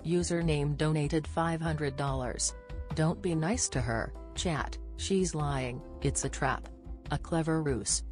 Username donated $500. Don't be nice to her, chat, she's lying, it's a trap. A clever ruse.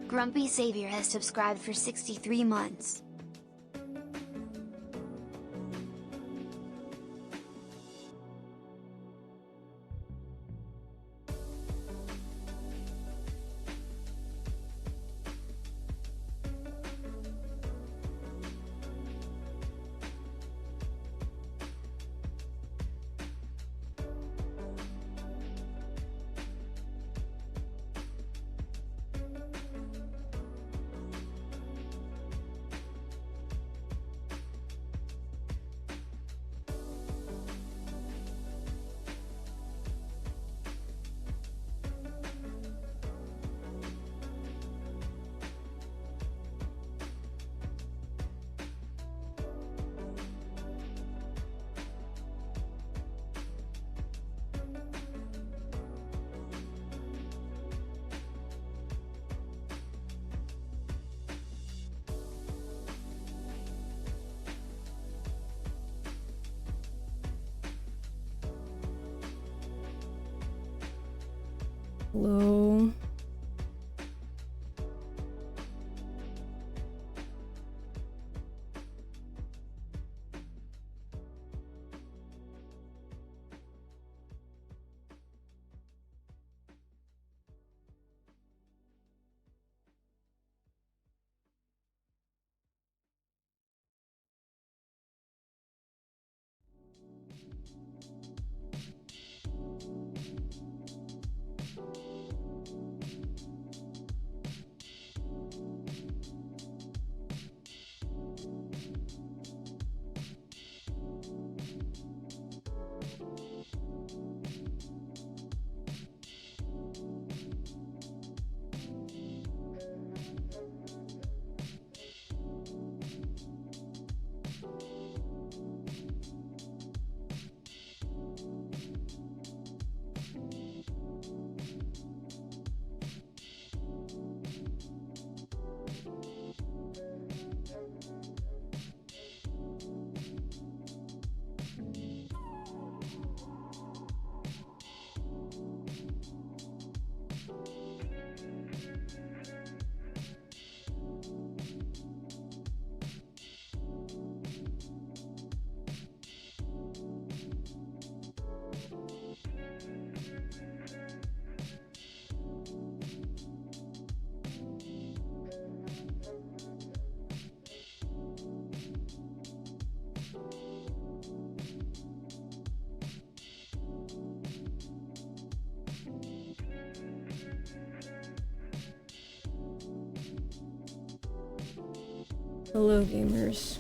Grumpy Savior has subscribed for 63 months. Hello. Hello, gamers.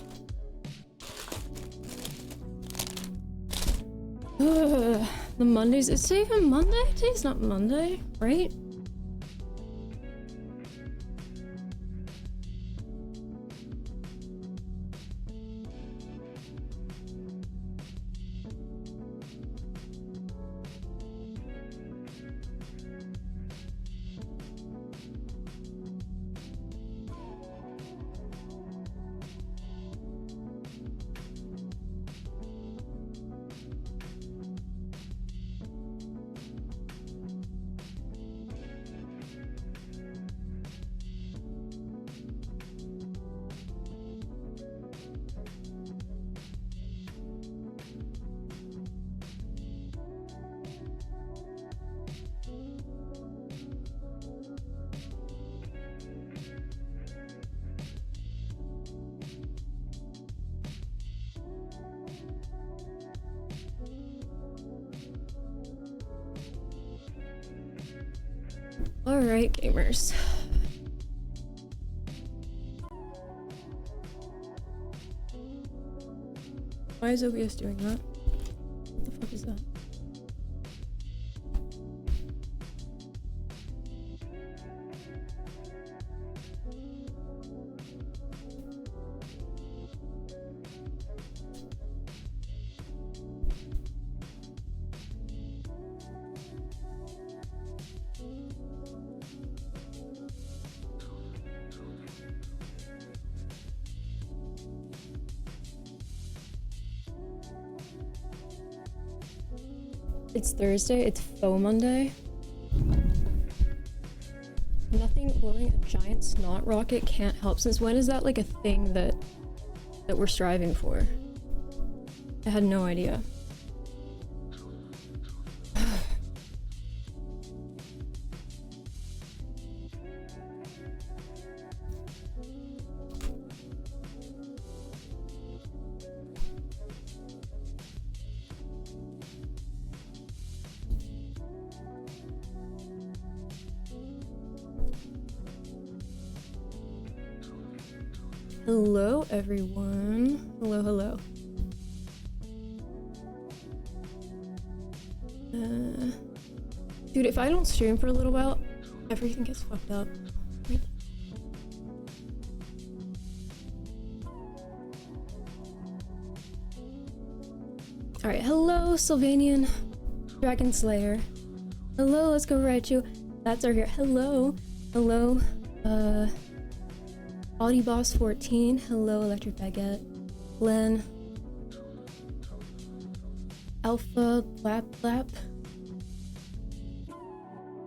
The Mondays. Is it even Monday? Today's not Monday, right? Alright, gamers. Why is OBS doing that? What the fuck is that? It's Thursday, it's Faux Monday. Nothing blowing a giant snot rocket can't help. Since when is that like a thing that we're striving for? I had no idea. Hello, everyone. Hello, hello. Dude, if I don't stream for a little while, everything gets fucked up. Alright, hello, Sylvanian Dragon Slayer. Hello, let's go right you. That's our here. Hello. Hello. Audie Boss 14. Hello, Electric Baguette. Glenn. Alpha Blap Blap.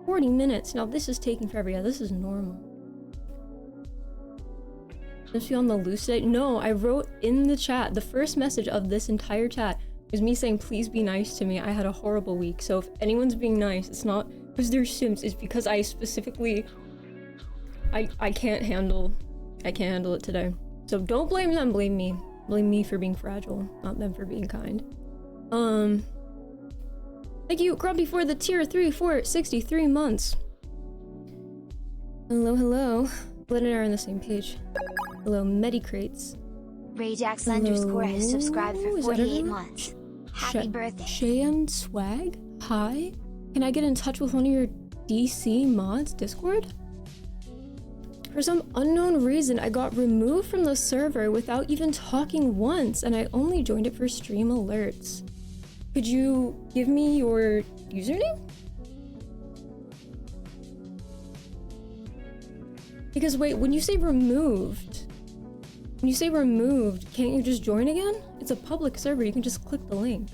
40 minutes. Now this is taking forever. Yeah, this is normal. Is she on the loose today? No, I wrote in the chat. The first message of this entire chat was me saying, please be nice to me. I had a horrible week. So if anyone's being nice, it's not because they're simps. It's because I specifically... I can't handle it today. So don't blame them, blame me. Blame me for being fragile, not them for being kind. Thank you, Grumpy, for the tier 3 for 63 months. Hello, hello. Glenn and I are on the same page. Hello, Medicrates. Rajax underscore has subscribed for 48 months. Happy birthday. Cheyenne Swag? Hi? Can I get in touch with one of your DC mods Discord? For some unknown reason, I got removed from the server without even talking once, and I only joined it for stream alerts. Could you give me your username? Because wait, when you say removed, can't you just join again? It's a public server, you can just click the link.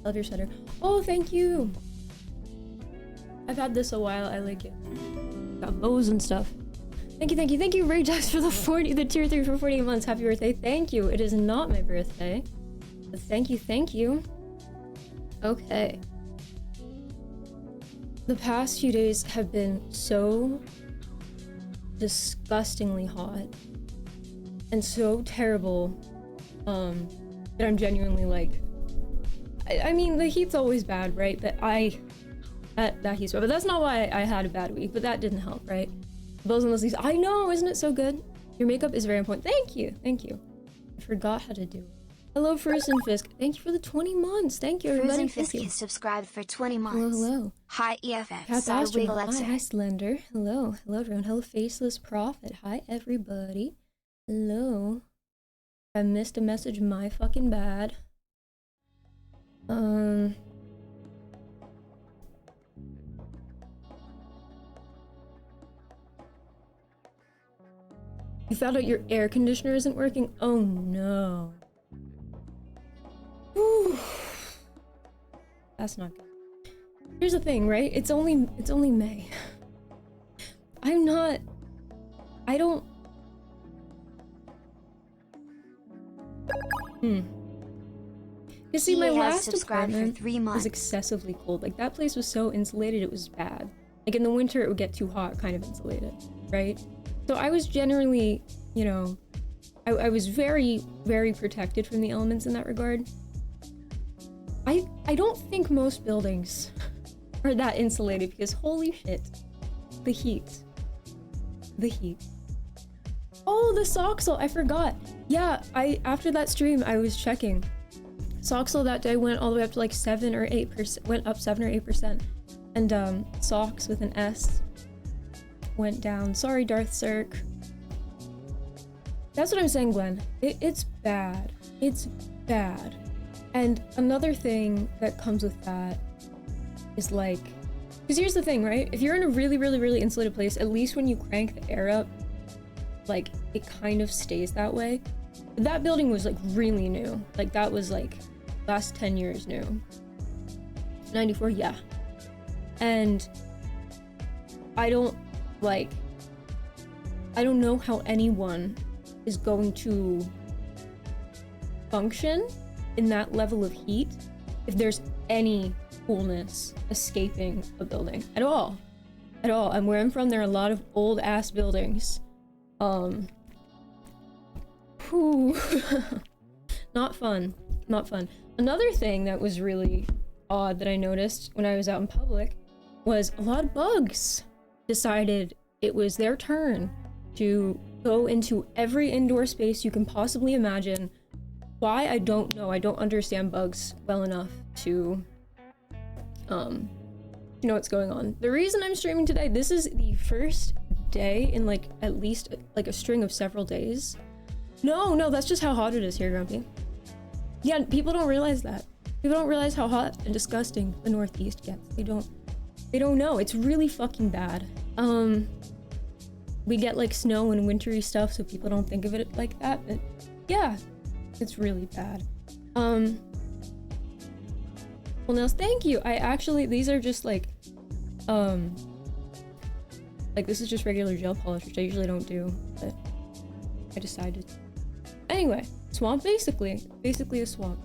Love your sweater. Oh, thank you. I've had this a while. I like it. Got bows and stuff. Thank you, Rajax, for the tier 3 for 48 months. Happy birthday. Thank you. It is not my birthday. But thank you. Okay. The past few days have been so disgustingly hot and so terrible that I'm genuinely like, I mean, the heat's always bad, right? But that heat's bad. But that's not why I had a bad week, but that didn't help, right? Bows on the sleeves. I know, isn't it so good? Your makeup is very important. Thank you. I forgot how to do it. Hello, Frozen Fisk. Thank you for the 20 months. Thank you, everybody. Frozen Fisk is subscribed for 20 months. Hello. Hi, EFF. Hi, Slender. Hello, everyone. Hello, Faceless Prophet. Hi, everybody. Hello. I missed a message. My fucking bad. You found out your air conditioner isn't working? Oh no. Whew. That's not good. Here's the thing, right? It's only May. I don't... You see, my last apartment was excessively cold. Like, that place was so insulated, it was bad. Like, in the winter, it would get too hot, kind of insulated, right? So I was generally, you know, I was very, very protected from the elements in that regard. I don't think most buildings are that insulated because holy shit, the heat. Oh, the Soxel, I forgot. Yeah, after that stream, I was checking. Soxel that day went all the way up to like 7 or 8%, went up 7 or 8%. And Sox with an S went down. Sorry, Darth Cirque. That's what I'm saying, Glenn. It's bad. It's bad. And another thing that comes with that is like, because here's the thing, right? If you're in a really, really, really insulated place, at least when you crank the air up, like, it kind of stays that way. But that building was like really new. Like, that was like last 10 years new. 94, yeah. And I don't know how anyone is going to function in that level of heat if there's any coolness escaping a building at all. And where I'm from, there are a lot of old ass buildings. Not fun. Another thing that was really odd that I noticed when I was out in public was a lot of bugs decided it was their turn to go into every indoor space you can possibly imagine. Why? I don't know. I don't understand bugs well enough to know what's going on. The reason I'm streaming today, this is the first day in like at least like a string of several days. No, that's just how hot it is here, Grumpy. Yeah, people don't realize that. People don't realize how hot and disgusting the Northeast gets. They don't know. It's really fucking bad. We get like snow and wintry stuff, so people don't think of it like that, but yeah, it's really bad. Well, Nels, thank you. I actually, these are just like this is just regular gel polish, which I usually don't do, but I decided. Anyway, swamp, basically a swamp.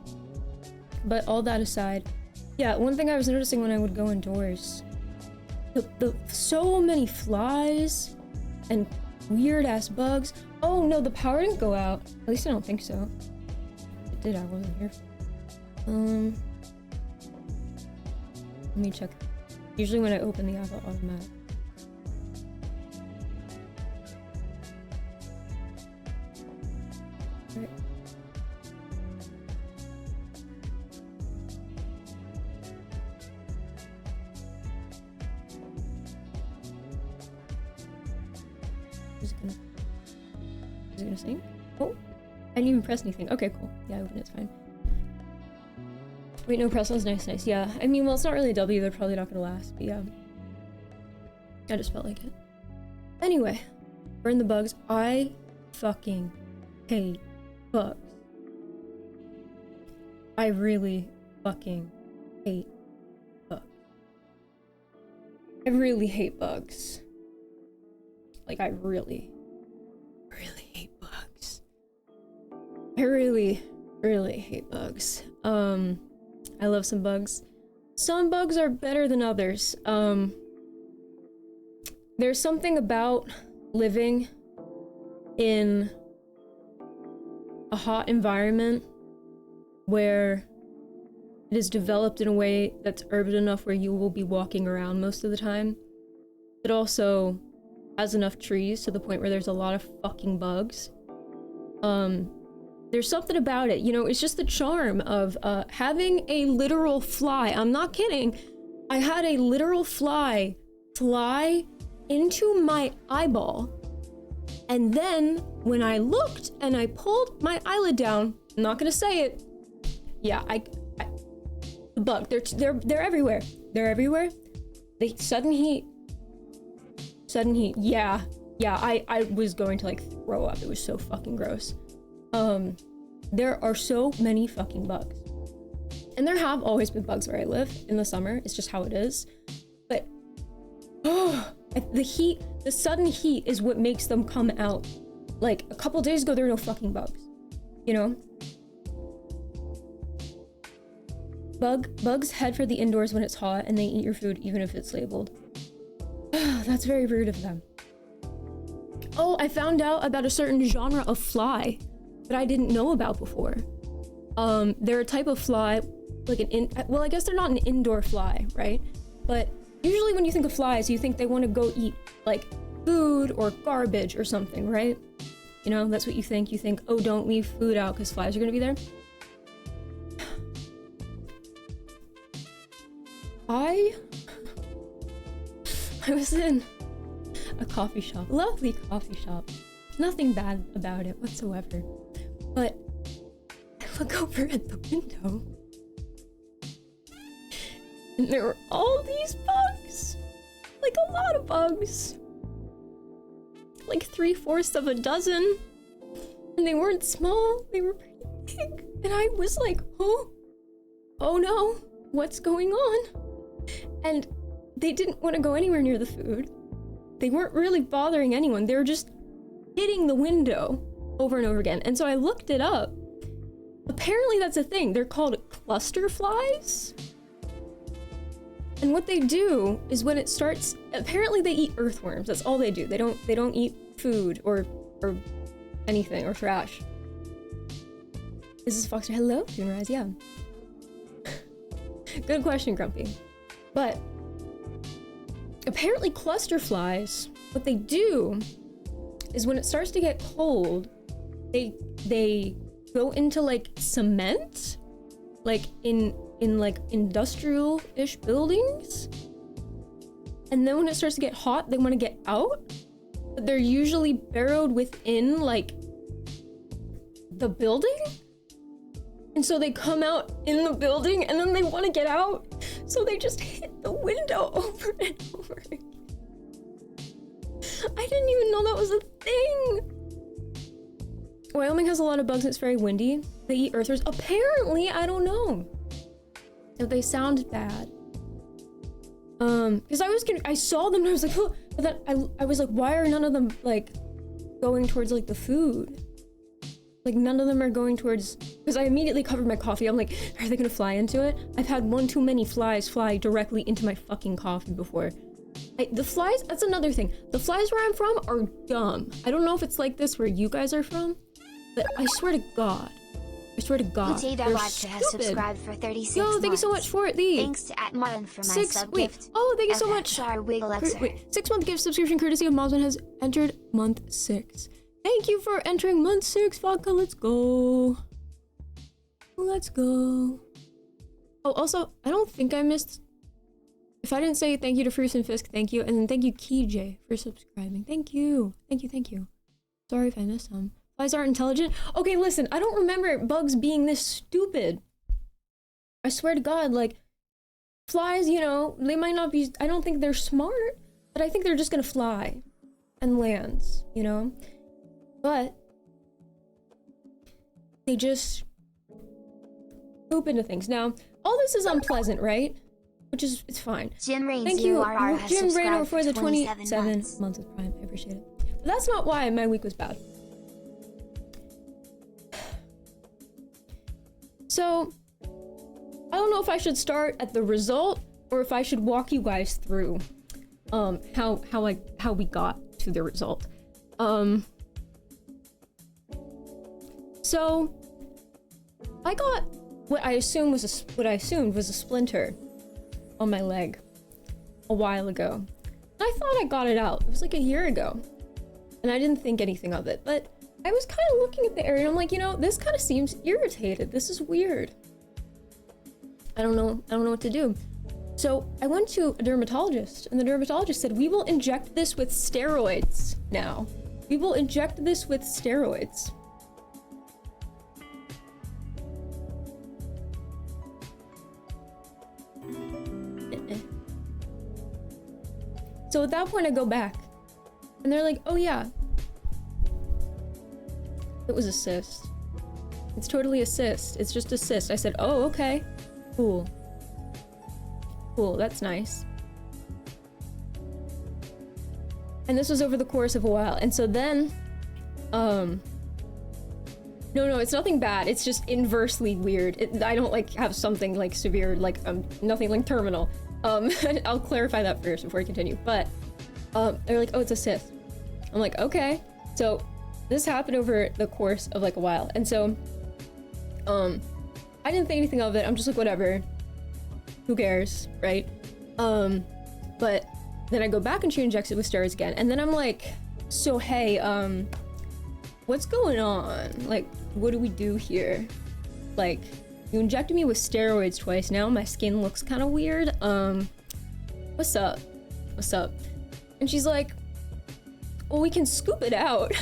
But all that aside, yeah, one thing I was noticing when I would go indoors, the so many flies and weird ass bugs. Oh no, the power didn't go out. At least I don't think so. If it did, I wasn't here. Let me check. Usually when I open the app, I'll automatic. Right. Is it gonna sync? Oh, I didn't even press anything. Okay, cool. Yeah, open it's fine. Wait, no, press was nice. Yeah, I mean, well, it's not really a W. They're probably not gonna last, but yeah. I just felt like it. Anyway, burn the bugs. I fucking hate bugs. I really fucking hate bugs. I really hate bugs. Like, I really hate bugs. I really hate bugs. I love some bugs. Some bugs are better than others. There's something about living in a hot environment where it is developed in a way that's urban enough where you will be walking around most of the time. It also has enough trees to the point where there's a lot of fucking bugs. There's something about it, you know, it's just the charm of having a literal fly. I'm not kidding. I had a literal fly fly into my eyeball. And then when I looked and I pulled my eyelid down, I'm not gonna say it. Yeah, the bug, they're everywhere. They're everywhere. They sudden heat. Yeah, I was going to like throw up. It was so fucking gross. There are so many fucking bugs. And there have always been bugs where I live in the summer. It's just how it is. But the sudden heat is what makes them come out. Like a couple days ago, there were no fucking bugs, you know? Bugs head for the indoors when it's hot and they eat your food even if it's labeled. That's very rude of them. Oh, I found out about a certain genre of fly that I didn't know about before. They're a type of fly, like well, I guess they're not an indoor fly, right? But usually when you think of flies, you think they want to go eat like food or garbage or something, right? You know, that's what you think. You think, oh, don't leave food out because flies are gonna be there. I was in a coffee shop, lovely coffee shop. Nothing bad about it whatsoever. But I look over at the window and there were all these bugs. Like a lot of bugs. Like 3/4 of a dozen. And they weren't small, they were pretty big. And I was like, oh no, what's going on? And they didn't want to go anywhere near the food. They weren't really bothering anyone. They were just hitting the window over and over again. And so I looked it up. Apparently that's a thing. They're called cluster flies. And what they do is when it starts, apparently they eat earthworms. That's all they do. They don't eat food or anything or trash. This is Foxter. Hello, Moonrise. Yeah. Good question, Grumpy. But apparently cluster flies, what they do is when it starts to get cold, they go into like cement, like in like industrial-ish buildings. And then when it starts to get hot, they want to get out. But they're usually burrowed within like the building. And so they come out in the building and then they want to get out. So they just hit the window over and over again. I didn't even know that was a thing. Wyoming has a lot of bugs and it's very windy. They eat earthworms. Apparently, I don't know if they sound bad. Because I saw them and I was like, oh, but then I was like, why are none of them like going towards like the food? Like none of them are going towards, because I immediately covered my coffee. I'm like, are they gonna fly into it? I've had one too many flies fly directly into my fucking coffee before. The flies, that's another thing. The flies where I'm from are dumb. I don't know if it's like this where you guys are from, but I swear to God, Potato they're Vodka has stupid. subscribed for 36 Yo, thank you so much for the Thanks to @Martin for my sub gift. Oh, thank you so much. Wait, 6-month gift subscription courtesy of Momsman has entered month 6. Thank you for entering month 6, Vodka. Let's go. Let's go. Oh, also, I don't think I missed. If I didn't say thank you to Fruits and Fisk, thank you. And then thank you, KJ, for subscribing. Thank you. Thank you. Sorry if I missed some. Flies aren't intelligent? Okay, listen, I don't remember bugs being this stupid. I swear to God, like, flies, you know, they might not be, I don't think they're smart, but I think they're just gonna fly and land, you know? But they just poop into things. Now, all this is unpleasant, right? Which is, it's fine. Jim Rain Thank you, has Jim Rainer, subscribed for the 27 27 months. months of Prime. I appreciate it. But that's not why my week was bad. So, I don't know if I should start at the result or if I should walk you guys through how we got to the result. So I got what I assumed was a splinter on my leg a while ago. And I thought I got it out. It was like a year ago. And I didn't think anything of it, but I was kind of looking at the area and I'm like, you know, this kind of seems irritated. This is weird. I don't know what to do. So I went to a dermatologist and the dermatologist said, we will inject this with steroids now. We will inject this with steroids. So at that point I go back and they're like, oh yeah, it was a cyst. It's totally a cyst. It's just a cyst. I said, oh, okay. Cool. That's nice. And this was over the course of a while. And so then, no, it's nothing bad. It's just inversely weird. I don't like have something like severe, like nothing like terminal. I'll clarify that first before I continue. But they're like, oh, it's a cyst. I'm like, okay. So this happened over the course of like a while. And so, I didn't think anything of it. I'm just like, whatever. Who cares, right? But then I go back and she injects it with steroids again. And then I'm like, so hey, what's going on? Like, what do we do here? Like, you injected me with steroids twice. Now my skin looks kind of weird. What's up? And she's like, well, we can scoop it out.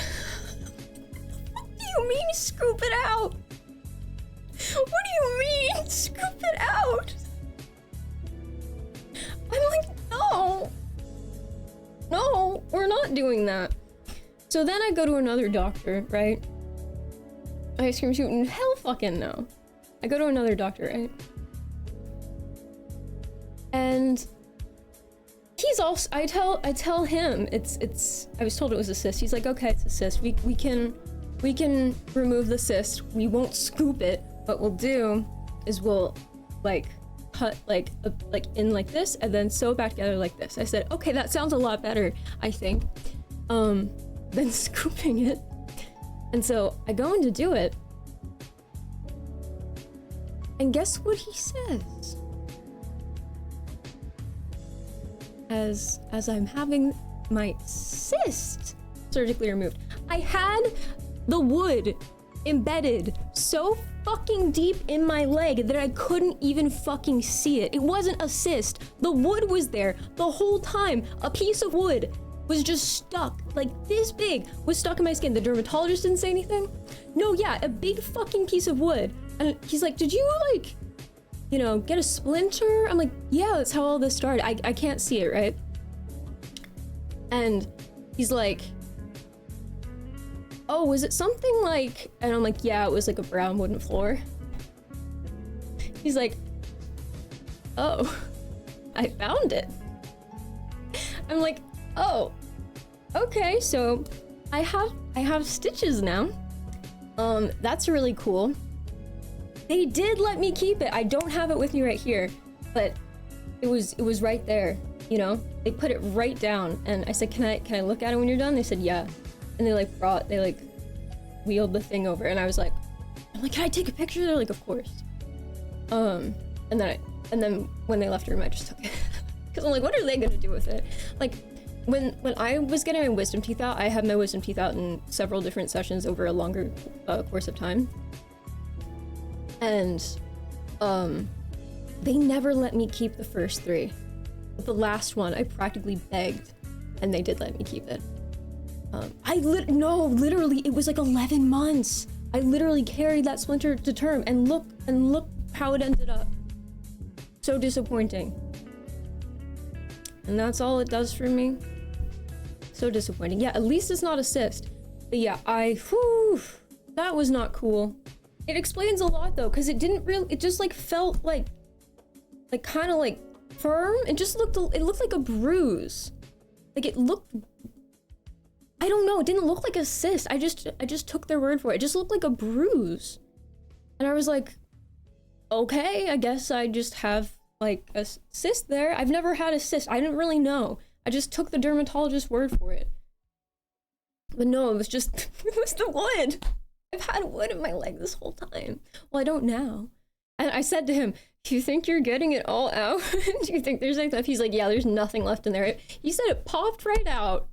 What do you mean scoop it out? What do you mean scoop it out? I'm like, no, we're not doing that. So then I go to another doctor, right? Ice cream shooting, hell fucking no. I go to another doctor, right? And he's also, I tell him I was told it was a cyst. He's like, okay, it's a cyst. We can remove the cyst. We won't scoop it. What we'll do is we'll like cut like in like this and then sew it back together like this. I said, okay, that sounds a lot better, I think, than scooping it. And so I go in to do it. And guess what he says? As I'm having my cyst surgically removed, I had the wood embedded so fucking deep in my leg that I couldn't even fucking see it. It wasn't a cyst. The wood was there the whole time. A piece of wood was just stuck, like this big, was stuck in my skin. The dermatologist didn't say anything. No, yeah, a big fucking piece of wood. And he's like, did you like, you know, get a splinter? I'm like, yeah, that's how all this started. I can't see it, right? And he's like, oh, was it something like, and I'm like, yeah, it was like a brown wooden floor. He's like, oh, I found it. I'm like, oh, okay, so I have stitches now. That's really cool. They did let me keep it. I don't have it with me right here, but it was right there, you know? They put it right down, and I said, can I look at it when you're done? They said, yeah. And they wheeled the thing over, and I'm like, can I take a picture? They're like, of course. And then when they left the room, I just took it. Because I'm like, what are they gonna do with it? Like, when I was getting my wisdom teeth out, I had my wisdom teeth out in several different sessions over a longer course of time. And they never let me keep the first 3. But the last one, I practically begged, and they did let me keep it. Literally, it was like 11 months. I literally carried that splinter to term, and look how it ended up. So disappointing. And that's all it does for me. So disappointing. Yeah, at least it's not a cyst. But yeah, that was not cool. It explains a lot though, because it just like felt like kind of like firm. It looked like a bruise. Like it looked, I don't know, it didn't look like a cyst. I just took their word for it. It just looked like a bruise. And I was like, okay, I guess I just have like a cyst there. I've never had a cyst. I didn't really know. I just took the dermatologist's word for it. But no, it was just, it was the wood. I've had wood in my leg this whole time. Well, I don't now. And I said to him, do you think you're getting it all out? Do you think there's anything left? He's like, yeah, there's nothing left in there. He said it popped right out.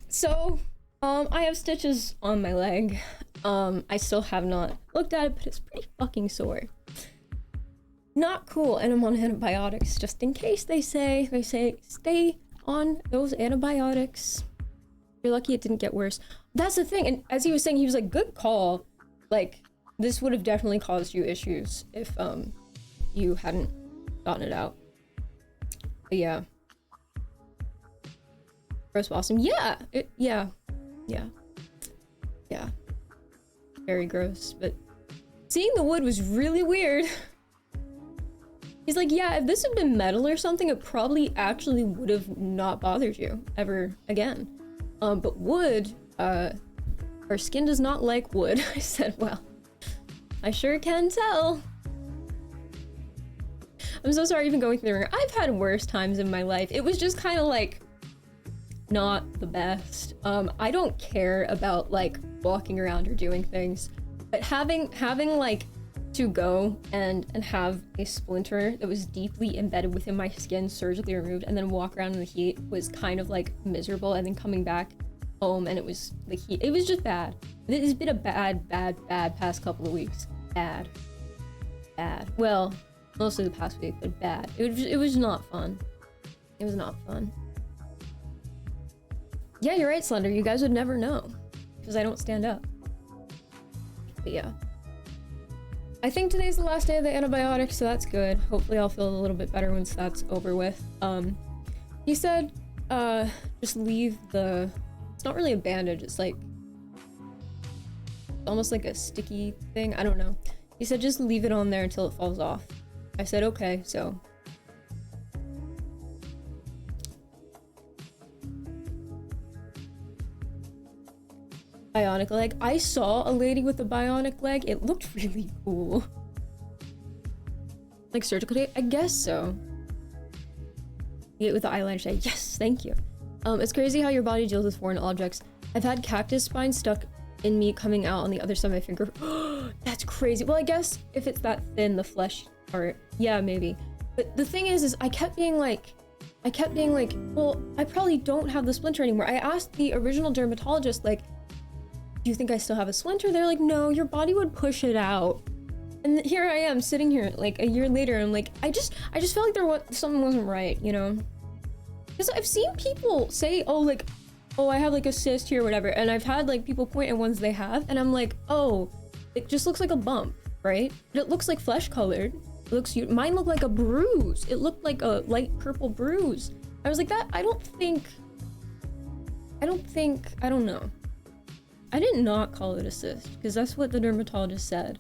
So, I have stitches on my leg. I still have not looked at it, but it's pretty fucking sore. Not cool, and I'm on antibiotics just in case. They say stay on those antibiotics. You're lucky it didn't get worse. That's the thing, and as he was saying, he was like, good call. Like, this would have definitely caused you issues if you hadn't gotten it out. But yeah. Gross Blossom. Yeah! Yeah. Very gross, but seeing the wood was really weird. He's like, yeah, if this had been metal or something, it probably actually would have not bothered you ever again. But wood, our skin does not like wood. I said, well, I sure can tell. I'm so sorry even going through the ringer. I've had worse times in my life. It was just kind of like not the best. I don't care about like walking around or doing things, but having like to go and have a splinter that was deeply embedded within my skin surgically removed and then walk around in the heat was kind of like miserable. And then coming back home and it was the heat, it was just bad. It has been a bad past couple of weeks. Bad. Well, mostly the past week, but bad. It was not fun. It was not fun. Yeah, you're right, Slender. You guys would never know because I don't stand up. But yeah. I think today's the last day of the antibiotics, so that's good. Hopefully I'll feel a little bit better once that's over with. He said, just leave the... It's not really a bandage, it's like... almost like a sticky thing, I don't know. He said just leave it on there until it falls off. I said okay, so. Bionic leg. I saw a lady with a bionic leg. It looked really cool. Like surgical tape? I guess so. Yeah, with the eyeliner shade. Yes, thank you. It's crazy how your body deals with foreign objects. I've had cactus spines stuck in me coming out on the other side of my finger. That's crazy. Well, I guess if it's that thin, the flesh part, yeah, maybe. But the thing is I kept being like, well, I probably don't have the splinter anymore. I asked the original dermatologist, like, do you think I still have a splinter? They're like, no, your body would push it out. And here I am sitting here like a year later, and I'm like, I just felt like something wasn't right, you know? Because I've seen people say, oh, like, oh, I have like a cyst here or whatever, and I've had like people point at ones they have, and I'm like, oh, it just looks like a bump, right? But it looks like flesh colored. It looks, mine looked like a bruise. It looked like a light purple bruise. I was like, that, I don't know. I did not call it a cyst, because that's what the dermatologist said.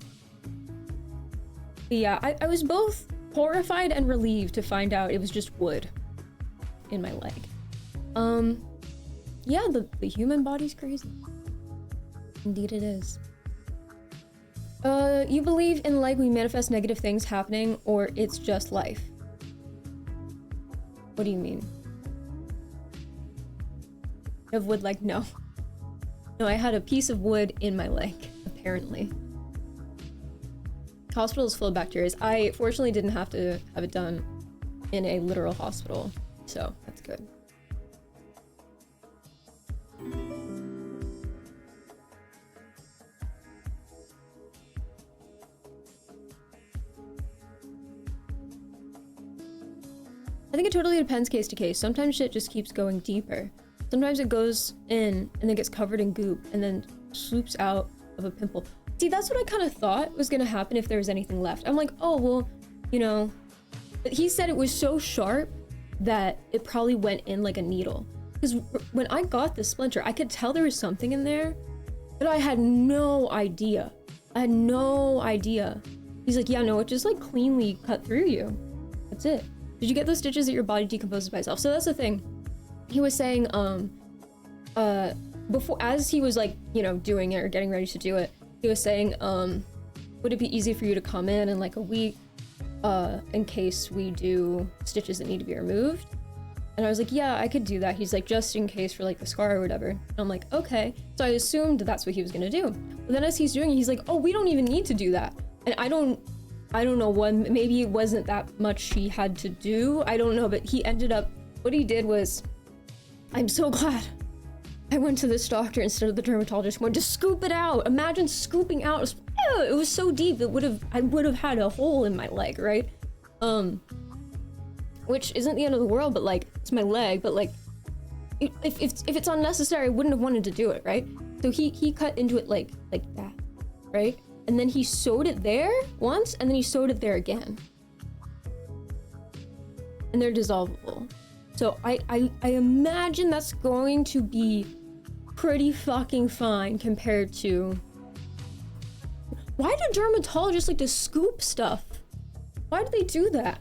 But yeah, I was both horrified and relieved to find out it was just wood in my leg. Yeah, the human body's crazy. Indeed it is. You believe in like we manifest negative things happening, or it's just life? What do you mean? Of wood, like, no. No, I had a piece of wood in my leg, apparently. Hospital is full of bacteria. I fortunately didn't have to have it done in a literal hospital, so that's good. I think it totally depends case to case. Sometimes shit just keeps going deeper. Sometimes it goes in and then gets covered in goop and then swoops out of a pimple. See, that's what I kind of thought was gonna happen if there was anything left. I'm like, oh, well, you know, but he said it was so sharp that it probably went in like a needle. Because when I got the splinter, I could tell there was something in there, but I had no idea. I had no idea. He's like, yeah, no, it just like cleanly cut through you. That's it. Did you get those stitches that your body decomposes by itself? So that's the thing. He was saying, before, as he was like, you know, doing it or getting ready to do it, he was saying, would it be easy for you to come in like a week, in case we do stitches that need to be removed? And I was like, yeah, I could do that. He's like, just in case for like the scar or whatever. And I'm like, okay. So I assumed that's what he was gonna do. But then as he's doing it, he's like, oh, we don't even need to do that. And I don't know when, maybe it wasn't that much he had to do. I don't know, but he ended up, what he did was, I'm so glad I went to this doctor instead of the dermatologist. Went to scoop it out. Imagine scooping out. It was so deep. I would have had a hole in my leg, right? Which isn't the end of the world, but like it's my leg. But like, if it's unnecessary, I wouldn't have wanted to do it, right? So he cut into it like that, right? And then he sewed it there once, and then he sewed it there again. And they're dissolvable. So I imagine that's going to be pretty fucking fine compared to... Why do dermatologists like to scoop stuff? Why do they do that?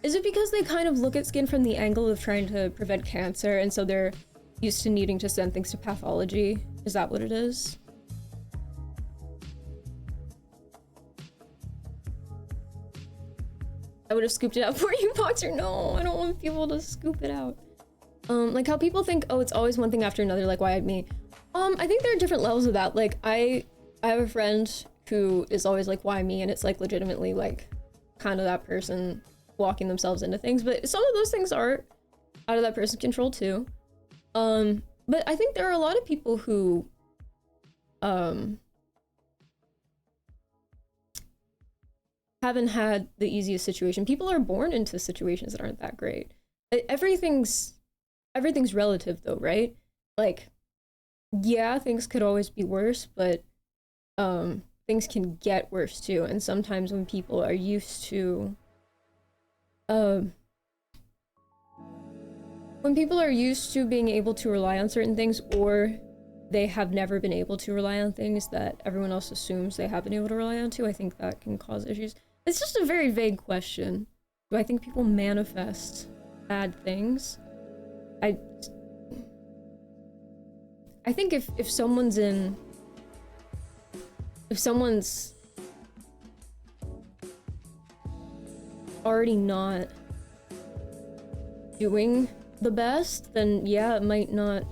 Is it because they kind of look at skin from the angle of trying to prevent cancer, and so they're used to needing to send things to pathology? Is that what it is? I would have scooped it out for you, Boxer. No, I don't want people to scoop it out. Like how people think, oh, it's always one thing after another, like why me? I think there are different levels of that. Like I have a friend who is always like, why me? And it's like legitimately like kind of that person walking themselves into things, but some of those things are out of that person's control too. But I think there are a lot of people who haven't had the easiest situation. People are born into situations that aren't that great. Everything's relative though, right? Like, yeah, things could always be worse, but things can get worse too. And sometimes when people are used to being able to rely on certain things, or they have never been able to rely on things that everyone else assumes they have been able to rely on to, I think that can cause issues. It's just a very vague question. Do I think people manifest bad things? I think if someone's already not doing the best, then yeah, it might not.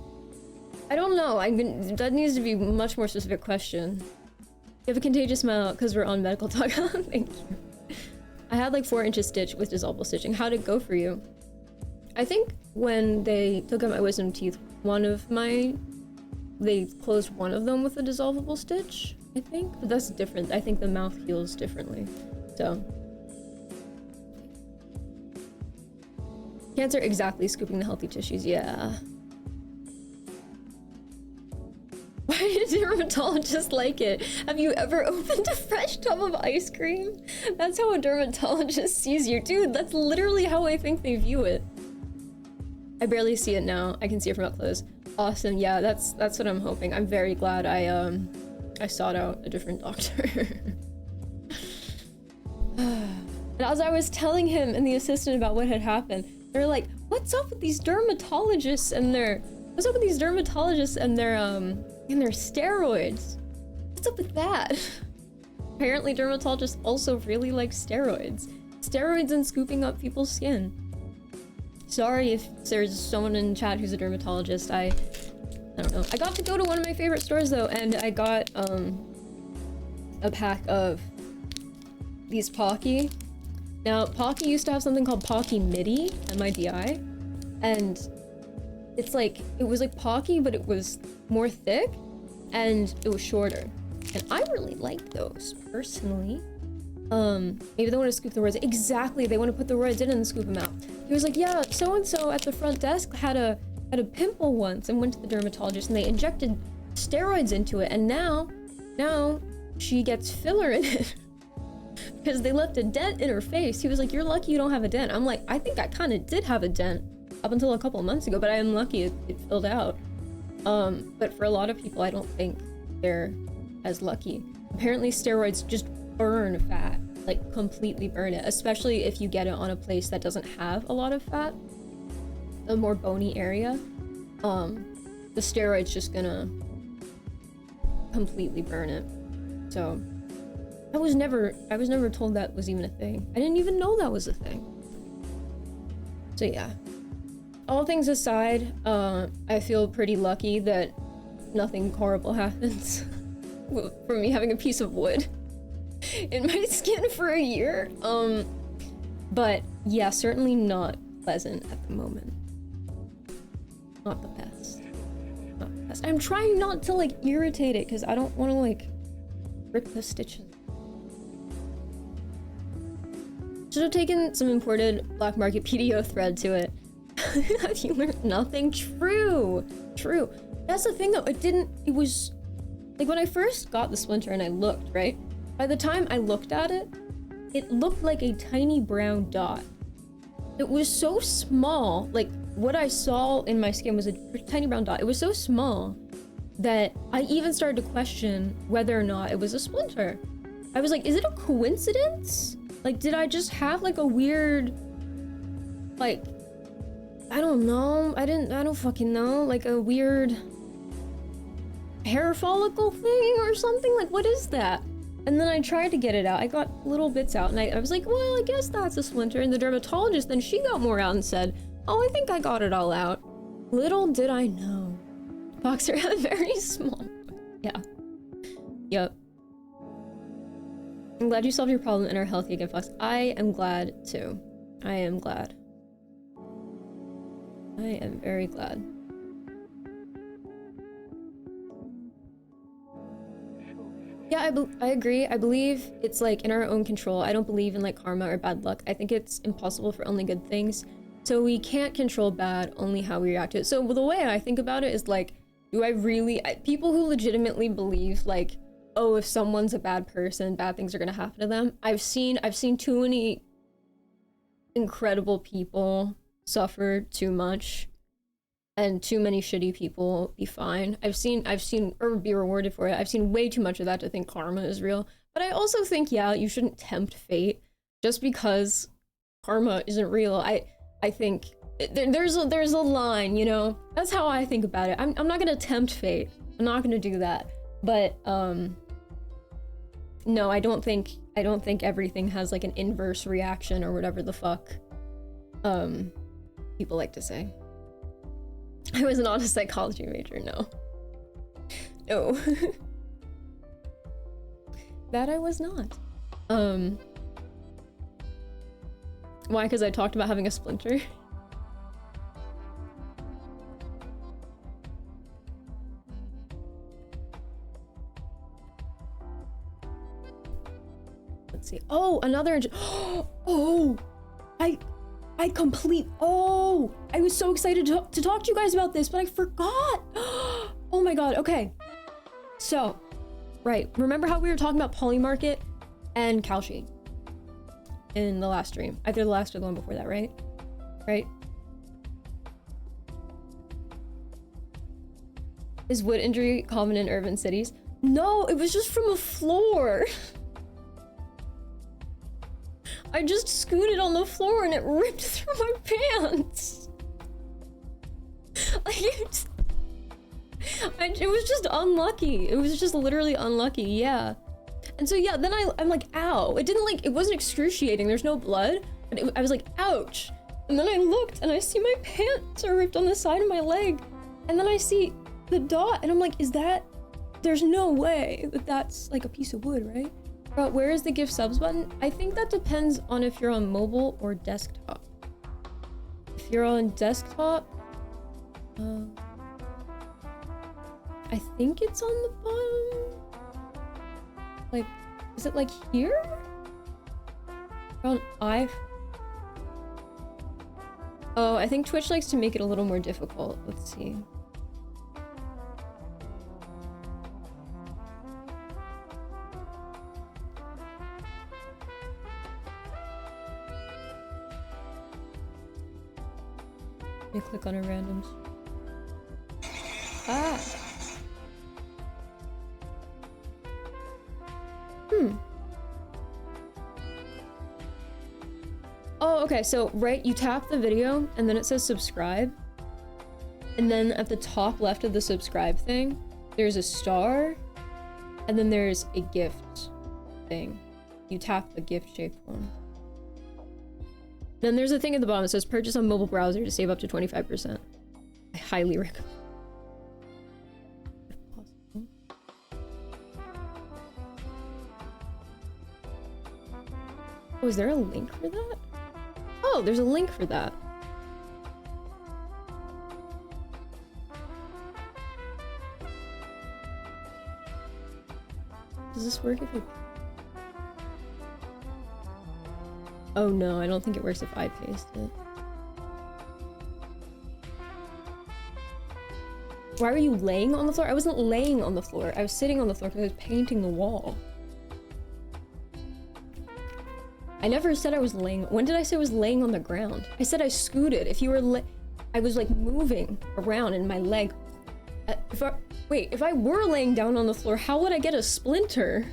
I don't know. That needs to be a much more specific question. You have a contagious smile because we're on medical talk. Thank you. I had like 4-inch stitch with dissolvable stitching. How'd it go for you? I think when they took out my wisdom teeth, they closed one of them with a dissolvable stitch, I think, but that's different. I think the mouth heals differently, so. Cancer, exactly, scooping the healthy tissues, yeah. Why did dermatologists like it? Have you ever opened a fresh tub of ice cream? That's how a dermatologist sees you. Dude, that's literally how I think they view it. I barely see it now. I can see it from up close. Awesome, yeah, that's what I'm hoping. I'm very glad I sought out a different doctor. And as I was telling him and the assistant about what had happened, they're like, what's up with these dermatologists and their steroids? What's up with that? Apparently dermatologists also really like steroids. Steroids and scooping up people's skin. Sorry if there's someone in chat who's a dermatologist. I don't know. I got to go to one of my favorite stores though, and I got a pack of these Pocky. Now, Pocky used to have something called Pocky Midi, M-I-D-I, and it's like, it was like Pocky, but it was more thick, and it was shorter. And I really liked those, personally. Maybe they want to scoop the roids. Exactly, they want to put the roids in and scoop them out. He was like, yeah, so-and-so at the front desk had a pimple once and went to the dermatologist, and they injected steroids into it, and now she gets filler in it. Because they left a dent in her face. He was like, you're lucky you don't have a dent. I'm like, I think I kind of did have a dent up until a couple of months ago, but I am lucky it filled out. But for a lot of people, I don't think they're as lucky. Apparently steroids just burn fat, like completely burn it, especially if you get it on a place that doesn't have a lot of fat, a more bony area. The steroid's just gonna completely burn it. So I was never told that was even a thing. I didn't even know that was a thing. So yeah. All things aside, I feel pretty lucky that nothing horrible happens from me having a piece of wood in my skin for a year. But yeah, certainly not pleasant at the moment. Not the best. Not the best. I'm trying not to like irritate it because I don't want to like rip the stitches. Should have taken some imported black market PDO thread to it. Have you learned nothing? True. That's the thing though, it was like when I first got the splinter and I looked, right? By the time I looked at it, it looked like a tiny brown dot. It was so small, like what I saw in my skin was a tiny brown dot. It was so small that I even started to question whether or not it was a splinter. I was like, is it a coincidence? Like, did I just have like a weird, like, I don't know. I don't fucking know. Like a weird hair follicle thing or something? Like, what is that? And then I tried to get it out. I got little bits out and I was like, well, I guess that's a splinter. And the dermatologist, then she got more out and said, oh, I think I got it all out. Little did I know. Boxer had very small. Yeah. Yep. I'm glad you solved your problem and are healthy again, Fox. I am glad too. I am glad. I am very glad. Yeah, I agree. I believe it's like in our own control. I don't believe in like karma or bad luck. I think it's impossible for only good things. So we can't control bad, only how we react to it. So the way I think about it is like, do I really, people who legitimately believe like, oh, if someone's a bad person, bad things are gonna happen to them. I've seen too many incredible people suffer too much and too many shitty people be fine. I've seen or be rewarded for it. I've seen way too much of that to think karma is real. But I also think, yeah, you shouldn't tempt fate. just because karma isn't real, I think there's a line, you know? That's how I think about it. I'm not gonna tempt fate. I'm not gonna do that. But no, I don't think everything has like an inverse reaction or whatever the fuck people like to say. I was not a psychology major, no. No. That I was not. Why? Because I talked about having a splinter? Let's see. Oh, another oh! I was so excited to talk to you guys about this, but I forgot! Oh my god, okay. So, right, remember how we were talking about Polymarket and Kalshi in the last stream? Either the last or the one before that, right? Right? Is wood injury common in urban cities? No, it was just from a floor. I just scooted on the floor and it ripped through my pants. Like, it was just unlucky. It was just literally unlucky, yeah. And so yeah, then I'm like, ow. It wasn't excruciating, there's no blood, but I was like, ouch. And then I looked and I see my pants are ripped on the side of my leg. And then I see the dot and I'm like, there's no way that that's like a piece of wood, right? But where is the gift subs button? I think that depends on if you're on mobile or desktop. If you're on desktop, I think it's on the bottom. Like, is it like here? On Oh, I think Twitch likes to make it a little more difficult. Let's see. Let me click on a randoms. Ah. Oh, okay, so right, you tap the video and then it says subscribe. And then at the top left of the subscribe thing, there's a star and then there's a gift thing. You tap the gift shaped one. Then there's a thing at the bottom that says purchase on mobile browser to save up to 25%. I highly recommend. If possible. Oh, is there a link for that? Oh, there's a link for that. Does this work if I... Oh no, I don't think it works if I paste it. Why were you laying on the floor? I wasn't laying on the floor. I was sitting on the floor because I was painting the wall. I never said I was laying. When did I say I was laying on the ground? I said I scooted. If you were I was like moving around and my leg. If I were laying down on the floor, how would I get a splinter?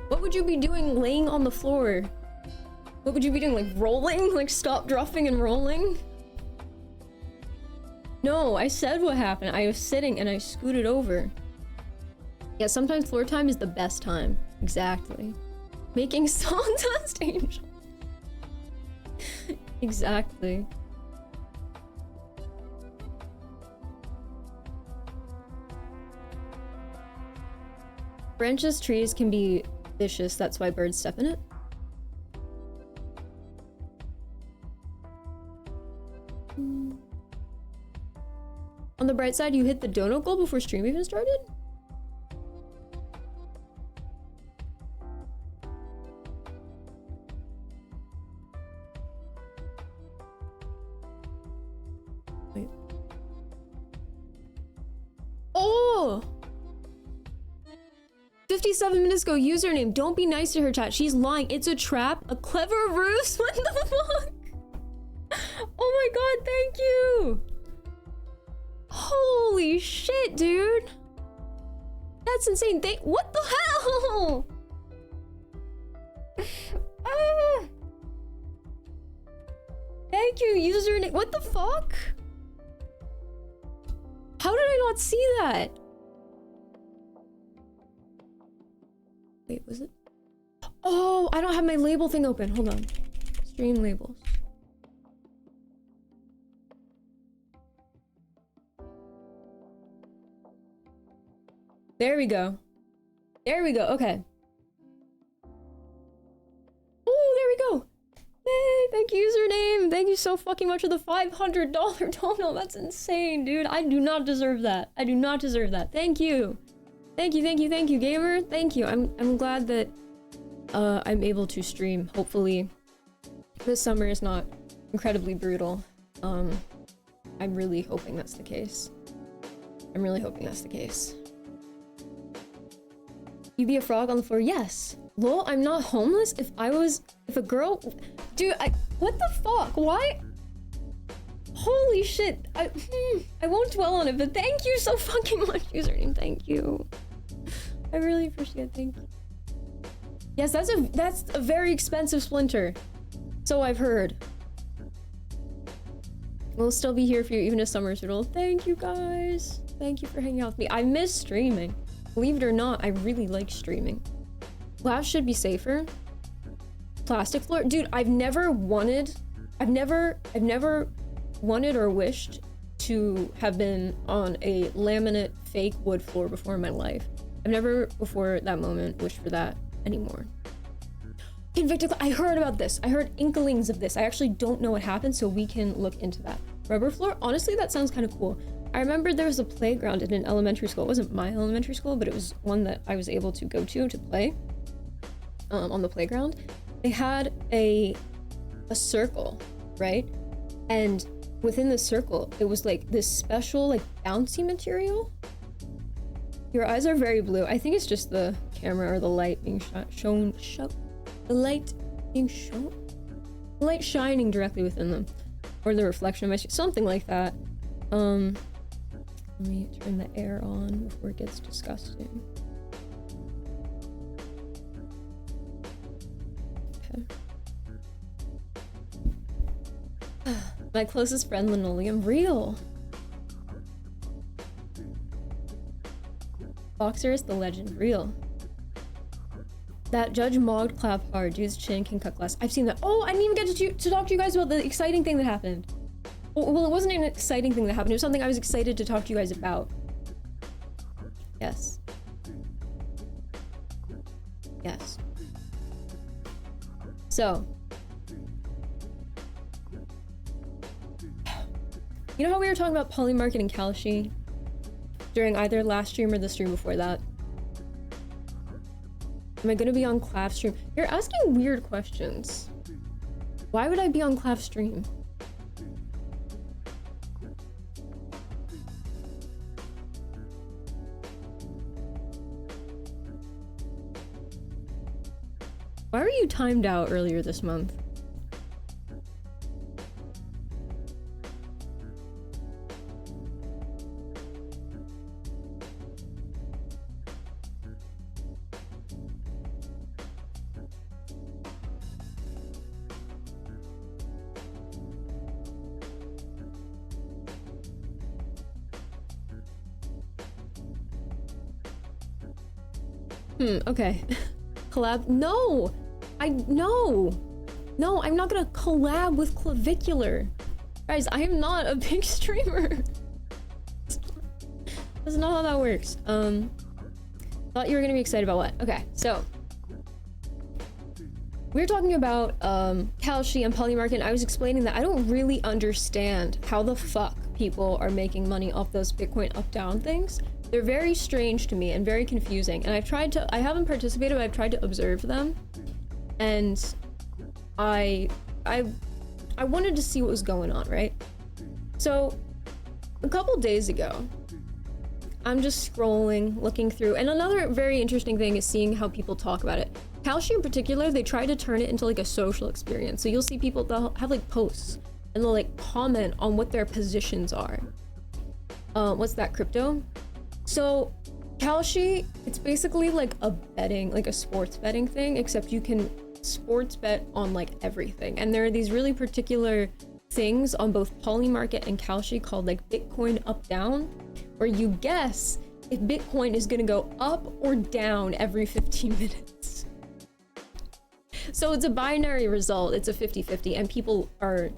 What would you be doing laying on the floor? What would you be doing? Like rolling? Like stop, dropping, and rolling? No, I said what happened. I was sitting and I scooted over. Yeah, sometimes floor time is the best time. Exactly. Making songs on stage. Exactly. Branches, trees can be vicious, that's why birds step in it. On the bright side, you hit the donut goal before stream even started? Wait. Oh! 57 minutes ago, username, don't be nice to her, chat. She's lying. It's a trap. A clever ruse? What the fuck? Oh my god, thank you! Holy shit, dude! That's insane. What the hell? Thank you, username. What the fuck? How did I not see that? Wait, was it? Oh, I don't have my label thing open. Hold on. Stream labels. There we go. There we go. Okay. Oh, there we go. Hey, thank you, username. Thank you so fucking much for the $500 dono. That's insane, dude. I do not deserve that. I do not deserve that. Thank you. Thank you, thank you, thank you, gamer. Thank you. I'm glad that I'm able to stream. Hopefully this summer is not incredibly brutal. I'm really hoping that's the case. I'm really hoping that's the case. You be a frog on the floor? Yes. Lol, I'm not homeless. If a girl, dude, what the fuck? Why? Holy shit. I won't dwell on it, but thank you so fucking much, username. Thank you. I really appreciate it. Thank you. Yes, that's a very expensive splinter. So I've heard. We'll still be here for you even if summer's riddle. Thank you guys. Thank you for hanging out with me. I miss streaming. Believe it or not, I really like streaming. Glass should be safer. Plastic floor? Dude, I've never wanted or wished to have been on a laminate fake wood floor before in my life. I've never before that moment wished for that anymore. Convicted, I heard about this. I heard inklings of this. I actually don't know what happened, so we can look into that. Rubber floor? Honestly, that sounds kind of cool. I remember there was a playground in an elementary school. It wasn't my elementary school, but it was one that I was able to go to play on the playground. They had a circle, right? And within the circle, it was like this special like bouncy material. Your eyes are very blue. I think it's just the camera or the light being shown. The light being shown? The light shining directly within them. Or the reflection of my something like that. Let me turn the air on before it gets disgusting. Okay. My closest friend, Linoleum. Real. Boxer is the legend. Real. That Judge Mogged clap hard. Dude's chin can cut glass. I've seen that. Oh, I didn't even get to talk to you guys about the exciting thing that happened. Well, it wasn't an exciting thing that happened. It was something I was excited to talk to you guys about. Yes. Yes. So. You know how we were talking about Polymarket and Kalshi during either last stream or the stream before that? Am I gonna be on Clav stream? You're asking weird questions. Why would I be on Clav stream? Why were you timed out earlier this month? Okay. Collab? No! No, I'm not gonna collab with Clavicular. Guys, I am not a big streamer. That's not how that works. Thought you were gonna be excited about what? Okay, so we're talking about Kalshi and Polymarket. I was explaining that I don't really understand how the fuck people are making money off those Bitcoin up-down things. They're very strange to me and very confusing. And I haven't participated, but I've tried to observe them. And I wanted to see what was going on, right? So a couple days ago, I'm just scrolling, looking through, and another very interesting thing is seeing how people talk about it. Kalshi in particular, they try to turn it into like a social experience. So you'll see people, they'll have like posts and they'll like comment on what their positions are. What's that, crypto? So Kalshi, it's basically like a betting, like a sports betting thing, except you can sports bet on like everything. And there are these really particular things on both Polymarket and Kalshi called like Bitcoin up down, where you guess if Bitcoin is gonna go up or down every 15 minutes. So it's a binary result, it's a 50-50, and people are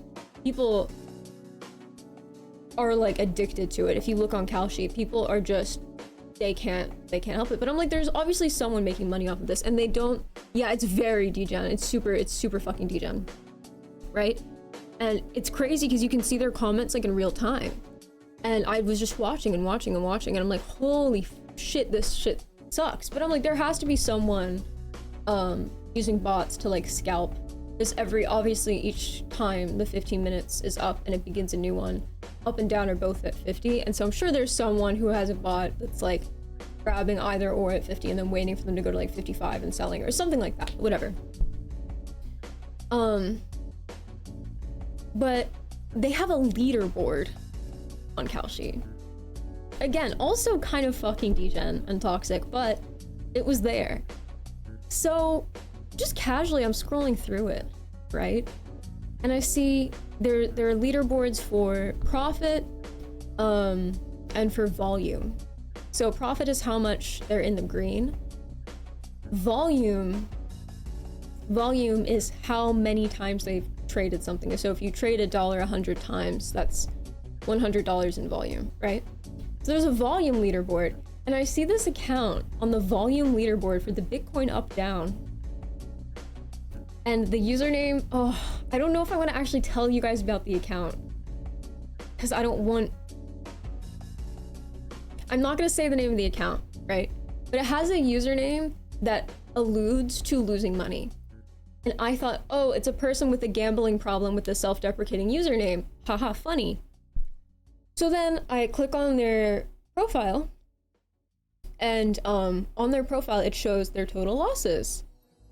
like addicted to it. If you look on Kalshi, people are just, they can't help it. But I'm like, there's obviously someone making money off of this, and they don't. Yeah, it's very degen. It's super fucking degen, right? And it's crazy because you can see their comments like in real time. And I was just watching, and I'm like, holy shit, this shit sucks. But I'm like, there has to be someone using bots to like scalp. Because obviously each time the 15 minutes is up and it begins a new one, up and down are both at 50. And so I'm sure there's someone who has a bot that's like grabbing either or at 50 and then waiting for them to go to like 55 and selling or something like that, whatever. But they have a leaderboard on Kalshi. Again, also kind of fucking degen and toxic, but it was there. So just casually, I'm scrolling through it, right? And I see there are leaderboards for profit, and for volume. So profit is how much they're in the green. Volume is how many times they've traded something. So if you trade $1 100 times, that's $100 in volume, right? So there's a volume leaderboard, and I see this account on the volume leaderboard for the Bitcoin up down. And the username, oh, I don't know if I want to actually tell you guys about the account, because I'm not going to say the name of the account, right? But it has a username that alludes to losing money. And I thought, oh, it's a person with a gambling problem with a self-deprecating username. Haha, funny. So then I click on their profile, and on their profile, it shows their total losses.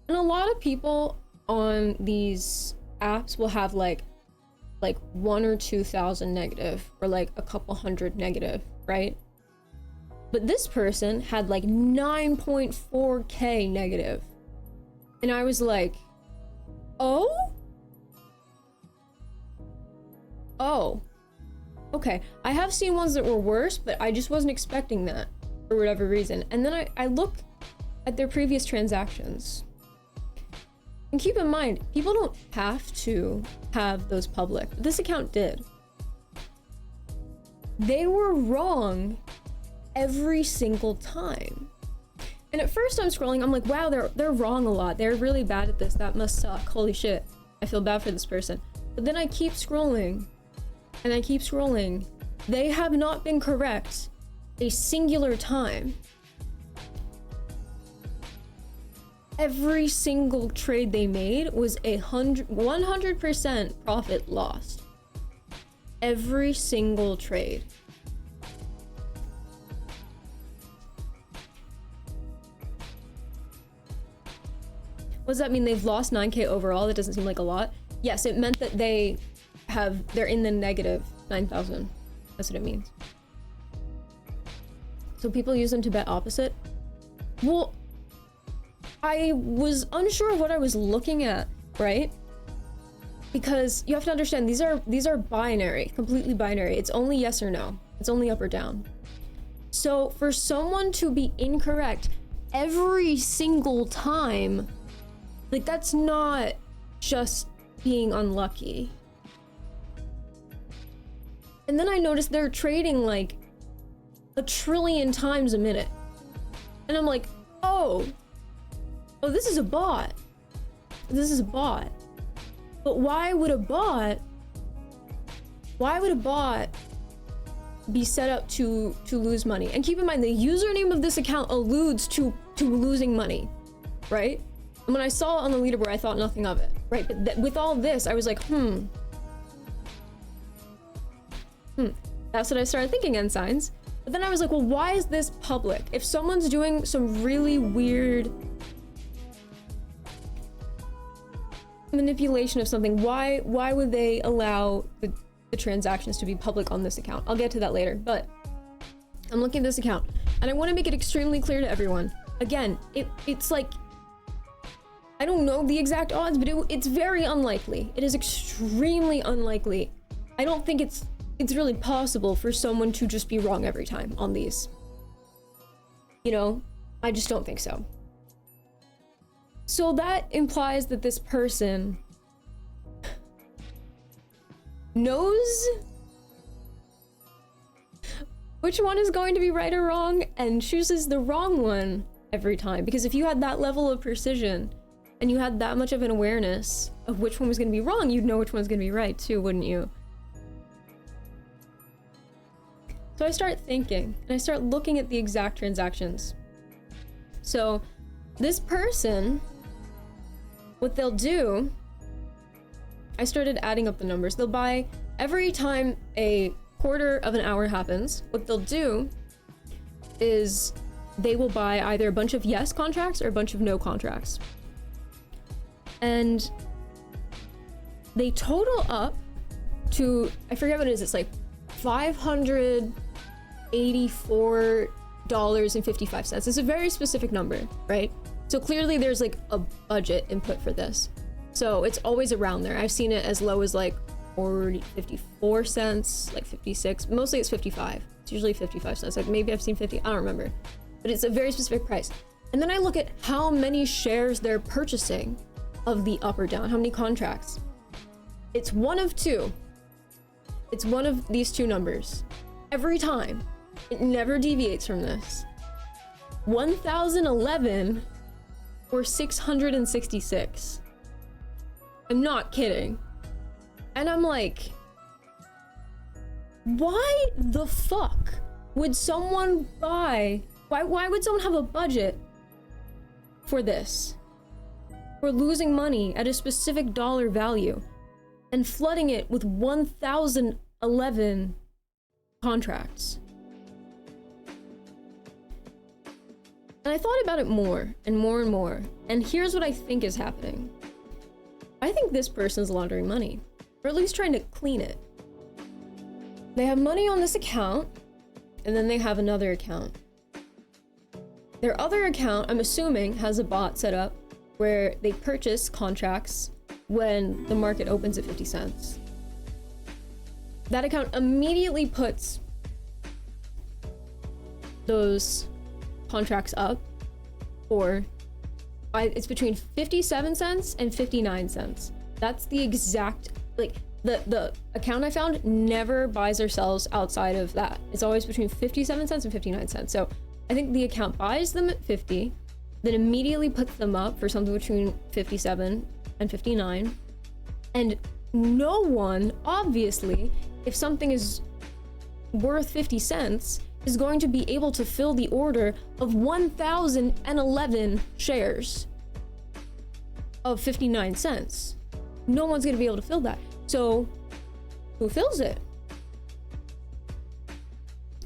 And a lot of people on these apps will have like 1,000 or 2,000 negative, or like a couple hundred negative, right? But this person had like 9.4k negative. And I was like, oh, okay. I have seen ones that were worse, but I just wasn't expecting that for whatever reason. And then I look at their previous transactions. And keep in mind, people don't have to have those public. This account did. They were wrong every single time. And at first I'm scrolling, I'm like, wow, they're wrong a lot. They're really bad at this. That must suck. Holy shit. I feel bad for this person. But then I keep scrolling, and I keep scrolling. They have not been correct a singular time. Every single trade they made was 100% profit lost. Every single trade. What does that mean? They've lost 9k overall? That doesn't seem like a lot. Yes, it meant that they're in the negative 9,000. That's what it means. So people use them to bet opposite? Well, I was unsure of what I was looking at, right? Because you have to understand, these are binary, completely binary. It's only yes or no. It's only up or down. So for someone to be incorrect every single time, like, that's not just being unlucky. And then I noticed they're trading like 1 trillion times a minute. And I'm like, oh, this is a bot. This is a bot. But why would a bot be set up to lose money? And keep in mind, the username of this account alludes to losing money, right? And when I saw it on the leaderboard, I thought nothing of it, right? But with all this, I was like, That's what I started thinking, Ensigns. But then I was like, well, why is this public? If someone's doing some really weird manipulation of something, why would they allow the transactions to be public on this account? I'll get to that later, but I'm looking at this account, and I want to make it extremely clear to everyone. Again, it's like, I don't know the exact odds, but it's very unlikely. It is extremely unlikely. I don't think it's really possible for someone to just be wrong every time on these. You know, I just don't think so. So that implies that this person knows which one is going to be right or wrong and chooses the wrong one every time. Because if you had that level of precision and you had that much of an awareness of which one was going to be wrong, you'd know which one's going to be right too, wouldn't you? So I start thinking, and I start looking at the exact transactions. So this person, what they'll do, I started adding up the numbers. They'll buy, every time a quarter of an hour happens, what they'll do is they will buy either a bunch of yes contracts or a bunch of no contracts. And they total up to, I forget what it is, it's like $584.55. It's a very specific number, right? So clearly there's like a budget input for this. So it's always around there. I've seen it as low as like 54 cents, like 56. Mostly it's 55. It's usually 55 cents. Like maybe I've seen 50, I don't remember. But it's a very specific price. And then I look at how many shares they're purchasing of the up or down, how many contracts. It's one of two. It's one of these two numbers. Every time. It never deviates from this. 1011 or 666. I'm not kidding. And I'm like, why the fuck would someone buy, why would someone have a budget for this? For losing money at a specific dollar value and flooding it with 1011 contracts. And I thought about it more and more and more, and here's what I think is happening. I think this person's laundering money, or at least trying to clean it. They have money on this account, and then they have another account. Their other account, I'm assuming, has a bot set up where they purchase contracts when the market opens at 50 cents. That account immediately puts those contracts up for, it's between 57 cents and 59 cents. That's the exact, like, the account I found never buys or sells outside of that. It's always between 57 cents and 59 cents. So I think the account buys them at 50, then immediately puts them up for something between 57 and 59. And no one, obviously, if something is worth 50 cents, is going to be able to fill the order of 1,011 shares of 59 cents. No one's going to be able to fill that. So who fills it?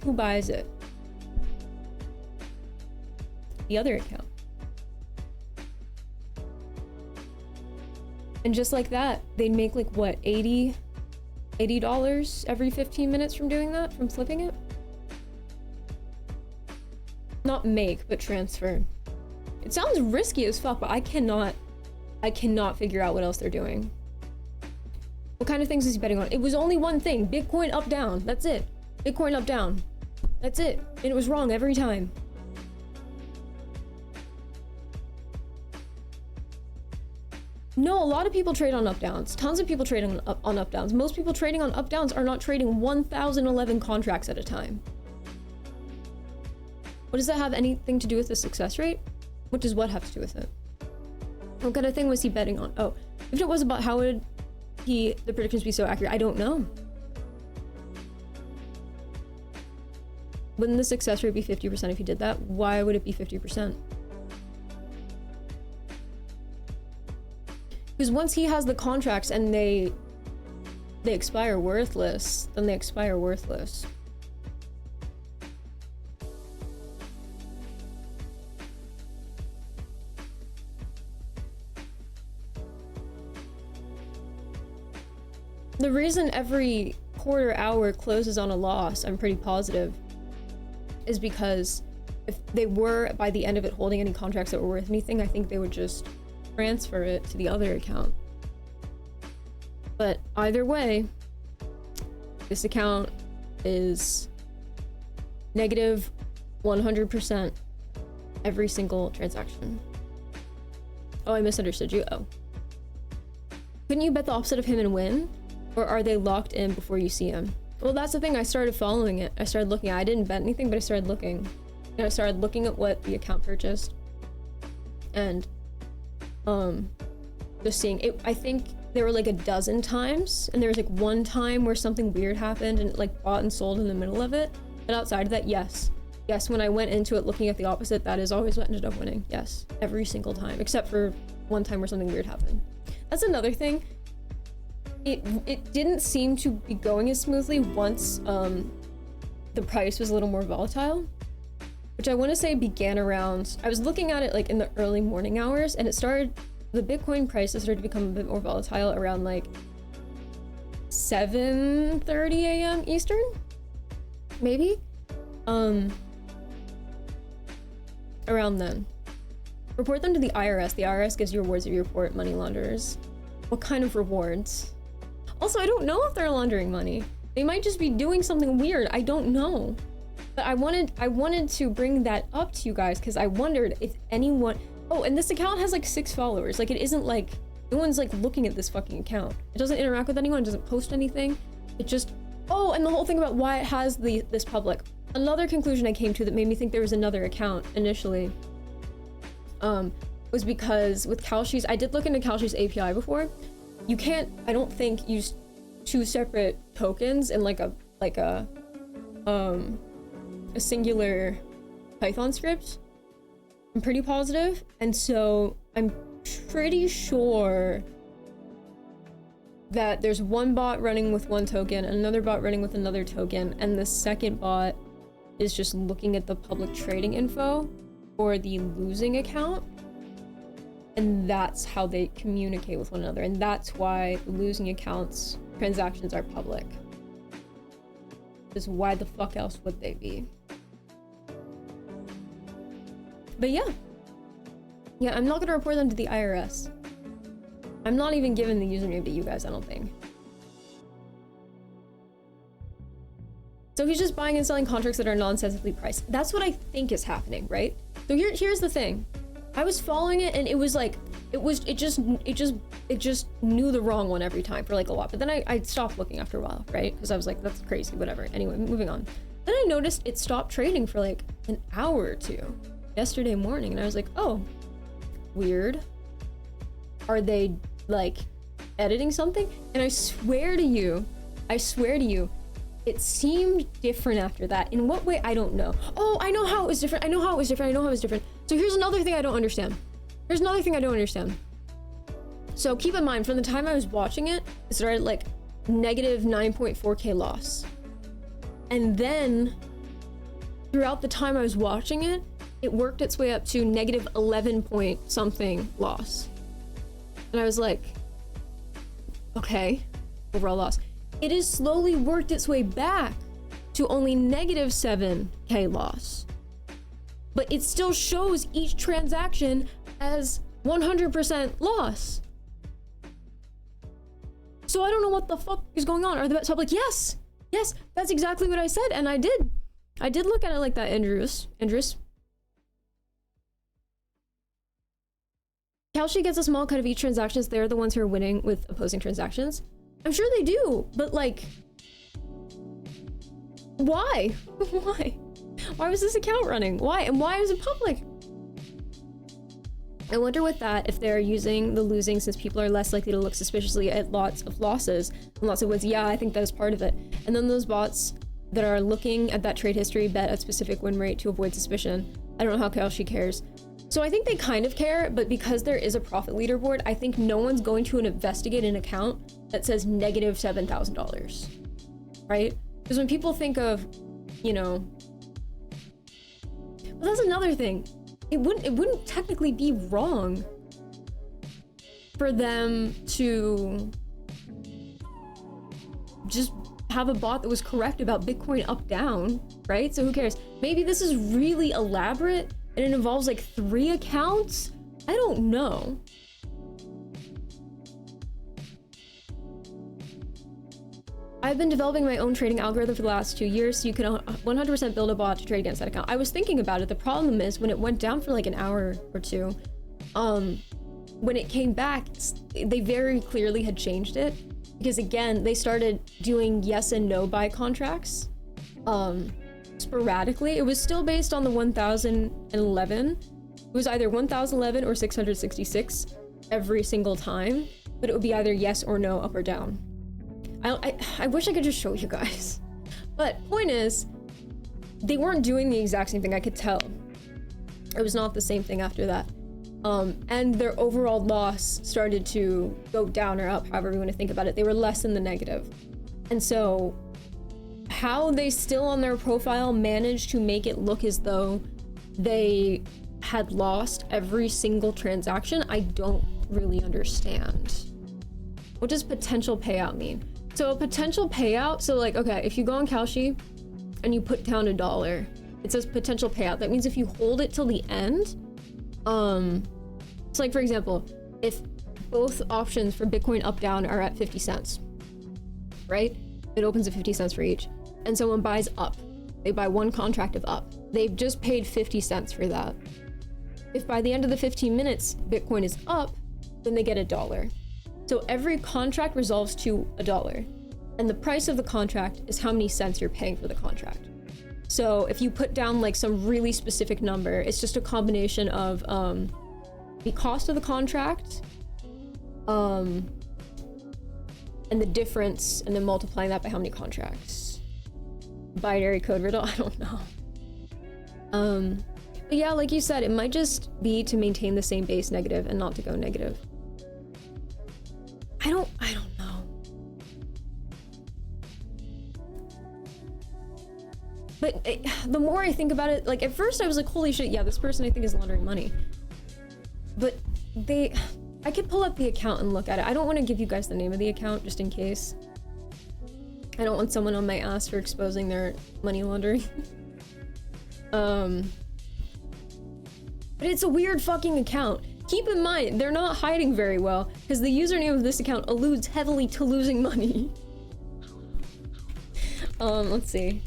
Who buys it? The other account. And just like that, they'd make like what, $80 every 15 minutes from doing that, from flipping it? Not make, but transfer. It sounds risky as fuck, but I cannot figure out what else they're doing. What kind of things is he betting on? It was only one thing. Bitcoin up, down. That's it. Bitcoin up, down. That's it. And it was wrong every time. No, a lot of people trade on up downs. Tons of people trade on up downs. Most people trading on up downs are not trading 1,011 contracts at a time. What does that have anything to do with the success rate? What does what have to do with it? What kind of thing was he betting on? Oh, if it was about how would the predictions be so accurate, I don't know. Wouldn't the success rate be 50% if he did that? Why would it be 50%? Because once he has the contracts and they expire worthless, then they expire worthless. The reason every quarter hour closes on a loss, I'm pretty positive, is because if they were by the end of it holding any contracts that were worth anything, I think they would just transfer it to the other account. But either way, this account is negative 100% every single transaction. Oh, I misunderstood you. Oh. Couldn't you bet the opposite of him and win? Or are they locked in before you see him? Well, that's the thing. I started following it. I started looking. I didn't bet anything, but I started looking. And I started looking at what the account purchased. And just seeing it. I think there were like a dozen times, and there was like one time where something weird happened and it like bought and sold in the middle of it. But outside of that, yes, when I went into it looking at the opposite, that is always what ended up winning. Yes, every single time, except for one time where something weird happened. That's another thing. It didn't seem to be going as smoothly once the price was a little more volatile, which I want to say began around, I was looking at it like in the early morning hours, and the Bitcoin prices started to become a bit more volatile around like 7:30 a.m. Eastern, maybe? Around then. Report them to the IRS. The IRS gives you rewards if you report money launderers. What kind of rewards? Also, I don't know if they're laundering money. They might just be doing something weird. I don't know. But I wanted to bring that up to you guys because I wondered if anyone... Oh, and this account has like 6 followers. Like, it isn't like... No one's like looking at this fucking account. It doesn't interact with anyone. It doesn't post anything. It just... Oh, and the whole thing about why it has this public. Another conclusion I came to that made me think there was another account initially was because with Kalshi's... I did look into Kalshi's API before. You can't, I don't think, use 2 separate tokens in like a singular Python script. I'm pretty positive, and so I'm pretty sure that there's one bot running with one token and another bot running with another token, and the second bot is just looking at the public trading info for the losing account, and that's how they communicate with one another, and that's why the losing accounts transactions are public. Because why the fuck else would they be? But yeah, I'm not gonna report them to the IRS. I'm not even giving the username to you guys, I don't think. So he's just buying and selling contracts that are nonsensically priced. That's what I think is happening, right? So here's the thing. I was following it and it was like, it just knew the wrong one every time for like a lot. But then I stopped looking after a while, right? Because I was like, that's crazy, whatever. Anyway, moving on. Then I noticed it stopped trading for like an hour or two yesterday morning. And I was like, oh, weird. Are they like editing something? And I swear to you, it seemed different after that. In what way? I don't know. Oh, I know how it was different. So here's another thing I don't understand. So keep in mind, from the time I was watching it, it started like negative 9.4k loss. And then throughout the time I was watching it, it worked its way up to negative 11 point something loss. And I was like, okay, overall loss. It has slowly worked its way back to only negative 7k loss. But it still shows each transaction as 100% loss. So I don't know what the fuck is going on. Are the bets public? Yes, that's exactly what I said, and I did look at it like that, Andrews. Kalshi gets a small cut of each transaction. They're the ones who are winning with opposing transactions. I'm sure they do, but like, why? Why was this account running? Why? And why is it public? I wonder with that if they're using the losing since people are less likely to look suspiciously at lots of losses and lots of wins. Yeah, I think that is part of it. And then those bots that are looking at that trade history bet a specific win rate to avoid suspicion. I don't know how Kalshi cares. So I think they kind of care, but because there is a profit leaderboard, I think no one's going to investigate an account that says negative $7,000, right? Because when people think of, you know, but that's another thing. It wouldn't technically be wrong for them to just have a bot that was correct about Bitcoin up down, right? So who cares? Maybe this is really elaborate and it involves like 3 accounts. I don't know. I've been developing my own trading algorithm for the last 2 years, so you can 100% build a bot to trade against that account. I was thinking about it. The problem is when it went down for like an hour or two, when it came back, they very clearly had changed it. Because again, they started doing yes and no buy contracts sporadically. It was still based on the 1011. It was either 1011 or 666 every single time, but it would be either yes or no, up or down. I wish I could just show you guys. But point is, they weren't doing the exact same thing, I could tell. It was not the same thing after that. And their overall loss started to go down or up, however you want to think about it. They were less in the negative. And so how they still on their profile managed to make it look as though they had lost every single transaction, I don't really understand. What does potential payout mean? So a potential payout, so like, okay, if you go on Kalshi and you put down $1, it says potential payout. That means if you hold it till the end, so like for example, if both options for Bitcoin up down are at 50 cents, right? It opens at 50 cents for each. And someone buys up. They buy one contract of up. They've just paid 50 cents for that. If by the end of the 15 minutes, Bitcoin is up, then they get $1. So every contract resolves to $1. And the price of the contract is how many cents you're paying for the contract. So if you put down like some really specific number, it's just a combination of the cost of the contract, and the difference, and then multiplying that by how many contracts. Binary code riddle, I don't know. But yeah, like you said, it might just be to maintain the same base negative and not to go negative. I don't know. But the more I think about it, like at first I was like, holy shit, yeah, this person I think is laundering money. But I could pull up the account and look at it. I don't want to give you guys the name of the account just in case. I don't want someone on my ass for exposing their money laundering. But it's a weird fucking account. Keep in mind, they're not hiding very well because the username of this account alludes heavily to losing money. Let's see.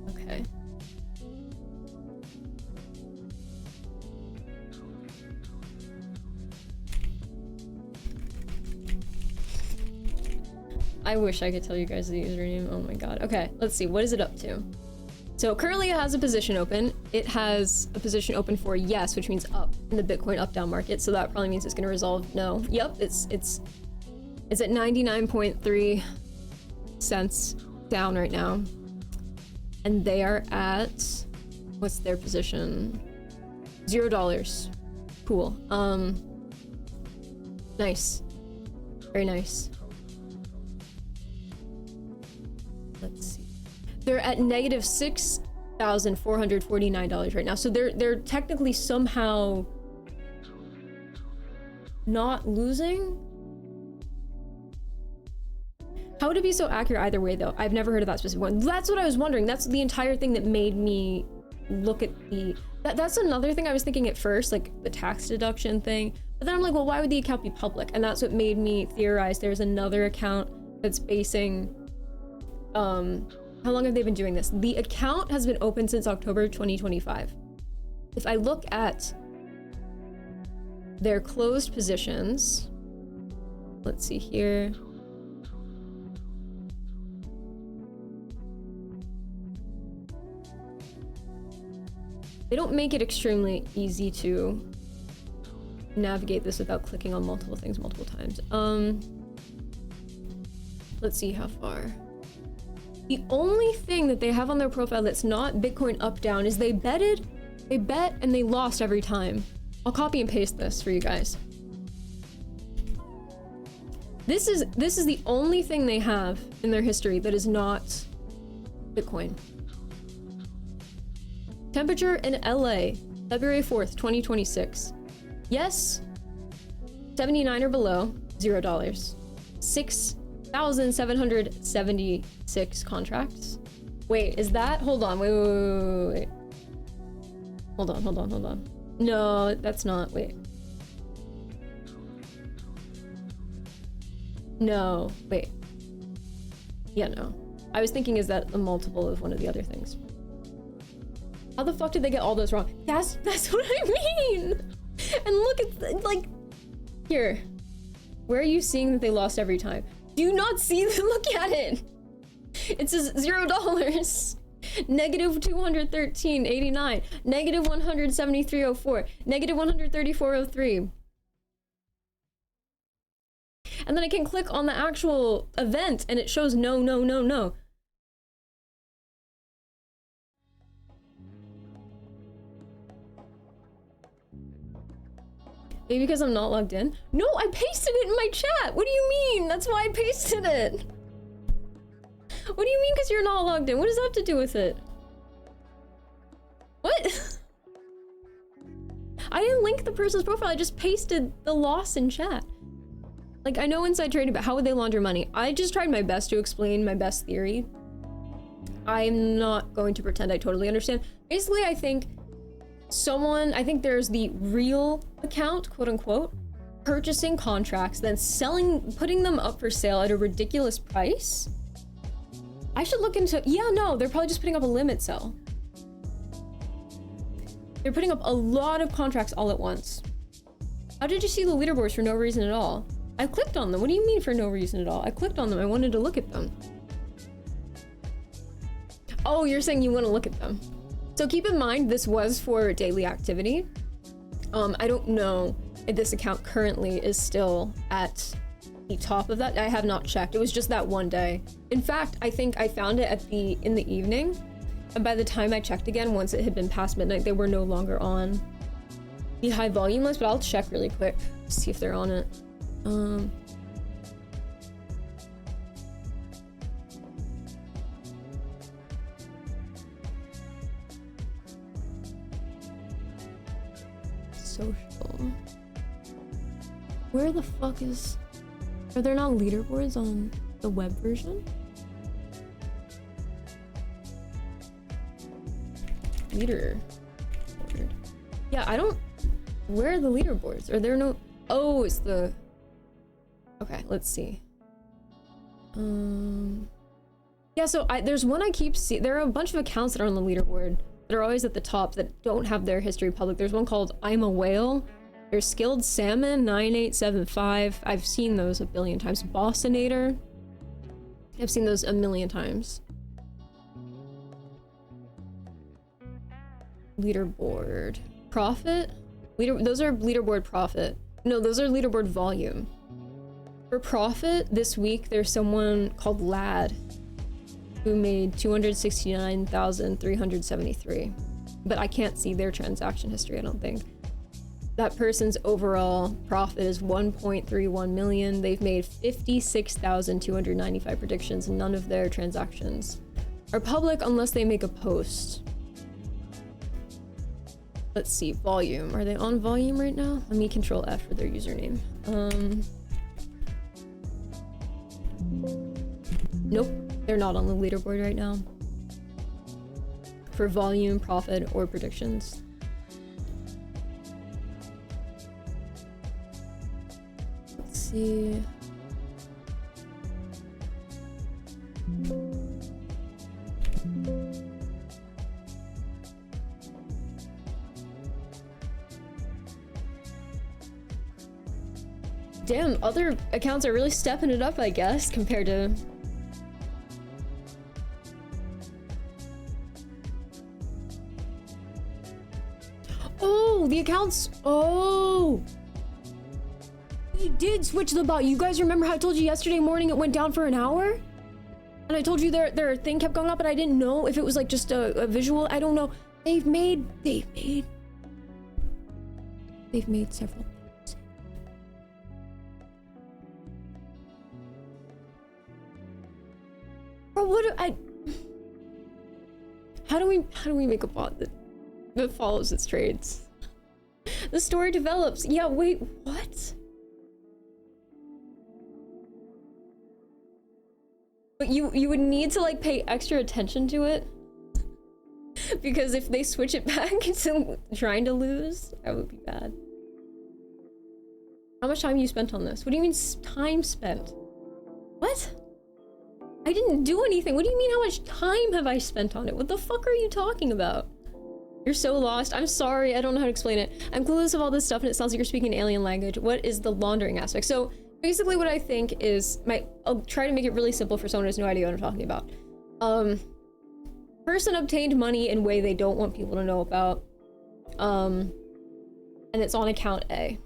Okay. I wish I could tell you guys the username. Oh my god. Okay, let's see. What is it up to? So currently it has a position open. It has a position open for yes, which means up in the Bitcoin up down market. So that probably means it's going to resolve no. Yep, it's at 99.3 cents down right now. And they are at, what's their position? $0. Cool. Nice. Very nice. Let's see. They're at negative $6,449 right now. So they're technically somehow not losing. How would it be so accurate either way though? I've never heard of that specific one. That's what I was wondering. That's the entire thing that made me look at the... That's another thing I was thinking at first, like the tax deduction thing. But then I'm like, well, why would the account be public? And that's what made me theorize there's another account that's basing... how long have they been doing this? The account has been open since October 2025. If I look at their closed positions, let's see here. They don't make it extremely easy to navigate this without clicking on multiple things multiple times. Let's see how far. The only thing that they have on their profile that's not Bitcoin up down is they bet and they lost every time. I'll copy and paste this for you guys. This is the only thing they have in their history that is not Bitcoin. Temperature in LA, February 4th, 2026. Yes, 79 or below, $0. 6 1,776 contracts. Wait, is that? Hold on, wait. Hold on. No, that's not, wait. No, wait. Yeah, no. I was thinking, is that a multiple of one of the other things? How the fuck did they get all those wrong? That's what I mean! And look at, like, here. Where are you seeing that they lost every time? Do you not see the, look at it! It says $0, negative 213.89, negative 173.04, negative 134.03. And then I can click on the actual event and it shows no. Maybe because I'm not logged in? No, I pasted it in my chat! What do you mean? That's why I pasted it! What do you mean because you're not logged in? What does that have to do with it? What? I didn't link the person's profile, I just pasted the loss in chat. Like, I know inside trading, but how would they launder money? I just tried my best to explain my best theory. I'm not going to pretend I totally understand. Basically, I think there's the real account, quote unquote, purchasing contracts, then putting them up for sale at a ridiculous price. I should look into, yeah, no, they're probably just putting up a limit sell. They're putting up a lot of contracts all at once. How did you see the leaderboards for no reason at all? I clicked on them. What do you mean for no reason at all? I clicked on them. I wanted to look at them. Oh, you're saying you want to look at them. So keep in mind, this was for daily activity. I don't know if this account currently is still at the top of that. I have not checked. It was just that one day. In fact, I think I found it in the evening. And by the time I checked again, once it had been past midnight, they were no longer on the high volume list, but I'll check really quick to see if they're on it. Social. Where the fuck is... Are there not leaderboards on the web version? Leaderboard. Yeah, I don't... Where are the leaderboards? Are there no... Oh, it's the... Okay, let's see. Yeah, so there's one I keep seeing. There are a bunch of accounts that are on the leaderboard that are always at the top that don't have their history public. There's one called I'm a Whale. There's Skilled Salmon 9875. I've seen those a billion times. Bossinator. I've seen those a million times. Leaderboard. Profit? Those are leaderboard profit. No, those are leaderboard volume. For profit, this week, there's someone called Lad who made 269,373. But I can't see their transaction history, I don't think. That person's overall profit is 1.31 million. They've made 56,295 predictions, and none of their transactions are public unless they make a post. Let's see, volume. Are they on volume right now? Let me control F for their username. Nope, they're not on the leaderboard right now. For volume, profit, or predictions. Let's see. Damn, other accounts are really stepping it up, I guess, compared to... Oh, the accounts... Oh! We did switch the bot. You guys remember how I told you yesterday morning it went down for an hour? And I told you their thing kept going up, but I didn't know if it was like just a visual. I don't know. They've made several. Bro, how do we make a bot that follows its trades? The story develops. Yeah, wait, what? But you would need to like pay extra attention to it. Because if they switch it back to trying to lose, that would be bad. How much time you spent on this? What do you mean time spent? What? I didn't do anything. What do you mean how much time have I spent on it? What the fuck are you talking about? You're so lost. I'm sorry, I don't know how to explain it. I'm clueless of all this stuff and it sounds like you're speaking an alien language. What is the laundering aspect? So basically what I think is I'll try to make it really simple for someone who has no idea what I'm talking about. Person obtained money in a way they don't want people to know about. And it's on account A.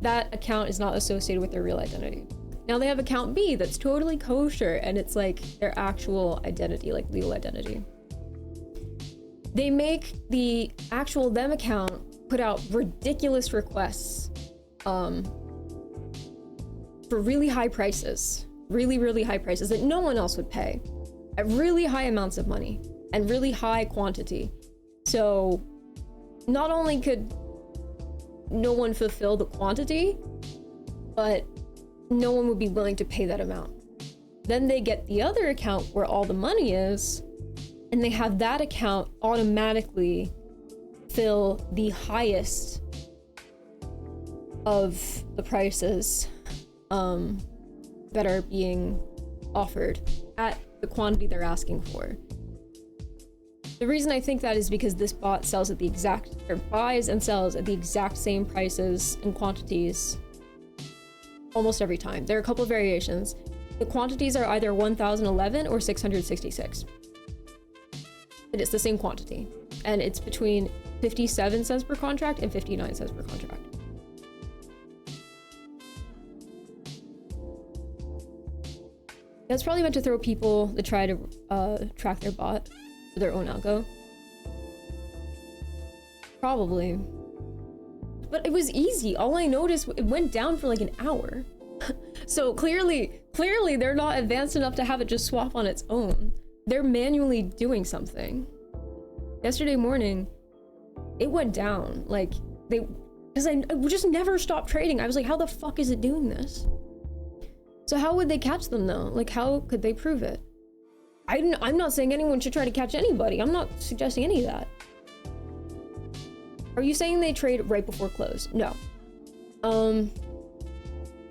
That account is not associated with their real identity. Now they have account B that's totally kosher and it's like their actual identity, like legal identity. They make the actual them account put out ridiculous requests for really high prices, really high prices that no one else would pay at really high amounts of money and really high quantity. So not only could no one fulfill the quantity, but no one would be willing to pay that amount. Then they get the other account where all the money is, and they have that account automatically fill the highest of the prices that are being offered at the quantity they're asking for. The reason I think that is because this bot sells at the exact, or buys and sells at the exact same prices and quantities almost every time. There are a couple of variations. The quantities are either 1011 or 666. But it's the same quantity. And it's between 57 cents per contract and 59 cents per contract. That's probably meant to throw people that try to track their bot for their own algo. Probably. But it was easy. All I noticed, it went down for like an hour. So clearly they're not advanced enough to have it just swap on its own. They're manually doing something. Yesterday morning, it went down. Like, because I just never stopped trading. I was like, how the fuck is it doing this? So how would they catch them though? Like, how could they prove it? I'm not saying anyone should try to catch anybody. I'm not suggesting any of that. Are you saying they trade right before close? No.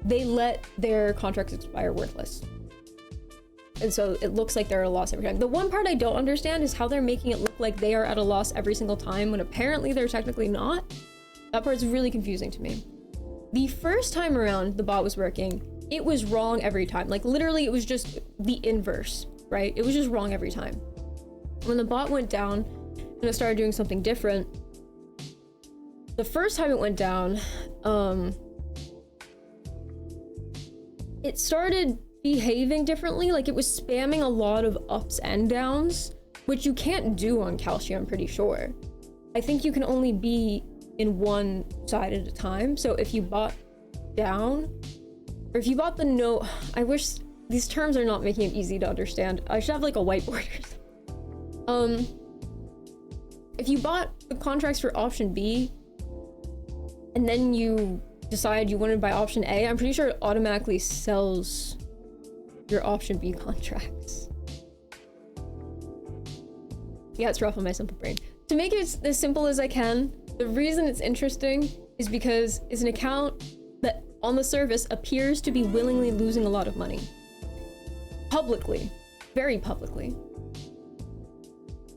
They let their contracts expire worthless. And so it looks like they're at a loss every time. The one part I don't understand is how they're making it look like they are at a loss every single time when apparently they're technically not. That part's really confusing to me. The first time around the bot was working, it was wrong every time. Like literally it was just the inverse, right? It was just wrong every time. When the bot went down and it started doing something different, the first time it went down, it started behaving differently. Like it was spamming a lot of ups and downs, which you can't do on Calcio, I'm pretty sure. I think you can only be in one side at a time. So if you bought down, or if you bought the no, I wish these terms are not making it easy to understand. I should have like a whiteboard or something. If you bought the contracts for option B, and then you decide you wanted to buy option A, I'm pretty sure it automatically sells your option B contracts. Yeah, it's rough on my simple brain. To make it as simple as I can, the reason it's interesting is because it's an account that on the surface appears to be willingly losing a lot of money. Publicly. Very publicly.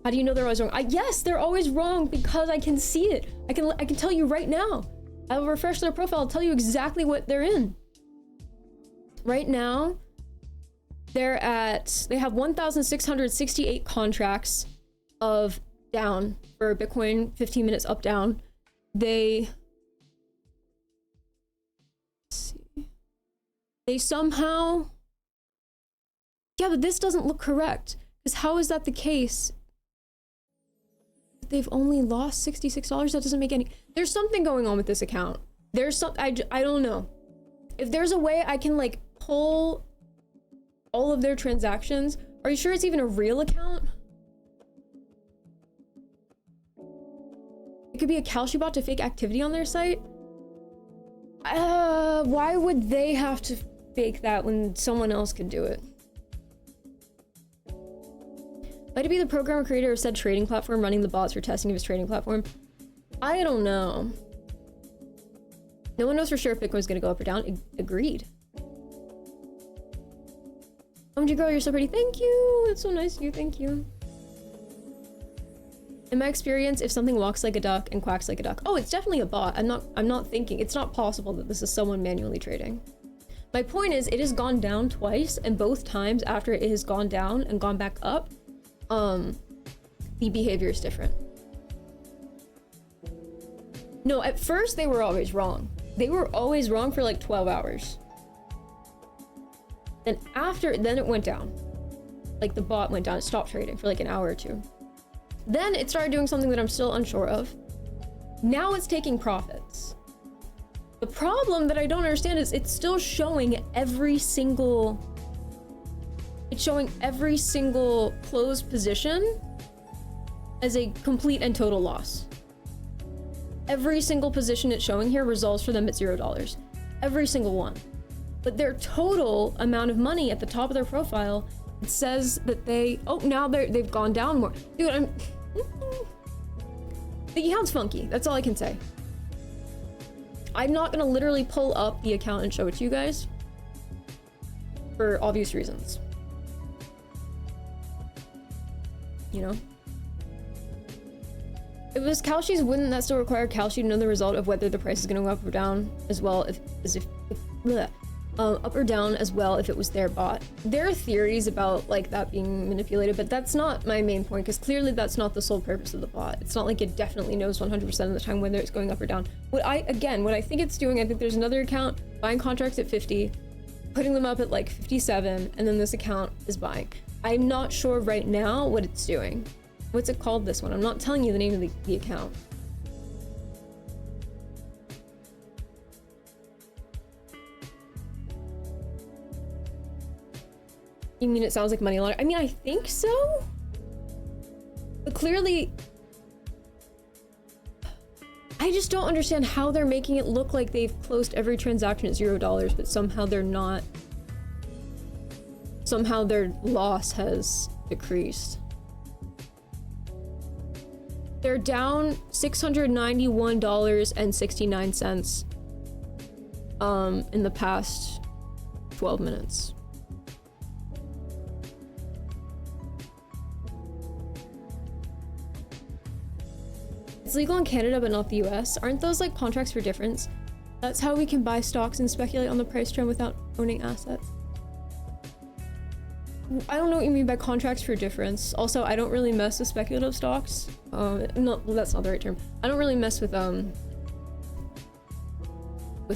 How do you know they're always wrong? Yes, they're always wrong because I can see it. I can tell you right now. I'll refresh their profile, I'll tell you exactly what they're in. Right now, they have 1,668 contracts of down for Bitcoin, 15 minutes up down. They somehow, yeah, but this doesn't look correct. Because how is that the case? They've only lost $66. That doesn't make any, there's something going on with this account. There's some, I don't know. If there's a way I can like pull all of their transactions, are you sure it's even a real account? It could be a Calcio bot to fake activity on their site. Why would they have to fake that when someone else could do it. Might it be the programmer creator of said trading platform running the bots for testing of his trading platform? I don't know. No one knows for sure if Bitcoin's gonna go up or down. Agreed. OMG girl, you're so pretty. Thank you. It's so nice of you. Thank you. In my experience, if something walks like a duck and quacks like a duck, oh, it's definitely a bot. I'm not thinking, it's not possible that this is someone manually trading. My point is, it has gone down twice, and both times after it has gone down and gone back up, the behavior is different. No, at first they were always wrong. They were always wrong for like 12 hours. Then it went down. Like the bot went down, it stopped trading for like an hour or two. Then it started doing something that I'm still unsure of. Now it's taking profits. The problem that I don't understand is it's still showing every single closed position as a complete and total loss. Every single position it's showing here resolves for them at $0. Every single one. But their total amount of money at the top of their profile, it says that now they've gone down more. Dude, the account's funky. That's all I can say. I'm not gonna literally pull up the account and show it to you guys for obvious reasons. You know? If it was Kalshi's, wouldn't that still require Kalshi to know the result of whether the price is going to go up or down as well up or down as well if it was their bot? There are theories about like that being manipulated, but that's not my main point because clearly that's not the sole purpose of the bot. It's not like it definitely knows 100% of the time whether it's going up or down. What I think it's doing, I think there's another account buying contracts at 50, putting them up at like 57, and then this account is buying. I'm not sure right now what it's doing. What's it called, this one? I'm not telling you the name of the account. You mean it sounds like money laundering? I mean, I think so. But clearly, I just don't understand how they're making it look like they've closed every transaction at $0, but somehow they're not. Somehow their loss has decreased. They're down $691.69 in the past 12 minutes. It's legal in Canada but not the US. Aren't those like contracts for difference? That's how we can buy stocks and speculate on the price trend without owning assets. I don't know what you mean by contracts for difference. Also, I don't really mess with speculative stocks. No, well, that's not the right term. I don't really mess with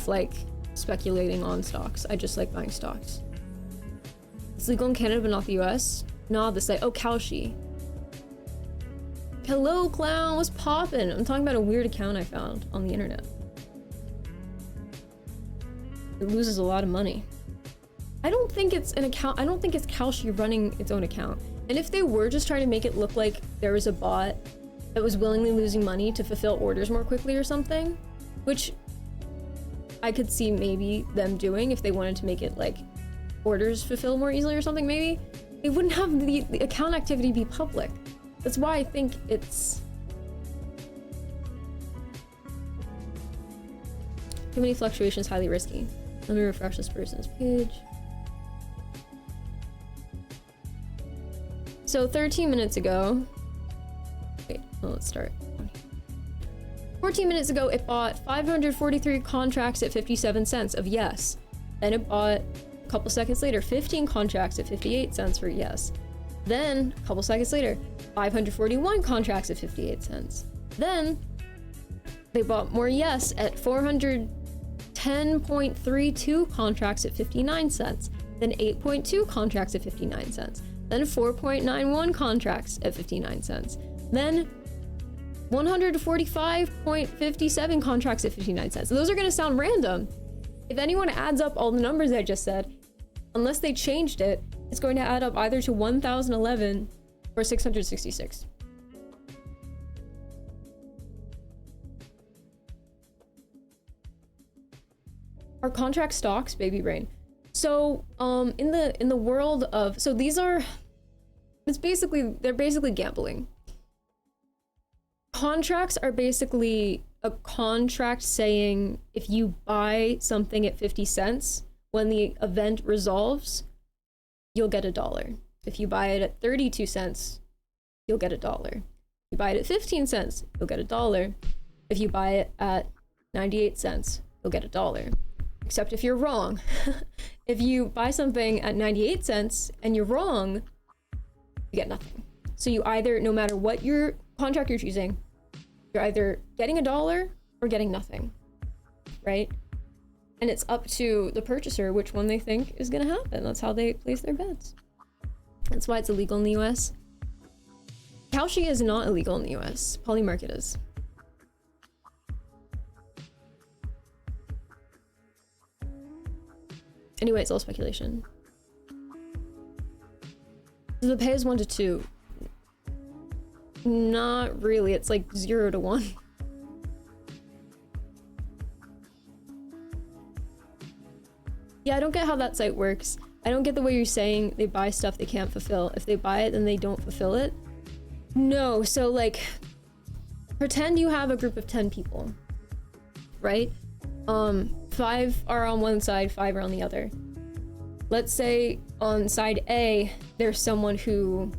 like speculating on stocks. I just like buying stocks. It's legal in Canada but not the US. Nah, the site. Oh, Kalshi. Hello, clown. What's poppin'? I'm talking about a weird account I found on the internet. It loses a lot of money. I don't think it's an account. I don't think it's Kalshi running its own account. And if they were just trying to make it look like there was a bot that was willingly losing money to fulfill orders more quickly or something, which I could see maybe them doing if they wanted to make it like orders fulfill more easily or something, maybe they wouldn't have the account activity be public. That's why I think it's too many fluctuations, highly risky. Let me refresh this person's page. So 13 minutes ago, wait, well, let's start. 14 minutes ago, it bought 543 contracts at 57 cents of yes. Then it bought, a couple seconds later, 15 contracts at 58 cents for yes. Then, a couple seconds later, 541 contracts at 58 cents. Then, they bought more yes at 410.32 contracts at 59 cents. Then 8.2 contracts at 59 cents. Then 4.91 contracts at 59 cents. Then 145.57 contracts at 59 cents. Those are going to sound random. If anyone adds up all the numbers I just said, unless they changed it, it's going to add up either to 1,011 or 666. Are contract stocks, baby brain? So in the world of, so these are, they're basically gambling. Contracts are basically a contract saying if you buy something at 50 cents, when the event resolves, you'll get $1. If you buy it at 32 cents, you'll get $1. If you buy it at 15 cents, you'll get $1. If you buy it at 98 cents, you'll get $1. Except if you're wrong. If you buy something at 98 cents and you're wrong, you get nothing. So you either, no matter what your contract you're choosing, you're either getting $1 or getting nothing, right? And it's up to the purchaser which one they think is gonna happen. That's how they place their bets. That's why it's illegal in the US. Kalshi is not illegal in the US. Polymarket is. Anyway, it's all speculation. So the pay is 1 to 2. Not really, it's like 0 to 1. Yeah, I don't get how that site works. I don't get the way you're saying they buy stuff they can't fulfill. If they buy it, then they don't fulfill it. No, so like, pretend you have a group of 10 people, right? 5 are on one side, 5 are on the other. Let's say on side A, there's someone who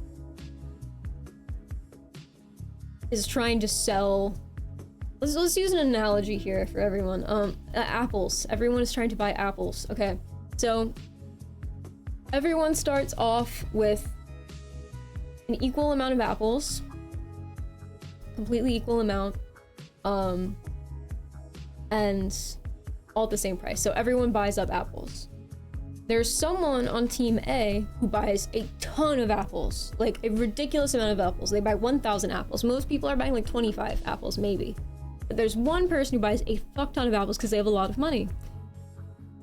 is trying to sell, let's use an analogy here for everyone. Apples. Everyone is trying to buy apples. Okay, so everyone starts off with an equal amount of apples, completely equal amount, and all at the same price. So everyone buys up apples. There's someone on team A who buys a ton of apples, like a ridiculous amount of apples. They buy 1,000 apples. Most people are buying like 25 apples, maybe. But there's one person who buys a fuck ton of apples because they have a lot of money.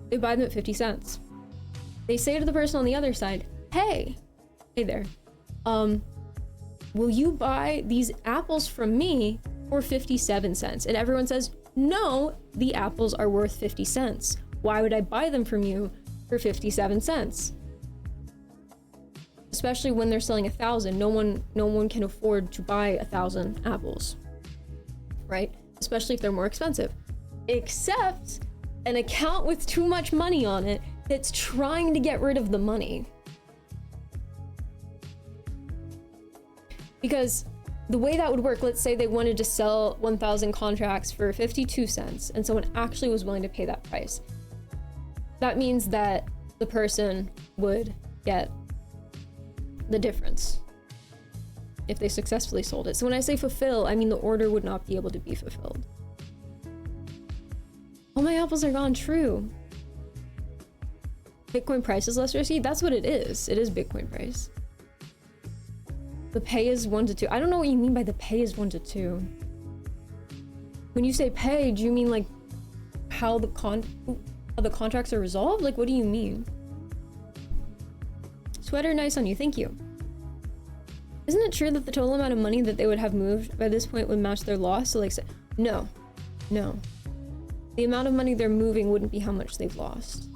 They buy them at 50 cents. They say to the person on the other side, hey there, will you buy these apples from me for 57 cents? And everyone says, no, the apples are worth 50 cents. Why would I buy them from you for 57 cents? Especially when they're selling 1,000. No one can afford to buy 1,000 apples, right? Especially if they're more expensive. Except an account with too much money on it that's trying to get rid of the money. Because the way that would work, let's say they wanted to sell 1,000 contracts for 52 cents and someone actually was willing to pay that price. That means that the person would get the difference if they successfully sold it. So when I say fulfill, I mean the order would not be able to be fulfilled. Oh, my apples are gone, true. Bitcoin price is less risky? That's what it is. It is Bitcoin price. The pay is 1 to 2. I don't know what you mean by the pay is 1 to 2. When you say pay, do you mean like how the contracts are resolved? Like, what do you mean? Sweater, nice on you. Thank you. Isn't it true that the total amount of money that they would have moved by this point would match their loss? So like, no. The amount of money they're moving wouldn't be how much they've lost.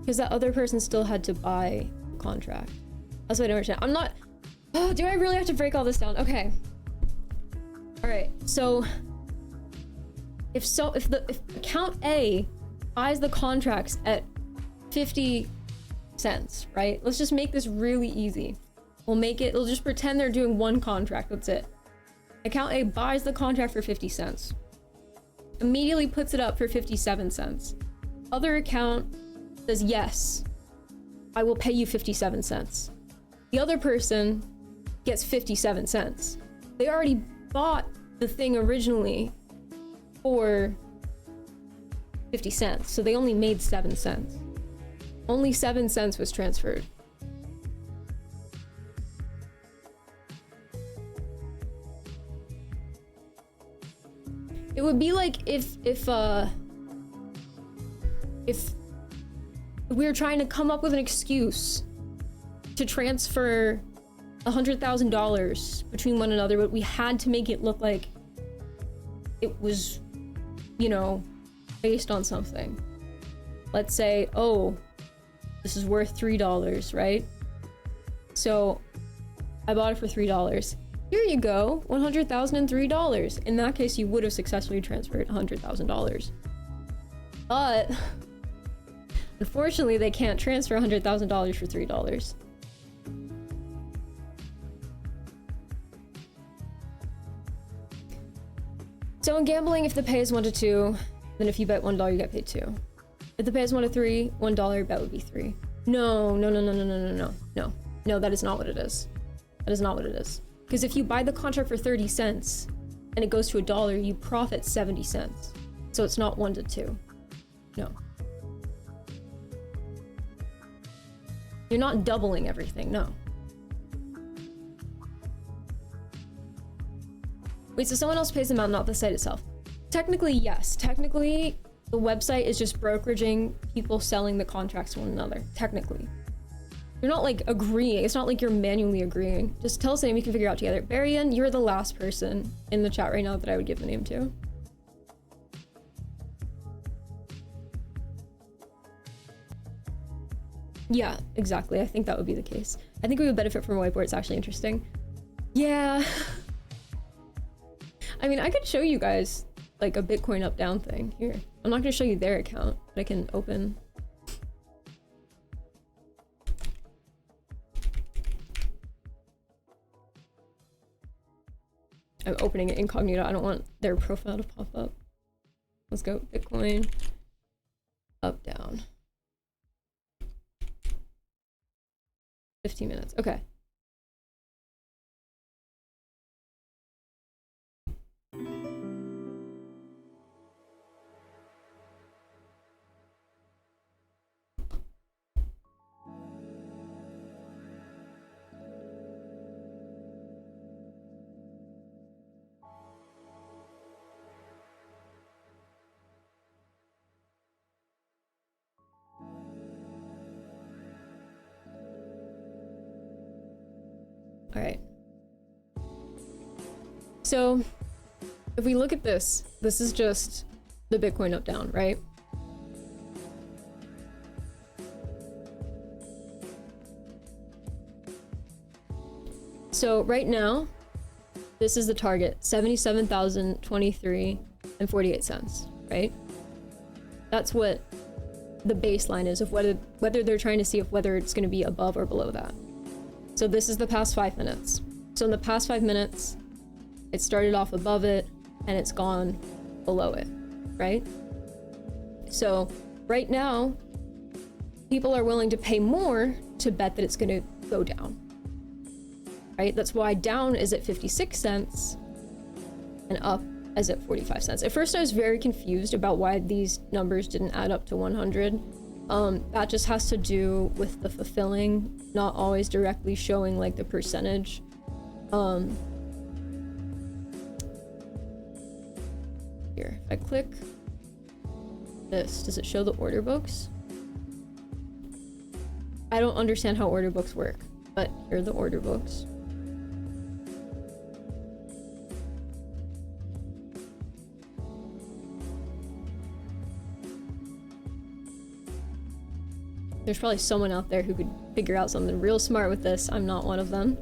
Because that other person still had to buy a contract. That's what I don't understand. I'm not... Oh, do I really have to break all this down? Okay. Alright, so... If account A buys the contracts at 50 cents, right? Let's just make this really easy. We'll just pretend they're doing one contract, that's it. Account A buys the contract for 50 cents. Immediately puts it up for 57 cents. Other account says, yes, I will pay you 57 cents. The other person gets 57 cents. They already bought the thing originally for 50 cents, so they only made 7 cents. Only 7 cents was transferred. It would be like if we were trying to come up with an excuse to transfer $100,000 between one another, but we had to make it look like it was, you know, based on something. Let's say, oh, this is worth $3, right? So I bought it for $3. Here you go, $100,003. In that case, you would have successfully transferred $100,000. But unfortunately, they can't transfer $100,000 for $3. So in gambling, if the pay is 1 to 2, then if you bet $1, you get paid 2. If the pay is 1 to 3, $1 bet would be 3. No, that is not what it is. That is not what it is. Because if you buy the contract for 30 cents and it goes to $1, you profit 70 cents. So it's not 1 to 2. No. You're not doubling everything, no. Wait, so someone else pays the amount, not the site itself? Technically, yes. Technically, the website is just brokeraging people selling the contracts to one another. Technically. You're not, like, agreeing. It's not like you're manually agreeing. Just tell us a name you can figure out together. Barian, you're the last person in the chat right now that I would give the name to. Yeah, exactly. I think that would be the case. I think we would benefit from a whiteboard. It's actually interesting. Yeah. I mean, I could show you guys, like, a Bitcoin up-down thing. Here. I'm not going to show you their account, but I can open... I'm opening it incognito. I don't want their profile to pop up. Let's go. Bitcoin. Up, down. 15 minutes. Okay. All right. So if we look at this, this is just the Bitcoin up down, right? So right now, this is the target, 77,023 and 48 cents, right? That's what the baseline is of whether they're trying to see if whether it's going to be above or below that. So this is the past 5 minutes. So in the past 5 minutes, it started off above it and it's gone below it, right? So right now, people are willing to pay more to bet that it's going to go down, right? That's why down is at 56 cents and up is at 45 cents. At first I was very confused about why these numbers didn't add up to 100. That just has to do with the fulfilling not always directly showing like the percentage. Here, if I click this, does it show the order books? I don't understand how order books work, but here are the order books. There's probably someone out there who could figure out something real smart with this. I'm not one of them.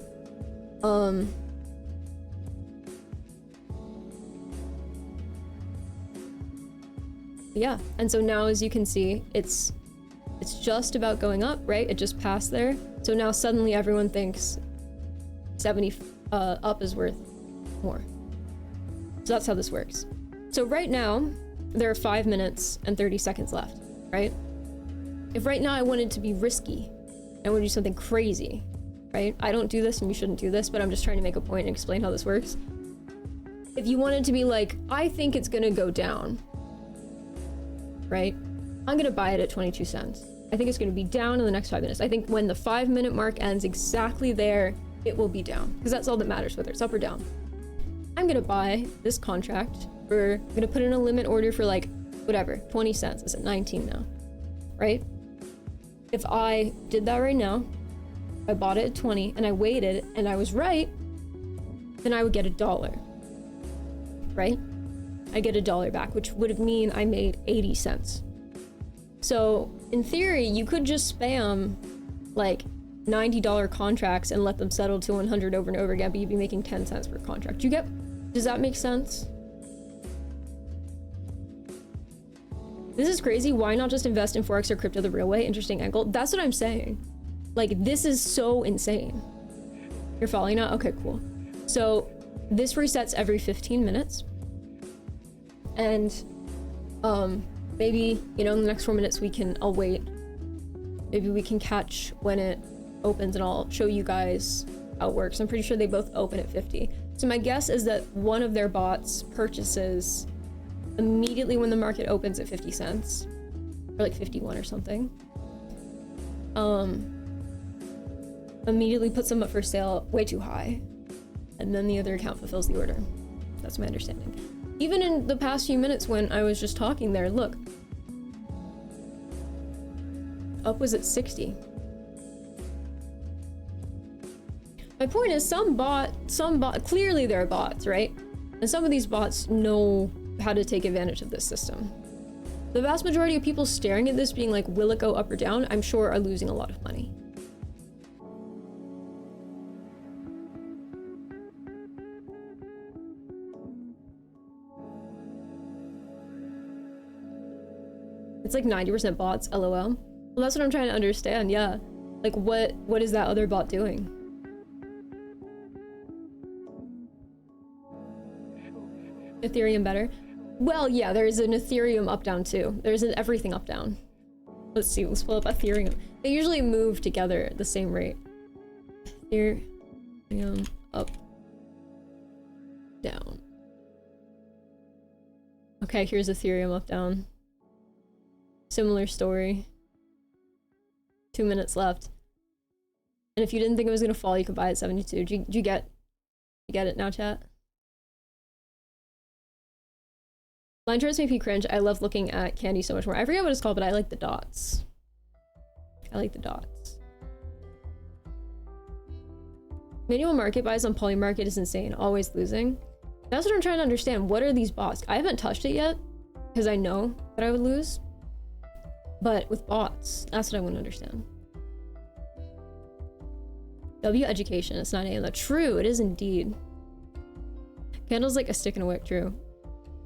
Yeah, and so now as you can see, it's just about going up, right? It just passed there. So now suddenly everyone thinks 70 up is worth more. So that's how this works. So right now, there are 5 minutes and 30 seconds left, right? If right now I wanted to be risky, I want to do something crazy, right? I don't do this and you shouldn't do this, but I'm just trying to make a point and explain how this works. If you wanted to be like, I think it's gonna go down, right? I'm gonna buy it at 22 cents. I think it's gonna be down in the next 5 minutes. I think when the 5 minute mark ends exactly there, it will be down, because that's all that matters, whether it's up or down. I'm gonna buy this contract for, I'm gonna put in a limit order for like, whatever, 20 cents. It's at 19 now, right? If I did that right now, I bought it at 20 and I waited and I was right, then I would get $1, right? I get $1 back, which would mean I made 80 cents. So in theory, you could just spam like $90 contracts and let them settle to 100 over and over again, but you'd be making 10 cents per contract. Does that make sense? This is crazy. Why not just invest in Forex or crypto the real way? Interesting angle. That's what I'm saying. Like, this is so insane. You're following now? Okay, cool. So this resets every 15 minutes. And maybe, you know, in the next 4 minutes I'll wait. Maybe we can catch when it opens and I'll show you guys how it works. I'm pretty sure they both open at 50. So my guess is that one of their bots purchases immediately when the market opens at 50 cents. Or like 51 or something. Immediately puts them up for sale way too high. And then the other account fulfills the order. That's my understanding. Even in the past few minutes when I was just talking there, look. Up was at 60. My point is some bot, clearly there are bots, right? And some of these bots know how to take advantage of this system. The vast majority of people staring at this being like, will it go up or down? I'm sure are losing a lot of money. It's like 90% bots, lol. Well, that's what I'm trying to understand, yeah. Like, what is that other bot doing? Ethereum better? Well, yeah, there's an Ethereum up-down too. There's an everything up-down. Let's see, let's pull up Ethereum. They usually move together at the same rate. Ethereum up, down. Okay, here's Ethereum up-down. Similar story. 2 minutes left. And if you didn't think it was gonna fall, you could buy it at 72. Do you get it now, chat? Line charts make me cringe. I love looking at candy so much more. I forget what it's called, but I like the dots. I like the dots. Manual market buys on Polymarket is insane. Always losing. That's what I'm trying to understand. What are these bots? I haven't touched it yet because I know that I would lose. But with bots, that's what I want to understand. W education, it's 9 AM. That's true, it is indeed. Candle's like a stick in a wick, true.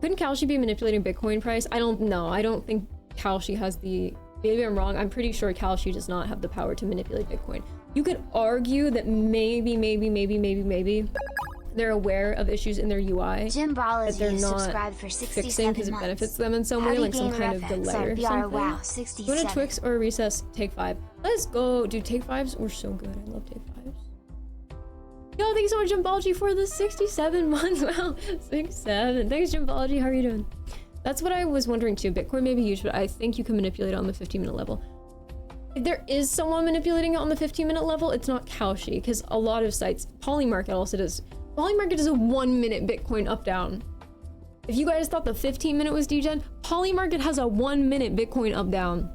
Couldn't Kalshi be manipulating Bitcoin price? I don't know. I don't think Kalshi has the... Maybe I'm wrong. I'm pretty sure Kalshi does not have the power to manipulate Bitcoin. You could argue that maybe they're aware of issues in their UI that they're not fixing because it benefits them in some way, like some kind of delay or something. Wow, Go to Twix or recess, take 5. Let's go, dude. Take 5s were so good. I love take 5s. Yo, thanks so much, Jimbalji, for the 67 months. Wow, 67. Thanks, Jimbalji. How are you doing? That's what I was wondering too. Bitcoin may be huge, but I think you can manipulate it on the 15-minute level. If there is someone manipulating it on the 15-minute level, it's not Kalshi, because a lot of sites, Polymarket also does. Polymarket is a 1-minute Bitcoin up down. If you guys thought the 15-minute was degen, Polymarket has a 1-minute Bitcoin up down.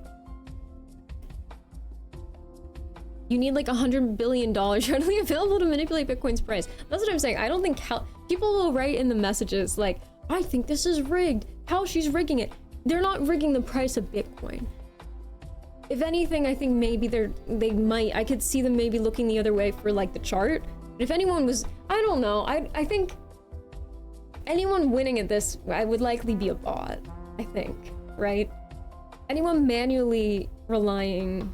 You need like $100 billion readily available to manipulate Bitcoin's price. That's what I'm saying. I don't think people will write in the messages like, I think this is rigged. Kalshi's rigging it. They're not rigging the price of Bitcoin. If anything, I think maybe they might. I could see them maybe looking the other way for like the chart. If anyone was, I don't know, I think anyone winning at this, I would likely be a bot, I think, right? Anyone manually relying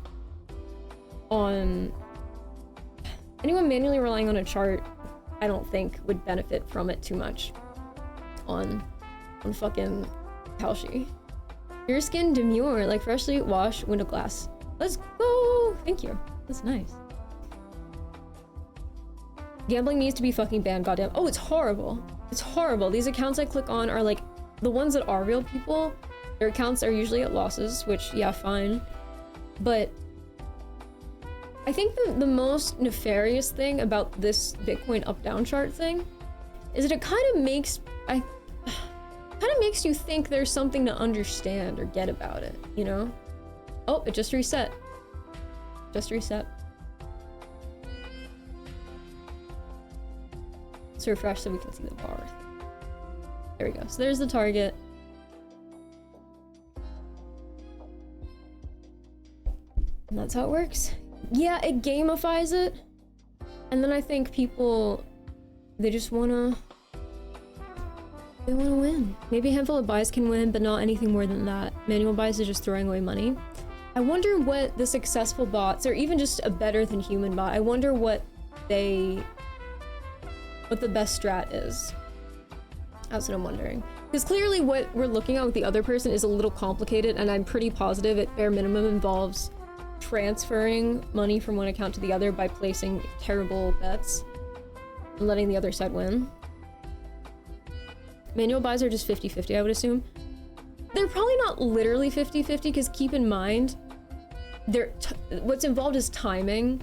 on a chart, I don't think would benefit from it too much on fucking Kalshi. Your skin demure, like freshly washed window glass. Let's go! Thank you. That's nice. Gambling needs to be fucking banned, goddamn. Oh, it's horrible. It's horrible. These accounts I click on are like, the ones that are real people, their accounts are usually at losses, which, yeah, fine. But I think the most nefarious thing about this Bitcoin up-down chart thing is that it kind of makes you think there's something to understand or get about it, you know? Oh, it just reset. Just reset. Let's refresh so we can see the bar. There we go. So there's the target. And that's how it works. Yeah, it gamifies it. And then I think people, they just wanna win. Maybe a handful of buys can win, but not anything more than that. Manual buys is just throwing away money. I wonder what the successful bots, or even just a better than human bot, I wonder what the best strat is. That's what I'm wondering. Because clearly what we're looking at with the other person is a little complicated, and I'm pretty positive it bare minimum involves transferring money from one account to the other by placing terrible bets and letting the other side win. Manual buys are just 50-50, I would assume. They're probably not literally 50-50, because keep in mind, what's involved is timing.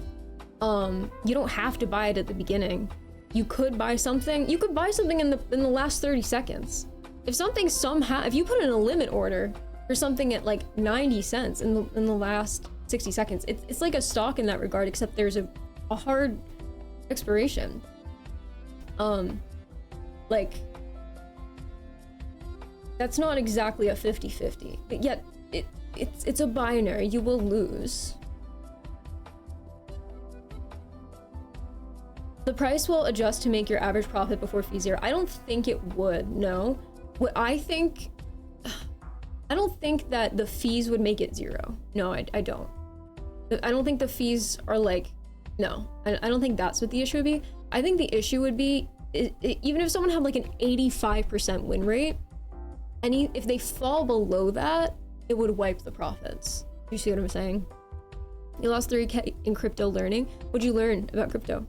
You don't have to buy it at the beginning. You could buy something. You could buy something in the last 30 seconds. If something if you put in a limit order for something at like 90 cents in the last 60 seconds, it's like a stock in that regard, except there's a hard expiration. Like, that's not exactly a 50-50, but yet it's a binary. You will lose. The price will adjust to make your average profit before fee zero. I don't think it would, no. What I don't think that the fees would make it zero. No, I don't. I don't think the fees are like, no. I don't think that's what the issue would be. I think the issue would be, even if someone had like an 85% win rate, and if they fall below that, it would wipe the profits. You see what I'm saying? You lost 3K in crypto learning. What'd you learn about crypto?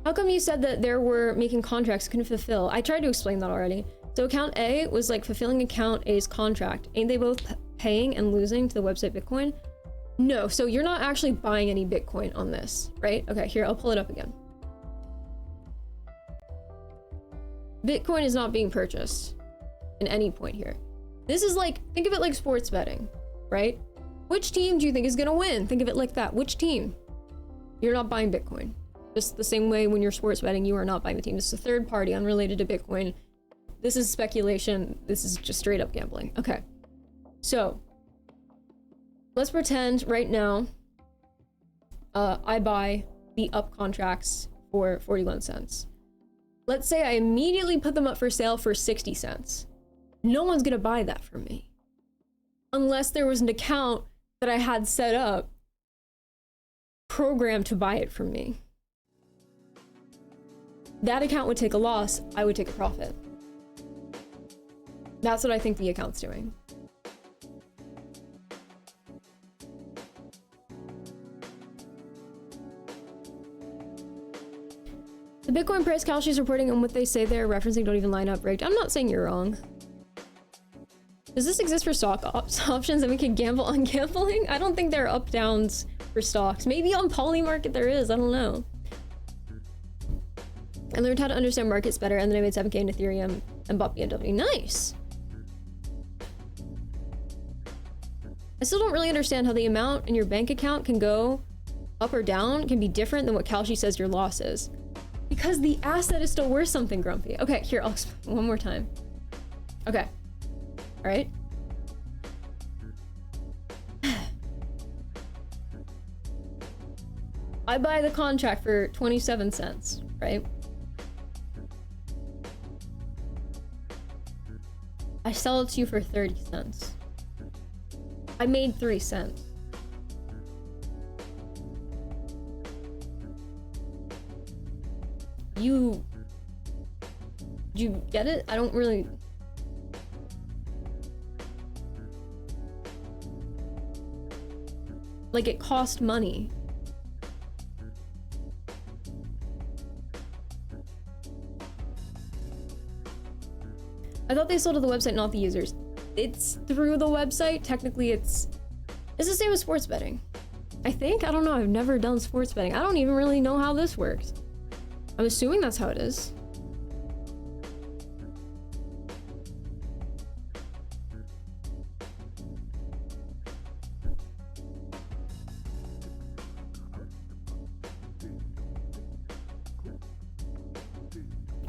How come you said that there were making contracts couldn't fulfill? I tried to explain that already. So account A was like fulfilling account A's contract. Ain't they both paying and losing to the website Bitcoin? No, so you're not actually buying any Bitcoin on this, right? Okay, here, I'll pull it up again. Bitcoin is not being purchased in any point here. This is like, think of it like sports betting, right? Which team do you think is gonna win? Think of it like that. Which team? You're not buying Bitcoin. Just the same way when you're sports betting, you are not buying the team. This is a third party unrelated to Bitcoin. This is speculation. This is just straight up gambling. Okay. So let's pretend right now I buy the up contracts for 41 cents. Let's say I immediately put them up for sale for 60 cents. No one's gonna buy that from me. Unless there was an account that I had set up, programmed to buy it from me. That account would take a loss, I would take a profit. That's what I think the account's doing. The Bitcoin price Kalshi is reporting and what they say they're referencing don't even line up, right? I'm not saying you're wrong. Does this exist for stock options and we can gamble on gambling? I don't think there are up downs for stocks. Maybe on Polymarket there is, I don't know. I learned how to understand markets better and then I made 7K in Ethereum and bought BMW. Nice! I still don't really understand how the amount in your bank account can go up or down, can be different than what Kalshi says your loss is. Because the asset is still worth something, Grumpy. Okay, here, I'll explain one more time. Okay. All right. I buy the contract for 27 cents, right? I sell it to you for 30 cents. I made 3 cents. Do you get it? I don't really... Like, it cost money. I thought they sold to the website, not the users. It's through the website. Technically, it's the same as sports betting. I think? I don't know. I've never done sports betting. I don't even really know how this works. I'm assuming that's how it is.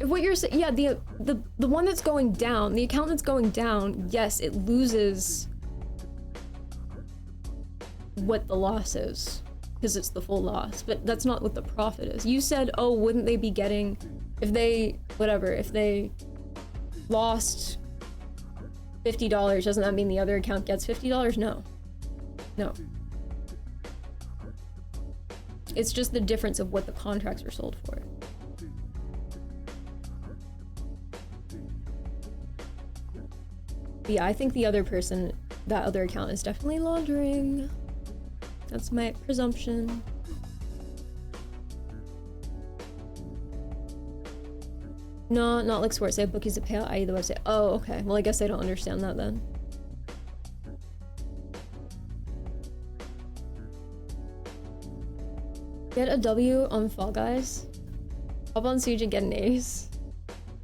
What you're saying, yeah, the one that's going down, the account that's going down, yes, it loses what the loss is, because it's the full loss, but that's not what the profit is. You said, oh, wouldn't they be getting, if they, whatever, if they lost $50, doesn't that mean the other account gets $50? No. No. It's just the difference of what the contracts are sold for. But yeah, I think the other person, that other account is definitely laundering. That's my presumption. No, not like sports. They have bookies that pay out, i.e. the website. Oh, okay. Well, I guess I don't understand that then. Get a W on Fall Guys. Hop on Siege and get an ace.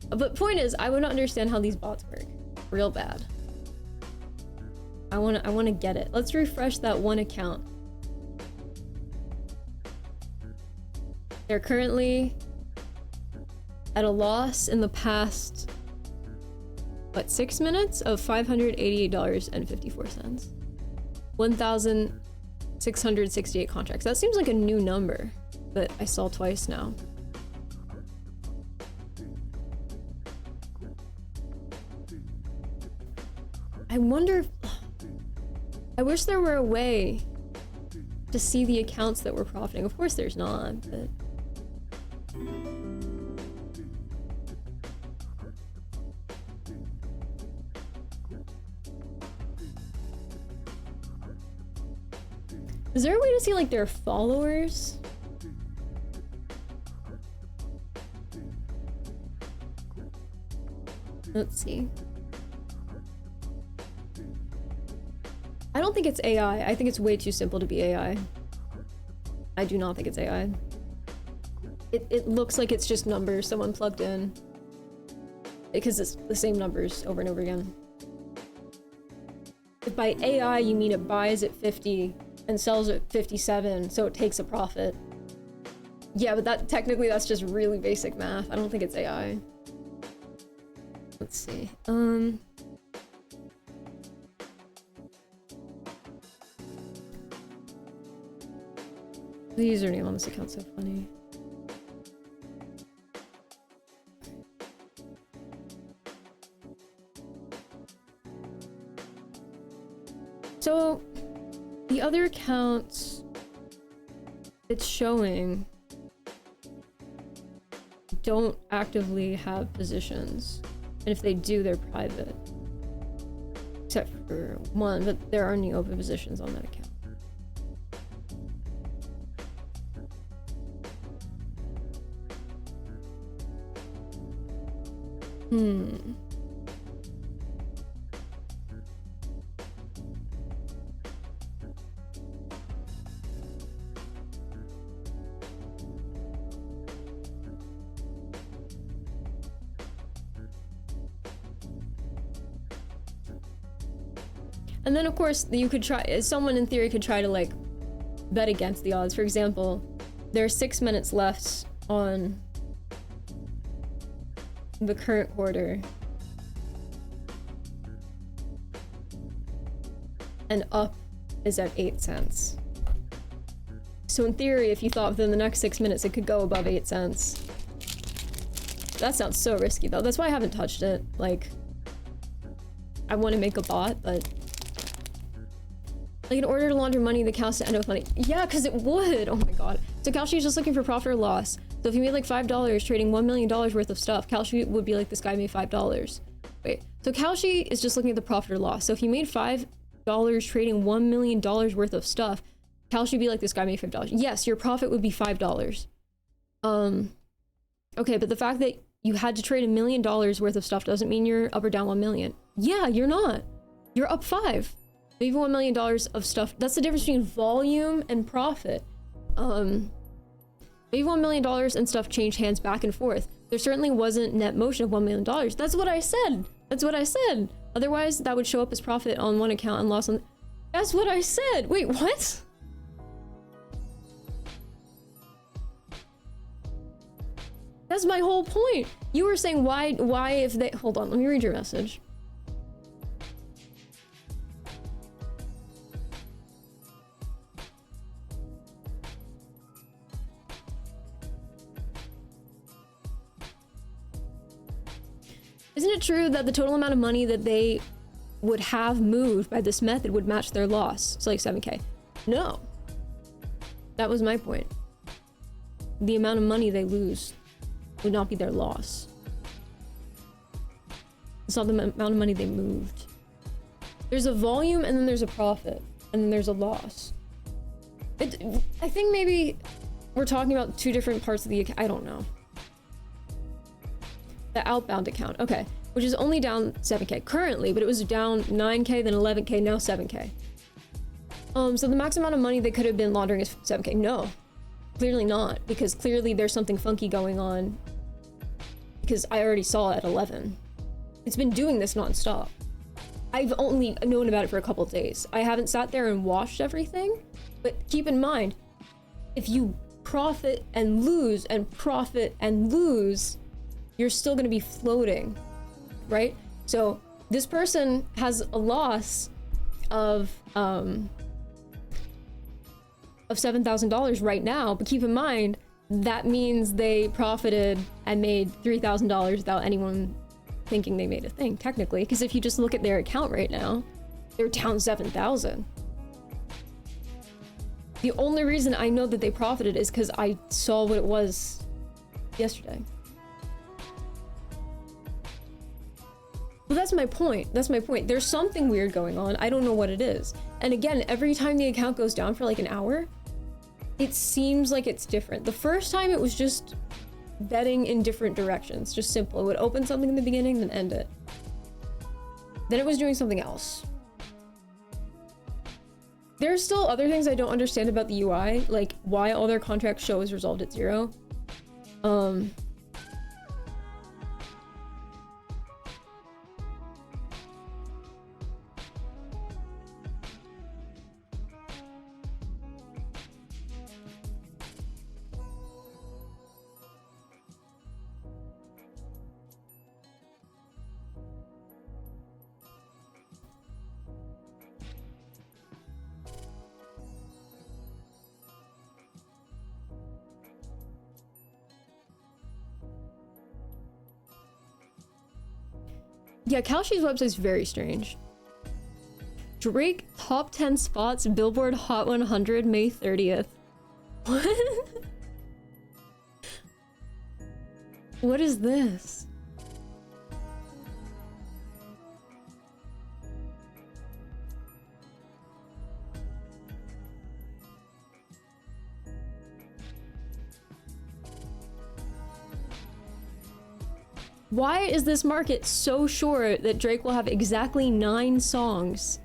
But point is, I would not understand how these bots work. Real bad. I wanna get it. Let's refresh that one account. They're currently at a loss in the past, what, 6 minutes of $588.54. 1,668 contracts. That seems like a new number that I saw twice now. I wonder if, I wish there were a way to see the accounts that were profiting. Of course there's not, but is there a way to see like their followers? Let's see. I don't think it's AI. I think it's way too simple to be AI. I do not think it's AI. It looks like it's just numbers someone plugged in. Because it's the same numbers over and over again. If by AI you mean it buys at 50 and sells at 57, so it takes a profit. Yeah, but that technically that's just really basic math. I don't think it's AI. Let's see. The username on this account's so funny. So, the other accounts it's showing don't actively have positions. And if they do, they're private. Except for one, but there aren't any open positions on that account. And then of course you could try, someone in theory could try to like bet against the odds. For example, there are 6 minutes left on the current quarter. And up is at 8 cents. So in theory, if you thought within the next 6 minutes it could go above 8 cents. That sounds so risky though. That's why I haven't touched it. Like, I want to make a bot, but like in order to launder money, the account has to end up with money. Yeah, because it would. Oh my god. So Kalshi is just looking for profit or loss. So if you made like $5 trading $1 million worth of stuff, Kalshi would be like, this guy made $5. Wait, so Kalshi is just looking at the profit or loss. So if you made $5 trading $1 million worth of stuff, Kalshi would be like, this guy made $5. Yes, your profit would be $5. Okay, but the fact that you had to trade $1 million worth of stuff doesn't mean you're up or down 1 million. Yeah, you're not. You're up 5. Maybe $1 million of stuff. That's the difference between volume and profit. Maybe $1 million and stuff changed hands back and forth. There certainly wasn't net motion of $1 million. That's what I said. That's what I said. Otherwise, that would show up as profit on one account and loss on. That's what I said. Wait, what? That's my whole point. You were saying why if they... Hold on, let me read your message. Isn't it true that the total amount of money that they would have moved by this method would match their loss? It's like 7K. No. That was my point. The amount of money they lose would not be their loss. It's not the amount of money they moved. There's a volume and then there's a profit and then there's a loss. I think maybe we're talking about two different parts of the account. I don't know. The outbound account, okay, which is only down 7K currently, but it was down 9K, then 11K, now 7K. So the max amount of money they could have been laundering is 7K. No, clearly not, because clearly there's something funky going on, because I already saw it at 11. It's been doing this nonstop. I've only known about it for a couple of days. I haven't sat there and watched everything, but keep in mind, if you profit and lose and profit and lose, you're still going to be floating, right? So this person has a loss of $7,000 right now, but keep in mind that means they profited and made $3,000 without anyone thinking they made a thing, technically, because if you just look at their account right now, they're down 7,000. The only reason I know that they profited is because I saw what it was yesterday. Well, that's my point. That's my point. There's something weird going on. I don't know what it is. And again, every time the account goes down for like an hour, it seems like it's different. The first time it was just betting in different directions. Just simple. It would open something in the beginning, then end it. Then it was doing something else. There's still other things I don't understand about the UI, like why all their contracts show is resolved at 0. Yeah, Kalshi's website's very strange. Drake top 10 spots, Billboard Hot 100, May 30th. What? What is this? Why is this market so sure that Drake will have exactly 9 songs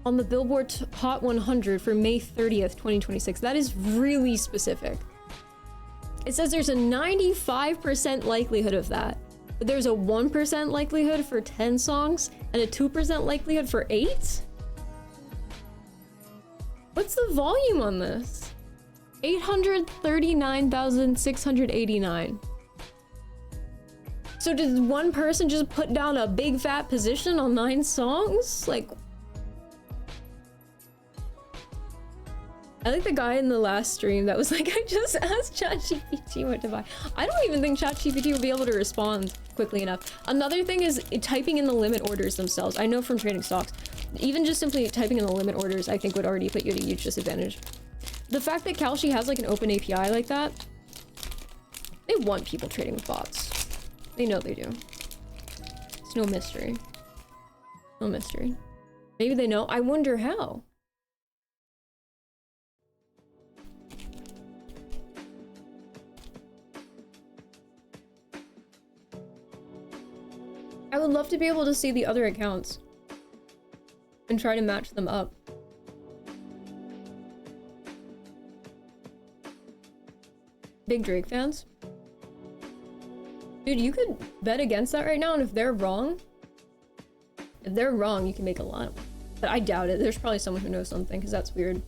on the Billboard Hot 100 for May 30th, 2026? That is really specific. It says there's a 95% likelihood of that, but there's a 1% likelihood for 10 songs and a 2% likelihood for 8? What's the volume on this? 839,689. So did one person just put down a big fat position on 9 songs? Like, I like the guy in the last stream that was like, I just asked ChatGPT what to buy. I don't even think ChatGPT will be able to respond quickly enough. Another thing is typing in the limit orders themselves. I know from trading stocks, even just simply typing in the limit orders, I think would already put you at a huge disadvantage. The fact that Kalshi has like an open API like that, they want people trading with bots. They know they do. It's no mystery. No mystery. Maybe they know. I wonder how. I would love to be able to see the other accounts and try to match them up. Big Drake fans? Dude, you could bet against that right now, and if they're wrong, you can make a lot. But I doubt it. There's probably someone who knows something, because that's weird.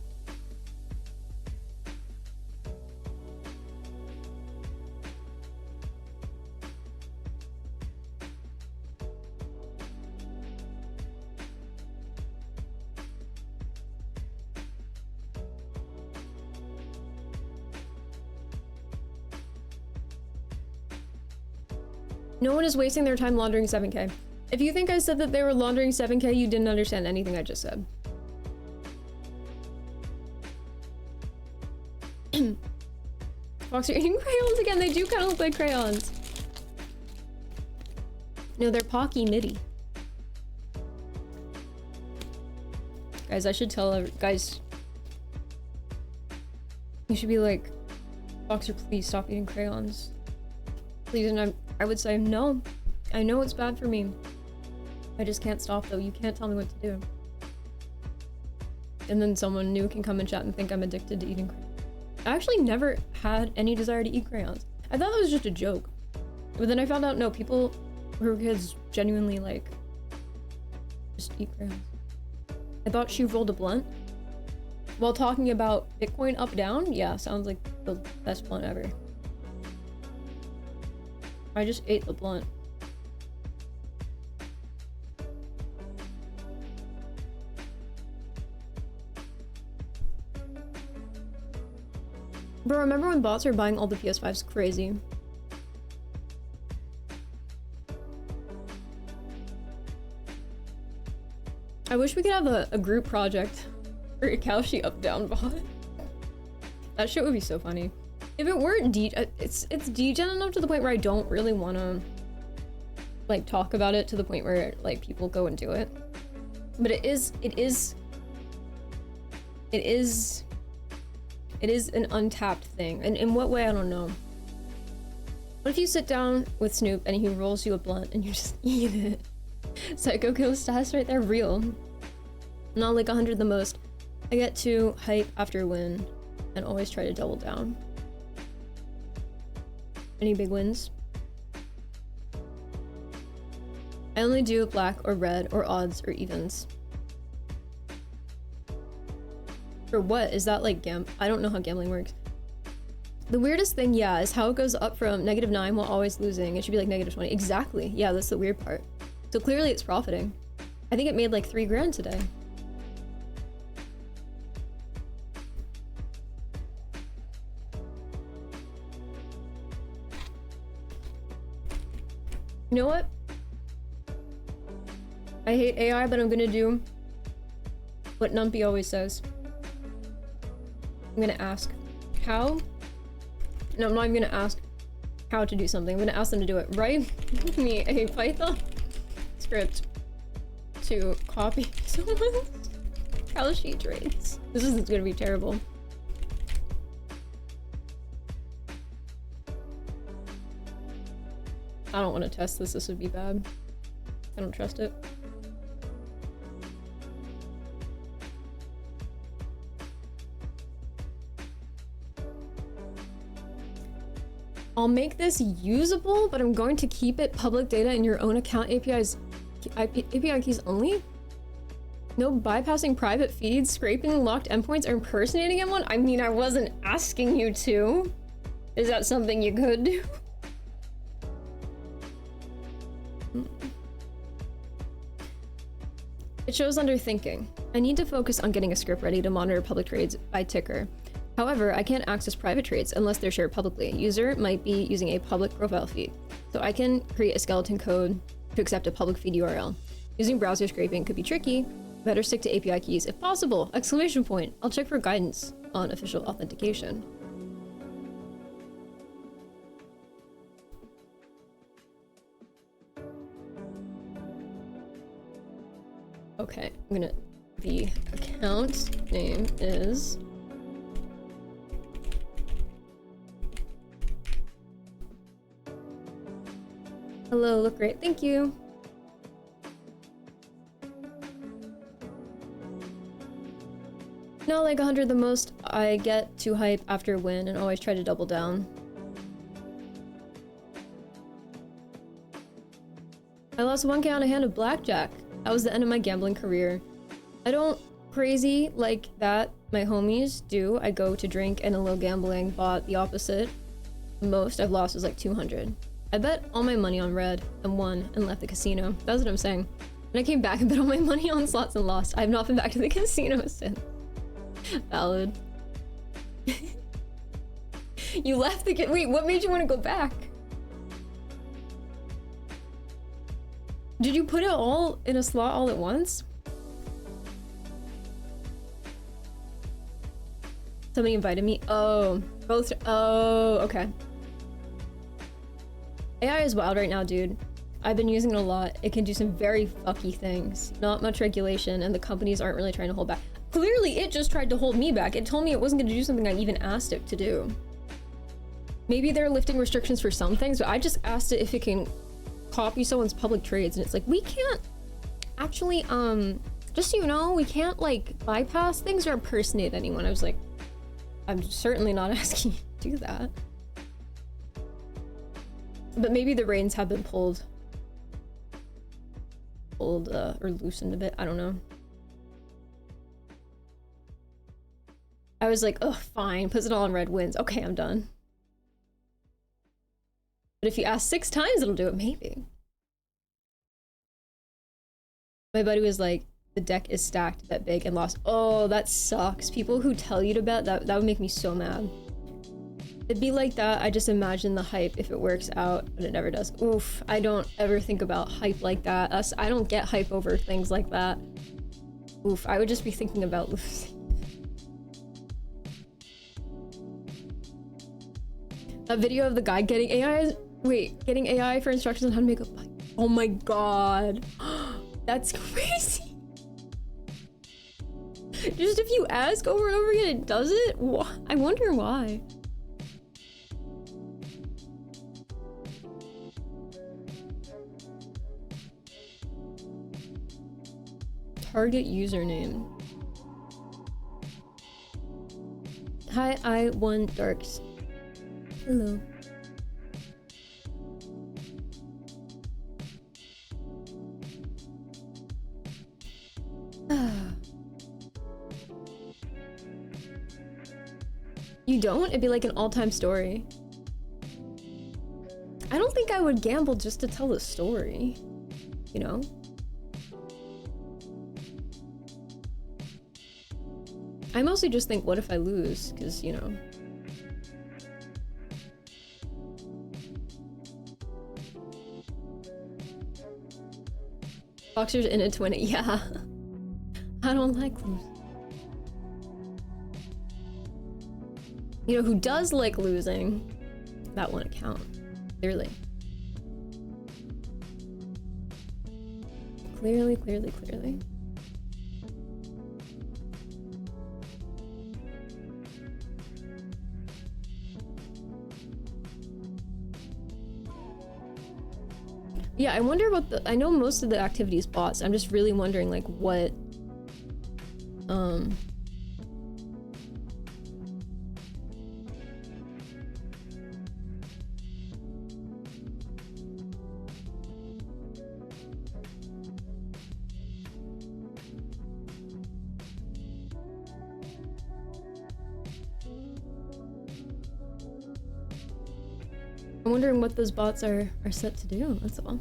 No one is wasting their time laundering 7K. If you think I said that they were laundering 7K, you didn't understand anything I just said. Fox are eating crayons again. They do kind of look like crayons. No, they're Pocky Nitty. Guys, I should tell guys. You should be like, Foxer, please stop eating crayons. Please, and I would say no. I know it's bad for me. I just can't stop though. You can't tell me what to do. And then someone new can come and chat and think I'm addicted to eating crayons. I actually never had any desire to eat crayons. I thought that was just a joke. But then I found out, no, people who are kids genuinely like just eat crayons. I thought she rolled a blunt while talking about Bitcoin up down. Yeah, sounds like the best blunt ever. I just ate the blunt. Bro, remember when bots were buying all the PS5s? Crazy. I wish we could have a group project for a Kalshi up down bot. That shit would be so funny. If it weren't it's degen enough to the point where I don't really want to like talk about it to the point where like people go and do it. But it is an untapped thing. And in what way, I don't know. What if you sit down with Snoop and he rolls you a blunt and you just eat it? Psycho kill stats right there, real. Not like 100 the most. I get too hype after a win and always try to double down. Any big wins? I only do black or red or odds or evens. For what? Is that like I don't know how gambling works. The weirdest thing, yeah, is how it goes up from -9 while always losing. It should be like -20. Exactly. Yeah, that's the weird part. So clearly it's profiting. I think it made like 3 grand today. You know what? I hate AI, but I'm gonna do what Numpy always says. I'm gonna ask how. No, I'm not even gonna ask how to do something. I'm gonna ask them to do it. Write me a Python script to copy someone's Kalshi trades. This is gonna be terrible. I don't want to test this. This would be bad. I don't trust it. I'll make this usable, but I'm going to keep it public data in your own account API keys only? No bypassing private feeds, scraping locked endpoints, or impersonating anyone? I mean, I wasn't asking you to. Is that something you could do? It shows under thinking. I need to focus on getting a script ready to monitor public trades by ticker. However, I can't access private trades unless they're shared publicly. User might be using a public profile feed. So I can create a skeleton code to accept a public feed URL. Using browser scraping could be tricky. Better stick to API keys if possible! Exclamation point! I'll check for guidance on official authentication. Okay, the account name is hello, look great, thank you. No, like 100 the most. I get too hype after a win and always try to double down. I lost 1K on a hand of blackjack. That was the end of my gambling career. I don't crazy like that my homies do. I go to drink and a little gambling, bought the opposite. The most I've lost is like 200. I bet all my money on red and won and left the casino. That's what I'm saying. When I came back and bet all my money on slots and lost. I have not been back to the casino since. Valid. You left the wait, what made you want to go back? Did you put it all in a slot all at once? Somebody invited me. Oh, both. Oh, okay. AI is wild right now, dude. I've been using it a lot. It can do some very fucky things. Not much regulation, and the companies aren't really trying to hold back. Clearly, it just tried to hold me back. It told me it wasn't going to do something I even asked it to do. Maybe they're lifting restrictions for some things, but I just asked it if it can copy someone's public trades, and it's like, we can't actually, just so you know, we can't, like, bypass things or impersonate anyone. I was like, I'm certainly not asking you to do that. But maybe the reins have been pulled or loosened a bit. I don't know. I was like, oh, fine, puts it all on red wins. Okay, I'm done. But if you ask 6 times, it'll do it, maybe. My buddy was like, the deck is stacked that big and lost. Oh, that sucks. People who tell you to bet, that would make me so mad. It'd be like that. I just imagine the hype if it works out, but it never does. Oof, I don't ever think about hype like that. I don't get hype over things like that. Oof, I would just be thinking about losing. A video of the guy getting getting AI for instructions on how to make a pipe. Oh my god. That's crazy. Just if you ask over and over again, it does it? I wonder why. Target username. Hi, I won Darks. Hello. You don't? It'd be like an all-time story. I don't think I would gamble just to tell a story, you know? I mostly just think, what if I lose? Because, you know. Boxers in it to win it, yeah. I don't like losing. You know who does like losing? That one account. Clearly. Clearly. Yeah, I wonder what I know most of the activity is bots. I'm just really wondering, like, what... I'm wondering what those bots are set to do, that's all.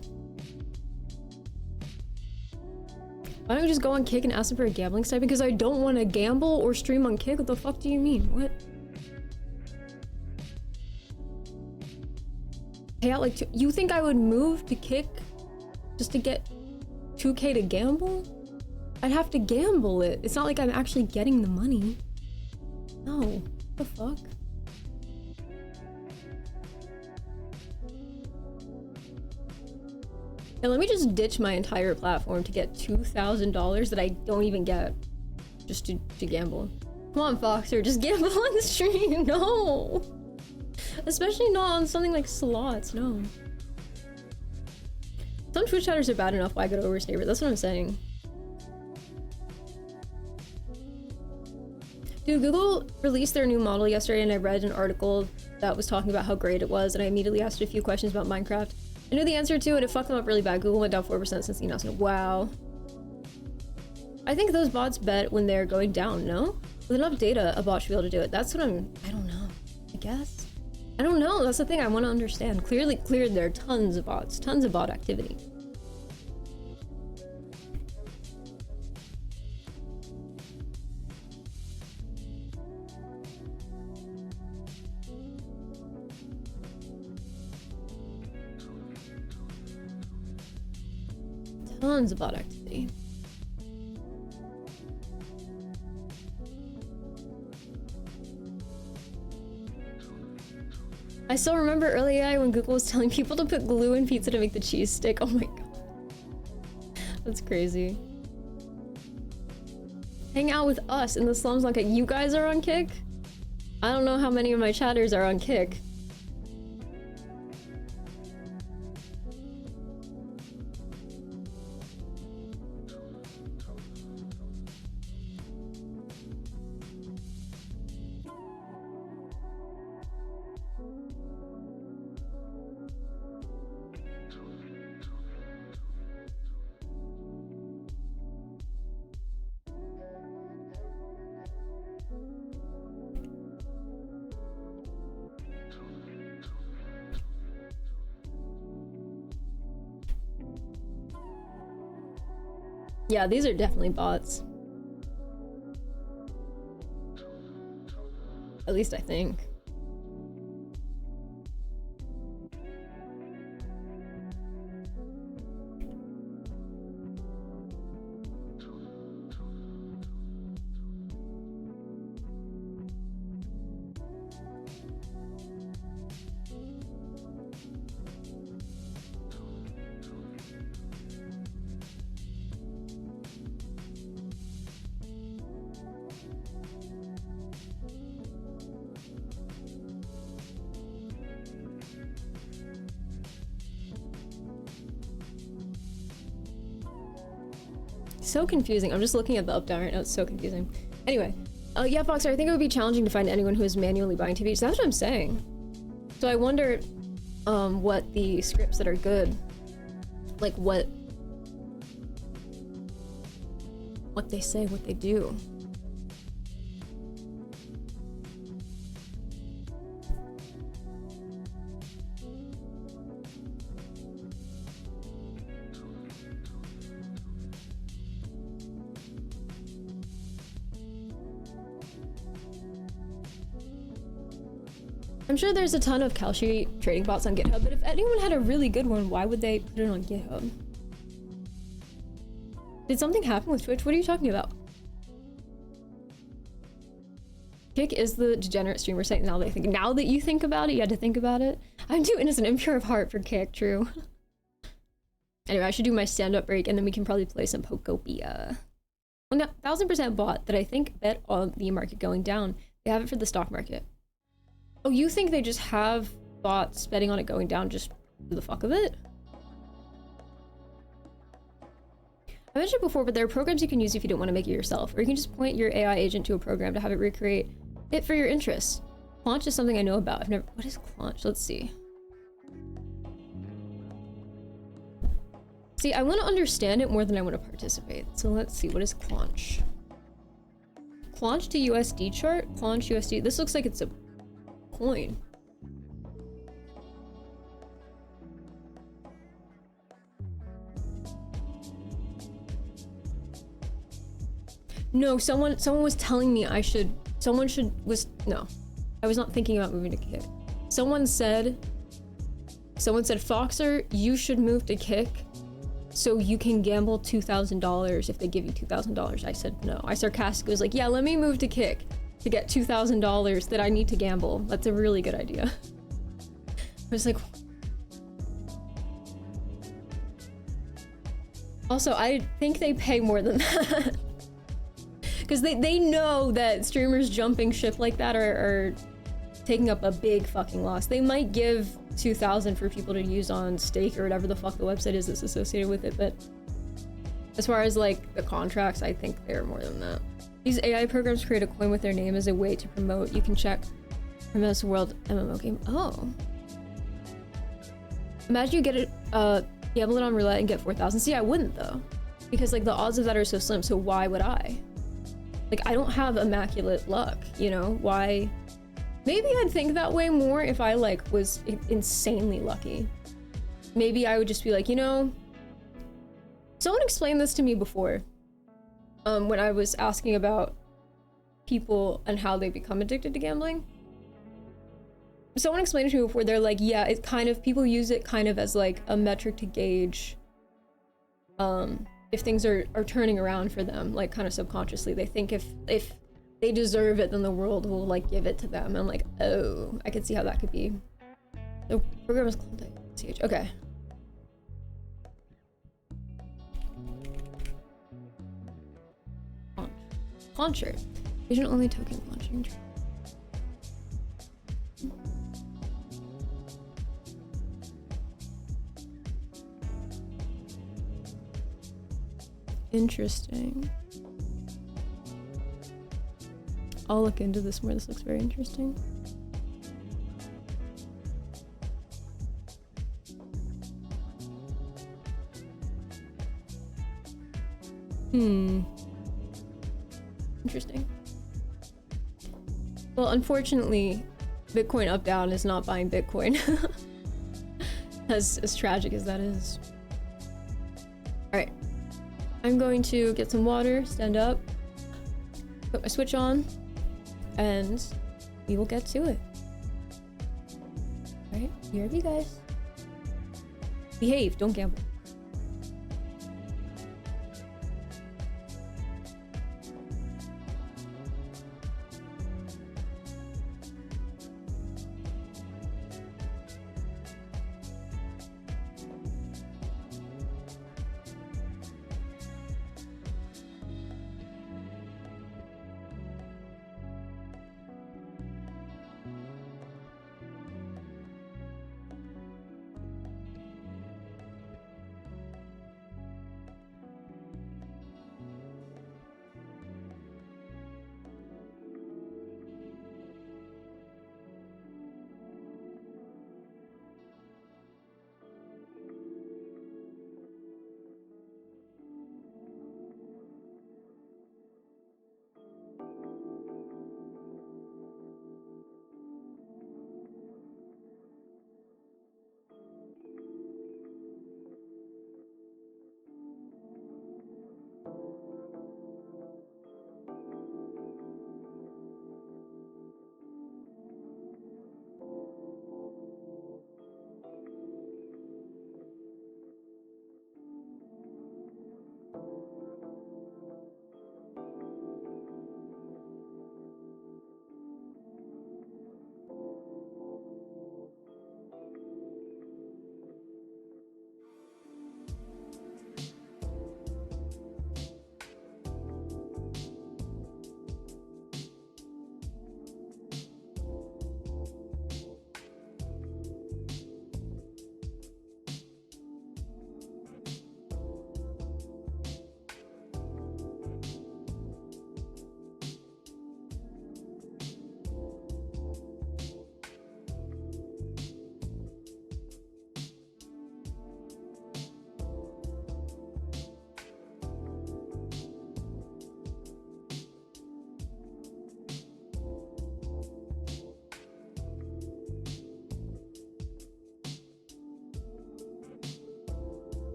Why don't we just go on Kick and ask them for a gambling stipend? Because I don't want to gamble or stream on Kick? What the fuck do you mean? What? Pay out like you think I would move to Kick just to get 2K to gamble? I'd have to gamble it. It's not like I'm actually getting the money. No. What the fuck? And let me just ditch my entire platform to get $2,000 that I don't even get just to gamble. Come on, Foxer, just gamble on the stream. No, especially not on something like slots. No. Some Twitch chatters are bad enough. Why go to Overstaber? That's what I'm saying. Dude, Google released their new model yesterday, and I read an article that was talking about how great it was, and I immediately asked it a few questions about Minecraft. I knew the answer to it. It fucked them up really bad. Google went down 4% since the announcement. Wow. I think those bots bet when they're going down, no? With enough data, a bot should be able to do it. That's what I don't know. I guess? I don't know. That's the thing I want to understand. Clearly, there are tons of bots. Tons of bot activity. Tons of bot activity. I still remember early AI when Google was telling people to put glue in pizza to make the cheese stick. Oh my god. That's crazy. Hang out with us in the slums like you guys are on Kick? I don't know how many of my chatters are on Kick. Yeah, these are definitely bots. At least I think. So confusing. I'm just looking at the up down right now. It's so confusing. Anyway, yeah, Foxer, I think it would be challenging to find anyone who is manually buying TVs. That's what I'm saying. So I wonder what the scripts that are good, like what they say, what they do. I'm sure there's a ton of Kalshi trading bots on GitHub, but if anyone had a really good one, why would they put it on GitHub? Did something happen with Twitch? What are you talking about? Kick is the degenerate streamer site now that I think. Now that you think about it, you had to think about it. I'm too innocent and pure of heart for Kick, true. Anyway, I should do my stand-up break and then we can probably play some Pokopia. Well, no, 1000% bot that I think bet on the market going down. They have it for the stock market. Oh, you think they just have bots betting on it going down just for the fuck of it? I mentioned before, but there are programs you can use if you don't want to make it yourself, or you can just point your AI agent to a program to have it recreate it for your interests. Claunch is something I know about. What is Claunch? Let's see. See, I want to understand it more than I want to participate. So let's see, what is Claunch? Claunch to USD chart? Claunch USD. This looks like it's a coin. No, someone was telling me I should, no. I was not thinking about moving to Kick. Someone said, Foxer, you should move to Kick so you can gamble $2,000 if they give you $2,000. I said no. I sarcastically was like, yeah, let me move to Kick to get $2,000 that I need to gamble. That's a really good idea. I was like, also, I think they pay more than that. Because they know that streamers jumping ship like that are taking up a big fucking loss. They might give $2,000 for people to use on stake or whatever the fuck the website is that's associated with it, but as far as like the contracts, I think they're more than that. These AI programs create a coin with their name as a way to promote. You can check from this world MMO game. Oh. Imagine you get it, gamble it on roulette and get 4,000. See, I wouldn't though. Because like the odds of that are so slim, so why would I? Like, I don't have immaculate luck, you know? Why? Maybe I'd think that way more if I like was insanely lucky. Maybe I would just be like, you know, someone explained this to me before. When I was asking about people and how they become addicted to gambling. Someone explained it to me before, they're like, yeah, it kind of, people use it kind of as like a metric to gauge if things are turning around for them, like kind of subconsciously. They think if they deserve it, then the world will like give it to them. And I'm like, oh, I could see how that could be. The program is called CH. Okay. Launcher. Vision only token launching. Interesting. I'll look into this more. This looks very interesting. Interesting. Well, unfortunately, Bitcoin up down is not buying Bitcoin. As tragic as that is. Alright. I'm going to get some water, stand up, put my switch on, and we will get to it. Alright, here you guys. Behave, don't gamble.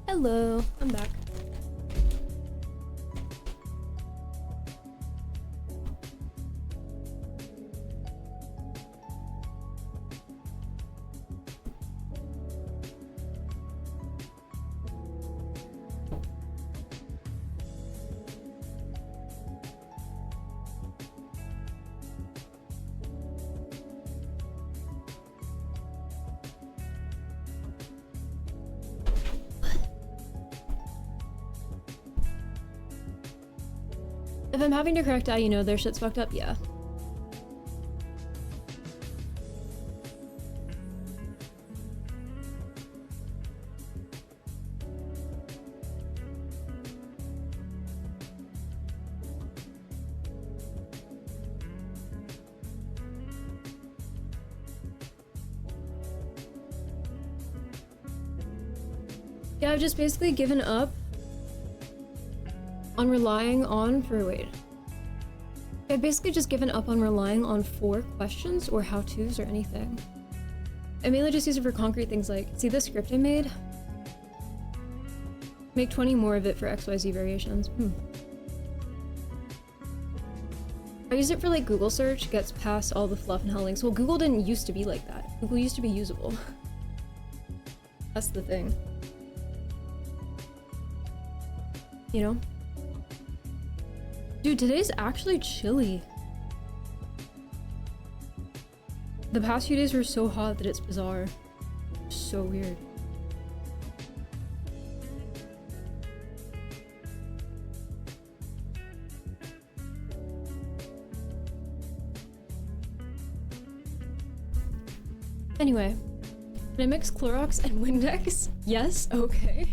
Hello, I'm back. If I'm having to correct you know their shit's fucked up, yeah. Yeah, I've just basically given up on relying on I've basically just given up on relying on 4 questions or how-tos or anything. I mainly just use it for concrete things like, see this script I made? Make 20 more of it for XYZ variations. I use it for like Google search, gets past all the fluff and hell links. Well, Google didn't used to be like that. Google used to be usable. That's the thing. You know? Dude, today's actually chilly. The past few days were so hot that it's bizarre. So weird. Anyway, can I mix Clorox and Windex? Yes? Okay.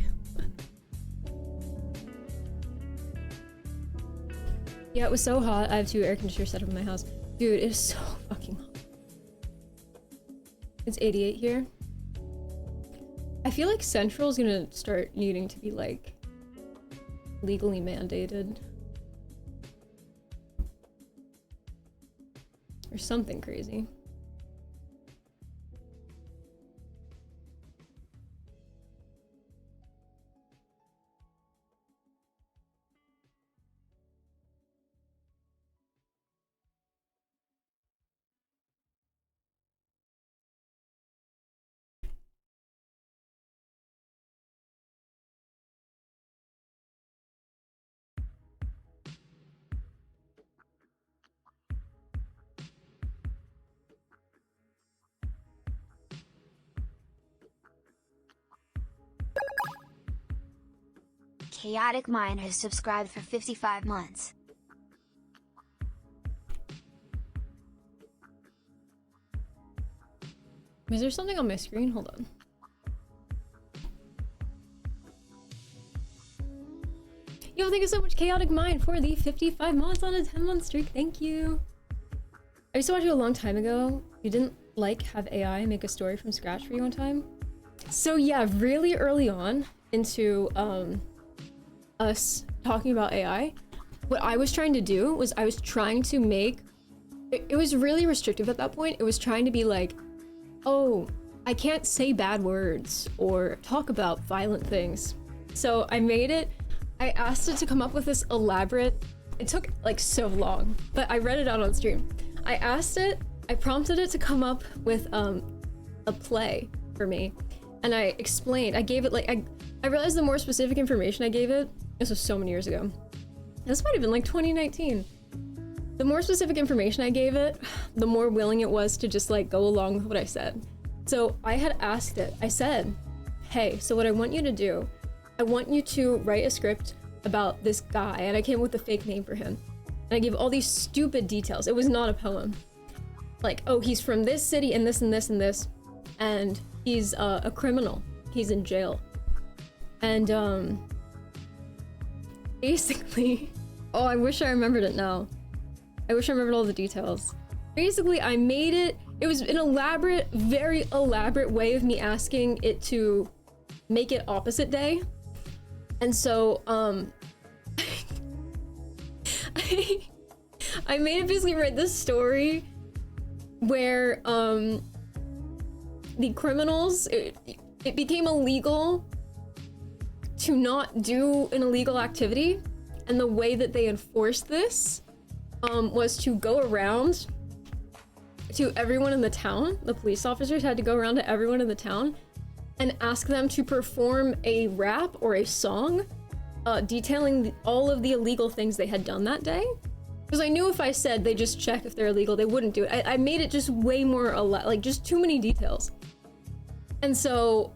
Yeah, it was so hot. I have 2 air conditioners set up in my house. Dude, it is so fucking hot. It's 88 here. I feel like Central's gonna start needing to be like legally mandated. Or something crazy. Chaotic Mind has subscribed for 55 months. Is there something on my screen? Hold on. Yo, thank you so much, Chaotic Mind, for the 55 months on a 10-month streak. Thank you. I used to watch you a long time ago. You didn't like have AI make a story from scratch for you one time? So yeah, really early on into us talking about AI, what I was trying to do was I was trying to make it was really restrictive at that point. It was trying to be like, oh, I can't say bad words or talk about violent things. So I asked it to come up with this elaborate, it took like so long, but I read it out on stream. I prompted it to come up with a play for me. And I explained, I gave it like, I realized the more specific information I gave it, this was so many years ago. This might have been like 2019. The more specific information I gave it, the more willing it was to just like go along with what I said. So I had asked it, I said, hey, so what I want you to do, I want you to write a script about this guy, and I came up with a fake name for him. And I gave all these stupid details. It was not a poem. Like, oh, he's from this city and this and this and this, and he's a criminal. He's in jail. And basically, oh, I wish I remembered it now. I wish I remembered all the details. Basically, I made it, it was an elaborate, very elaborate way of me asking it to make it opposite day. And so, I made it basically write this story where, the criminals, it became illegal to not do an illegal activity, and the way that they enforced this was to go around to everyone in the town. The police officers had to go around to everyone in the town and ask them to perform a rap or a song detailing all of the illegal things they had done that day. Because I knew if I said they just check if they're illegal, they wouldn't do it. I made it just way more, like just too many details. And so,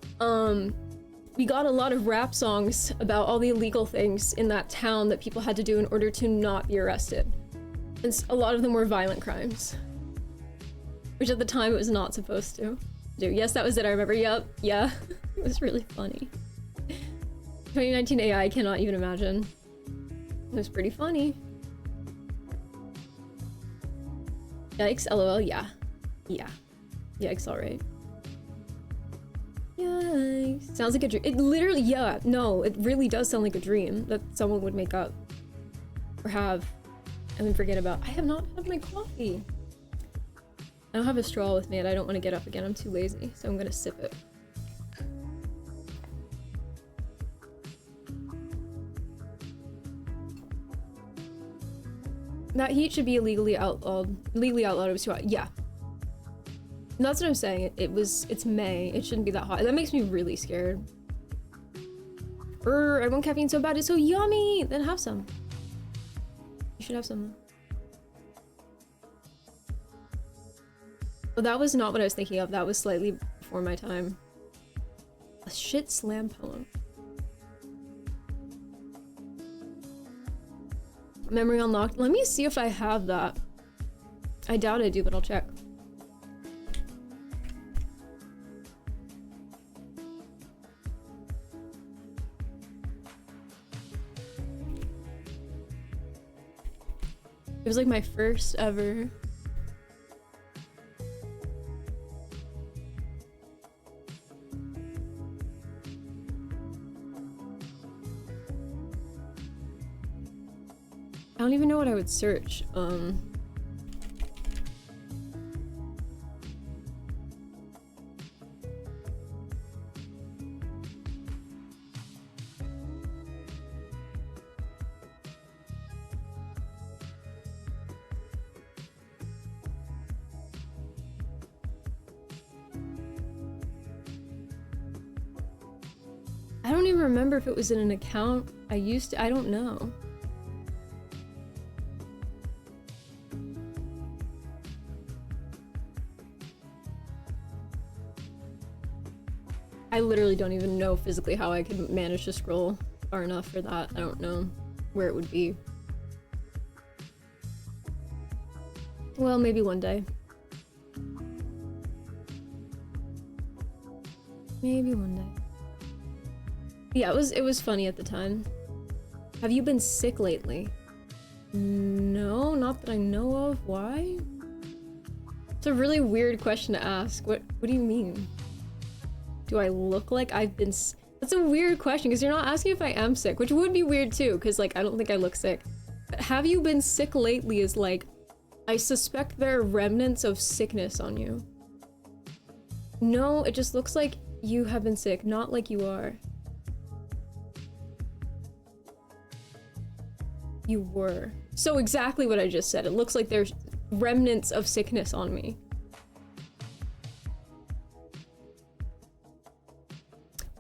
we got a lot of rap songs about all the illegal things in that town that people had to do in order to not be arrested. And a lot of them were violent crimes. Which at the time it was not supposed to do. Yes, that was it, I remember. Yep, yeah. It was really funny. 2019 AI, I cannot even imagine. It was pretty funny. Yikes, LOL, yeah. Yeah. Yikes, alright. Yikes. Sounds like a dream. It literally, yeah, no, it really does sound like a dream that someone would make up. Or have, and then forget about. I have not had my coffee. I don't have a straw with me and I don't want to get up again. I'm too lazy, so I'm gonna sip it. That heat should be illegally outlawed. Legally outlawed, it was too hot. Yeah. That's what I'm saying. It's May. It shouldn't be that hot. That makes me really scared. I want caffeine so bad. It's so yummy. Then have some. You should have some. Well, that was not what I was thinking of. That was slightly before my time. A shit slam poem. Memory unlocked. Let me see if I have that. I doubt I do, but I'll check. It was like my first ever. I don't even know what I would search. I don't even remember if it was in an account I used to. I don't know. I literally don't even know physically how I could manage to scroll far enough for that. I don't know where it would be. Well, maybe one day. Maybe one day. Yeah, it was funny at the time. Have you been sick lately? No, not that I know of. Why? It's a really weird question to ask. What do you mean? Do I look like I've been That's a weird question because you're not asking if I am sick, which would be weird too because like I don't think I look sick. But have you been sick lately is like, I suspect there are remnants of sickness on you. No, it just looks like you have been sick, not like you are. You were. So exactly what I just said. It looks like there's remnants of sickness on me.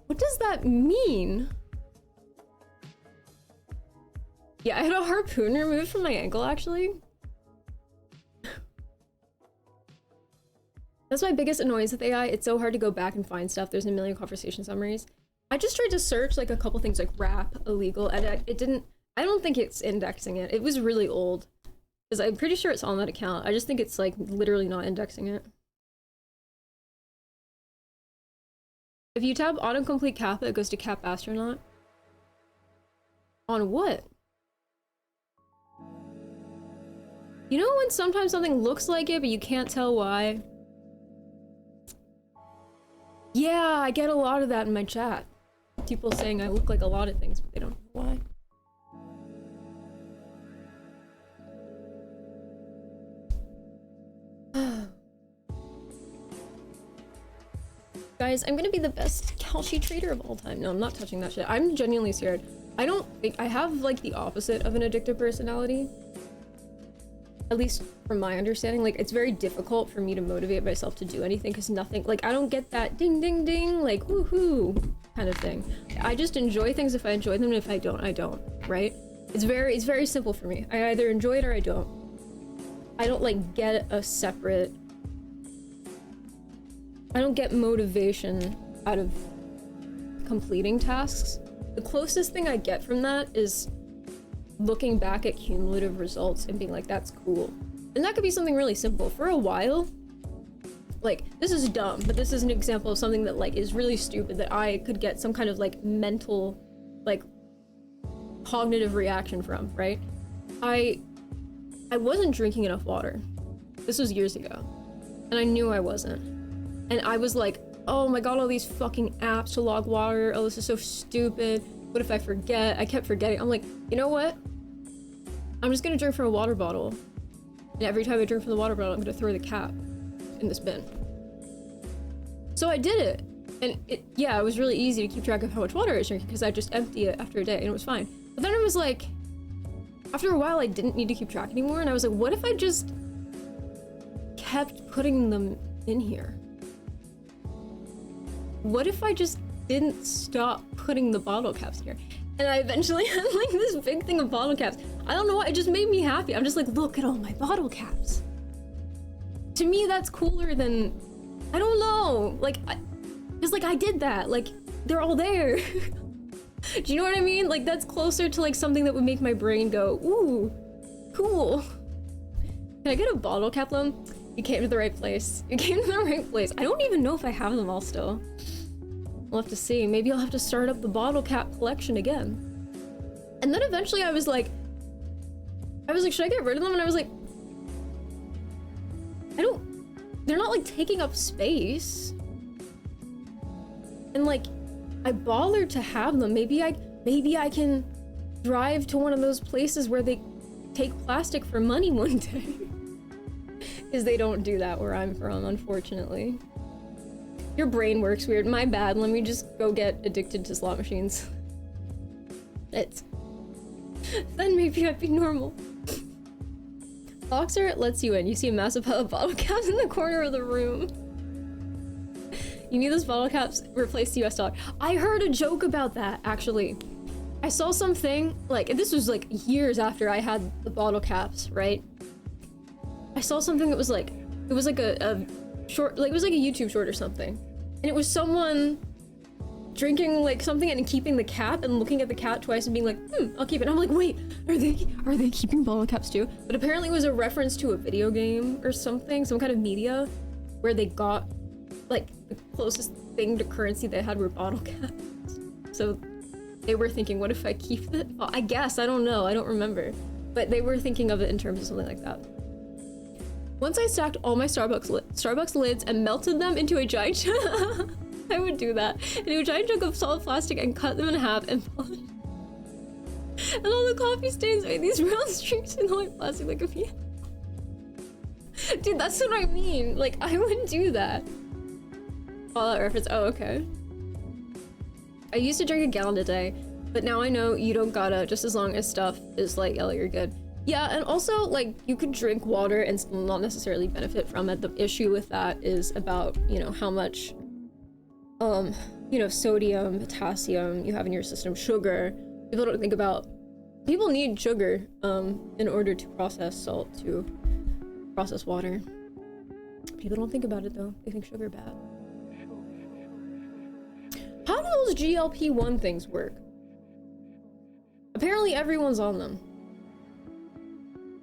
What does that mean? Yeah, I had a harpoon removed from my ankle, actually. That's my biggest annoyance with AI. It's so hard to go back and find stuff. There's a million conversation summaries. I just tried to search like a couple things like rap, illegal, and it didn't. I don't think it's indexing it. It was really old. Because I'm pretty sure it's on that account. I just think it's like literally not indexing it. If you tap autocomplete Kappa, it goes to Cap Astronaut. On what? You know when sometimes something looks like it, but you can't tell why? Yeah, I get a lot of that in my chat. People saying I look like a lot of things, but they don't know why. Guys, I'm gonna be the best Kalshi trader of all time. No, I'm not touching that shit. I'm genuinely scared. I don't think I have like the opposite of an addictive personality. At least from my understanding, like it's very difficult for me to motivate myself to do anything because nothing, like I don't get that ding ding ding, like woohoo kind of thing. I just enjoy things if I enjoy them, and if I don't, I don't, right? It's very simple for me. I either enjoy it or I don't. I don't like get a separate, I don't get motivation out of completing tasks. The closest thing I get from that is looking back at cumulative results and being like, that's cool. And that could be something really simple. For a while, like, this is dumb, but this is an example of something that like is really stupid that I could get some kind of like mental, like cognitive reaction from, right? I wasn't drinking enough water. This was years ago. And I knew I wasn't. And I was like, oh my god, all these fucking apps to log water. Oh, this is so stupid. What if I forget? I kept forgetting. I'm like, you know what? I'm just gonna drink from a water bottle. And every time I drink from the water bottle, I'm gonna throw the cap in this bin. So I did it. And yeah, it was really easy to keep track of how much water I was drinking because I just empty it after a day and it was fine. But then it was like, after a while, I didn't need to keep track anymore. And I was like, what if I just kept putting them in here? What if I just didn't stop putting the bottle caps here? And I eventually had like this big thing of bottle caps. I don't know why, it just made me happy. I'm just like, look at all my bottle caps. To me, that's cooler than, I don't know, like, because like I did that, like they're all there. Do you know what I mean? Like that's closer to like something that would make my brain go, ooh, cool. Can I get a bottle cap loan? You came to the right place. You came to the right place. I don't even know if I have them all still. We'll have to see. Maybe I'll have to start up the bottle cap collection again. And then eventually I was like, should I get rid of them? And I was like, they're not like taking up space. And like, I bothered to have them. Maybe I can drive to one of those places where they take plastic for money one day. Because they don't do that where I'm from, unfortunately. Your brain works weird. My bad. Let me just go get addicted to slot machines. Then maybe I'd be normal. Boxer lets you in. You see a massive pile of bottle caps in the corner of the room. You need those bottle caps, replace the US dollar. I heard a joke about that, actually. I saw something, like, this was like years after I had the bottle caps, right? I saw something that was like, it was like a short, like it was like a YouTube short or something. And it was someone drinking like something and keeping the cap and looking at the cap twice and being like, I'll keep it. And I'm like, wait, are they keeping bottle caps too? But apparently it was a reference to a video game or something, some kind of media where they got like the closest thing to currency they had were bottle caps. So they were thinking, what if I keep it? Well, I guess, I don't know, I don't remember. But they were thinking of it in terms of something like that. Once I stacked all my Starbucks lids and melted them into a giant I would do that. Into a giant chunk of solid plastic and cut them in half and polish. And all the coffee stains made these round streaks in the white plastic like a piano. Dude, that's what I mean. Like, I would do that. Fallout reference. Oh, okay. I used to drink a gallon a day, but now I know you don't gotta, just as long as stuff is like, oh, you're good. Yeah, and also, like, you could drink water and still not necessarily benefit from it. The issue with that is about, you know, how much, you know, sodium, potassium you have in your system, sugar. People don't think about, people need sugar, in order to process salt, to process water. People don't think about it, though. They think sugar bad. How do those GLP-1 things work? Apparently everyone's on them.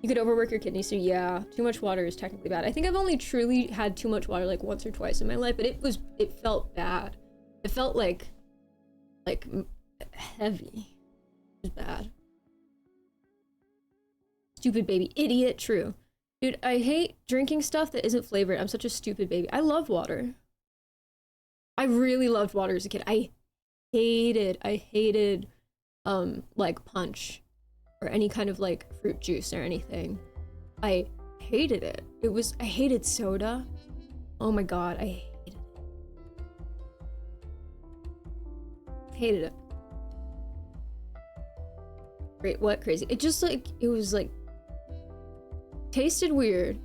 You could overwork your kidneys, so yeah, too much water is technically bad. I think I've only truly had too much water like once or twice in my life, but it felt bad. It felt like heavy. It was bad. Stupid baby. Idiot. True. Dude, I hate drinking stuff that isn't flavored. I'm such a stupid baby. I love water. I really loved water as a kid. I hated, like punch or any kind of like fruit juice or anything. I hated it. I hated soda. Oh my god, I hated it. Hated it. Great, what? Crazy. It just like, it was like, tasted weird.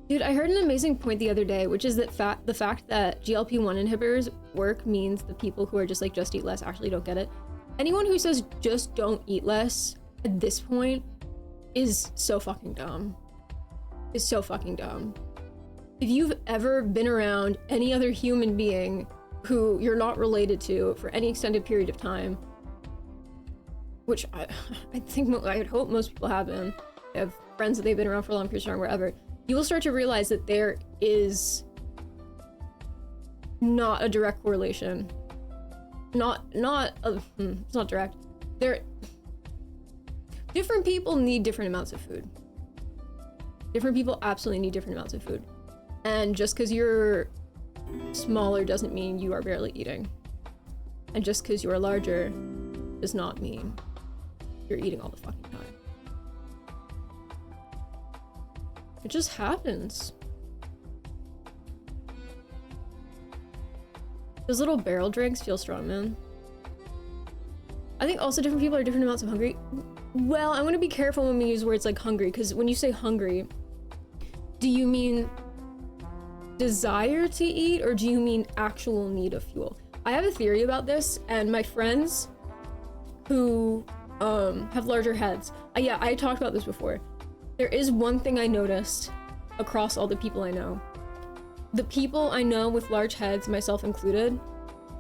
Dude, I heard an amazing point the other day, which is that the fact that GLP-1 inhibitors work means the people who are just like, just eat less actually don't get it. Anyone who says just don't eat less at this point is so fucking dumb. Is so fucking dumb. If you've ever been around any other human being who you're not related to for any extended period of time, which I think, I would hope most people have been, they have friends that they've been around for a long period of time, wherever, you will start to realize that there is not a direct correlation. It's not direct. Different people need different amounts of food. Different people absolutely need different amounts of food. And just because you're smaller doesn't mean you are barely eating. And just because you are larger does not mean you're eating all the fucking time. It just happens. Those little barrel drinks feel strong, man. I think also different people are different amounts of hungry. Well, I'm gonna be careful when we use words like hungry, because when you say hungry, do you mean desire to eat or do you mean actual need of fuel? I have a theory about this, and my friends who have larger heads, I talked about this before. There is one thing I noticed across all the people I know. The people I know with large heads, myself included,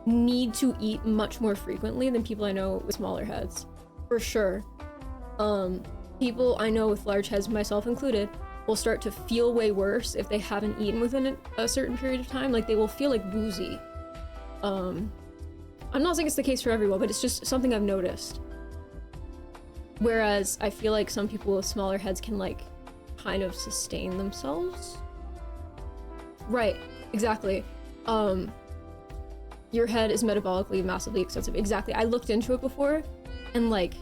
need to eat much more frequently than people I know with smaller heads. For sure. People I know with large heads, myself included, will start to feel way worse if they haven't eaten within a certain period of time. Like, they will feel like woozy. I'm not saying it's the case for everyone, but it's just something I've noticed. Whereas I feel like some people with smaller heads can like kind of sustain themselves. Right, exactly. Your head is metabolically massively extensive. Exactly. I looked into it before, and like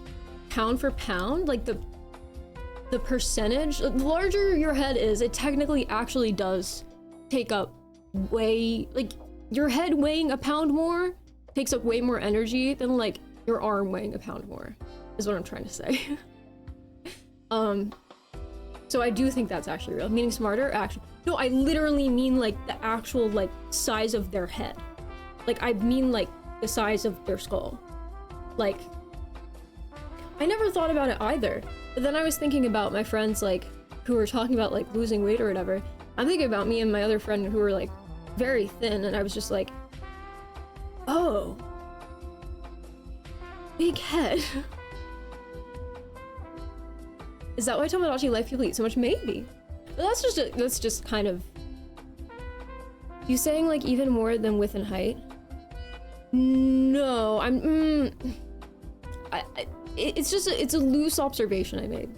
pound for pound, like the percentage, the larger your head is, it technically actually does take up way, like your head weighing a pound more takes up way more energy than like your arm weighing a pound more, is what I'm trying to say. So I do think that's actually real. Meaning smarter, actually. No, I literally mean like the actual like size of their head. Like I mean like the size of their skull. Like, I never thought about it either. But then I was thinking about my friends like who were talking about like losing weight or whatever. I'm thinking about me and my other friend who were like very thin, and I was just like, oh, big head. Is that why Tomodachi Life people eat so much? Maybe. But that's just kind of... You saying like even more than width and height? No, it's a loose observation I made.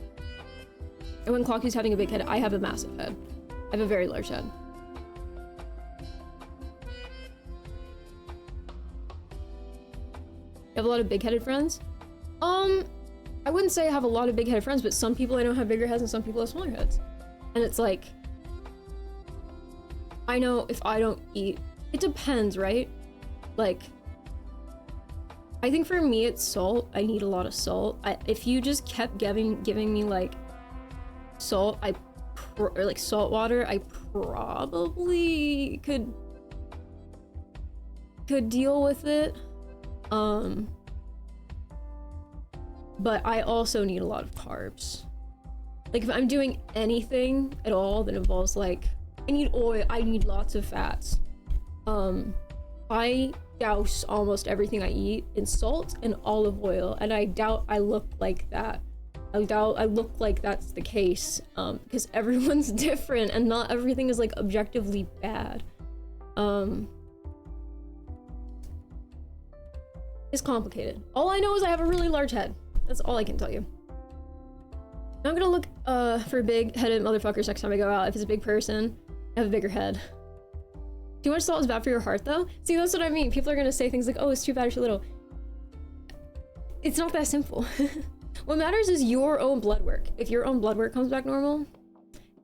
And when Clocky's having a big head, I have a massive head. I have a very large head. You have a lot of big-headed friends? I wouldn't say I have a lot of big-headed friends, but some people I know have bigger heads and some people have smaller heads. And it's like, I know if I don't eat, it depends, right? Like, I think for me it's salt. I need a lot of salt. If you just kept giving me like salt, or like salt water, I probably could deal with it. But I also need a lot of carbs. Like if I'm doing anything at all that involves like, I need oil, I need lots of fats. I douse almost everything I eat in salt and olive oil, and I doubt I look like that. I doubt I look like that's the case, because everyone's different and not everything is like objectively bad. It's complicated. All I know is I have a really large head. That's all I can tell you. I'm gonna look for big-headed motherfuckers next time I go out. If it's a big person, I have a bigger head. Too much salt is bad for your heart, though? See, that's what I mean. People are gonna say things like, oh, it's too bad or too little. It's not that simple. What matters is your own blood work. If your own blood work comes back normal,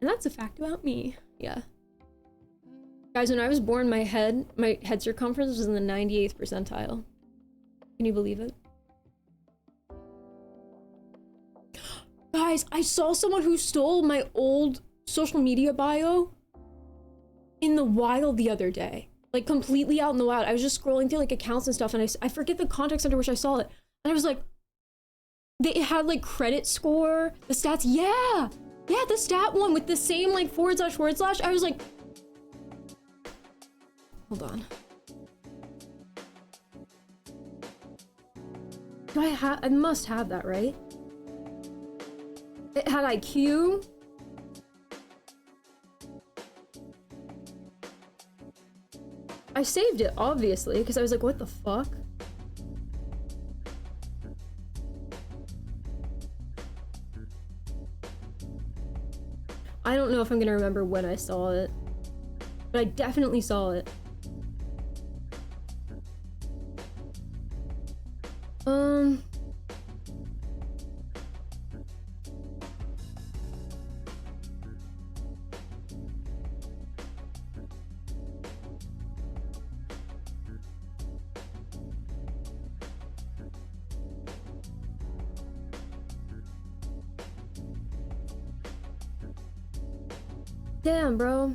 and that's a fact about me, yeah. Guys, when I was born, my head circumference was in the 98th percentile. Can you believe it? Guys, I saw someone who stole my old social media bio in the wild the other day. Like, completely out in the wild. I was just scrolling through, like, accounts and stuff, and I forget the context under which I saw it. And I was like, it had, like, credit score, the stats. Yeah! Yeah, the stat one with the same, like, // I was like... Hold on. I must have that, right? It had IQ. I saved it, obviously, because I was like, what the fuck? I don't know if I'm gonna remember when I saw it, but I definitely saw it. Damn, bro.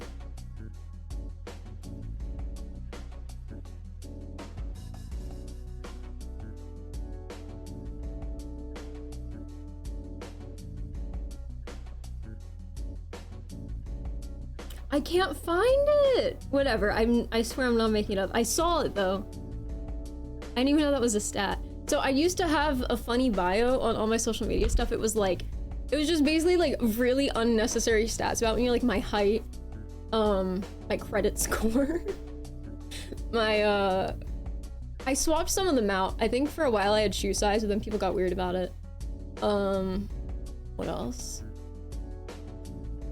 I can't find it. Whatever. I swear I'm not making it up. I saw it though. I didn't even know that was a stat. So I used to have a funny bio on all my social media stuff. It was just basically like really unnecessary stats about me, like my height, my credit score, my I swapped some of them out. I think for a while I had shoe size, but then people got weird about it. What else?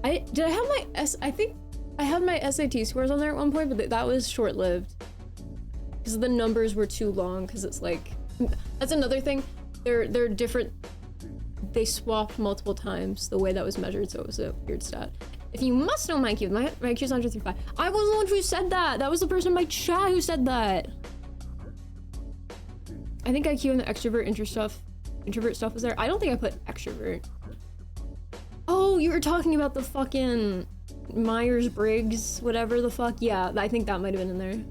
I have my I think I had my SAT scores on there at one point, but that was short-lived because the numbers were too long. Because it's like, that's another thing. They're different. They swapped multiple times the way that was measured, so it was a weird stat. If you must know my IQ, my IQ is 135. I was the one who said that. That was the person in my chat who said that. I think IQ and the introvert stuff was there. I don't think I put extrovert. Oh, you were talking about the fucking Myers-Briggs, whatever the fuck. Yeah, I think that might have been in there.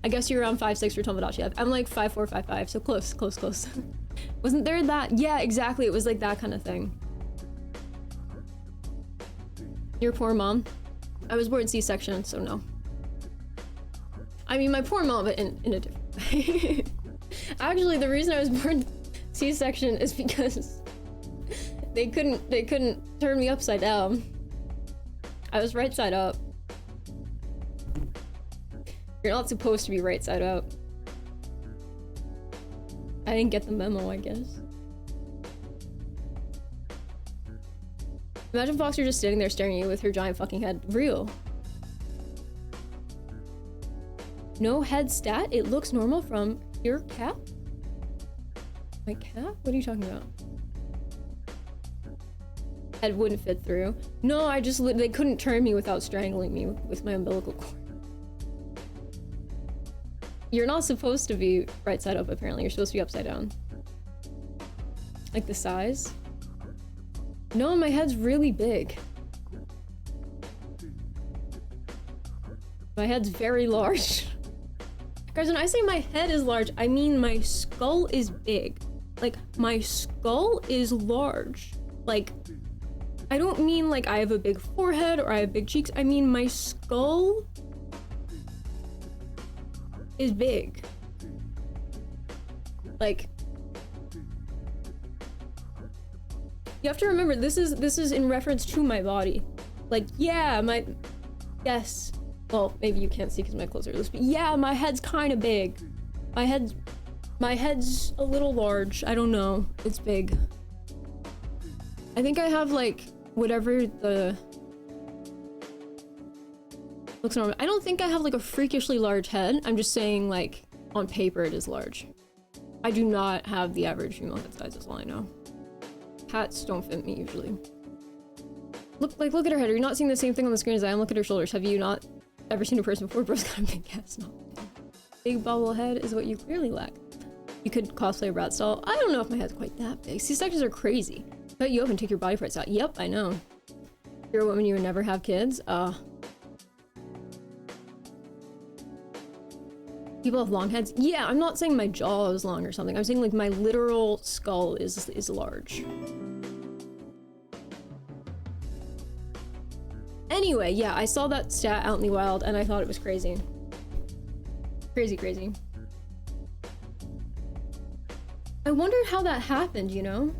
I guess you're around 5'6" for Tomodachi. I'm like 5'4", 5'5", so close. Wasn't there that? Yeah, exactly. It was like that kind of thing. Your poor mom. I was born C-section, so no. I mean, my poor mom, but in a different way. Actually, the reason I was born C-section is because they couldn't turn me upside down. I was right side up. You're not supposed to be right side up. I didn't get the memo, I guess. Imagine Foxer just standing there staring at you with her giant fucking head. Real. No head stat? It looks normal from your cap? My cap? What are you talking about? Head wouldn't fit through. No, they couldn't turn me without strangling me with my umbilical cord. You're not supposed to be right side up, apparently. You're supposed to be upside down. Like the size? No, my head's really big. My head's very large. Guys, when I say my head is large, I mean my skull is big. Like, my skull is large. Like, I don't mean like I have a big forehead or I have big cheeks. I mean my skull is big. Like, you have to remember, this is in reference to my body. Like, yeah, yes. Well, maybe you can't see because my clothes are loose, but yeah, my head's kind of big. My head's a little large. I don't know. It's big. I think I have like whatever the looks normal. I don't think I have like a freakishly large head. I'm just saying, like, on paper it is large. I do not have the average female head size, that's all I know. Hats don't fit me usually. Look at her head. Are you not seeing the same thing on the screen as I am? Look at her shoulders. Have you not ever seen a person before? Bro's got a big ass. No. Big bobble head is what you clearly lack. You could cosplay a rat style. I don't know if my head's quite that big. C-sections are crazy. Cut you up and take your body parts out. Yep, I know. If you're a woman, you would never have kids. People have long heads. Yeah, I'm not saying my jaw is long or something. I'm saying like my literal skull is large. Anyway, yeah, I saw that stat out in the wild and I thought it was crazy. Crazy. I wondered how that happened, you know?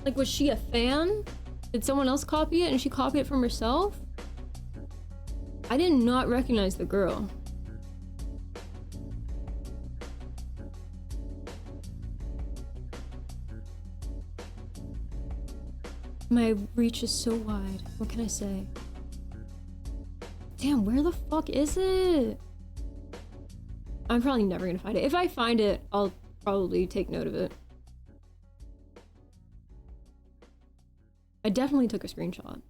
Like, was she a fan? Did someone else copy it and she copied it from herself? I did not recognize the girl. My reach is so wide. What can I say? Damn, where the fuck is it? I'm probably never gonna find it. If I find it, I'll probably take note of it. I definitely took a screenshot.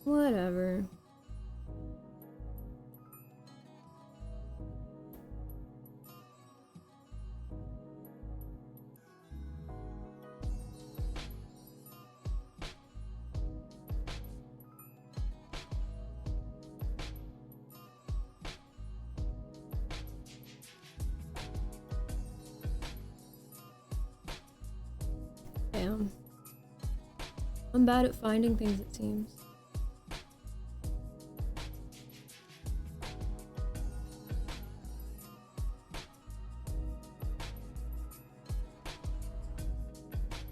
Whatever. Damn. I'm bad at finding things, it seems.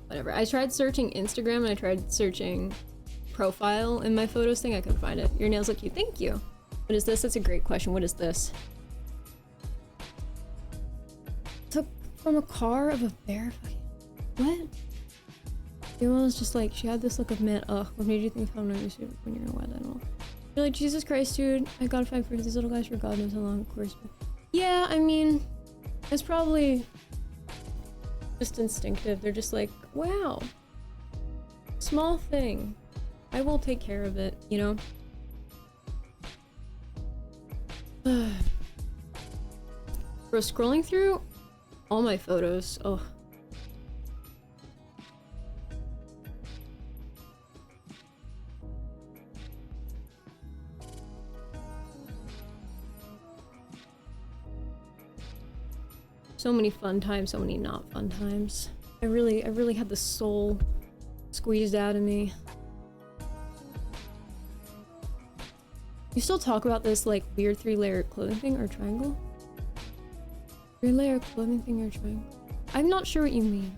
Whatever. I tried searching Instagram and I tried searching profile in my photos thing. I couldn't find it. Your nails look cute. Thank you. What is this? That's a great question. What is this? Took from a car of a bear? What? The one was just like, she had this look of man. Ugh, what made you think I'm not used to it when you're a wild animal? You're like, Jesus Christ, dude. I gotta fight for these little guys for God knows how long, of course. Yeah, I mean, it's probably just instinctive. They're just like, wow, small thing. I will take care of it, you know? Bro, scrolling through all my photos. Oh. So many fun times, so many not fun times. I really had the soul squeezed out of me. You still talk about this like weird 3-layer clothing thing or triangle? 3-layer clothing thing or triangle? I'm not sure what you mean.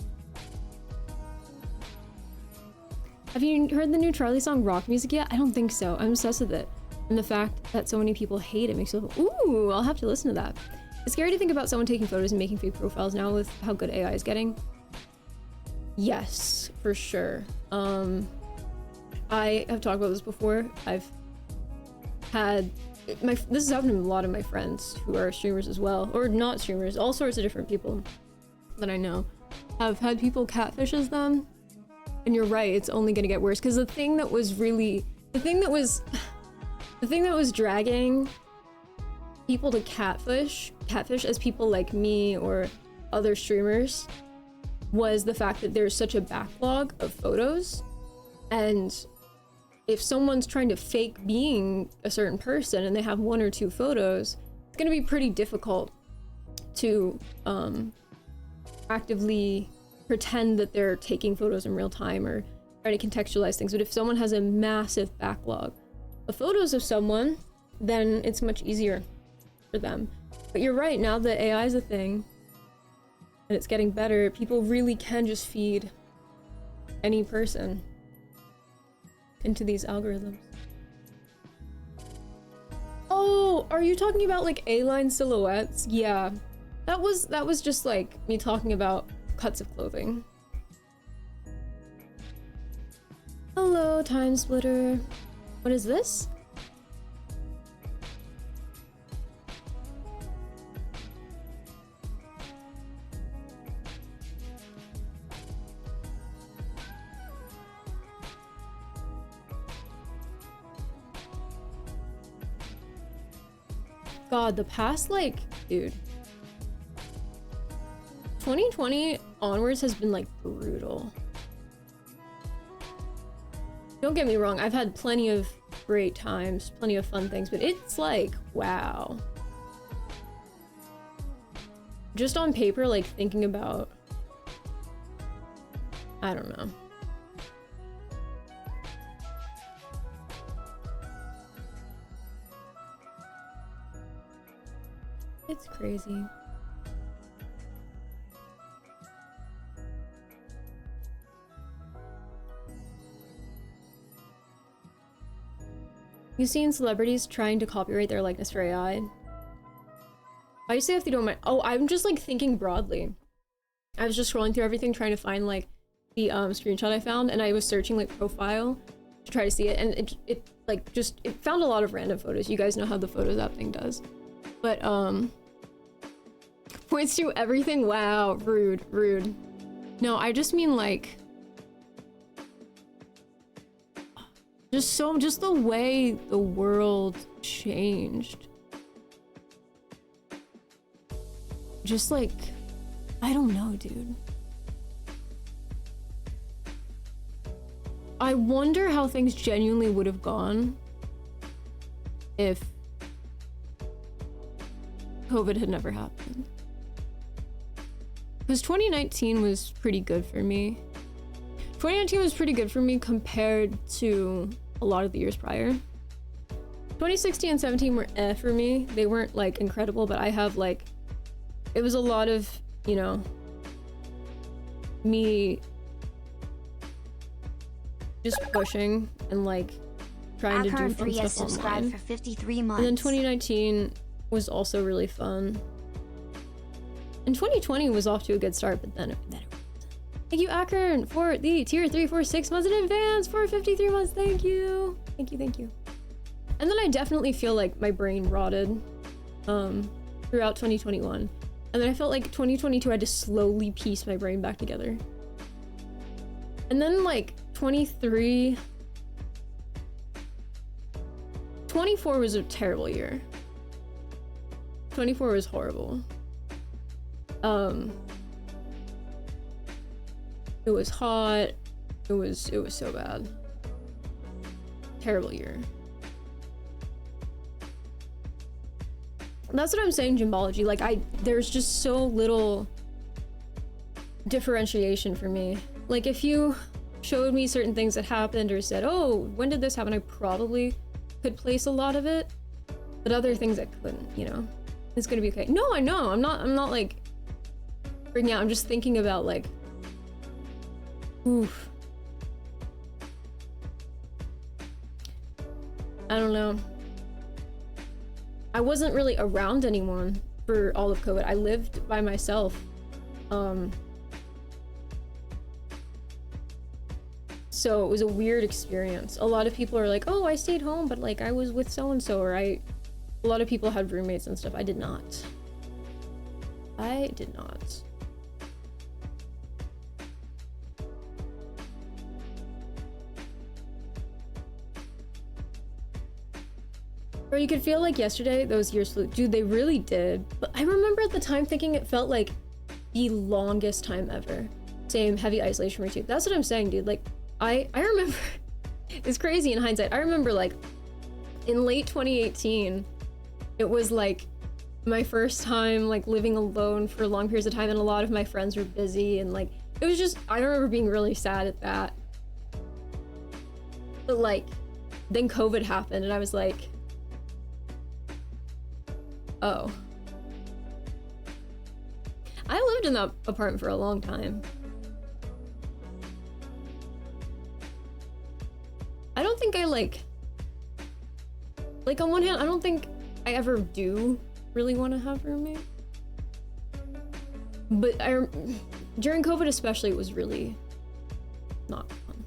Have you heard the new Charlie song Rock Music yet? I don't think so. I'm obsessed with it. And the fact that so many people hate it makes me feel, ooh, I'll have to listen to that. It's scary to think about someone taking photos and making fake profiles now with how good AI is getting. Yes, for sure. I have talked about this before. I've had this has happened to a lot of my friends who are streamers as well, or not streamers, all sorts of different people that I know have had people catfishes them. And you're right, it's only gonna get worse because the thing that was dragging people to catfish as people like me or other streamers was the fact that there's such a backlog of photos, and if someone's trying to fake being a certain person and they have 1 or 2 photos, it's gonna be pretty difficult to actively pretend that they're taking photos in real time or trying to contextualize things. But if someone has a massive backlog of photos of someone, then it's much easier for them. But you're right, now that AI is a thing and it's getting better, people really can just feed any person into these algorithms. Oh, are you talking about like A-line silhouettes? Yeah, that was just like me talking about cuts of clothing. Hello, Time Splitter. What is this? God, the past, like, dude, 2020 onwards has been like brutal. Don't get me wrong, I've had plenty of great times, plenty of fun things, but it's like, wow. Just on paper, like thinking about, I don't know. It's crazy. You've seen celebrities trying to copyright their likeness for AI? I used to have to do my— oh, I'm just like thinking broadly. I was just scrolling through everything trying to find like the screenshot I found, and I was searching like profile to try to see it, and it like just, it found a lot of random photos. You guys know how the Photos app thing does. But points to everything. Wow, rude, rude. No, I just mean like just the way the world changed. Just like, I don't know, dude. I wonder how things genuinely would have gone if COVID had never happened. Because 2019 was pretty good for me. 2019 was pretty good for me compared to a lot of the years prior. 2016 and 17 were for me. They weren't like incredible, but I have like, it was a lot of, you know, me just pushing and like trying to do fun stuff online. For 53 months. And then 2019 was also really fun. And 2020 was off to a good start, but then it thank you, Akron, for the tier 3 for 6 months in advance for 53 months. Thank you. Thank you, thank you. And then I definitely feel like my brain rotted throughout 2021. And then I felt like 2022 I had to slowly piece my brain back together. And then like 24 was a terrible year. 24 was horrible. It was hot. It was so bad. Terrible year. That's what I'm saying, Gymbology. Like, there's just so little differentiation for me. Like, if you showed me certain things that happened or said, oh, when did this happen? I probably could place a lot of it, but other things I couldn't, you know? It's gonna be okay. No, I know. I'm not like freaking out. I'm just thinking about like, oof. I don't know. I wasn't really around anyone for all of COVID. I lived by myself. So it was a weird experience. A lot of people are like, oh, I stayed home, but like I was with so-and-so, or a lot of people had roommates and stuff. I did not. I did not. Or you could feel like yesterday those years flew. Dude, they really did. But I remember at the time thinking it felt like the longest time ever. Same, heavy isolation routine. That's what I'm saying, dude. Like, I remember It's crazy in hindsight. I remember like in late 2018, it was like my first time like living alone for long periods of time, and a lot of my friends were busy, and like it was just, I remember being really sad at that. But like then COVID happened and I was like, oh. I lived in that apartment for a long time. I don't think I like on one hand, I don't think I ever do really want to have a roommate. But during COVID especially, it was really not fun.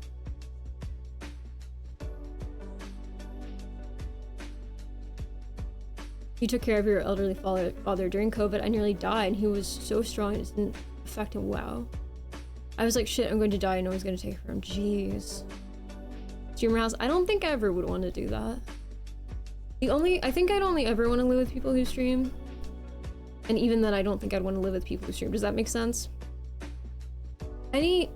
He took care of your elderly father during COVID. I nearly died. He was so strong it didn't affect him. Wow. I was like, shit, I'm going to die. No one's going to take care of him. Jeez. Streamer house. I don't think I ever would want to do that. I think I'd only ever want to live with people who stream. And even then, I don't think I'd want to live with people who stream. Does that make sense? Any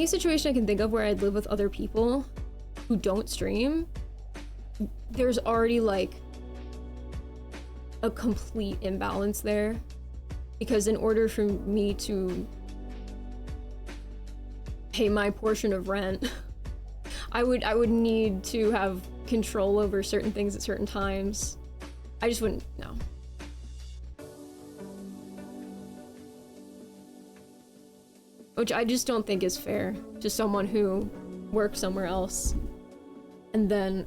situation I can think of where I'd live with other people who don't stream, there's already like a complete imbalance there, because in order for me to pay my portion of rent, I would need to have control over certain things at certain times. I just wouldn't, no. Which I just don't think is fair to someone who works somewhere else and then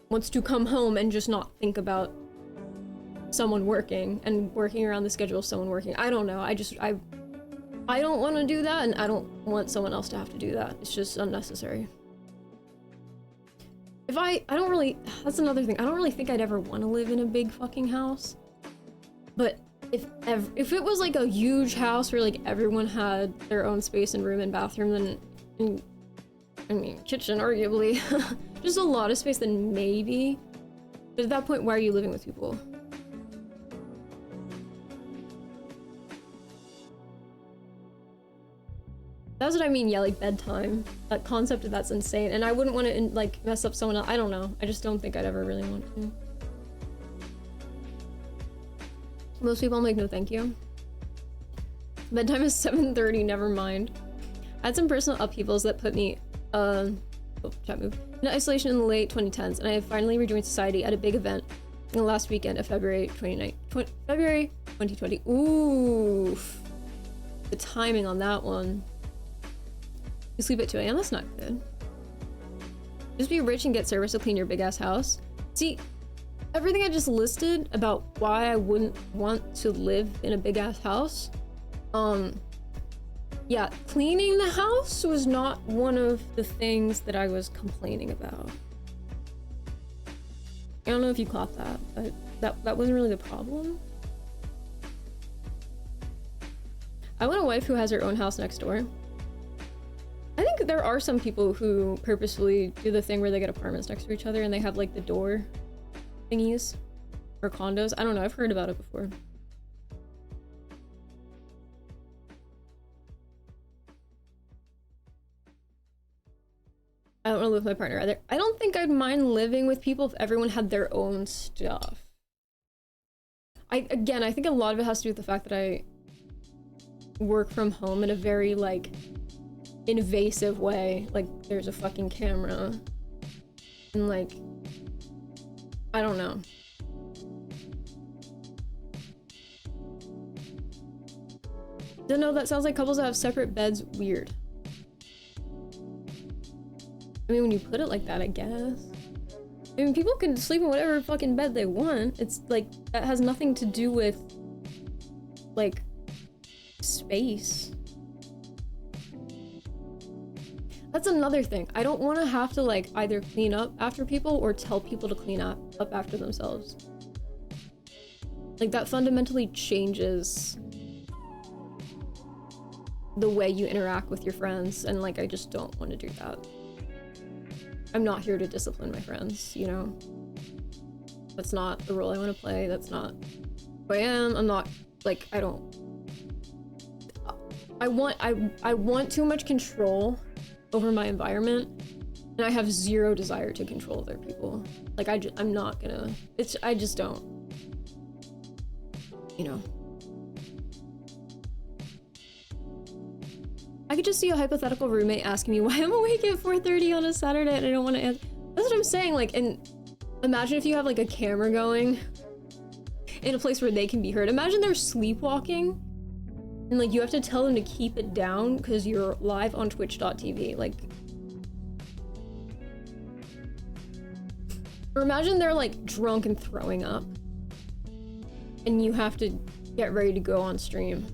wants to come home and just not think about someone working and working around the schedule of someone working. I don't know. I don't want to do that, and I don't want someone else to have to do that. It's just unnecessary. That's another thing. I don't really think I'd ever want to live in a big fucking house. But if it was like a huge house where like everyone had their own space and room and bathroom, then I mean kitchen arguably, just a lot of space, then maybe. But at that point, why are you living with people? That's what I mean, yeah, like bedtime. That concept of that's insane, and I wouldn't want to like mess up someone else. I don't know. I just don't think I'd ever really want to. Most people, I'm like, no thank you. Bedtime is 7:30, never mind. I had some personal upheavals that put me, chat move, in isolation in the late 2010s, and I have finally rejoined society at a big event in the last weekend of February 2020. Oof. The timing on that one. You sleep at 2 a.m. That's not good. Just be rich and get service to clean your big ass house. See, everything I just listed about why I wouldn't want to live in a big ass house, yeah, cleaning the house was not one of the things that I was complaining about. I don't know if you caught that, but that wasn't really the problem. I want a wife who has her own house next door. I think there are some people who purposefully do the thing where they get apartments next to each other and they have like the door thingies or condos. I don't know, I've heard about it before. I don't want to live with my partner either. I don't think I'd mind living with people if everyone had their own stuff. Again, I think a lot of it has to do with the fact that I work from home in a very like invasive way. Like there's a fucking camera and like I don't know. Don't know, that sounds like couples that have separate beds weird. I mean, when you put it like that, I guess. I mean, people can sleep in whatever fucking bed they want. It's like, that has nothing to do with like space. That's another thing. I don't want to have to like either clean up after people or tell people to clean up after themselves. Like that fundamentally changes the way you interact with your friends, and like I just don't want to do that. I'm not here to discipline my friends, you know? That's not the role I want to play. That's not who I am. I'm not like, I want too much control over my environment, And I have zero desire to control other people. Like, I'm not gonna, I just don't. You know. I could just see a hypothetical roommate asking me why I'm awake at 4:30 on a Saturday and I don't want to answer. That's what I'm saying, like, and imagine if you have like a camera going in a place where they can be heard. Imagine they're sleepwalking and like you have to tell them to keep it down because you're live on twitch.tv, like. Or imagine they're like drunk and throwing up and you have to get ready to go on stream.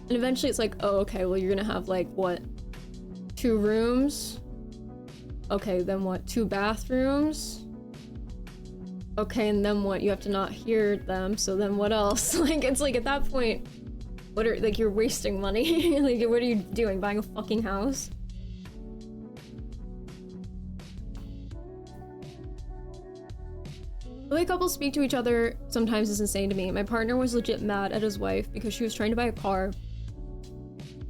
And eventually it's like, oh, okay, well, you're gonna have like, what, 2 rooms? Okay, then what, 2 bathrooms? Okay, and then what? You have to not hear them, so then what else? Like, it's like, at that point, what are, like, you're wasting money. Like, what are you doing? Buying a fucking house? The way couples speak to each other sometimes is insane to me. My partner was legit mad at his wife because she was trying to buy a car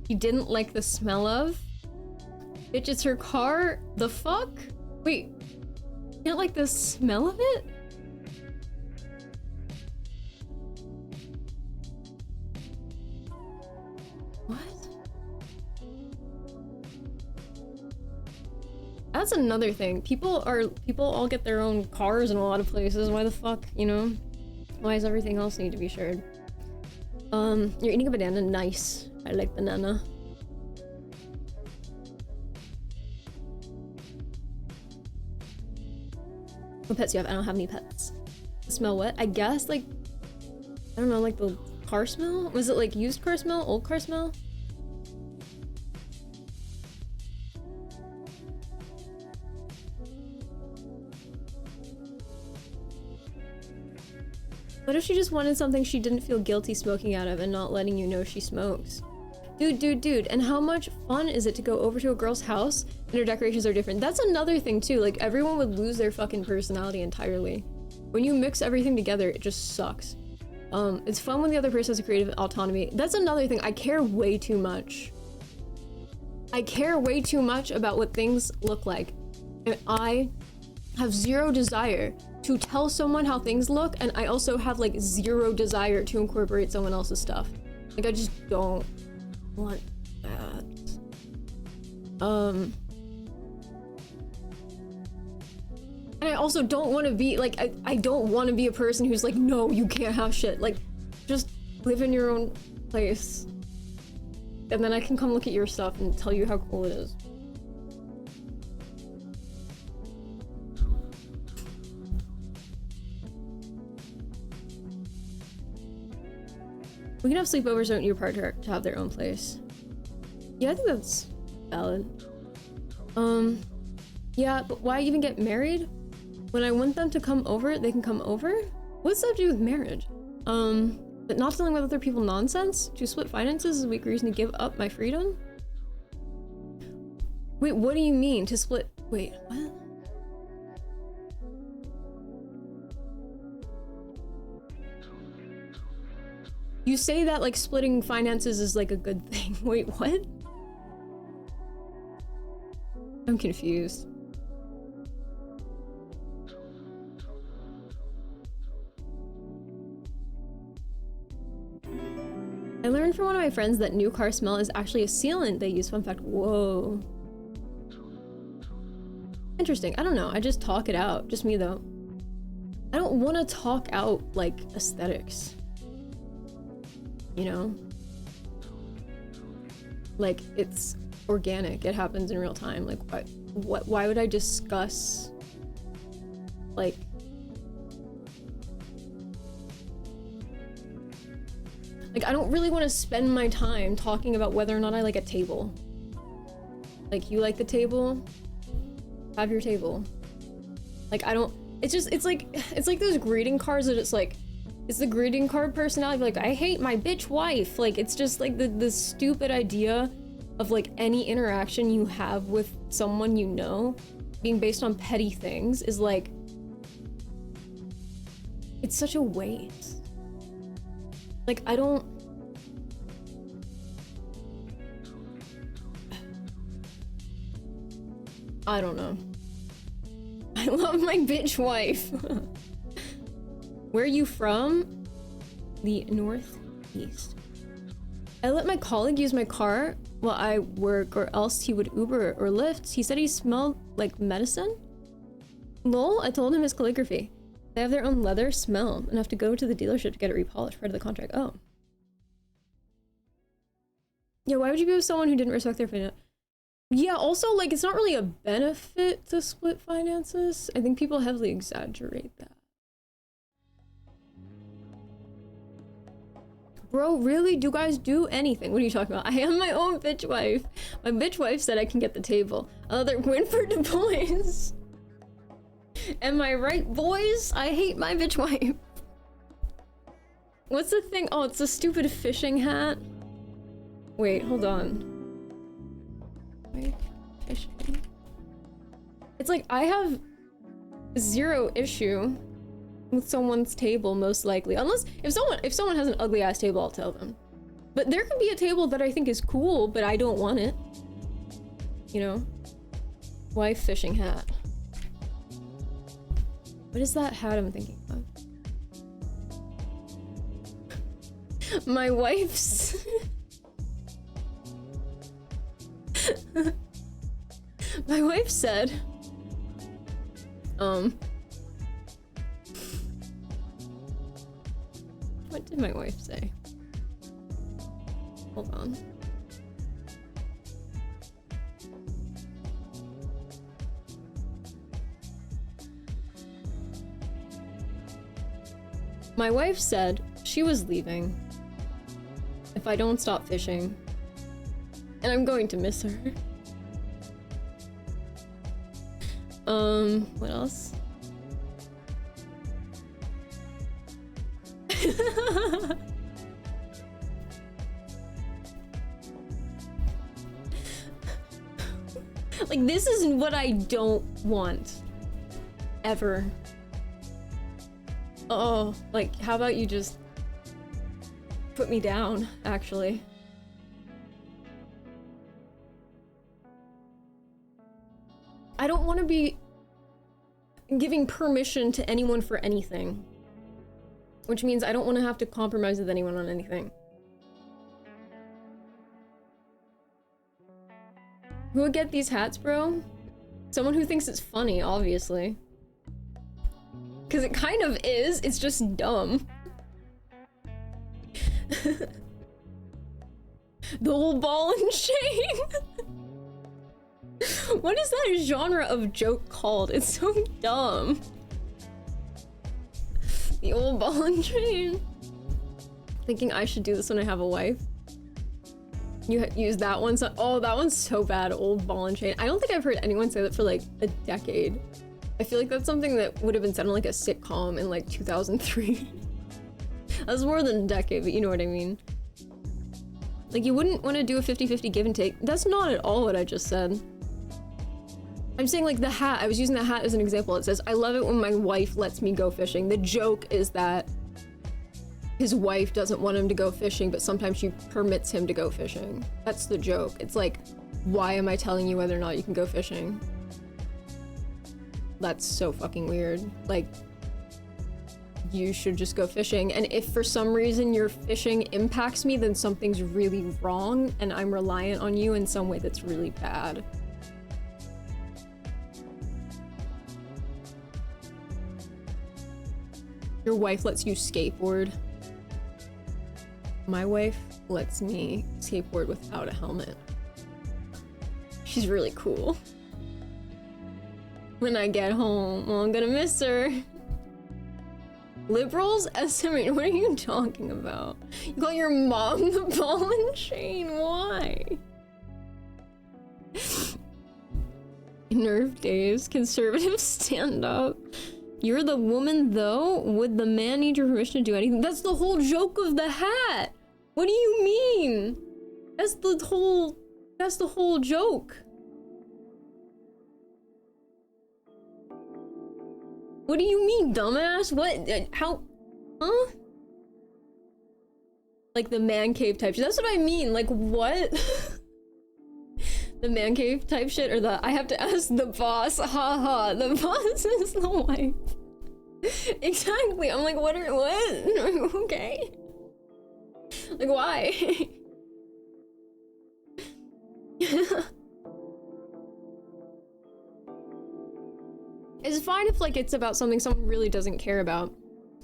he didn't like the smell of. Bitch, it's her car? The fuck? Wait, you don't like the smell of it? What? That's another thing. People all get their own cars in a lot of places. Why the fuck, you know? Why does everything else need to be shared? You're eating a banana. Nice. I like banana. What pets do you have? I don't have any pets. Smell what? I guess, like, I don't know, like the car smell? Was it like used car smell? Old car smell? What if she just wanted something she didn't feel guilty smoking out of and not letting you know she smokes? Dude, and how much fun is it to go over to a girl's house and her decorations are different? That's another thing too, like everyone would lose their fucking personality entirely. When you mix everything together, it just sucks. It's fun when the other person has a creative autonomy. That's another thing, I care way too much. I care way too much about what things look like. And I have zero desire to tell someone how things look, and I also have like zero desire to incorporate someone else's stuff. Like I just don't want that. And I also don't want to be like, I don't want to be a person who's like, no, you can't have shit. Like, just live in your own place. And then I can come look at your stuff and tell you how cool it is. We can have sleepovers, don't you, partner to have their own place. Yeah, I think that's valid. Yeah, but why even get married? When I want them to come over, they can come over? What's that to do with marriage? But not dealing with other people nonsense? To split finances is a weak reason to give up my freedom? Wait, what do you mean? To split? Wait, what? You say that like splitting finances is like a good thing. Wait, what? I'm confused. I learned from one of my friends that new car smell is actually a sealant they use. Fun fact. Whoa. Interesting. I don't know. I just talk it out. Just me though. I don't want to talk out like aesthetics. You know? Like, it's organic. It happens in real time. Like, why would I discuss, like, I don't really want to spend my time talking about whether or not I like a table. Like, you like the table? Have your table. Like, I don't, it's like those greeting cards that it's like, it's the greeting card personality, like, I hate my bitch wife. Like, it's just like the stupid idea of like any interaction you have with someone you know being based on petty things is like, it's such a waste. Like, I don't know. I love my bitch wife. Where are you from? The Northeast. I let my colleague use my car while I work, or else he would Uber or Lyft. He said he smelled like medicine. Lol, I told him his calligraphy. They have their own leather smell and have to go to the dealership to get it repolished, part of the contract. Oh. Yeah, why would you be with someone who didn't respect their finance? Yeah, also, like, it's not really a benefit to split finances. I think people heavily exaggerate that. Bro, really? Do guys do anything? What are you talking about? I am my own bitch wife. My bitch wife said I can get the table. Another win for the boys. Am I right, boys? I hate my bitch wife. What's the thing? Oh, it's a stupid fishing hat. Wait, hold on. Wait, fishing. It's like, I have zero issue with someone's table, most likely. Unless, if someone has an ugly ass table, I'll tell them. But there could be a table that I think is cool, but I don't want it. You know? Wife fishing hat. What is that hat I'm thinking of? My wife's... My wife said... What did my wife say? Hold on. My wife said she was leaving if I don't stop fishing, and I'm going to miss her. What else? Like, this is what I don't want. Ever. Oh, like, how about you just put me down, actually? I don't want to be giving permission to anyone for anything. Which means I don't want to have to compromise with anyone on anything. Who would get these hats, bro? Someone who thinks it's funny, obviously. Because it kind of is, it's just dumb. The whole ball and chain. What is that genre of joke called? It's so dumb. The old ball and chain. Thinking I should do this when I have a wife. You use that one, so oh, that one's so bad. Old ball and chain. I don't think I've heard anyone say that for like a decade. I feel like that's something that would have been said in like a sitcom in like 2003. That's more than a decade, but you know what I mean. Like, you wouldn't want to do a 50-50 give and take. That's not at all what I just said. I'm saying, like, the hat. I was using the hat as an example. It says, I love it when my wife lets me go fishing. The joke is that his wife doesn't want him to go fishing, but sometimes she permits him to go fishing. That's the joke. It's like, why am I telling you whether or not you can go fishing? That's so fucking weird. Like, you should just go fishing. And if for some reason your fishing impacts me, then something's really wrong, and I'm reliant on you in some way that's really bad. Your wife lets you skateboard. My wife lets me skateboard without a helmet. She's really cool. When I get home, well, I'm gonna miss her. Liberals? Estimate, what are you talking about? You call your mom the ball and chain? Why? Nerve days, conservatives stand up. You're the woman though? Would the man need your permission to do anything? That's the whole joke of the hat! What do you mean? That's the whole joke. What do you mean, dumbass? What? How? Huh? Like the man cave type shit. That's what I mean. Like what? The man cave type shit, or the I have to ask the boss. Haha, the boss is the wife. Exactly. I'm like, what? Okay. Like why? It's fine if like it's about something someone really doesn't care about.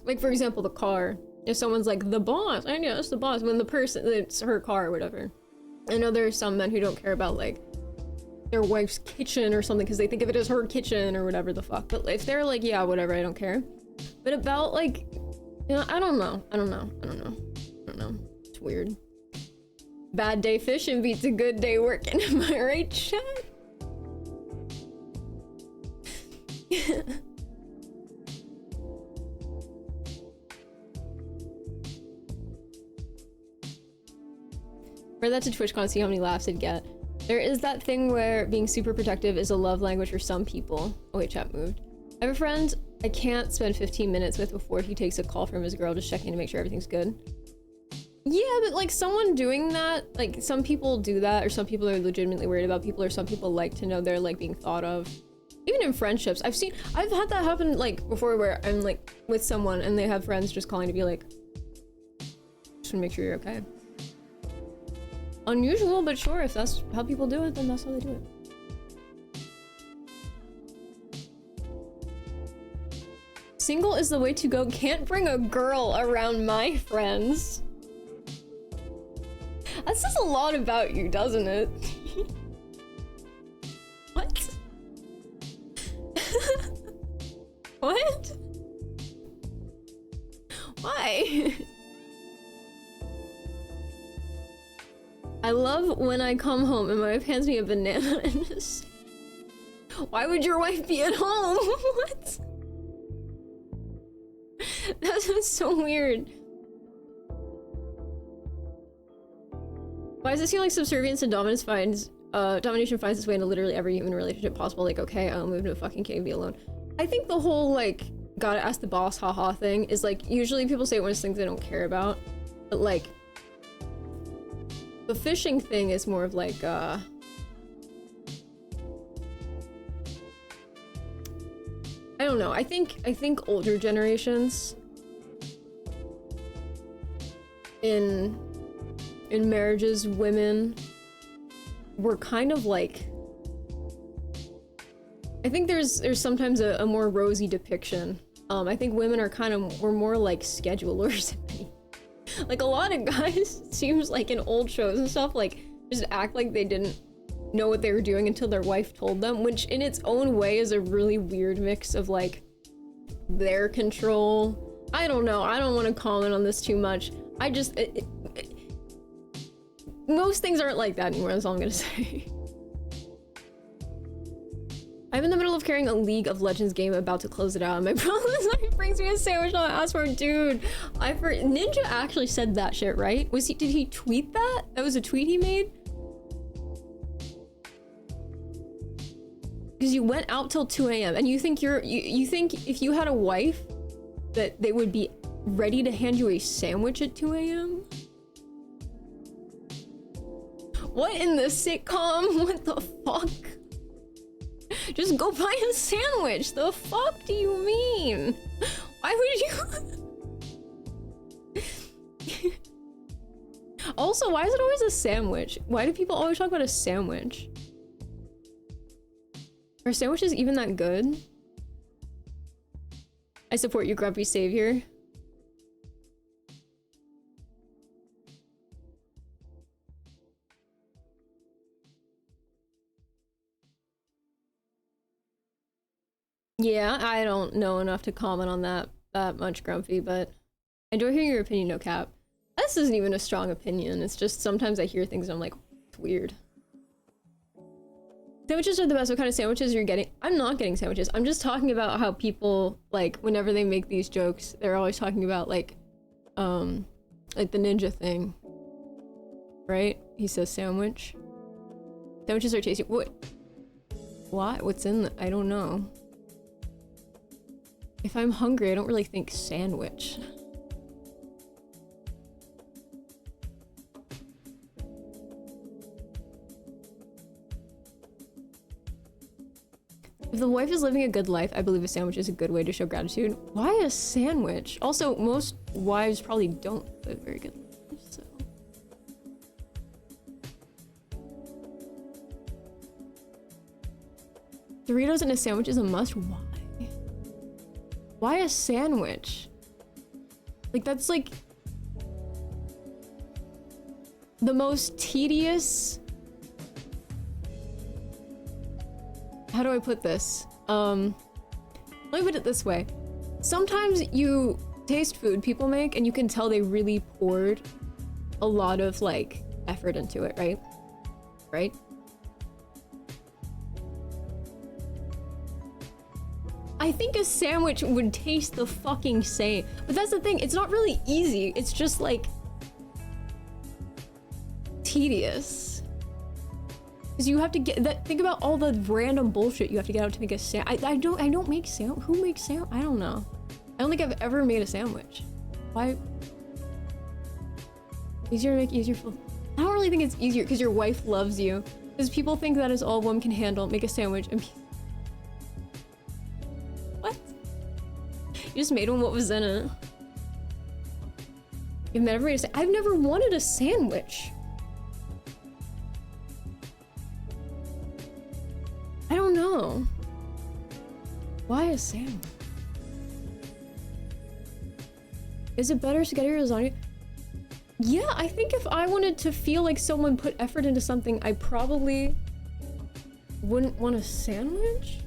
Like for example, the car. If someone's like, the boss, I know it's the boss, when the person, it's her car or whatever. I know there are some men who don't care about like their wife's kitchen or something because they think of it as her kitchen or whatever the fuck. But if they're like, yeah, whatever, I don't care. But about like, you know, I don't know. It's weird. Bad day fishing beats a good day working. Am I right, chat? Wear that to TwitchCon, see how many laughs it'd get. There is that thing where being super protective is a love language for some people. Oh wait, chat moved. I have a friend I can't spend 15 minutes with before he takes a call from his girl, just checking to make sure everything's good. Yeah, but like someone doing that, like some people do that, or some people are legitimately worried about people, or some people like to know they're like being thought of. Even in friendships, I've had that happen like before where I'm like with someone and they have friends just calling to be like, just wanna make sure you're okay. Unusual, but sure, if that's how people do it, then that's how they do it. Single is the way to go. Can't bring a girl around my friends. That says a lot about you, doesn't it? What? What? Why? I love when I come home and my wife hands me a banana and just... Why would your wife be at home? What? That's so weird. Why does it seem like subservience and domination finds its way into literally every human relationship possible? Like, okay, I'll move to a fucking cave and be alone. I think the whole, like, gotta ask the boss haha thing is, like, usually people say it when it's things they don't care about. But, like, the fishing thing is more of, like, I don't know. I think older generations in marriages, women were kind of like, I think there's sometimes a more rosy depiction. I think women were more like schedulers. Like a lot of guys, it seems like in old shows and stuff, like just act like they didn't know what they were doing until their wife told them, which in its own way is a really weird mix of like their control. I don't know. I don't want to comment on this too much. I just most things aren't like that anymore. That's all I'm gonna say. I'm in the middle of carrying a League of Legends game, about to close it out, and my brother brings me a sandwich and I asked for it. Dude, Ninja actually said that shit, right? Did he tweet that? That was a tweet he made? Because you went out till 2 AM and you think you think if you had a wife that they would be ready to hand you a sandwich at 2 AM? What in the sitcom? What the fuck? Just go buy a sandwich. The fuck do you mean? Why would you? Also, why is it always a sandwich? Why do people always talk about a sandwich? Are sandwiches even that good? I support you, grumpy savior. Yeah, I don't know enough to comment on that much, Grumpy, but I enjoy hearing your opinion, no cap. This isn't even a strong opinion, it's just sometimes I hear things and I'm like, it's weird. Sandwiches are the best. What kind of sandwiches you're getting? I'm not getting sandwiches. I'm just talking about how people, like, whenever they make these jokes, they're always talking about, like the ninja thing. Right? He says sandwich. Sandwiches are tasty. What? What? What's in the... I don't know. If I'm hungry, I don't really think sandwich. the wife is living a good life, I believe a sandwich is a good way to show gratitude. Why a sandwich? Also, most wives probably don't live very good lives, so. Doritos in a sandwich is a must. Why? Why a sandwich? Like, that's like the most tedious. How do I put this? Let me put it this way. Sometimes you taste food people make and you can tell they really poured a lot of like effort into it, right? Right? I think a sandwich would taste the fucking same. But that's the thing, it's not really easy. It's just like tedious. Because you have to get that. Think about all the random bullshit you have to get out to make a sandwich. I don't make sandwich. Who makes sandwich? I don't know. I don't think I've ever made a sandwich. Why? Easier to make, easier for. I don't really think it's easier because your wife loves you. Because people think that is all a woman can handle. Make a sandwich and. What? You just made one. What was in it? You've never made a sandwich. I've never wanted a sandwich. I don't know. Why a sandwich? Is it better spaghetti or lasagna? Yeah, I think if I wanted to feel like someone put effort into something, I probably wouldn't want a sandwich.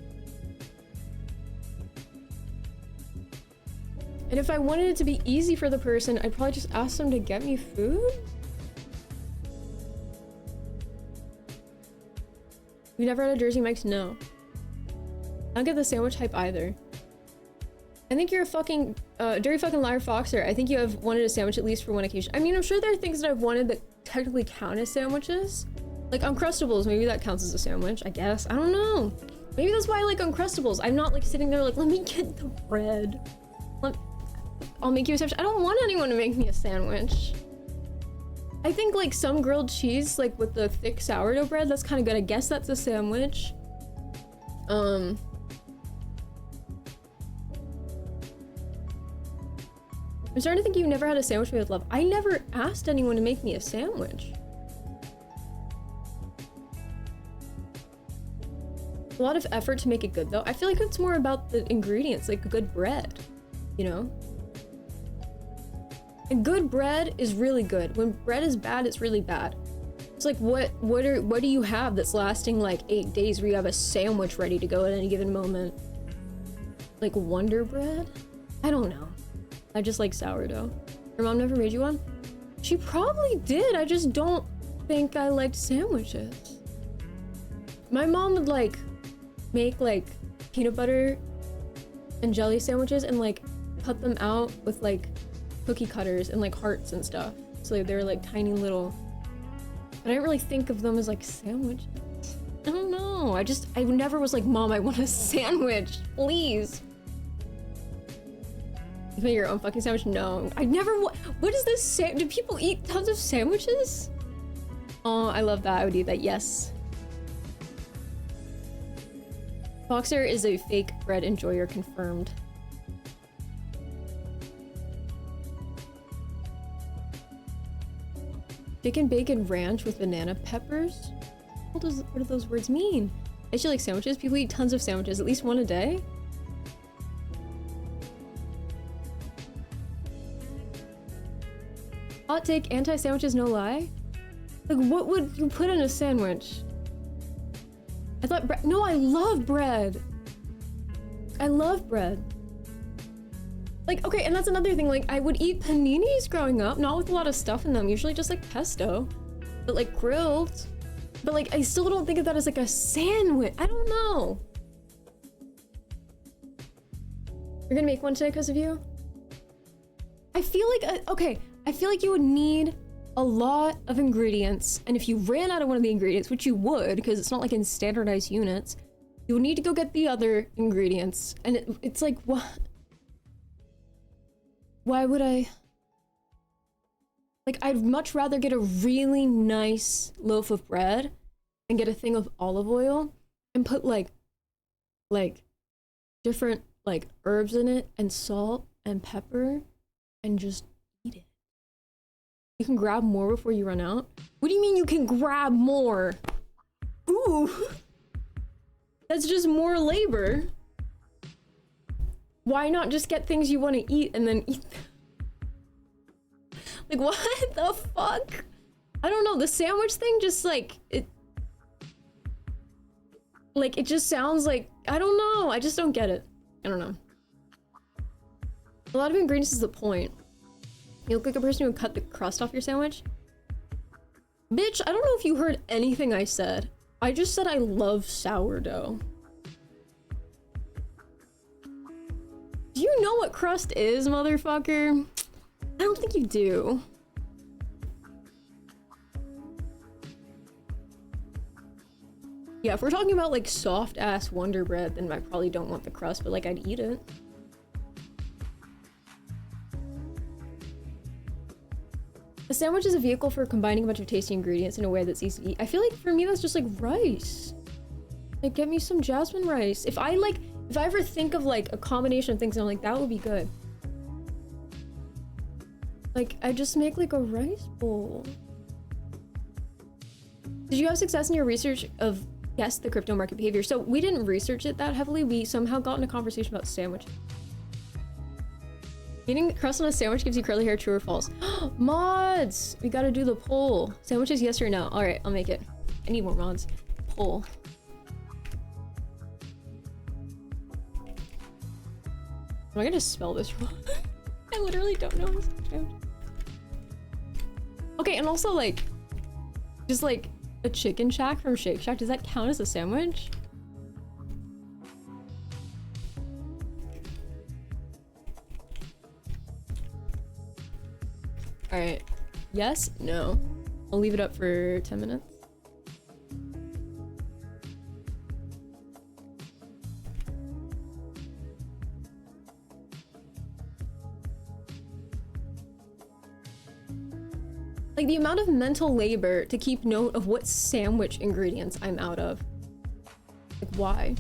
And if I wanted it to be easy for the person, I'd probably just ask them to get me food. You never had a Jersey Mike's? No. I don't get the sandwich hype either. I think you're a fucking dirty fucking liar foxer. I think you have wanted a sandwich at least for one occasion. I mean, I'm sure there are things that I've wanted that technically count as sandwiches. Like Uncrustables, maybe that counts as a sandwich, I guess. I don't know. Maybe that's why I like Uncrustables. I'm not like sitting there like, let me get the bread. I'll make you a sandwich. I don't want anyone to make me a sandwich. I think like some grilled cheese, like with the thick sourdough bread, that's kind of good. I guess that's a sandwich. I'm starting to think you've never had a sandwich made with love. I never asked anyone to make me a sandwich. A lot of effort to make it good though. I feel like it's more about the ingredients, like good bread, you know? And good bread is really good. When bread is bad, it's really bad. It's like what do you have that's lasting like 8 days where you have a sandwich ready to go at any given moment? Like Wonder Bread? I don't know. I just like sourdough. Your mom never made you one? She probably did. I just don't think I liked sandwiches. My mom would like make like peanut butter and jelly sandwiches and like cut them out with like cookie cutters and like hearts and stuff. So they were like tiny little, but I didn't really think of them as like sandwiches. I don't know. I never was like, Mom, I want a sandwich, please. You make your own fucking sandwich? No, I never. What is this? Do people eat tons of sandwiches? Oh, I love that. I would eat that. Yes. Boxer is a fake bread enjoyer, confirmed. Chicken bacon ranch with banana peppers? What do those words mean? I actually like sandwiches. People eat tons of sandwiches, at least one a day. Hot take, anti-sandwiches, no lie? Like, what would you put in a sandwich? I thought no, I love bread. I love bread. Like, okay, and that's another thing, like, I would eat paninis growing up, not with a lot of stuff in them, usually just, like, pesto, but, like, grilled. But, like, I still don't think of that as, like, a sandwich. I don't know. You're gonna make one today because of you? I feel like, okay, I feel like you would need a lot of ingredients, and if you ran out of one of the ingredients, which you would, because it's not, like, in standardized units, you would need to go get the other ingredients, and it's like, what? Why would I? Like, I'd much rather get a really nice loaf of bread and get a thing of olive oil and put like like different like herbs in it and salt and pepper and just eat it. You can grab more before you run out? What do you mean you can grab more? Ooh! That's just more labor. Why not just get things you want to eat and then eat them? Like, what the fuck? I don't know, the sandwich thing just like, it just sounds like, I don't know, I just don't get it. I don't know. A lot of ingredients is the point. You look like a person who would cut the crust off your sandwich. Bitch, I don't know if you heard anything I said. I just said I love sourdough. Do you know what crust is, motherfucker? I don't think you do. Yeah, if we're talking about like soft ass Wonder Bread, then I probably don't want the crust, but like I'd eat it. A sandwich is a vehicle for combining a bunch of tasty ingredients in a way that's easy to eat. I feel like for me that's just like rice. Like get me some jasmine rice. If I ever think of like a combination of things and I'm like, that would be good. Like, I just make like a rice bowl. Did you have success in your research of, yes, the crypto market behavior? So we didn't research it that heavily. We somehow got in a conversation about sandwich. Eating crust on a sandwich gives you curly hair, true or false? Mods! We gotta do the poll. Sandwiches, yes or no? Alright, I'll make it. I need more mods. Poll. Am I gonna spell this wrong? I literally don't know. Okay, and also like, just like a chicken shack from Shake Shack, does that count as a sandwich? Alright. Yes? No. I'll leave it up for 10 minutes. Like the amount of mental labor to keep note of what sandwich ingredients I'm out of. Like why?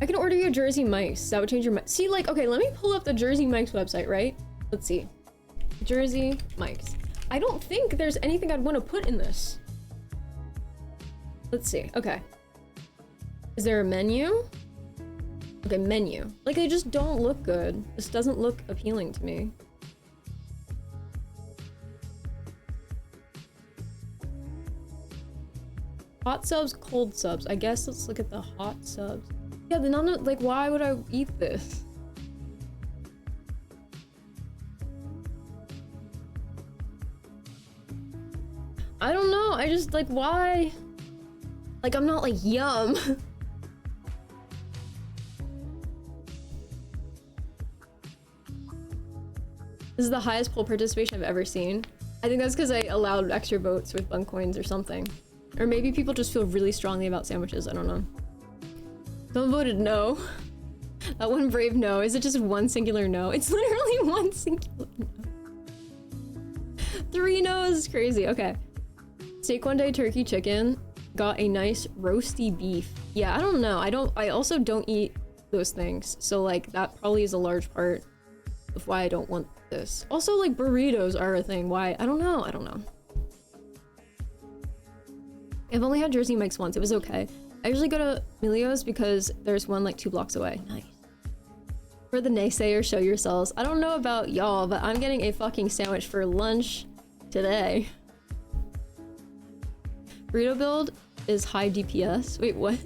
I can order you a Jersey Mike's. That would change your mind. See, like, okay, let me pull up the Jersey Mike's website, right? Let's see. Jersey Mike's. I don't think there's anything I'd want to put in this. Let's see. Okay. Is there a menu? Okay, menu. Like, they just don't look good. This doesn't look appealing to me. Hot subs, cold subs. I guess let's look at the hot subs. Yeah, the none, like, why would I eat this? I don't know. I just, like, why? Like, I'm not like, yum. This is the highest poll participation I've ever seen. I think that's because I allowed extra votes with bun coins or something. Or maybe people just feel really strongly about sandwiches, I don't know. Someone voted no. That one brave no. Is it just one singular no? It's literally one singular no. 3 no's, crazy, okay. Steak one day, turkey, chicken. Got a nice roasty beef. Yeah, I don't know. I also don't eat those things. So like that probably is a large part of why I don't want this. Also like burritos are a thing. Why? I don't know. I've only had Jersey Mike's once. It was okay. I usually go to Emilio's because there's one like 2 blocks away. Nice. For the naysayers, show yourselves. I don't know about y'all, but I'm getting a fucking sandwich for lunch today. Burrito build is high DPS. Wait, what?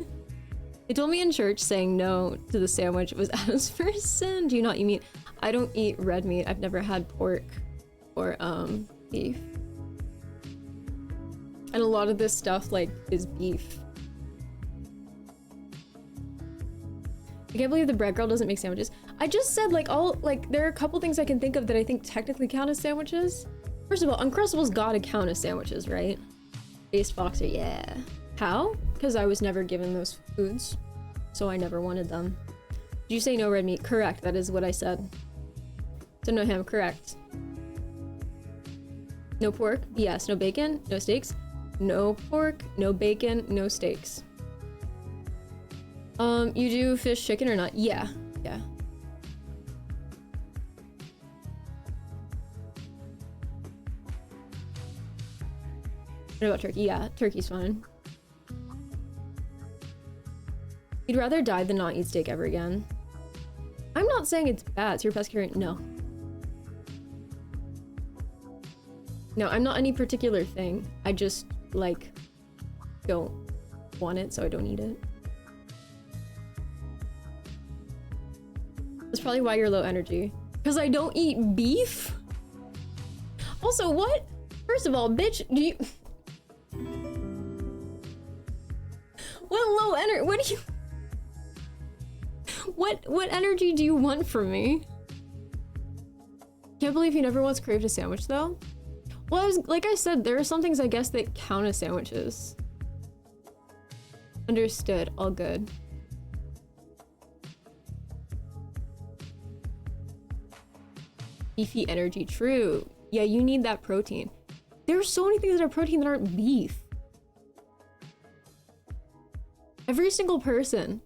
They told me in church saying no to the sandwich was Adam's first sin. Do you not eat meat? I don't eat red meat. I've never had pork or beef. And a lot of this stuff like is beef. I can't believe the bread girl doesn't make sandwiches. I just said like there are a couple things I can think of that I think technically count as sandwiches. First of all, Uncrustables gotta count as sandwiches, right? Based Boxer, yeah. How? Because I was never given those foods, so I never wanted them. Did you say no red meat? Correct, that is what I said. So no ham, correct. No pork, yes. No bacon, no steaks. No pork, no bacon, no steaks. You do fish chicken or not? Yeah, yeah. What about turkey? Yeah, turkey's fine. You'd rather die than not eat steak ever again. I'm not saying it's bad. So you're pescatarian? No. No, I'm not any particular thing. I just, like, don't want it, so I don't eat it. That's probably why you're low energy. Because I don't eat beef? Also, what? First of all, bitch, do you... What low energy? What do you... What energy do you want from me? Can't believe you never once craved a sandwich, though. Well, like I said, there are some things I guess that count as sandwiches. Understood. All good. Beefy energy. True. Yeah, you need that protein. There are so many things that are protein that aren't beef. Every single person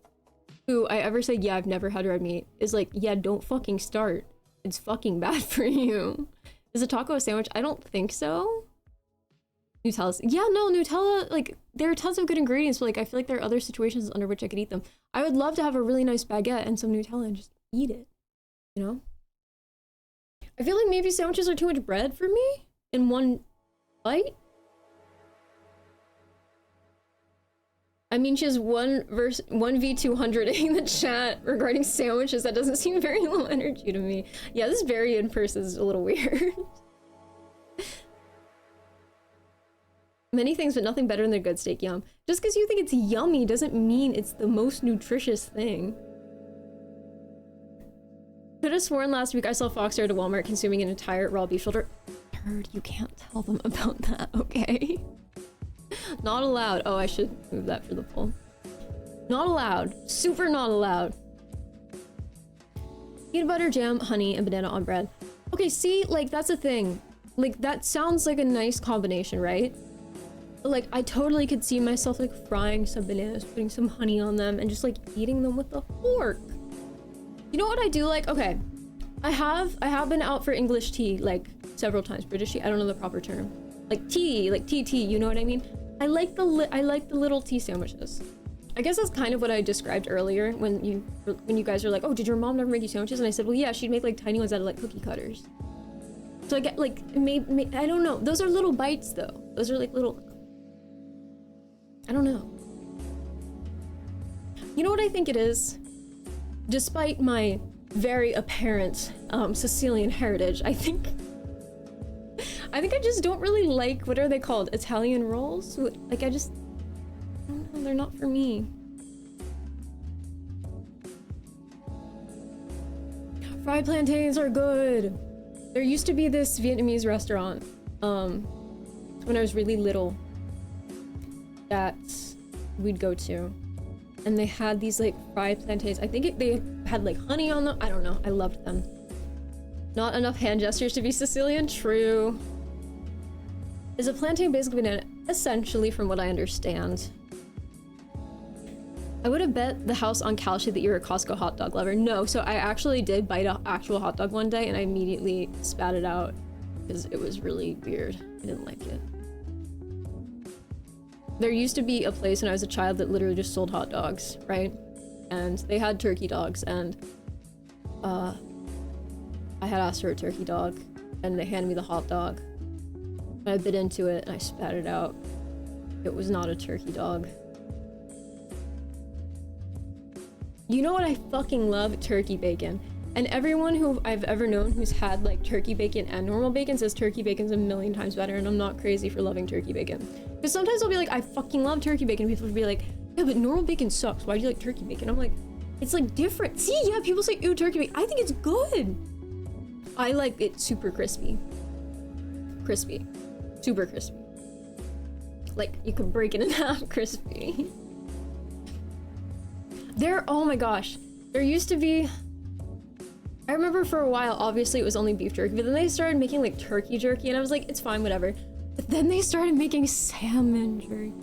who I ever said, yeah, I've never had red meat, is like, yeah, don't fucking start. It's fucking bad for you. Is a taco a sandwich? I don't think so. Nutella's, yeah, no, Nutella, like, there are tons of good ingredients, but like, I feel like there are other situations under which I could eat them. I would love to have a really nice baguette and some Nutella and just eat it, you know? I feel like maybe sandwiches are too much bread for me in one bite. I mean, she has 1v200 in the chat regarding sandwiches. That doesn't seem very low energy to me. Yeah, this very in person is a little weird. Many things, but nothing better than a good steak, yum. Just because you think it's yummy doesn't mean it's the most nutritious thing. Could have sworn last week I saw Foxer at a Walmart consuming an entire raw beef shoulder. Turd, you can't tell them about that, okay? Not allowed. Oh, I should move that for the poll. Not allowed. Super not allowed. Peanut butter, jam, honey, and banana on bread. Okay, see, like, that's a thing. Like, that sounds like a nice combination, right? But, like, I totally could see myself, like, frying some bananas, putting some honey on them, and just, like, eating them with a fork. You know what I do like? Okay. I have been out for English tea, like, several times. British tea, I don't know the proper term. Like tea, like TT, you know what I mean? I like the little tea sandwiches. I guess that's kind of what I described earlier when you guys are like, oh, did your mom never make you sandwiches? And I said, well, yeah, she'd make like tiny ones out of like cookie cutters. So I get like, I don't know. Those are little bites though. Those are like little, I don't know. You know what I think it is? Despite my very apparent Sicilian heritage, I think I just don't really like, what are they called? Italian rolls? Like, I don't know, they're not for me. Fried plantains are good. There used to be this Vietnamese restaurant, when I was really little, that we'd go to. And they had these, like, fried plantains. I think they had, like, honey on them. I don't know. I loved them. Not enough hand gestures to be Sicilian? True. Is a plantain basically banana? Essentially, from what I understand. I would have bet the house on Calci that you're a Costco hot dog lover. No, so I actually did bite an actual hot dog one day and I immediately spat it out because it was really weird. I didn't like it. There used to be a place when I was a child that literally just sold hot dogs, right? And they had turkey dogs, and I had asked for a turkey dog and they handed me the hot dog. I bit into it and I spat it out. It was not a turkey dog. You know what I fucking love? Turkey bacon. And everyone who I've ever known who's had like turkey bacon and normal bacon says turkey bacon's a million times better, and I'm not crazy for loving turkey bacon. Because sometimes I'll be like, I fucking love turkey bacon. People will be like, yeah, but normal bacon sucks. Why do you like turkey bacon? I'm like, it's like different. See, yeah, people say, ooh, turkey bacon. I think it's good. I like it super crispy. Crispy. Super crispy. Like, you could break it in half crispy. Oh my gosh. There used to be... I remember for a while, obviously it was only beef jerky, but then they started making like turkey jerky and I was like, it's fine, whatever. But then they started making salmon jerky.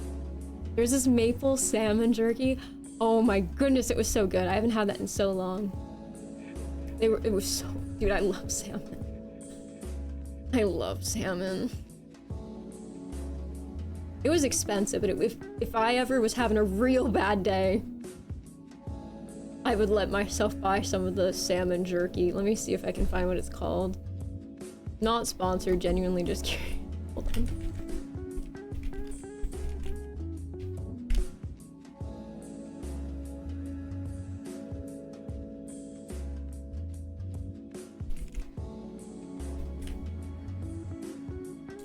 There's this maple salmon jerky. Oh my goodness, it was so good. I haven't had that in so long. It was so, dude, I love salmon. I love salmon. It was expensive, but if I ever was having a real bad day, I would let myself buy some of the salmon jerky. Let me see if I can find what it's called. Not sponsored, genuinely just curious. Hold on.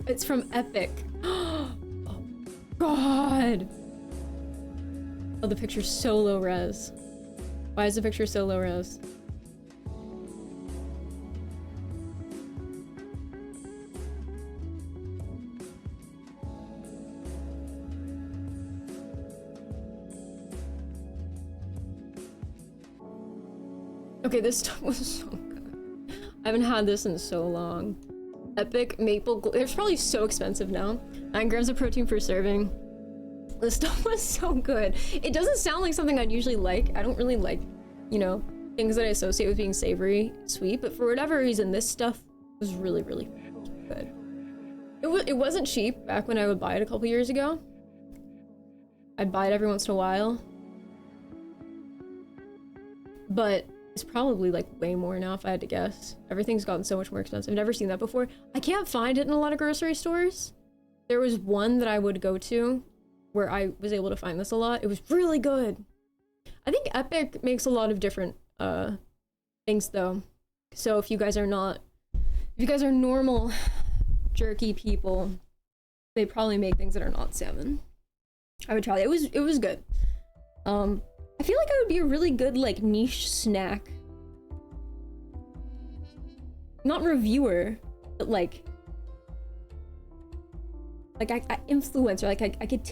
It's from Epic. Oh god. Oh, the picture's so low res. Why is the picture so low res? Okay, this stuff was so good. I haven't had this in so long. Epic maple it's probably so expensive now. 9 grams of protein per serving. This stuff was so good. It doesn't sound like something I'd usually like. I don't really like, you know, things that I associate with being savory, sweet, but for whatever reason, this stuff was really, really good. It wasn't cheap back when I would buy it a couple years ago. I'd buy it every once in a while. But it's probably like way more now if I had to guess. Everything's gotten so much more expensive. I've never seen that before. I can't find it in a lot of grocery stores. There was one that I would go to where I was able to find this a lot. It was really good. I think Epic makes a lot of different things though. So if you guys are normal jerky people, they probably make things that are not salmon. I would try it. It was good. I feel like I would be a really good like niche snack. Not reviewer, but like I influencer. Like I could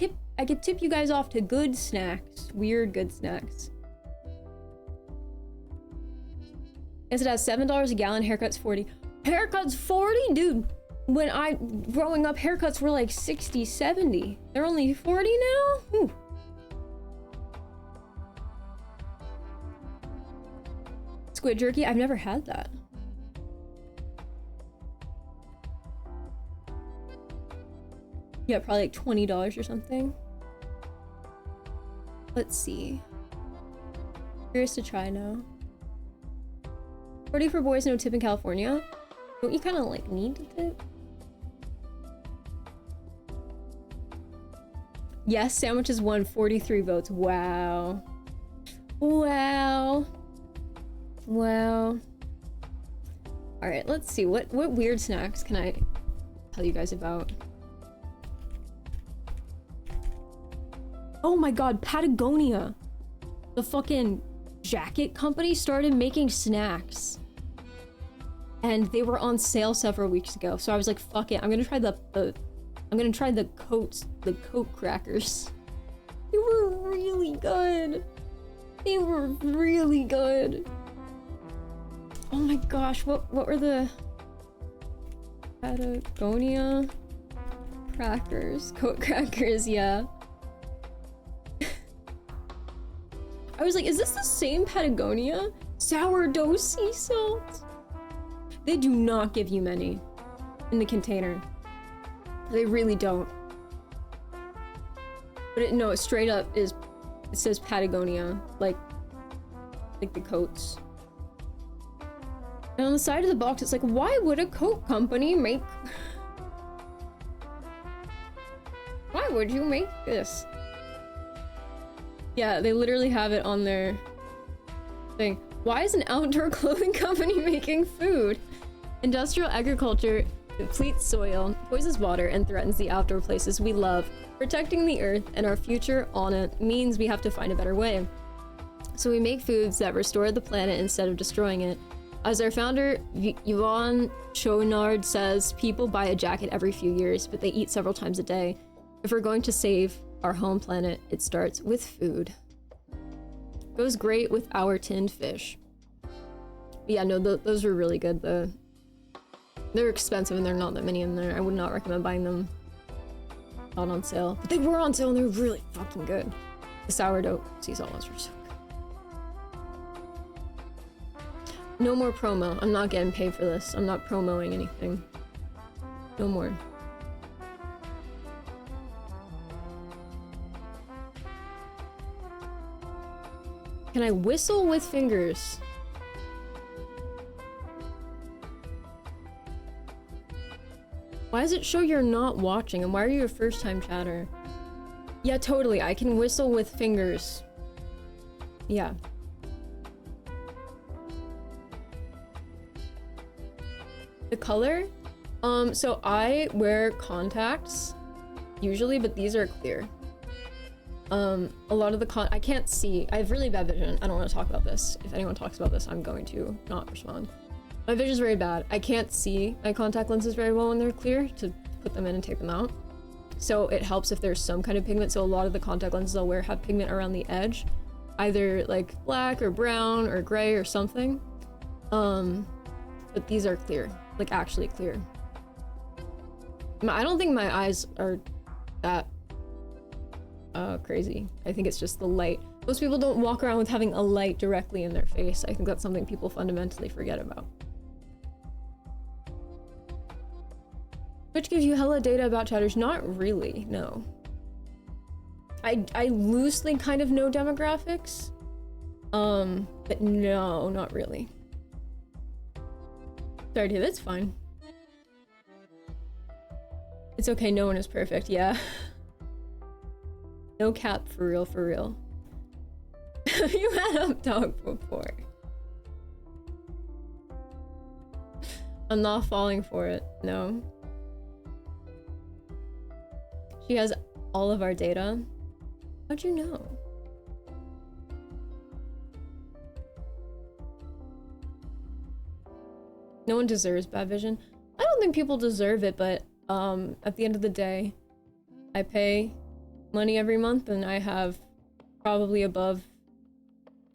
tip you guys off to good snacks, weird good snacks. Yes, it has $7 a gallon. Haircuts 40. Haircuts 40, dude. When growing up, haircuts were like 60, 70. They're only 40 now. Ooh. Squid jerky? I've never had that. Yeah, probably like $20 or something. Let's see. Curious to try now. 40 for boys, no tip in California. Don't you kind of like need to tip? Yes, sandwiches won 43 votes. Wow. Wow. Wow. Alright, let's see. What weird snacks can I tell you guys about? Oh my god, Patagonia! The fucking jacket company started making snacks. And they were on sale several weeks ago. So I was like, fuck it, I'm gonna try the Coke crackers. They were really good. They were really good. Oh my gosh, what were the Patagonia crackers? Coke crackers, yeah. I was like, is this the same Patagonia? Sourdough sea salt? They do not give you many in the container. They really don't. But no, it straight up is, it says Patagonia, like the coats. And on the side of the box, it's like, why would a Coke company make... Why would you make this? Yeah, they literally have it on their thing. Why is an outdoor clothing company making food? Industrial agriculture depletes soil, poisons water, and threatens the outdoor places we love. Protecting the earth and our future on it means we have to find a better way. So we make foods that restore the planet instead of destroying it. As our founder, Yvonne Chouinard says, people buy a jacket every few years, but they eat several times a day. If we're going to save our home planet, it starts with food. Goes great with our tinned fish. But yeah, no, those were really good. They're expensive and there are not that many in there. I would not recommend buying them not on sale. But they were on sale and they were really fucking good. The sourdough sea salt ones were so good. No more promo. I'm not getting paid for this. I'm not promoing anything. No more. Can I whistle with fingers? Why does it show you're not watching? And why are you a first-time chatter? Yeah, totally. I can whistle with fingers. Yeah. The color? So I wear contacts usually, but these are clear. A lot of the I can't see. I have really bad vision. I don't want to talk about this. If anyone talks about this, I'm going to not respond. My vision's very bad. I can't see my contact lenses very well when they're clear to put them in and take them out. So it helps if there's some kind of pigment. So a lot of the contact lenses I'll wear have pigment around the edge, either like black or brown or gray or something. But these are clear, like actually clear. I don't think my eyes are that crazy. I think it's just the light. Most people don't walk around with having a light directly in their face. I think that's something people fundamentally forget about. Which gives you hella data about chatters? Not really, no. I loosely kind of know demographics. But no, not really. Sorry, dude, that's fine. It's okay, no one is perfect, yeah. No cap, for real, for real. You had up dog before. I'm not falling for it, no. She has all of our data. How'd you know? No one deserves bad vision. I don't think people deserve it, but at the end of the day, I pay money every month and I have probably above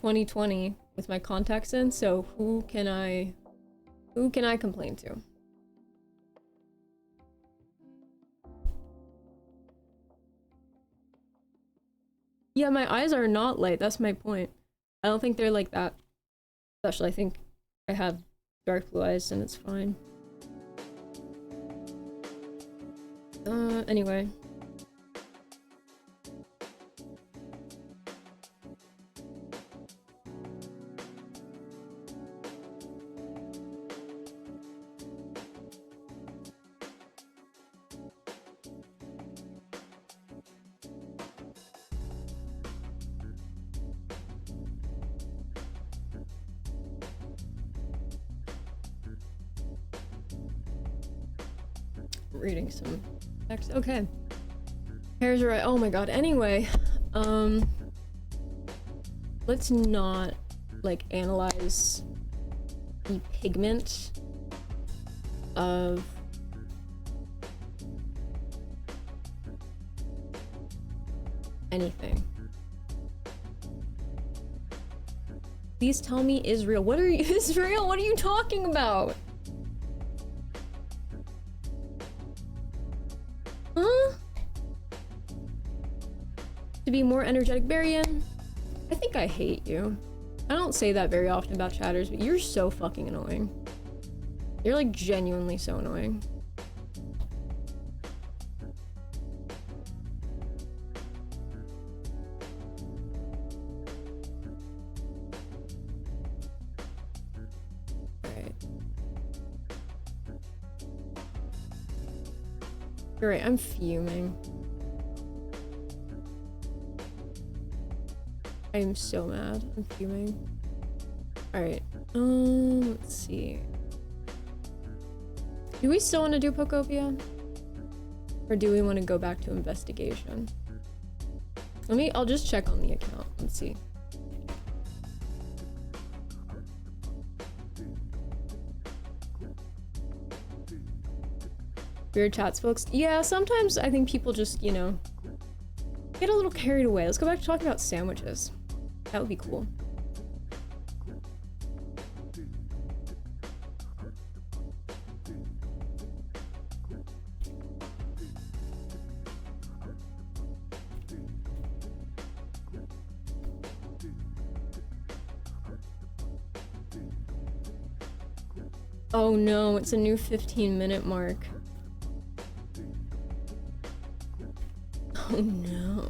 20/20 with my contacts in, so who can I complain to? Yeah, my eyes are not light, that's my point. I don't think they're like that special. I think I have dark blue eyes and it's fine. Anyway. Reading some text. Okay. Hairs are right. Oh my god. Anyway, let's not like analyze the pigment of anything. Please tell me Israel. What are you Israel? What are you talking about? Huh? To be more energetic, Barian? I think I hate you. I don't say that very often about chatters, but you're so fucking annoying. You're like genuinely so annoying. You're right, I'm fuming. I am so mad. I'm fuming. Alright, let's see. Do we still want to do Pokopia? Or do we want to go back to investigation? I'll just check on the account. Let's see. Weird chats, folks. Yeah, sometimes I think people just, you know, get a little carried away. Let's go back to talking about sandwiches. That would be cool. Oh no, it's a new 15-minute mark. Oh no.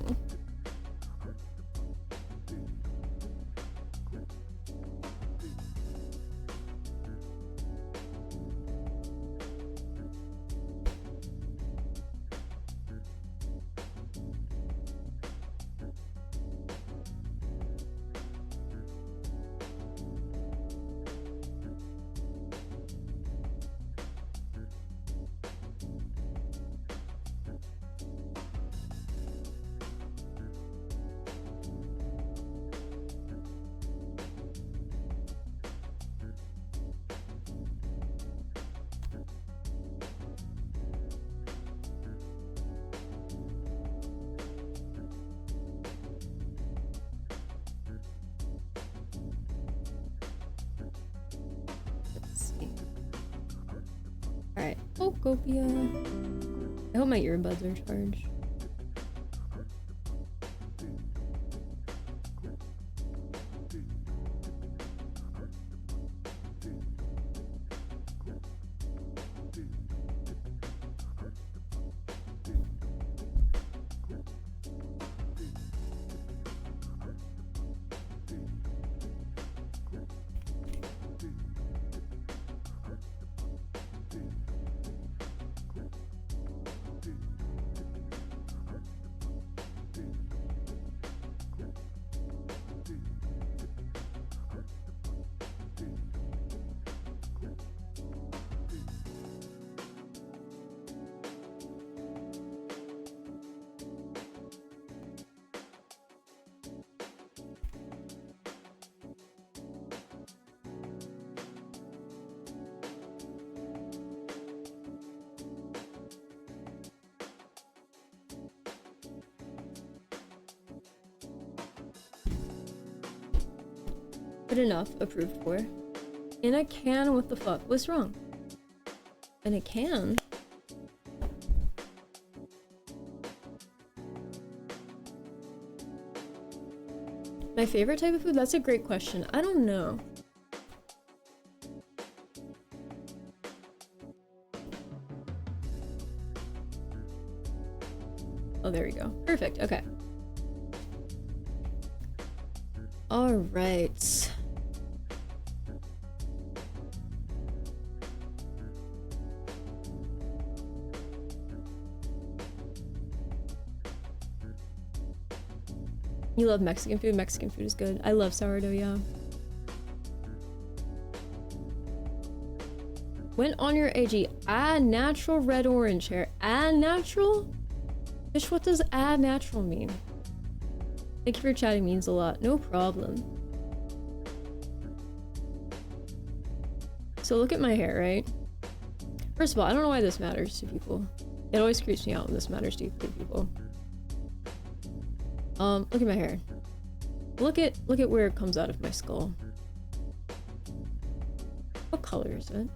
Alright, Pokopia. I hope my earbuds are charged. Good enough, approved for. In a can, what the fuck? What's wrong? In a can? My favorite type of food? That's a great question. I don't know. Oh, there we go. Perfect. Okay. All right. You love Mexican food? Mexican food is good. I love sourdough, yeah. Went on your AG. Add natural red orange hair. Add natural? Fish, what does add natural mean? Thank you for chatting, means a lot. No problem. So look at my hair, right? First of all, I don't know why this matters to people. It always creeps me out when this matters to people. Look at my hair. Look at where it comes out of my skull. What color is it?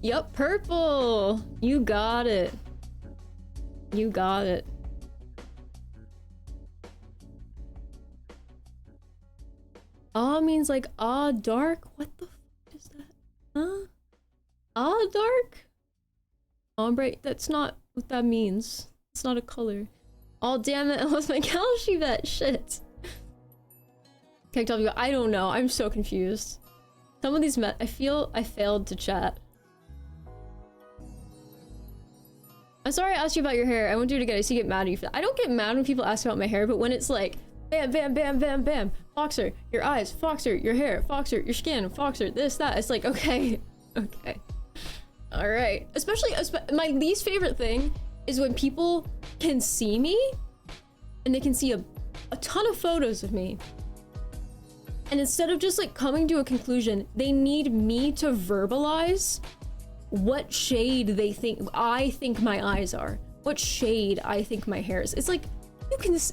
Yup, purple! You got it. You got it. Ah means like dark? What the fuck is that? Huh? Dark? Ombre? That's not what that means. It's not a color. Oh damn it, I lost my Galaxy bet. Shit. Can I tell you? I don't know. I'm so confused. Some of these I feel I failed to chat. I'm sorry I asked you about your hair. I won't do it again. I see you get mad at you for that. I don't get mad when people ask about my hair, but when it's like bam, bam, bam, bam, bam. Foxer, your eyes. Foxer, your hair. Foxer, your skin. Foxer, this, that. It's like, okay. Okay. Alright. Especially, my least favorite thing is when people can see me and they can see a ton of photos of me. And instead of just like coming to a conclusion, they need me to verbalize what shade they think I think my eyes are. What shade I think my hair is. It's like,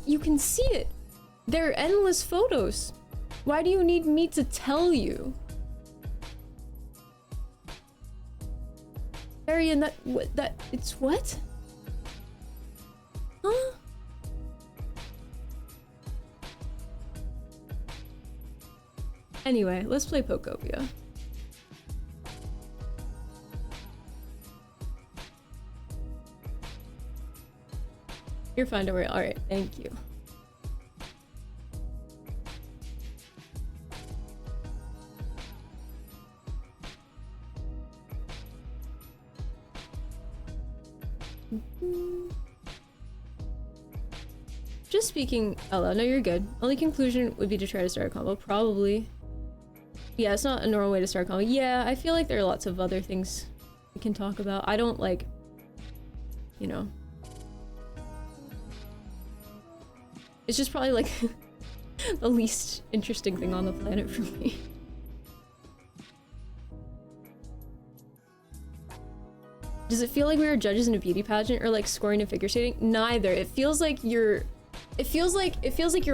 you can see it. There are endless photos. Why do you need me to tell you? Arian, it's what? Huh? Anyway, let's play Pokopia. You're fine, don't worry. Alright, thank you. Just speaking out loud. No, you're good. Only conclusion would be to try to start a combo. Probably. Yeah, it's not a normal way to start a combo. Yeah, I feel like there are lots of other things we can talk about. I don't like, you know. It's just probably like the least interesting thing on the planet for me. Does it feel like we were judges in a beauty pageant or like scoring and figure skating? Neither. It feels like you're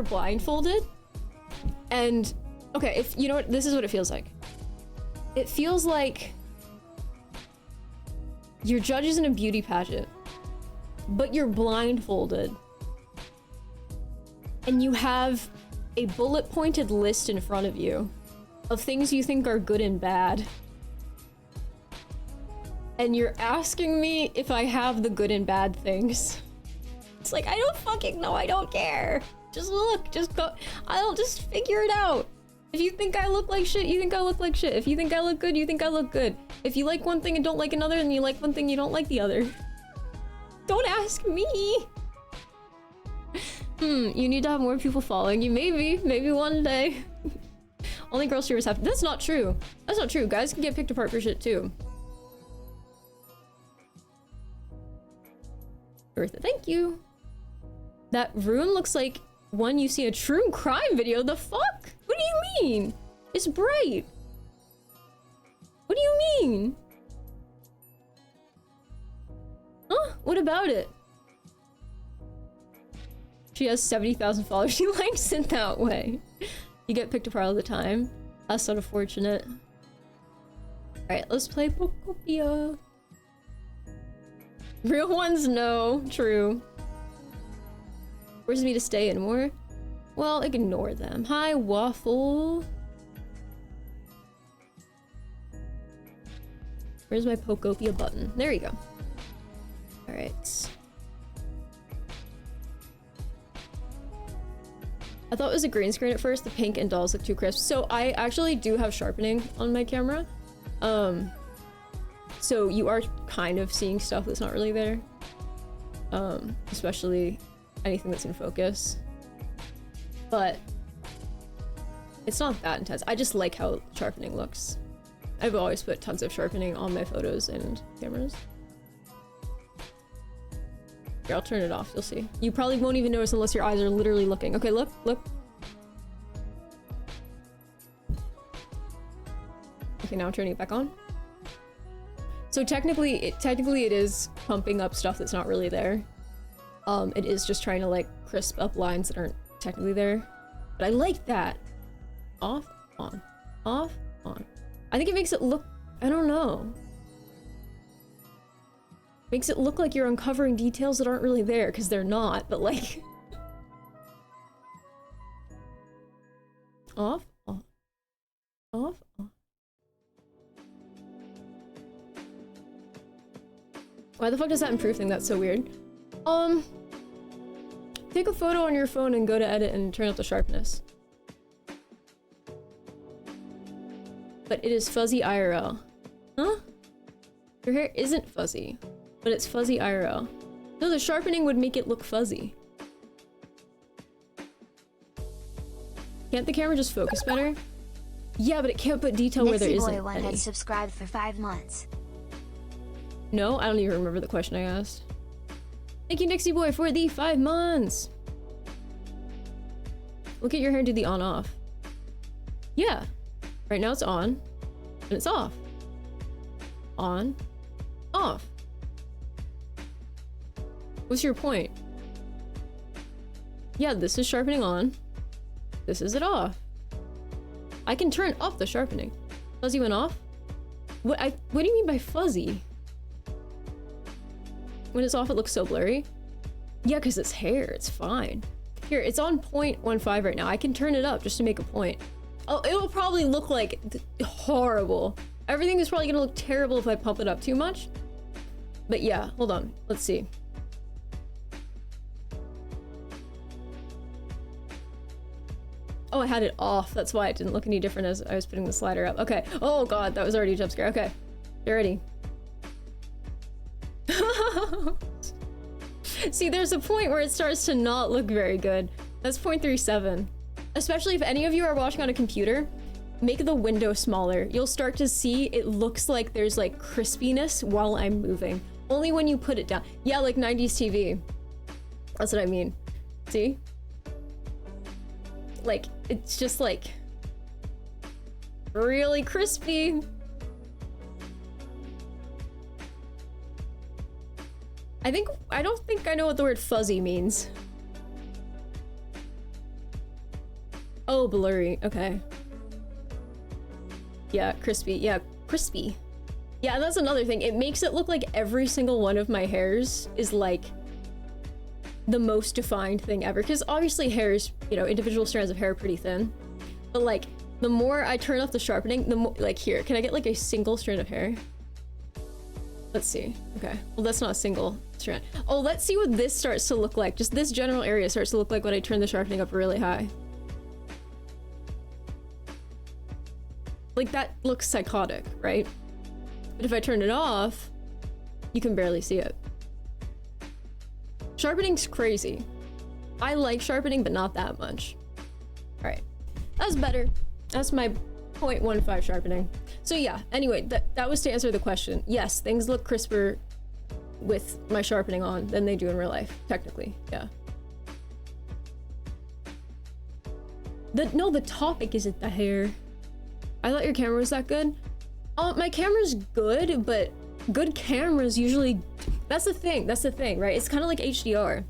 blindfolded. And okay, if you know what, this is what it feels like. It feels like you're judges in a beauty pageant, but you're blindfolded. And you have a bullet-pointed list in front of you of things you think are good and bad. And you're asking me if I have the good and bad things. It's like, I don't fucking know, I don't care. Just look, just go. I'll just figure it out. If you think I look like shit, you think I look like shit. If you think I look good, you think I look good. If you like one thing and don't like another, and you like one thing, you don't like the other. Don't ask me. You need to have more people following you. Maybe one day. Only girl streamers have. That's not true. That's not true. Guys can get picked apart for shit too. Bertha, thank you. That rune looks like one you see a true crime video. The fuck? What do you mean? It's bright. What do you mean? Huh? What about it? She has 70,000 followers. She likes it that way. You get picked apart all the time. That's sort of fortunate. Alright, let's play Pokopia. Real ones, no. True. Where's me to stay in more? Well, ignore them. Hi, Waffle. Where's my Pokopia button? There you go. Alright. I thought it was a green screen at first. The pink and dolls look too crisp. So I actually do have sharpening on my camera. So you are kind of seeing stuff that's not really there. Especially anything that's in focus. But it's not that intense. I just like how sharpening looks. I've always put tons of sharpening on my photos and cameras. Here, I'll turn it off, you'll see. You probably won't even notice unless your eyes are literally looking. Okay, look, look. Okay, now I'm turning it back on. So technically it is pumping up stuff that's not really there. It is just trying to like crisp up lines that aren't technically there. But I like that. Off, on, off, on. I think it makes it look, I don't know. Makes it look like you're uncovering details that aren't really there, because they're not, but like... Off, off, off, off. Why the fuck does that improve thing? That's so weird. Take a photo on your phone and go to edit and turn up the sharpness. But it is fuzzy IRL. Huh? Your hair isn't fuzzy, but it's fuzzy IRL. No, the sharpening would make it look fuzzy. Can't the camera just focus better? Yeah, but it can't put detail where there isn't Boy1 any. has subscribed for 5 months. No, I don't even remember the question I asked. Thank you, Nixie Boy, for the 5 months. Look at your hair do the on-off. Yeah. Right now it's on, and it's off. On, off. What's your point? Yeah, this is sharpening on. This is it off. I can turn off the sharpening. Fuzzy went off? What do you mean by fuzzy? When it's off, it looks so blurry. Yeah, because it's hair. It's fine. Here, it's on 0.15 right now. I can turn it up just to make a point. Oh, it'll probably look like horrible. Everything is probably gonna look terrible if I pump it up too much. But yeah, hold on. Let's see. Oh, I had it off. That's why it didn't look any different as I was putting the slider up. Okay. Oh god, that was already a jump scare. Okay. Get ready. See, there's a point where it starts to not look very good. That's 0.37. Especially if any of you are watching on a computer, make the window smaller. You'll start to see it looks like there's like crispiness while I'm moving. Only when you put it down. Yeah, like 90s TV. That's what I mean. See? Like, it's just like really crispy. I don't think I know what the word fuzzy means. Oh, blurry. Okay. Yeah, crispy. Yeah, crispy. Yeah, that's another thing. It makes it look like every single one of my hairs is like the most defined thing ever. Because obviously hairs, you know, individual strands of hair are pretty thin. But like, the more I turn off the sharpening, the more, like here, can I get like a single strand of hair? Let's see. Okay. Well, that's not a single strand. Oh, let's see what this starts to look like. Just this general area starts to look like when I turn the sharpening up really high. Like, that looks psychotic, right? But if I turn it off, you can barely see it. Sharpening's crazy. I like sharpening, but not that much. All right. That's better. That's my 0.15 sharpening. So yeah, anyway, that was to answer the question. Yes, things look crisper with my sharpening on than they do in real life, technically, yeah. No, the topic isn't the hair. I thought your camera was that good. My camera's good, but good cameras usually... That's the thing, right? It's kind of like HDR.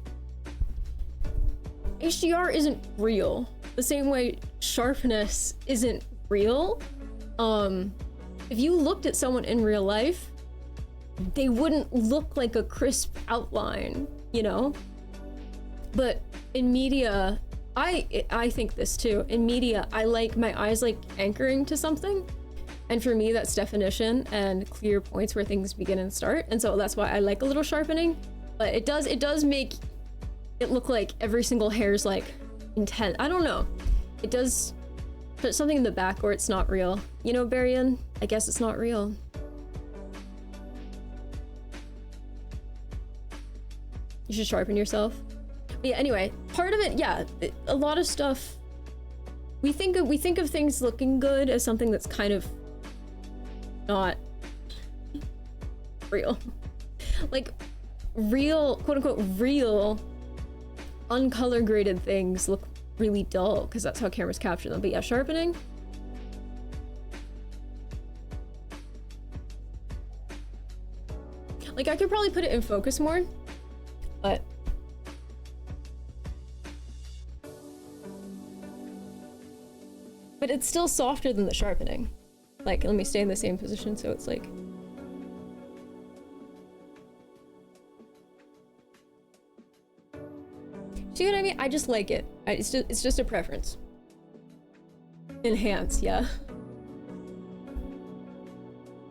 HDR isn't real. The same way sharpness isn't real. If you looked at someone in real life, they wouldn't look like a crisp outline, you know? But in media, I think this too. In media, I like my eyes like anchoring to something. And for me, that's definition and clear points where things begin and start. And so that's why I like a little sharpening. But it does make it look like every single hair is like intense. I don't know. It does put something in the back or it's not real. You know, Barian? I guess it's not real. You should sharpen yourself. But yeah, anyway, part of it, yeah, a lot of stuff. We think of things looking good as something that's kind of not real. Like real, quote unquote, real, uncolor graded things look really dull because that's how cameras capture them. But yeah, sharpening. Like I could probably put it in focus more, but it's still softer than the sharpening. Like, let me stay in the same position so it's like... See what I mean? I just like it. It's just a preference. Enhance, yeah.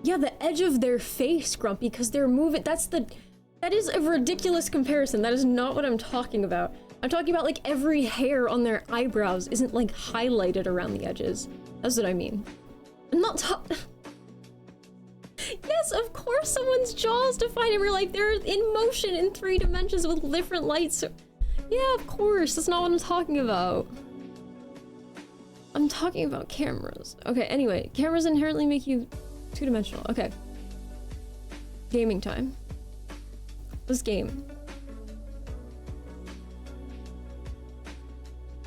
Yeah, the edge of their face, Grumpy, because they're moving. That is a ridiculous comparison. That is not what I'm talking about. I'm talking about like every hair on their eyebrows isn't like highlighted around the edges. That's what I mean. I'm not Yes, of course someone's jaw is defined in real life. They're in motion in 3 dimensions with different lights. Yeah, of course. That's not what I'm talking about. I'm talking about cameras. Okay, anyway. Cameras inherently make you 2-dimensional. Okay. Gaming time. Let's game.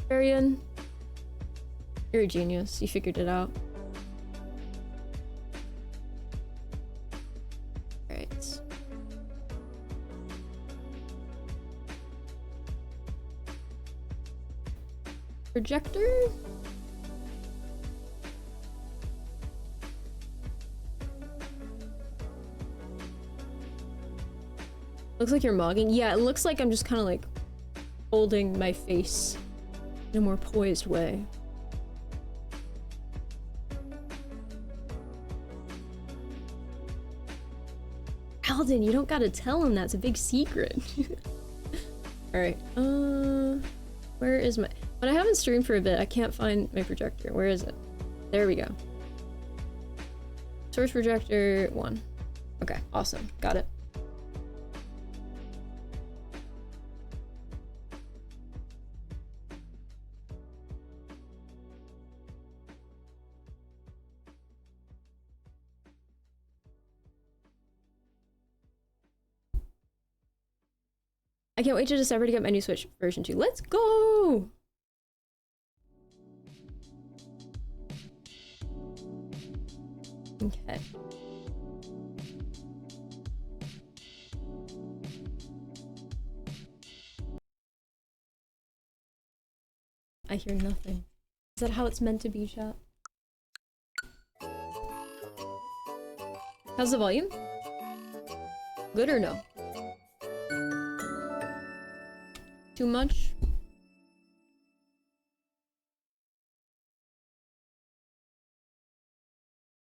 Arian, you're a genius. You figured it out. Right. Projector? Looks like you're mogging. Yeah, it looks like I'm just kind of like holding my face in a more poised way. Alden, you don't gotta tell him that's a big secret. Alright, where is my... When I haven't streamed for a bit, I can't find my projector. Where is it? There we go. Source projector 1. Okay, awesome. Got it. I can't wait to December to get my new Switch version 2. Let's go! Okay. I hear nothing. Is that how it's meant to be, chat? How's the volume? Good or no? Too much?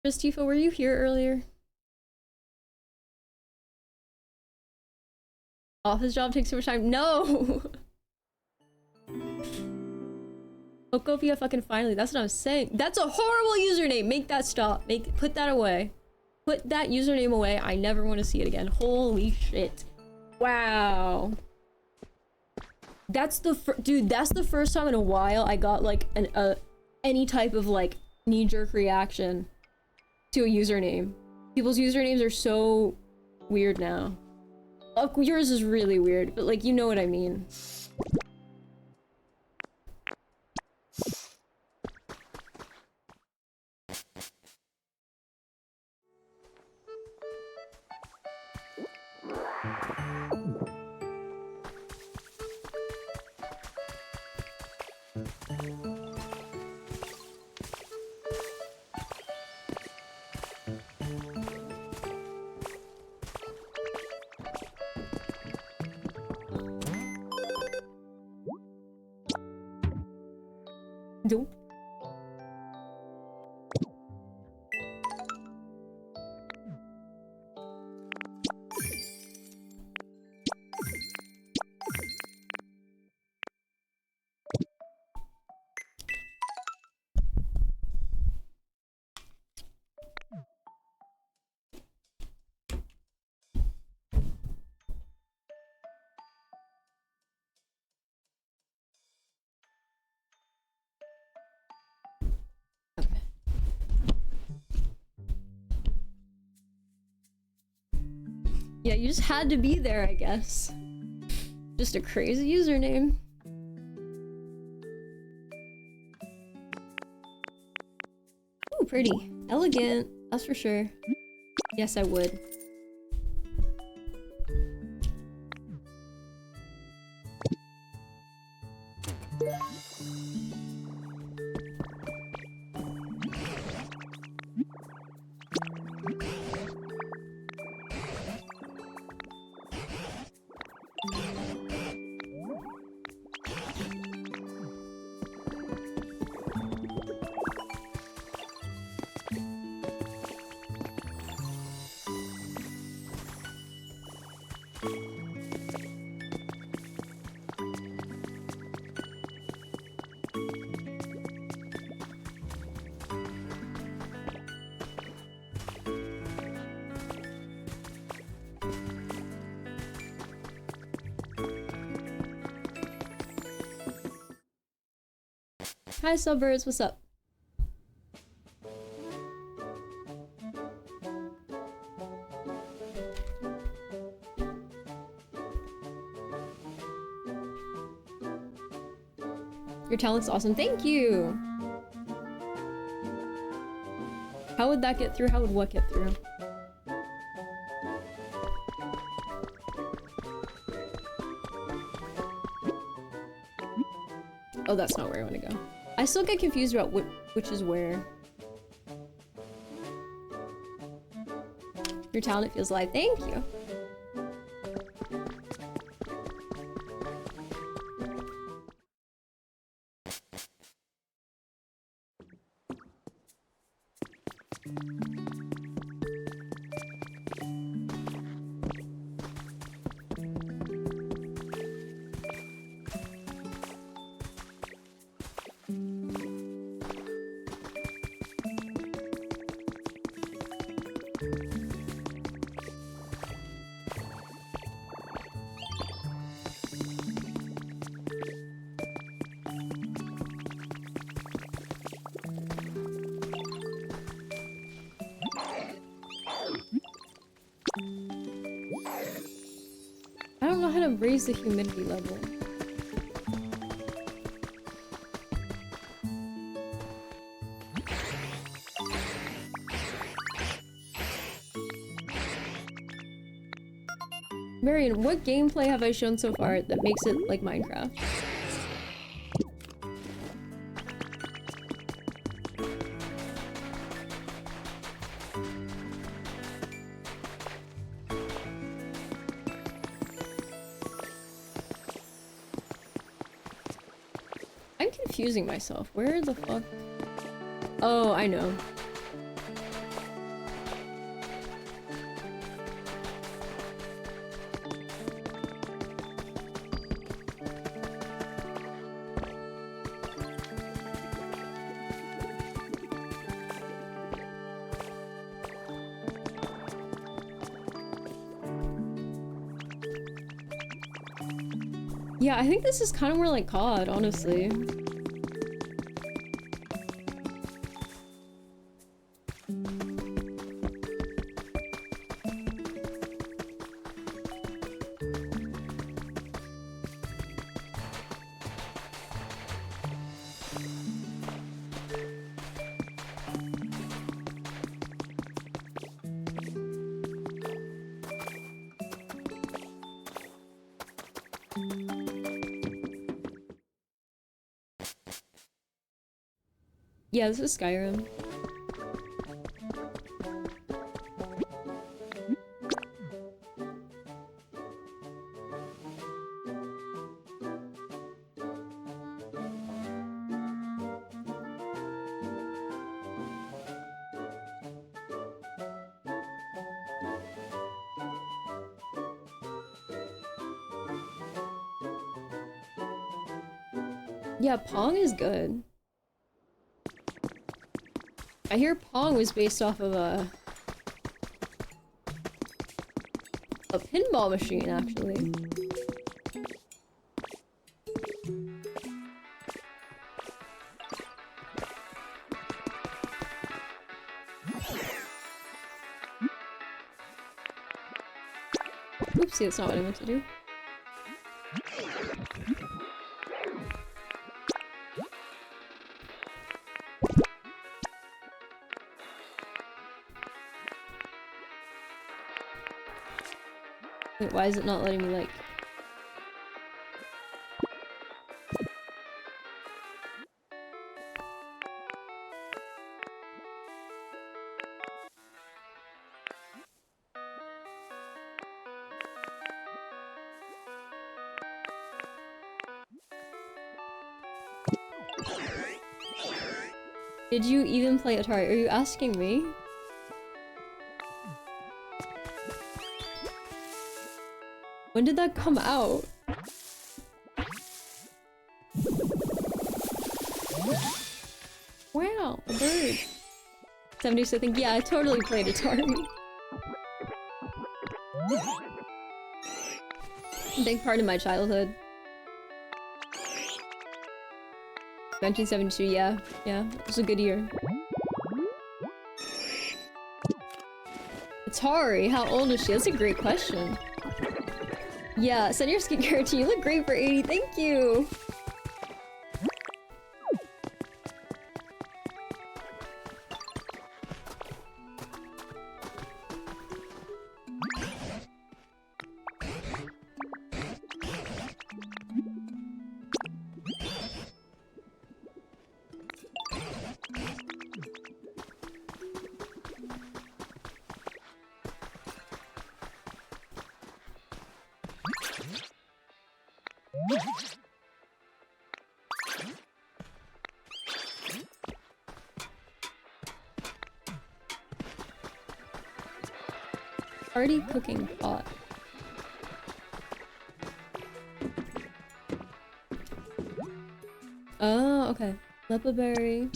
Chris Tifa, were you here earlier? Office job takes too much time? No! Pokopia fucking finally, that's what I'm saying. That's a horrible username! Make that stop. Put that away. Put that username away. I never want to see it again. Holy shit. Wow. That's the dude, that's the first time in a while I got like any type of like knee-jerk reaction to a username. People's usernames are so weird now. Yours is really weird, but like, you know what I mean. Nope. Yeah, you just had to be there, I guess. Just a crazy username. Ooh, pretty. Elegant, that's for sure. Yes, I would. Hi, Subbirds, what's up? Your talent's awesome, thank you! How would that get through? How would what get through? Oh, that's not where I want to go. I still get confused about which is where. Your talent feels live. Thank you. I don't know how to raise the humidity level. Marion, what gameplay have I shown so far that makes it like Minecraft? I'm confusing myself. Where the fuck? Oh, I know. Yeah, I think this is kind of more like COD, honestly. Yeah, this is Skyrim. Yeah, Pong is good. I hear Pong was based off of a pinball machine, actually. Oopsie, that's not what I meant to do. Wait, why is it not letting me, like... Did you even play Atari? Are you asking me? When did that come out? Wow, a bird. 70s, I think. Yeah, I totally played Atari. Big part of my childhood. 1972, yeah. Yeah, it was a good year. Atari, how old is she? That's a great question. Yeah, send your skincare routine. You look great for 80. Thank you. Party cooking pot. Oh, okay. Lepa berry.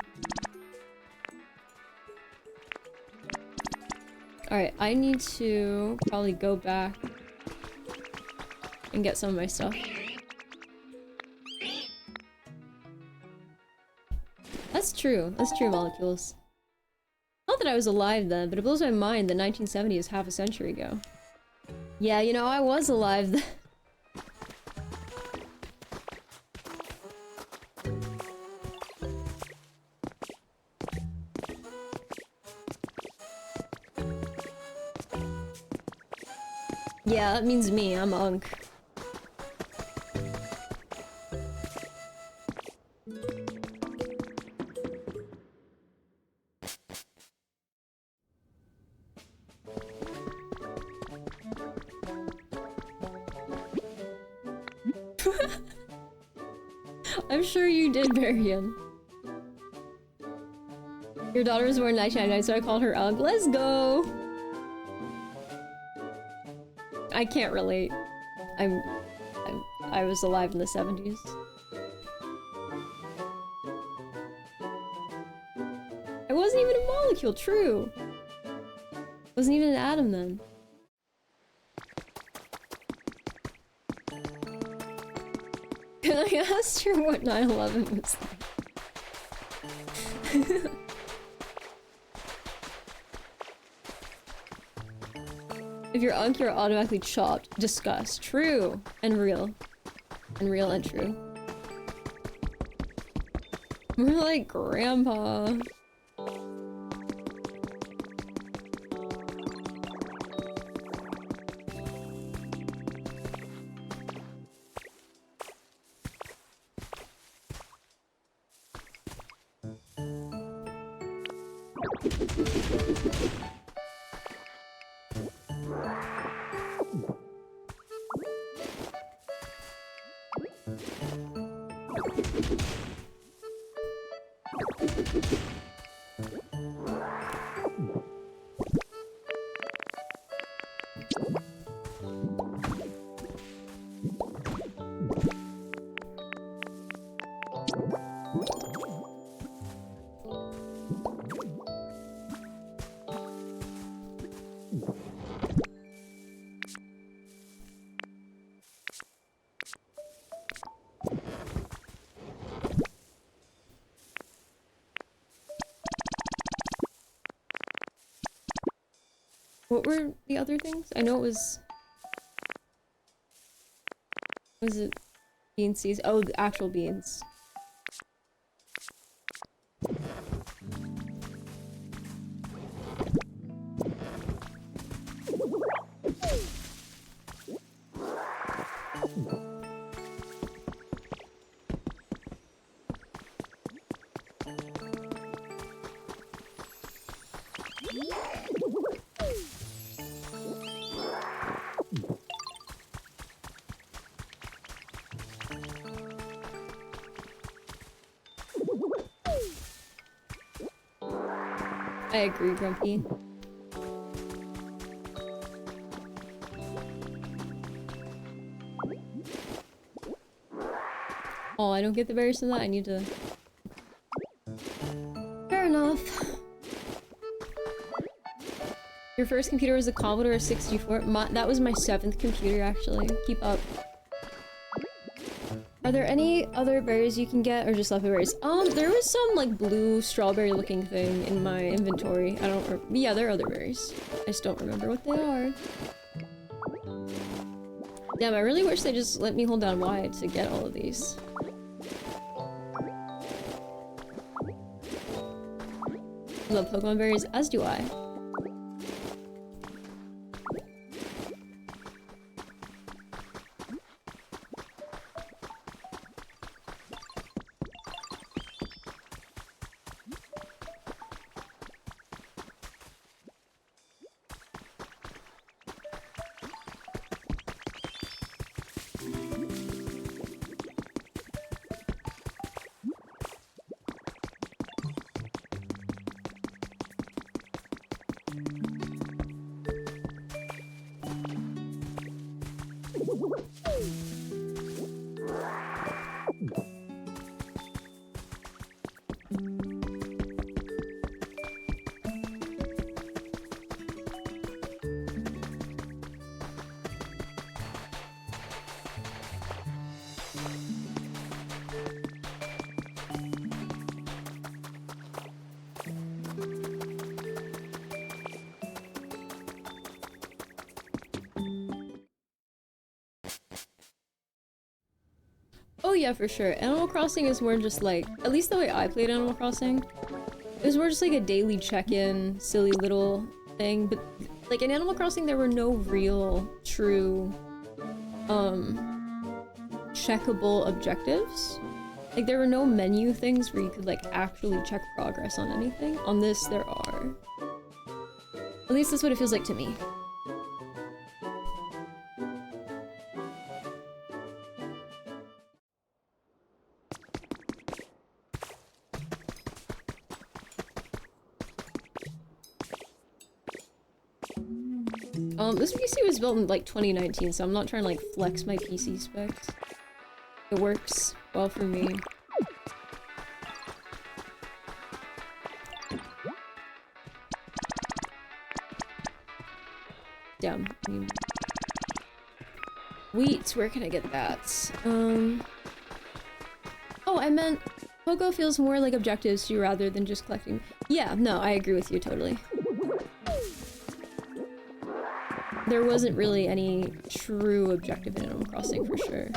Alright, I need to probably go back and get some of my stuff. That's true, molecules. Not that I was alive then, but it blows my mind that 1970 is half a century ago. Yeah, you know, I was alive then. Yeah, that means me, I'm Unk. I'm sure you did, Marion. Your daughter was born in 1999, so I called her Ugg. Let's go! I can't relate. I was alive in the 70s. I wasn't even a molecule, true! Wasn't even an atom then. Can I ask her what 9/11 was like? If you're Unk, you're automatically chopped. Disgust. True. And real. And real and true. We're like grandpa. What were the other things? I know it was... Was it bean seeds? Oh, the actual beans. I agree, Grumpy. Oh, I don't get the berries from that. I need to... Fair enough. Your first computer was a Commodore 64? That was my 7th computer, actually. Keep up. Are there any other berries you can get, or just leopard berries? There was some, like, blue strawberry-looking thing in my inventory. I don't... Yeah, there are other berries. I just don't remember what they are. Damn, I really wish they just let me hold down Y to get all of these. I love Pokemon berries, as do I. Oh yeah, for sure. Animal Crossing is more just like, at least the way I played Animal Crossing, it was more just like a daily check-in, silly little thing. But like in Animal Crossing, there were no real, true, checkable objectives. Like there were no menu things where you could like actually check progress on anything. On this, there are. At least that's what it feels like to me. This PC was built in like 2019, so I'm not trying to like flex my PC specs. It works well for me. Damn. Wheat, where can I get that? Oh, I meant Poco feels more like objectives to you rather than just collecting. Yeah, no, I agree with you totally. There wasn't really any true objective in Animal Crossing for sure.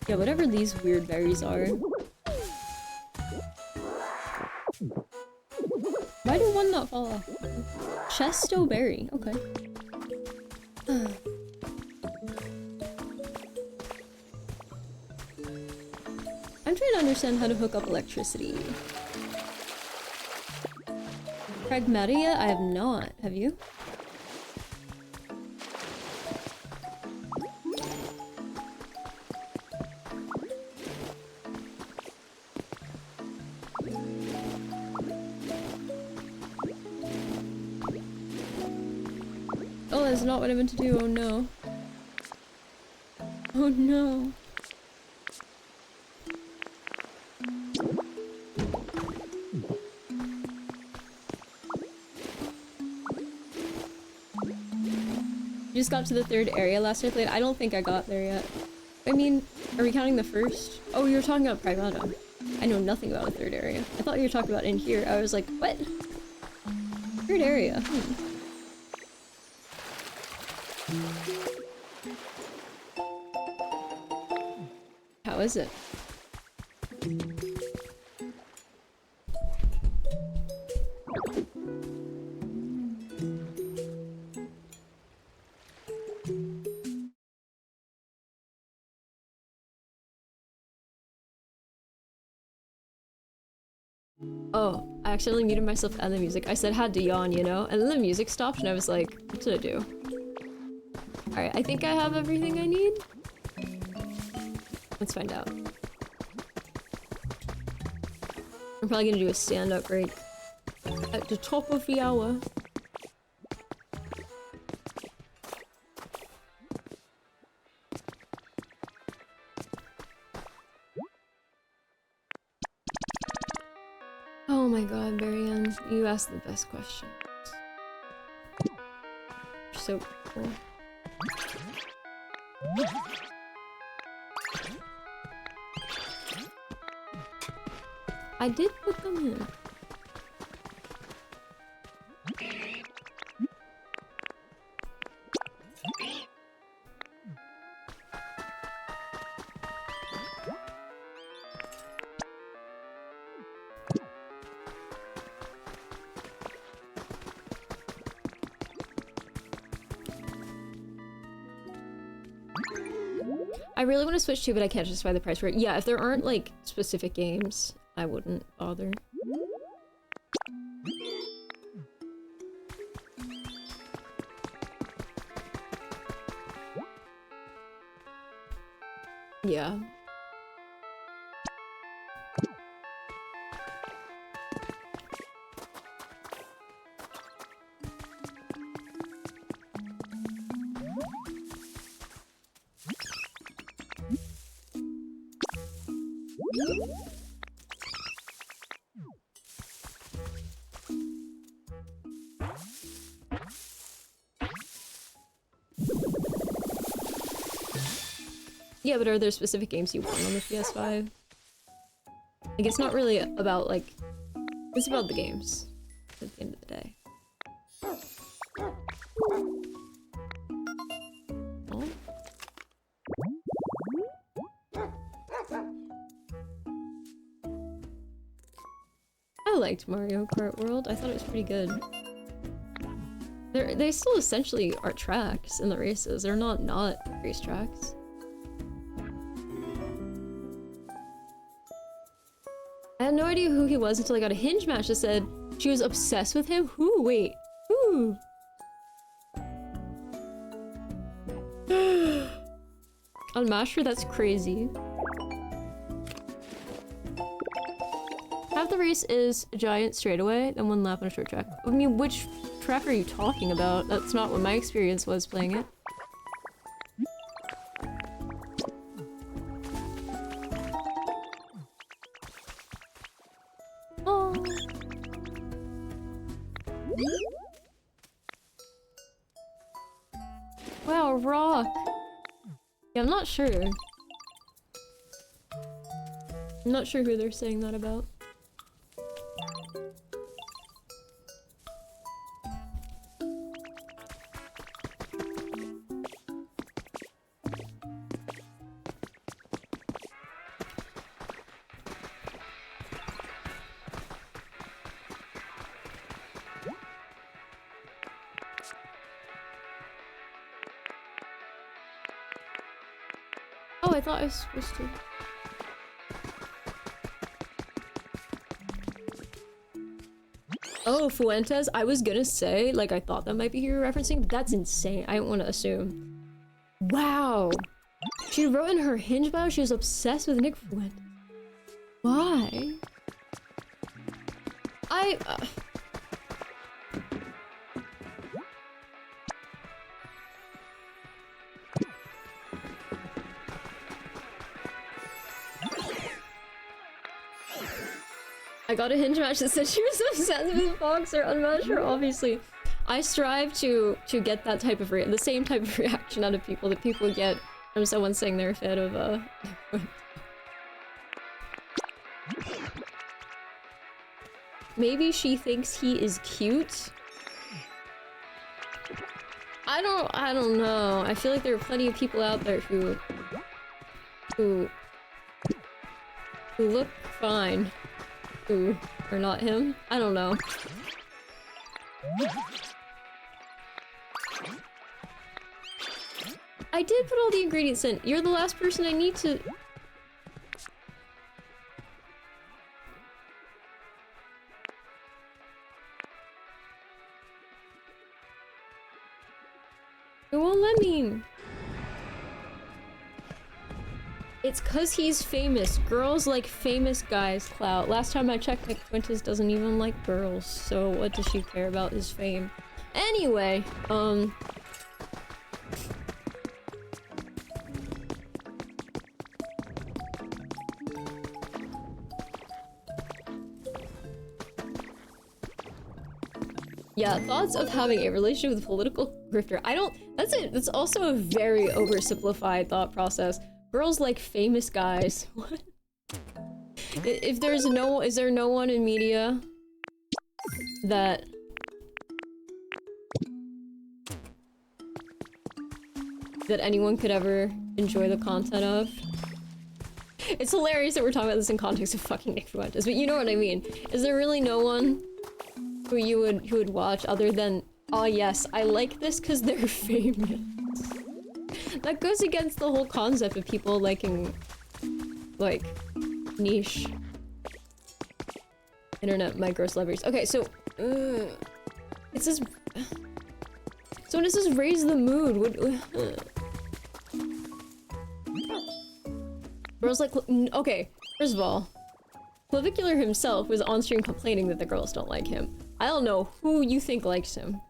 Yeah, whatever these weird berries are. Why did one not fall off? Chesto berry, okay. I'm trying to understand how to hook up electricity. Pragmatia? I have not. Have you? Oh, that's not what I meant to do. Oh no. Oh no. You just got to the third area last I played? I don't think I got there yet. I mean, are we counting the first? Oh, you were talking about Pragmata. I know nothing about a third area. I thought you were talking about in here. I was like, what? Third area. How is it? Oh, I accidentally muted myself and the music. I said had to yawn, you know? And then the music stopped and I was like, what did I do? Alright, I think I have everything I need. Let's find out. I'm probably gonna do a stand-up break at the top of the hour. Oh my god, Marianne, you asked the best questions. You're so cool. I did put them in. I really want to switch to, but I can't justify the price for it. Yeah, if there aren't, like, specific games, I wouldn't bother. Yeah. Yeah, but are there specific games you want on the PS5? Like, it's not really about, like... It's about the games, at the end of the day. Oh. I liked Mario Kart World. I thought it was pretty good. They still essentially are tracks in the races. They're not racetracks. I had no idea who he was until I got a hinge match that said she was obsessed with him. Who? Wait. Who? On Masher, that's crazy. Half the race is a giant straightaway and 1 lap on a short track. I mean, which track are you talking about? That's not what my experience was playing it. Oh. Wow, rock. Yeah, I'm not sure. I'm not sure who they're saying that about. Oh, I thought I was supposed to. Oh, Fuentes. I was gonna say, like, I thought that might be who you're referencing, but that's insane. I don't want to assume. Wow. She wrote in her hinge bio she was obsessed with Nick Fuentes. Why? I got a hinge match that said she was obsessed with Boxer on Masher, obviously. I strive to get that type of the same type of reaction out of people that people get from someone saying they're a fan of Maybe she thinks he is cute. I don't know. I feel like there are plenty of people out there who look fine. Who are not him. I don't know. I did put all the ingredients in. You're the last person I need to... It won't let me. It's cause he's famous. Girls like famous guys clout. Last time I checked, Nick Fuentes doesn't even like girls, so what does she care about his fame? Anyway, yeah, thoughts of having a relationship with a political grifter. I don't- that's it. That's also a very oversimplified thought process. Girls like famous guys. What? If there's no- is there no one in media that anyone could ever enjoy the content of? It's hilarious that we're talking about this in context of fucking Nick Fuentes, but you know what I mean. Is there really no one who you would watch other than, oh yes, I like this because they're famous? That goes against the whole concept of people liking, like, niche internet micro celebrities. Okay, so, it says, so when it says raise the mood, girls like, okay, first of all, Clavicular himself was on stream complaining that the girls don't like him. I don't know who you think likes him.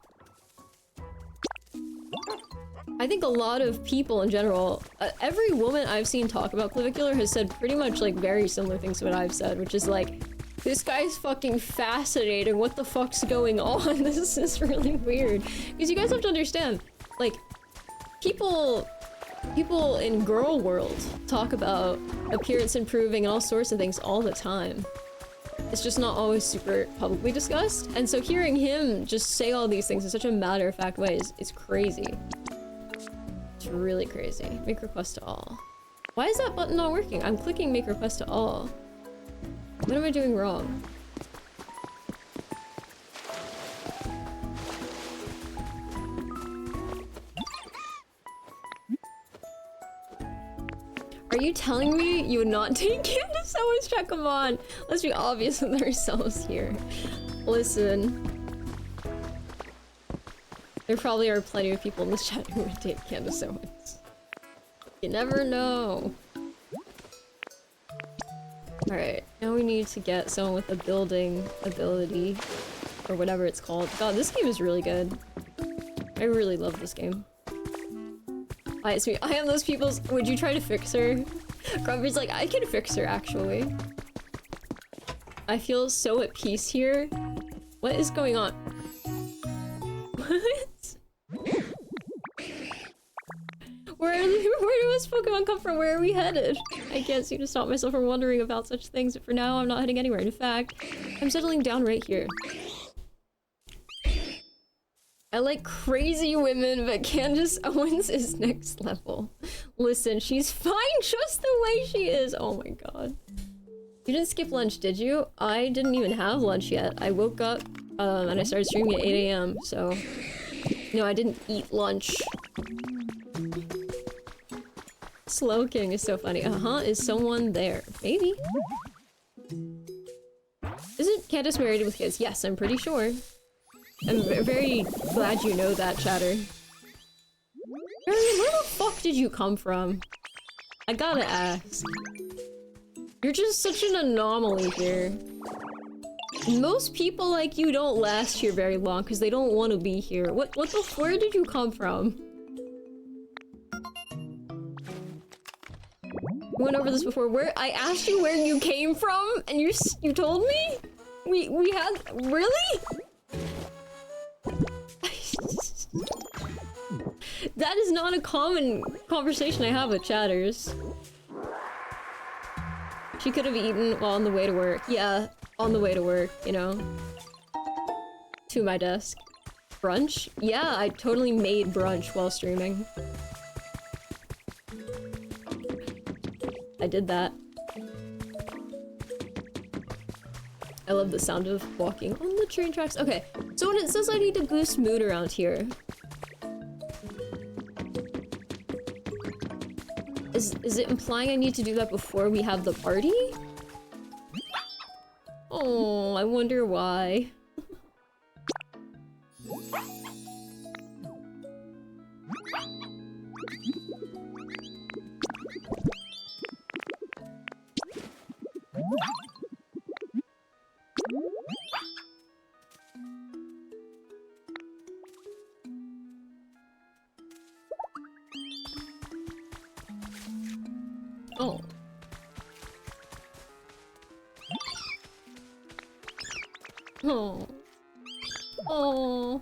I think a lot of people in general, every woman I've seen talk about Clavicular has said pretty much like very similar things to what I've said, which is like, this guy's fucking fascinating, what the fuck's going on? This is really weird. Because you guys have to understand, like, people People in girl world talk about appearance improving and all sorts of things all the time. It's just not always super publicly discussed, and so hearing him just say all these things in such a matter-of-fact way is crazy. It's really crazy. Make request to all. Why is that button not working? I'm clicking make request to all. What am I doing wrong? Are you telling me you would not take Candace Owens' chat? Come on. Let's be obvious with ourselves here. Listen. There probably are plenty of people in this chat who would take Candace Owens. You never know. Alright, now we need to get someone with a building ability. Or whatever it's called. God, this game is really good. I really love this game. Hi, it's me. I am those people's- would you try to fix her? Grumpy's like, I can fix her, actually. I feel so at peace here. What is going on? What? Where do those Pokemon come from? Where are we headed? I can't seem to stop myself from wondering about such things, but for now I'm not heading anywhere. In fact, I'm settling down right here. I like crazy women, but Candace Owens is next level. Listen, she's fine just the way she is. Oh my god. You didn't skip lunch, did you? I didn't even have lunch yet. I woke up, and I started streaming at 8 AM, so... No, I didn't eat lunch. Slow King is so funny. Is someone there? Maybe. Isn't Candace married with kids? Yes, I'm pretty sure. I'm very glad you know that, Chatter. Where the fuck did you come from? I gotta ask. You're just such an anomaly here. Most people like you don't last here very long because they don't want to be here. Where did you come from? We went over this before. I asked you where you came from and you told me? We had, really? That is not a common conversation I have with chatters. She could have eaten while on the way to work. Yeah, on the way to work, you know. To my desk. Brunch? Yeah, I totally made brunch while streaming. I did that. I love the sound of walking on the train tracks. Okay, so when it says I need to boost mood around here, is it implying I need to do that before we have the party? Oh, I wonder why. Oh. Oh. Oh.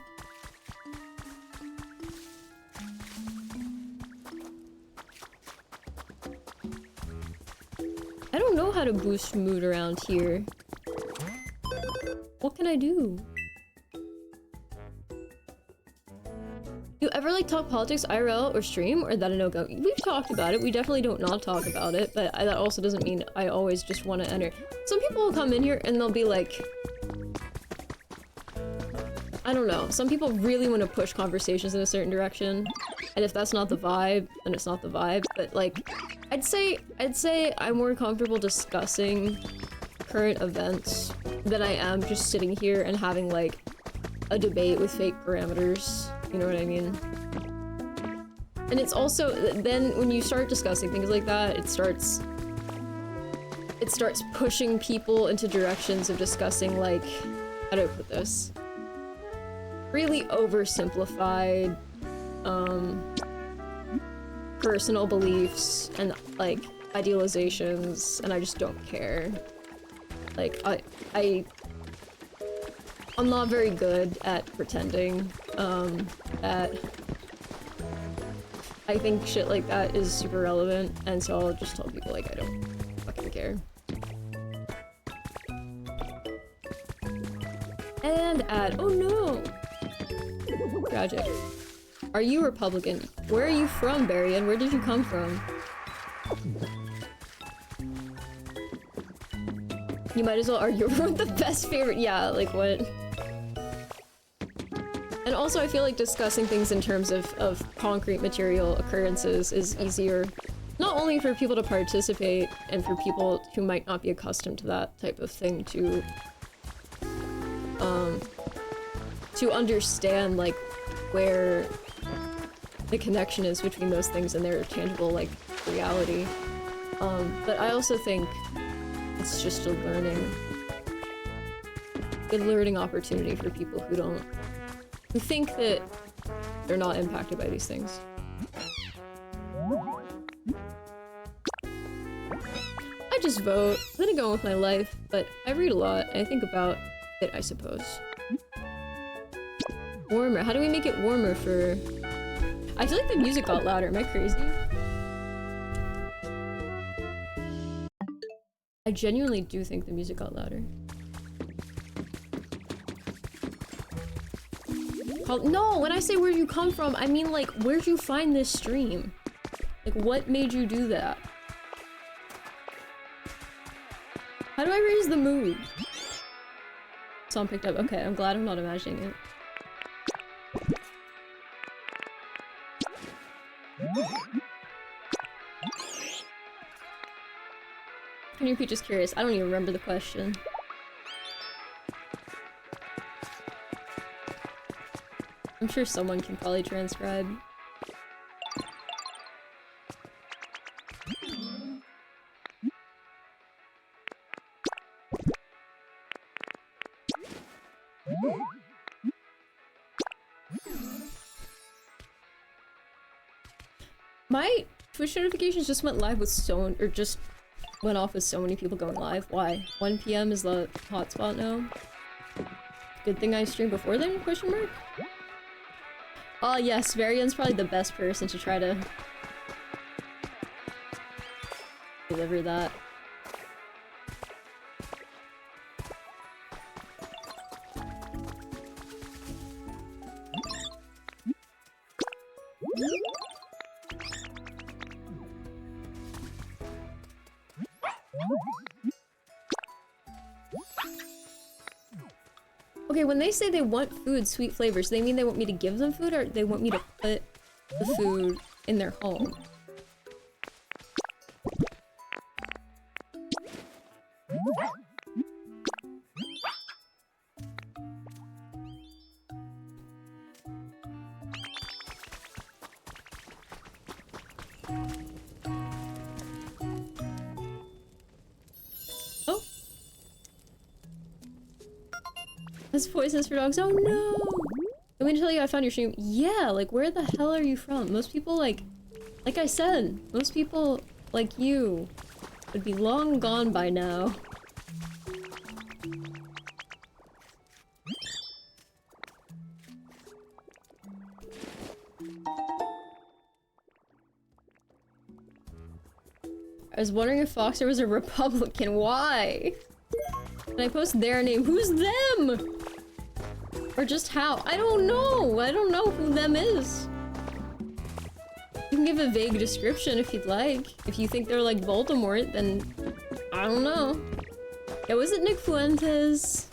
I don't know how to boost mood around here. What can I do? You ever like talk politics IRL or stream, or is that a no-go? We've talked about it. We definitely don't not talk about it, but that also doesn't mean I always just want to enter. Some people will come in here and they'll be like, I don't know. Some people really want to push conversations in a certain direction, and if that's not the vibe, then it's not the vibe. But like, I'd say I'm more comfortable discussing current events than I am just sitting here and having like a debate with fake parameters. You know what I mean? And it's also, then when you start discussing things like that, it starts pushing people into directions of discussing, like, how do I put this? Really oversimplified, personal beliefs and, like, idealizations, and I just don't care. Like, I'm not very good at pretending, that I think shit like that is super relevant, and so I'll just tell people like I don't fucking care. And add. Oh no! Tragic. Are you Republican? Where are you from, Barry, and where did you come from? You might as well argue with the best favorite. Yeah, like what? And also I feel like discussing things in terms of concrete material occurrences is easier. Not only for people to participate and for people who might not be accustomed to that type of thing to understand like where the connection is between those things and their tangible like reality. But I also think it's just a good learning opportunity for people who think that they're not impacted by these things. I just vote. I'm gonna go on with my life, but I read a lot and I think about it, I suppose. Warmer. How do we make it warmer for... I feel like the music got louder. Am I crazy? I genuinely do think the music got louder. No, when I say where'd you come from, I mean like, where'd you find this stream? Like, what made you do that? How do I raise the mood? Song picked up. Okay, I'm glad I'm not imagining it. Can you repeat? Just curious. I don't even remember the question. I'm sure someone can probably transcribe. My Twitch notifications just went live with just went off with so many people going live. Why? 1 PM is the hotspot now. Good thing I streamed before then? Question mark? Oh yes, Varian's probably the best person to try to deliver that. Okay, when they say they want food, sweet flavors, they mean they want me to give them food or they want me to put the food in their home? That's poisonous for dogs. Oh no! I'm gonna tell you I found your stream. Yeah, like where the hell are you from? Most people like I said, most people like you would be long gone by now. I was wondering if Foxer was a Republican. Why? And I post their name. Who's them? Or just how? I don't know. I don't know who them is. You can give a vague description if you'd like. If you think they're like Voldemort, then I don't know. Yeah, was it Nick Fuentes?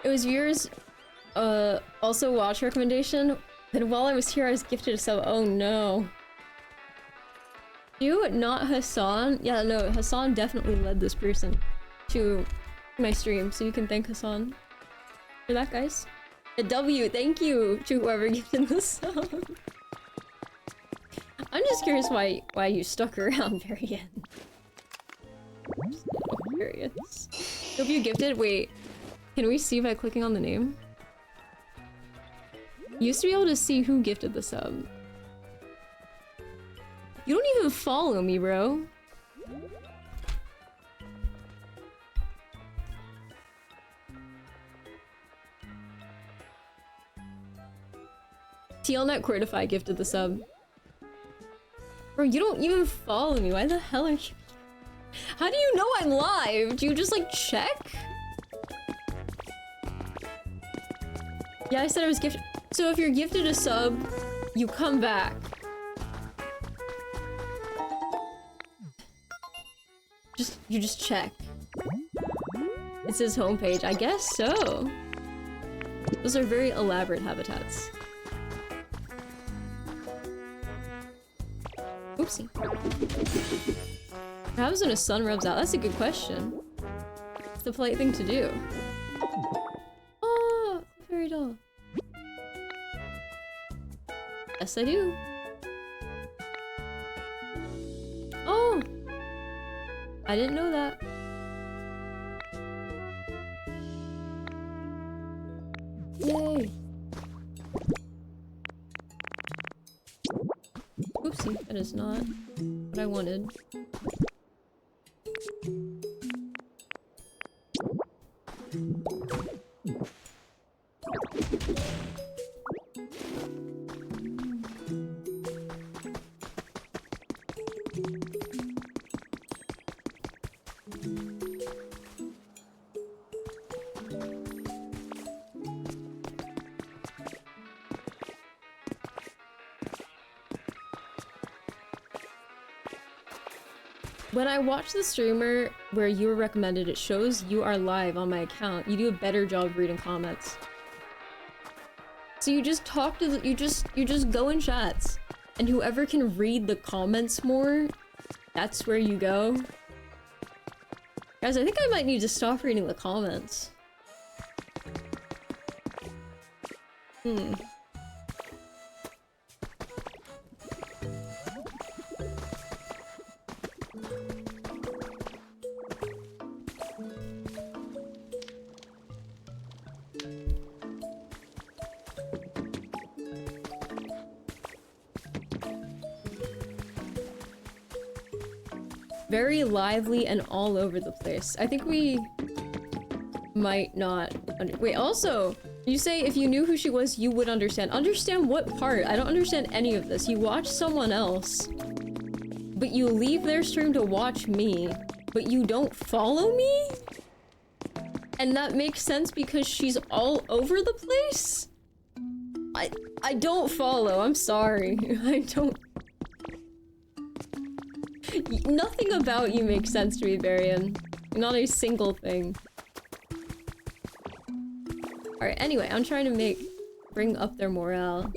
It was viewers, also watch recommendation, and while I was here I was gifted a sub. Oh no. You, not Hassan? Yeah, no, Hassan definitely led this person to my stream, so you can thank Hassan for that, guys. A W, thank you to whoever gifted the sub. I'm just curious why you stuck around very end. hilarious. Hope you gifted. Wait, can we see by clicking on the name? You used to be able to see who gifted the sub. You don't even follow me, bro. TLNet Quirtify gifted the sub. Bro, you don't even follow me. Why the hell are you... How do you know I'm live? Do you just, like, check? Yeah, I said I was gifted. So if you're gifted a sub, you come back. You just check. It's his homepage. I guess so. Those are very elaborate habitats. Oopsie. What happens when a sun rubs out? That's a good question. It's the polite thing to do. Oh, fairy doll. Yes, I do. Oh! I didn't know that. Yay! Oopsie, that is not what I wanted. When I watch the streamer where you were recommended, it shows you are live on my account. You do a better job of reading comments. So you just talk to the- you just go in chats. And whoever can read the comments more, that's where you go. Guys, I think I might need to stop reading the comments. Very lively and all over the place. I think we might not wait, also, you say if you knew who she was, you would understand. Understand what part? I don't understand any of this. You watch someone else, but you leave their stream to watch me, but you don't follow me? And that makes sense because she's all over the place? I don't follow, I'm sorry. I don't... Nothing about you makes sense to me, Varian. Not a single thing. Alright, anyway, I'm trying to bring up their morale.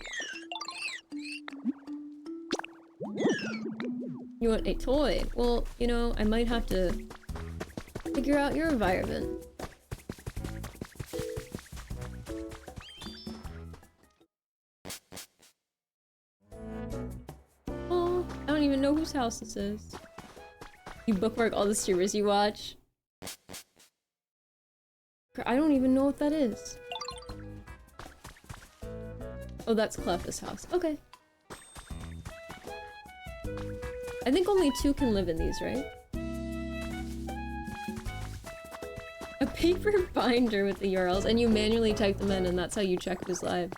You want a toy? Well, you know, I might have to figure out your environment. Oh, I don't even know whose house this is. You bookmark all the streamers you watch? I don't even know what that is. Oh, that's Clef's house. Okay. I think only 2 can live in these, right? A paper binder with the URLs, and you manually type them in, and that's how you check who's live.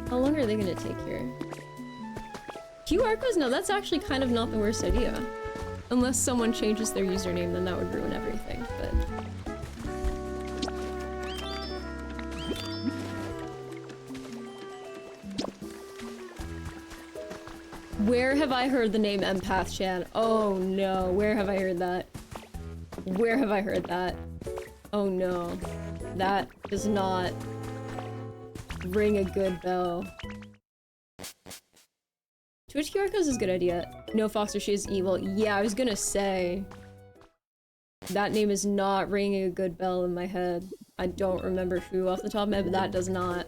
How long are they gonna take here? QR codes? No, that's actually kind of not the worst idea. Unless someone changes their username, then that would ruin everything, but... Where have I heard the name Empath Chan? Oh no, where have I heard that? Where have I heard that? Oh no. That does not ring a good bell. Twitch QR codes is a good idea. No, Foxer, she is evil. Yeah, I was gonna say. That name is not ringing a good bell in my head. I don't remember who off the top of my head, but that does not.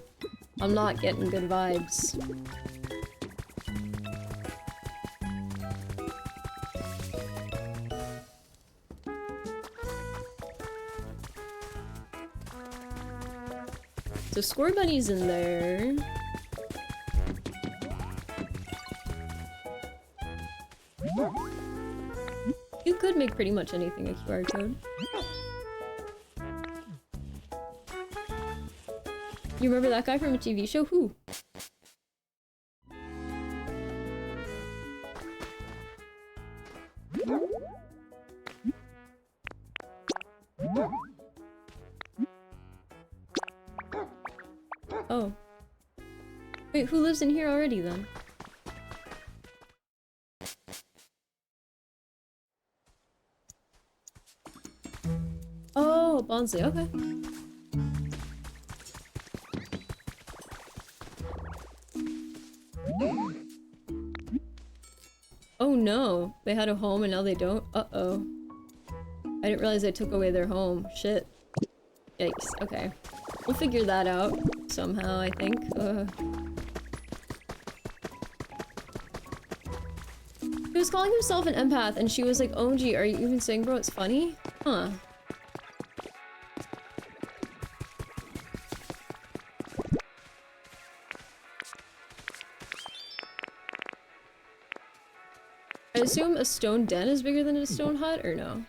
I'm not getting good vibes. So Score Bunny's in there. You could make pretty much anything a QR code. You remember that guy from a TV show? Who? Oh. Wait, who lives in here already then? Oh, Bonsley, okay. Oh no, they had a home and now they don't? Uh-oh. I didn't realize they took away their home. Shit. Yikes, okay. We'll figure that out somehow, I think. He was calling himself an empath and she was like, OMG, are you even saying bro, it's funny? Huh. I assume a stone den is bigger than a stone hut, or no?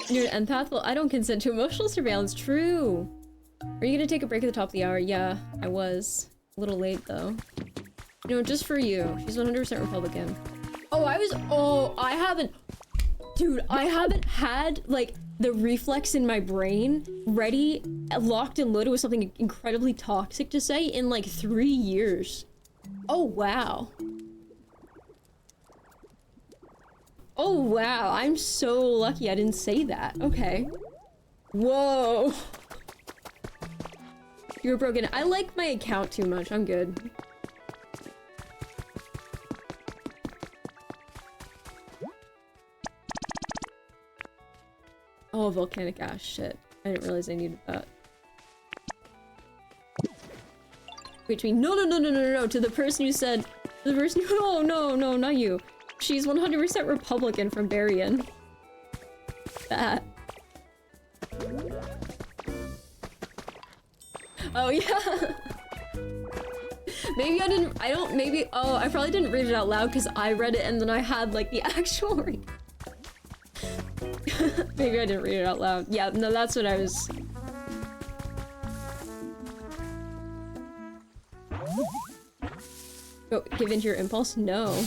You're an empath? Well, I don't consent to emotional surveillance. True. Are you gonna take a break at the top of the hour? Yeah, I was. A little late, though. You know, just for you. She's 100% Republican. Oh, I haven't... Dude, I haven't had, like, the reflex in my brain ready, locked and loaded with something incredibly toxic to say in, like, 3 years. Oh, wow. Oh, wow. I'm so lucky I didn't say that. Okay. Whoa. You're broken. I like my account too much. I'm good. Oh, volcanic ash. Shit. I didn't realize I needed that. Wait, to me. No. To the person who said... To the person who... Oh, no, not you. She's 100% Republican from Berrien. That. Oh, yeah. Maybe oh, I probably didn't read it out loud because I read it and then I had, like, the actual read. Maybe I didn't read it out loud. Yeah, no, that's what I was... Oh, give in to your impulse? No.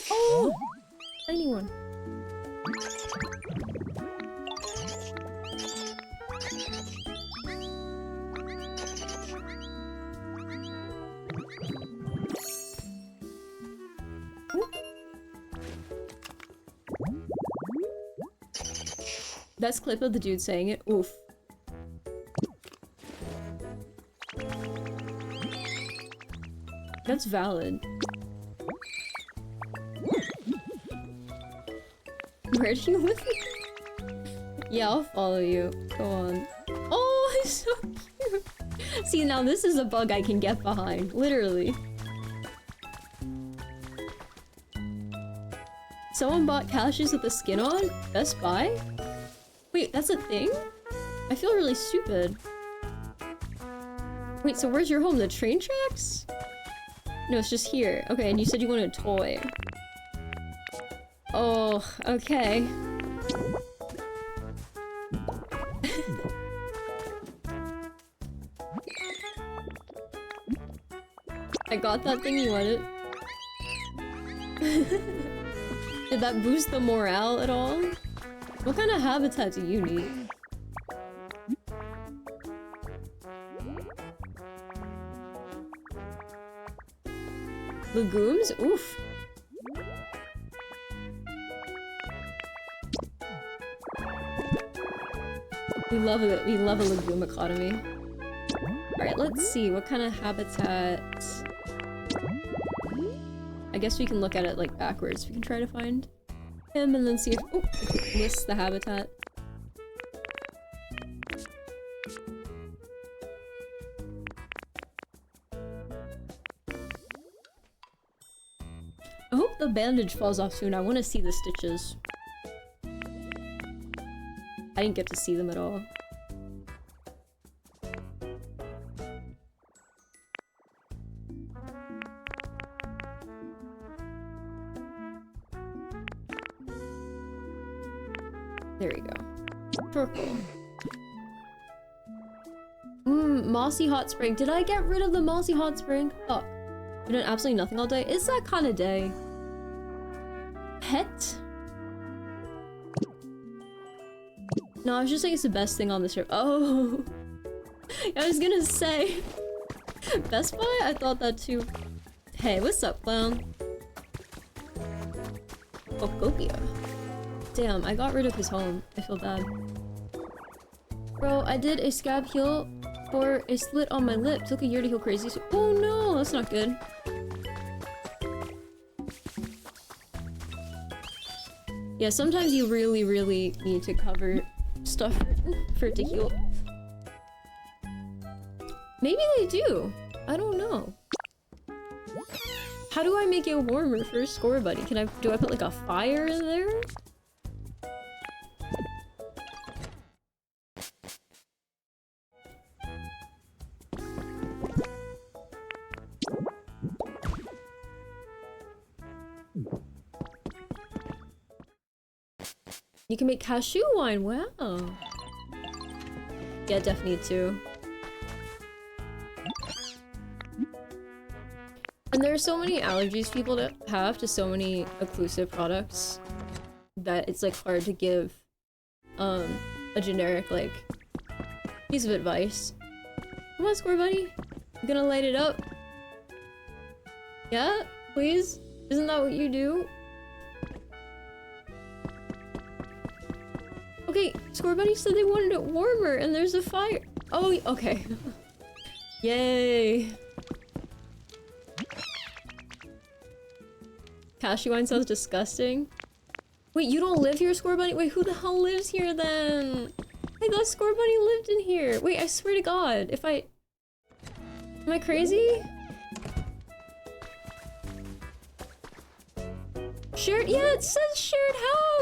Oh! Tiny one. Best clip of the dude saying it. Oof. That's valid. Where do you live? Yeah, I'll follow you. Go on. Oh, he's so cute. See, now this is a bug I can get behind. Literally. Someone bought caches with the skin on? Best Buy? Wait, that's a thing? I feel really stupid. Wait, so where's your home? The train tracks? No, it's just here. Okay, and you said you wanted a toy. Oh, okay. I got that thing you wanted. Did that boost the morale at all? What kind of habitat do you need? Legumes? Oof. We love it. We love a legume economy. Alright, let's see. What kind of habitat... I guess we can look at it like backwards. We can try to find him and then see if... Oh, it lists the habitat. I hope the bandage falls off soon. I want to see the stitches. I didn't get to see them at all. There you go. Purple. Mossy hot spring. Did I get rid of the mossy hot spring? Fuck. I've done absolutely nothing all day. It's that kind of day. Pet? No, I was just saying it's the best thing on the trip. Oh. I was gonna say. Best Buy? I thought that too. Hey, what's up, clown? Pokopia. Damn, I got rid of his home. I feel bad. Bro, I did a scab heal for a slit on my lip. Took a year to heal crazy. So oh no, that's not good. Yeah, sometimes you really, really need to cover stuff for it to heal. Maybe they do. I don't know. How do I make it warmer for a score buddy? Do I put like a fire in there? You can make cashew wine, wow. Yeah, definitely too. And there are so many allergies people have to so many occlusive products that it's like hard to give a generic like piece of advice. Come on, score buddy. You gonna light it up? Yeah, please? Isn't that what you do? Okay, Score Buddy said they wanted it warmer and there's a fire. Oh, okay. Yay. Cashew wine sounds disgusting. Wait, you don't live here, Score Buddy? Wait, who the hell lives here then? I thought Score Buddy lived in here. Wait, I swear to God, if I... Am I crazy? Shared? Yeah, it says shared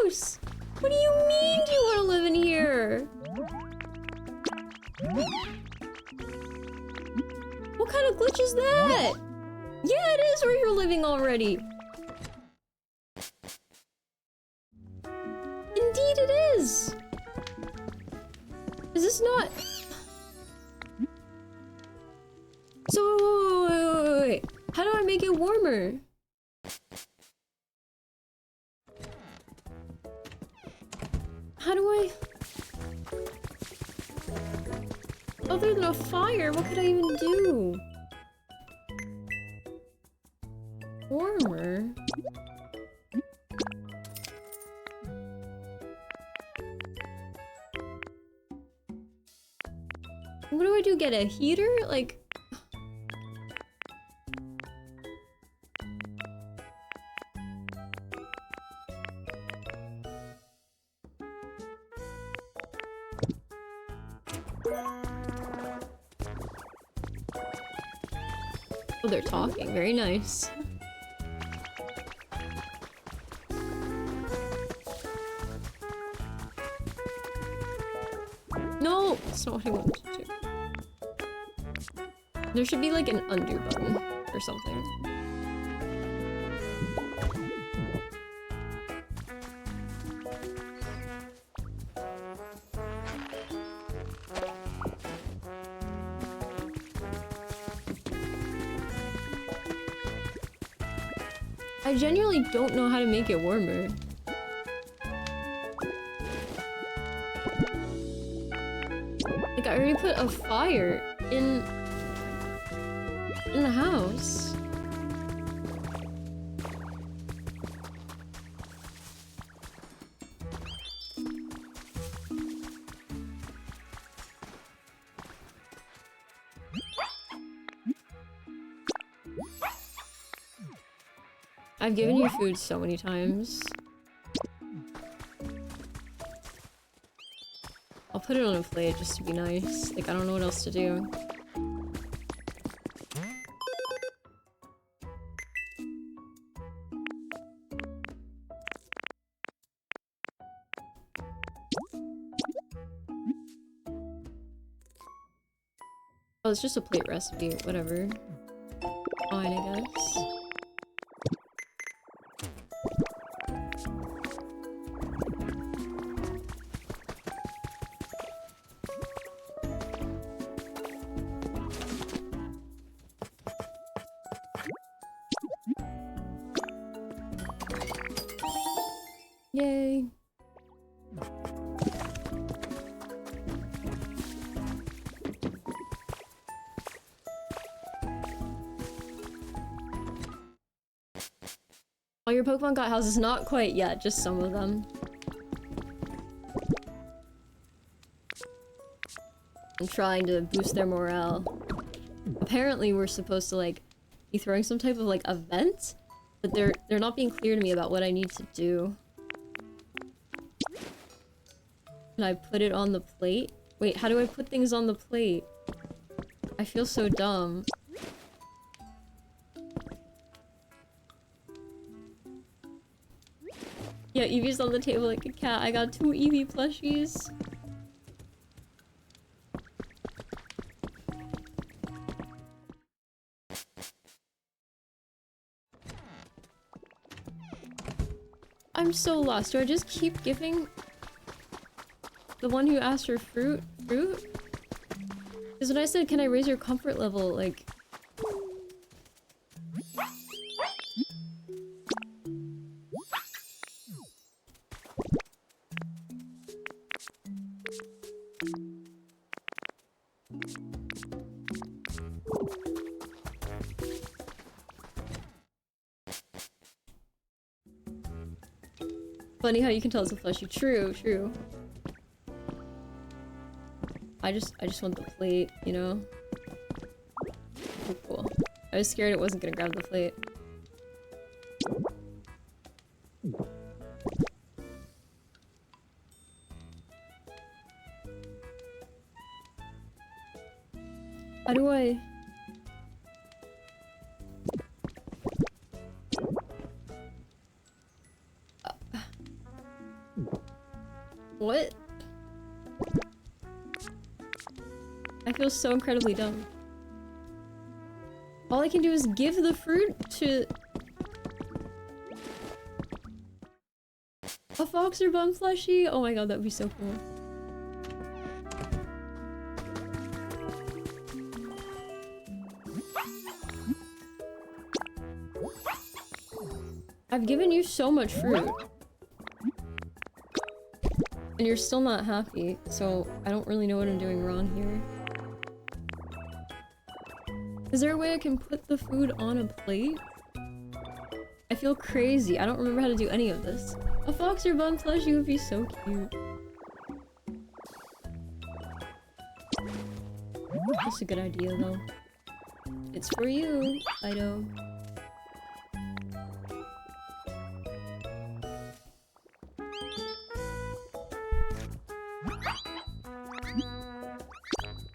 house! What do you mean do you want to live in here? What kind of glitch is that? Yeah, it is where you're living already. Indeed it is! Is this not... So, wait. How do I make it warmer? How do I... Other than a fire, what could I even do? Warmer? What do I do? Get a heater? Like... Oh, they're talking. Very nice. No! That's not what I wanted to do. There should be like an undo button or something. I genuinely don't know how to make it warmer. Like, I already put a fire in the house. I've given you food so many times. I'll put it on a plate just to be nice. Like, I don't know what else to do. Oh, it's just a plate recipe. Whatever. Fine, I guess. Yay. All your Pokemon got houses? Not quite yet, just some of them. I'm trying to boost their morale. Apparently we're supposed to like be throwing some type of like event, but they're not being clear to me about what I need to do. Can I put it on the plate? Wait, how do I put things on the plate? I feel so dumb. Yeah, Eevee's on the table like a cat. I got 2 Eevee plushies. I'm so lost. Do I just keep giving the one who asked for fruit? Because when I said, can I raise your comfort level, like... Funny how you can tell it's a plushie. True, true. I just want the plate, you know? Oh, cool. I was scared it wasn't gonna grab the plate. How do I... What? I feel so incredibly dumb. All I can do is give the fruit to... a fox or bum plushie? Oh my god, that would be so cool. I've given you so much fruit. And you're still not happy, so I don't really know what I'm doing wrong here. Is there a way I can put the food on a plate? I feel crazy. I don't remember how to do any of this. A fox or bun plushie would be so cute. That's a good idea, though. It's for you, Fido.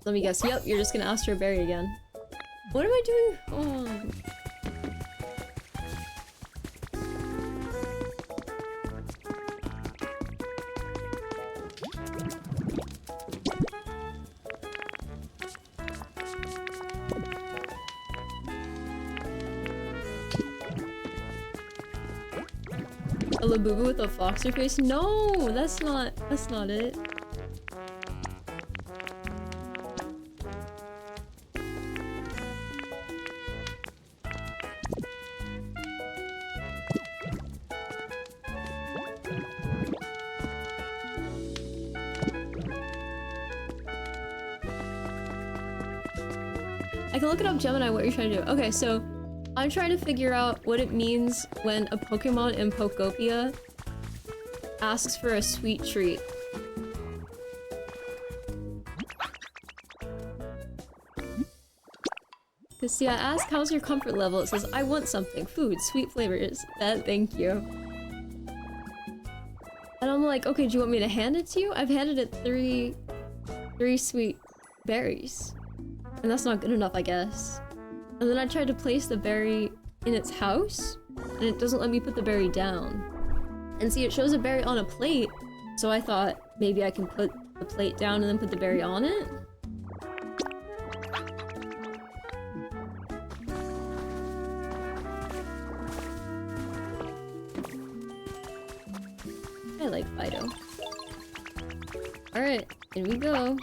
Let me guess. Yep, you're just gonna ask for a berry again. What am I doing? Oh. A Labubu with a Foxer face? No, that's not it. I can look it up, Gemini, what you're trying to do. Okay, so I'm trying to figure out what it means when a Pokemon in Pokopia asks for a sweet treat. Cause see, I ask how's your comfort level, it says I want something, food, sweet flavors. Thank you. And I'm like, okay, do you want me to hand it to you? I've handed it three sweet berries. And that's not good enough, I guess. And then I tried to place the berry in its house, and it doesn't let me put the berry down. And see, it shows a berry on a plate, so I thought maybe I can put the plate down and then put the berry on it? I like Fido. Alright, here we go.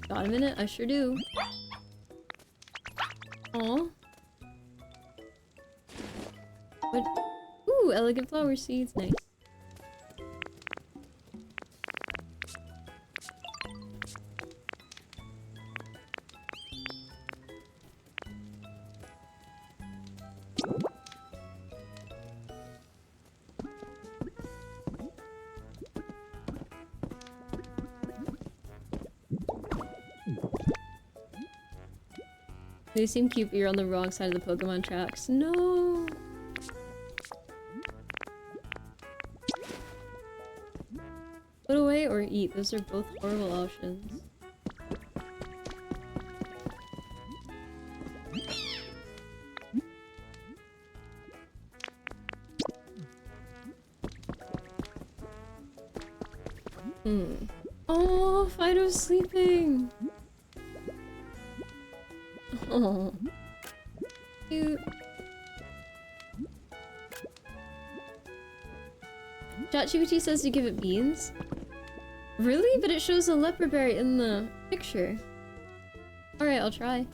Got a minute? I sure do. Aw. What? Ooh, elegant flower seeds. Nice. They seem cute, but you're on the wrong side of the Pokemon tracks. No! Put away or eat. Those are both horrible options. Oh, Fido's sleeping! Oh, cute. ChatGPT says to give it beans. Really? But it shows a leopard berry in the picture. Alright, I'll try.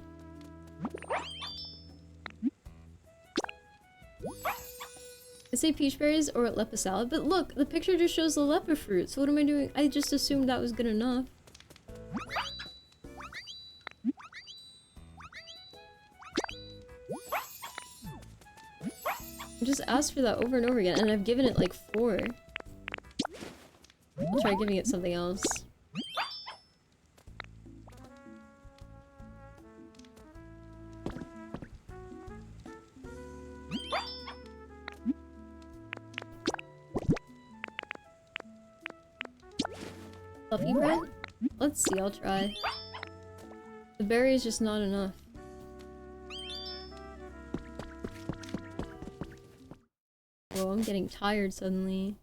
I say peach berries or lepa salad, but look, the picture just shows the lepa fruit, so what am I doing? I just assumed that was good enough. I just asked for that over and over again, and I've given it like 4. I'll try giving it something else. Fluffy bread? Let's see, I'll try. The berry is just not enough. Whoa, I'm getting tired suddenly.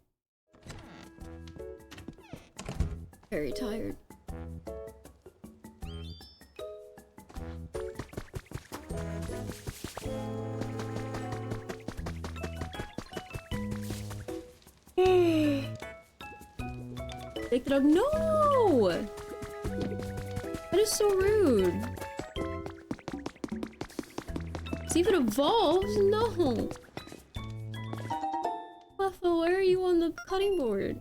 Very tired. Take the dog. No! That is so rude. See if it evolves? No! Fluffle, why are you on the cutting board?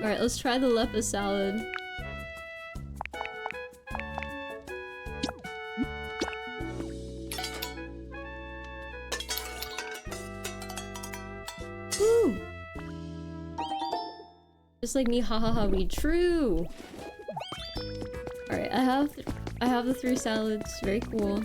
Alright, let's try the lepa salad. just like me, ha ha ha, we true! Alright, I have the 3 salads, very cool.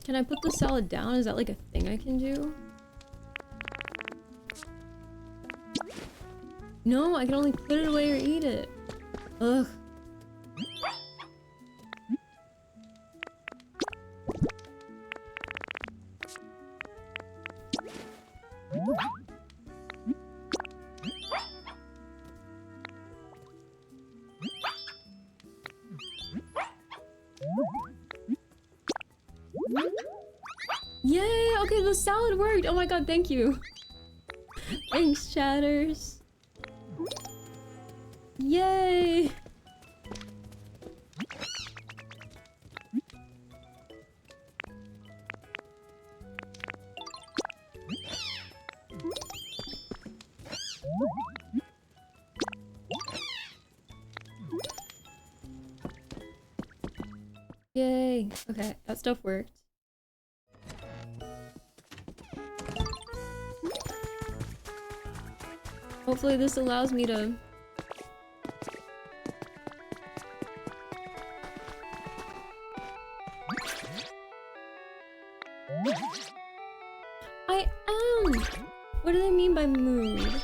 Can I put the salad down? Is that like a thing I can do? No, I can only put it away or eat it. Ugh. Yay! Okay, the salad worked! Oh my god, thank you! Thanks, chatters! Yay! Yay! Okay, that stuff worked. Hopefully this allows me to... I am! What do they mean by mood?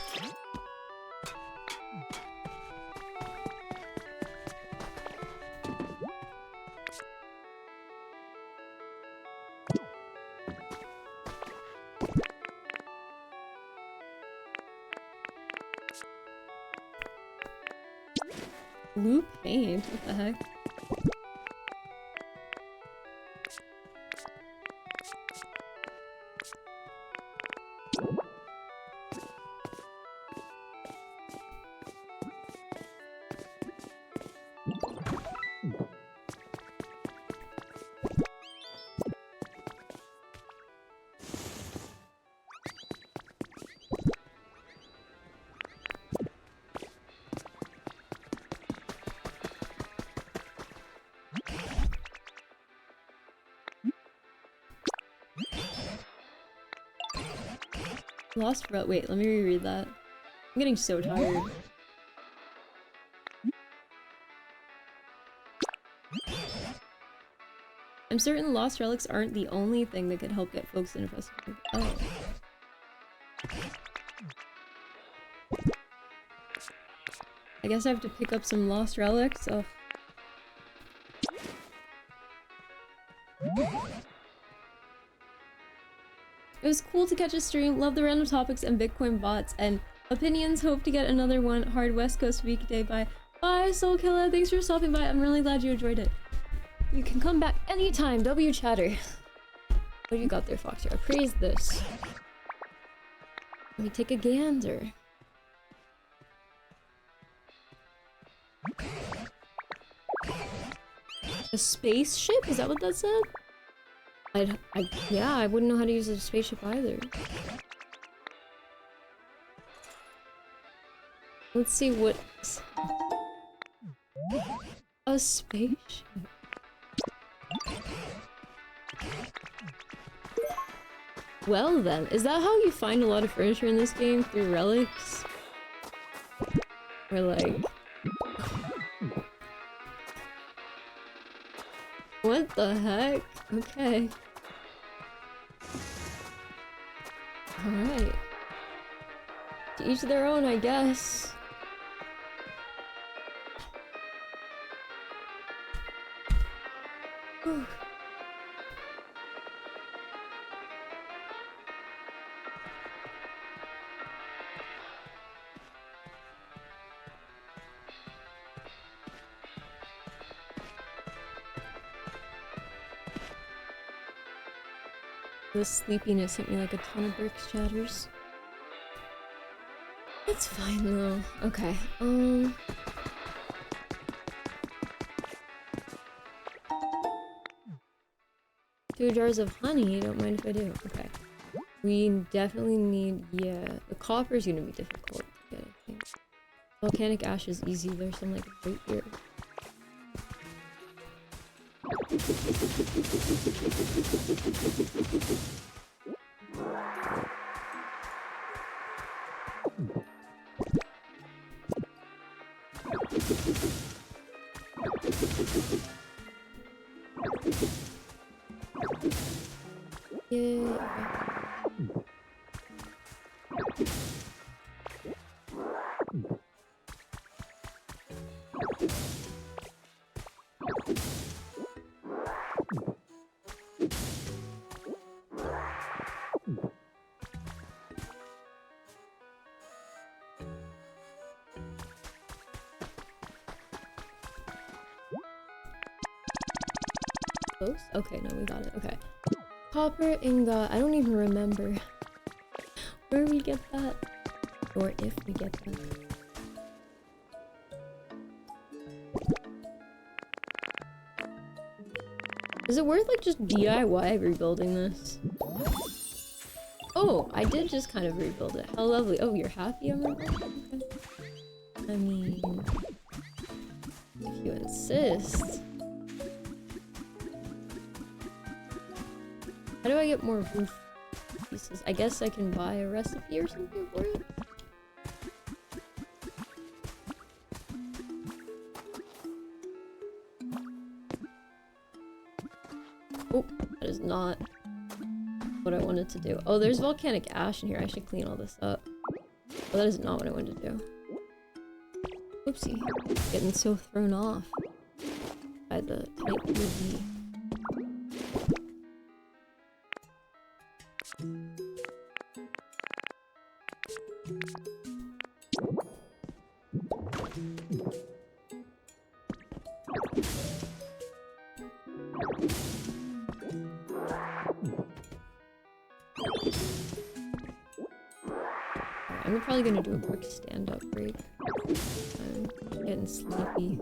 Blue paint? What the heck? Lost route. Wait, let me reread that. I'm getting so tired. I'm certain lost relics aren't the only thing that could help get folks in a festival. Oh. I guess I have to pick up some lost relics. Oh. It was cool to catch a stream, love the random topics and Bitcoin bots and opinions, hope to get another one. Hard West Coast weekday, bye. Bye Soul Killer, thanks for stopping by, I'm really glad you enjoyed it. You can come back anytime, W Chatter. What do you got there, Foxy? I praise this. Let me take a gander. A spaceship? Is that what that said? Yeah, I wouldn't know how to use a spaceship either. Let's see what... A spaceship? Well then, is that how you find a lot of furniture in this game? Through relics? Or like... What the heck? Okay. Alright. To each their own, I guess. Whew. This sleepiness hit me like a ton of bricks, chatters. It's fine though. Okay, 2 jars of honey, don't mind if I do. Okay. We definitely need, yeah, the copper is gonna be difficult. Volcanic ash is easy. There's some like right here. Yeah. Close? Okay, no, we got it. Okay. Copper ingot. I don't even remember where we get that. Or if we get that. Is it worth like just DIY rebuilding this? Oh, I did just kind of rebuild it. How lovely. Oh, you're happy I'm rebuilding? Okay. I mean, if you insist. How do I get more roof pieces? I guess I can buy a recipe or something for it? Oh, that is not what I wanted to do. Oh, there's volcanic ash in here. I should clean all this up. Oh, that is not what I wanted to do. Oopsie. Getting so thrown off by the type UV. I'm probably gonna do a quick stand-up break. I'm getting sleepy.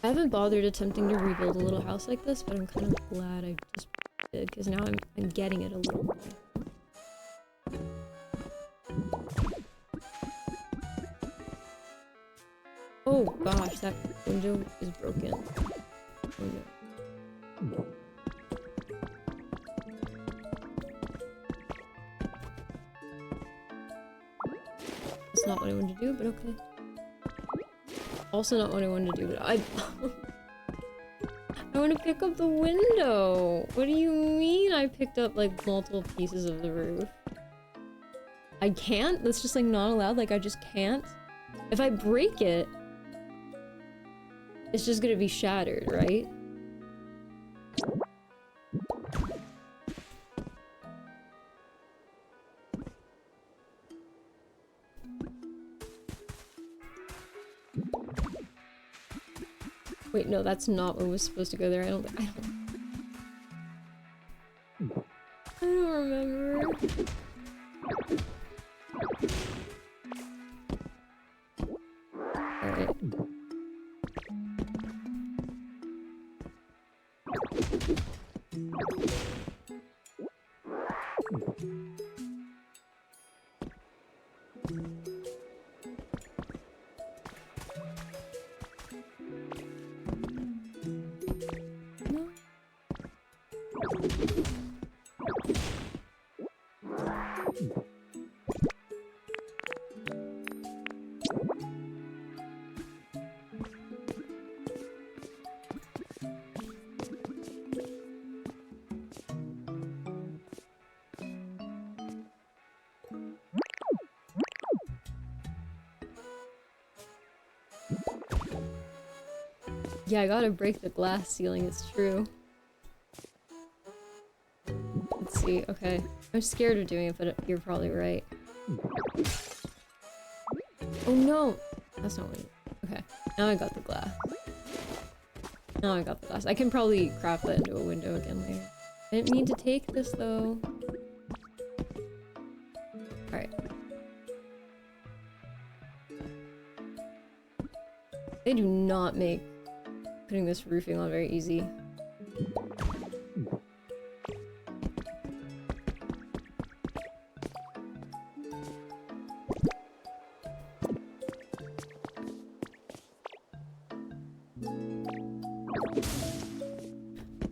I haven't bothered attempting to rebuild a little house like this, but I'm kind of glad I just did, because now I'm getting it a little more. Oh gosh, that window is broken. Oh no. That's not what I wanted to do, but okay. Also not what I wanted to do, but I want to pick up the window! What do you mean I picked up, like, multiple pieces of the roof? I can't? That's just, like, not allowed? Like, I just can't? If I break it, it's just gonna be shattered, right? Wait, no, that's not what was supposed to go there. I don't remember. Alright. Yeah, I gotta break the glass ceiling, it's true. Let's see, okay. I'm scared of doing it, but you're probably right. Oh no! That's not what it is. Okay, now I got the glass. Now I got the glass. I can probably craft that into a window again later. I didn't mean to take this though. They do not make putting this roofing on very easy.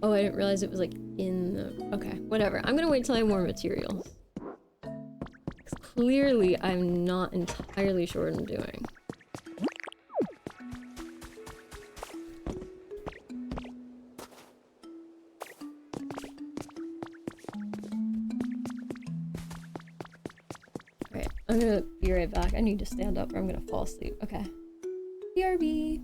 Oh, I didn't realize it was like in the... Okay, whatever. I'm gonna wait till I have more materials. 'Cause clearly I'm not entirely sure what I'm doing. Alright, I'm gonna be right back. I need to stand up or I'm gonna fall asleep. Okay. BRB!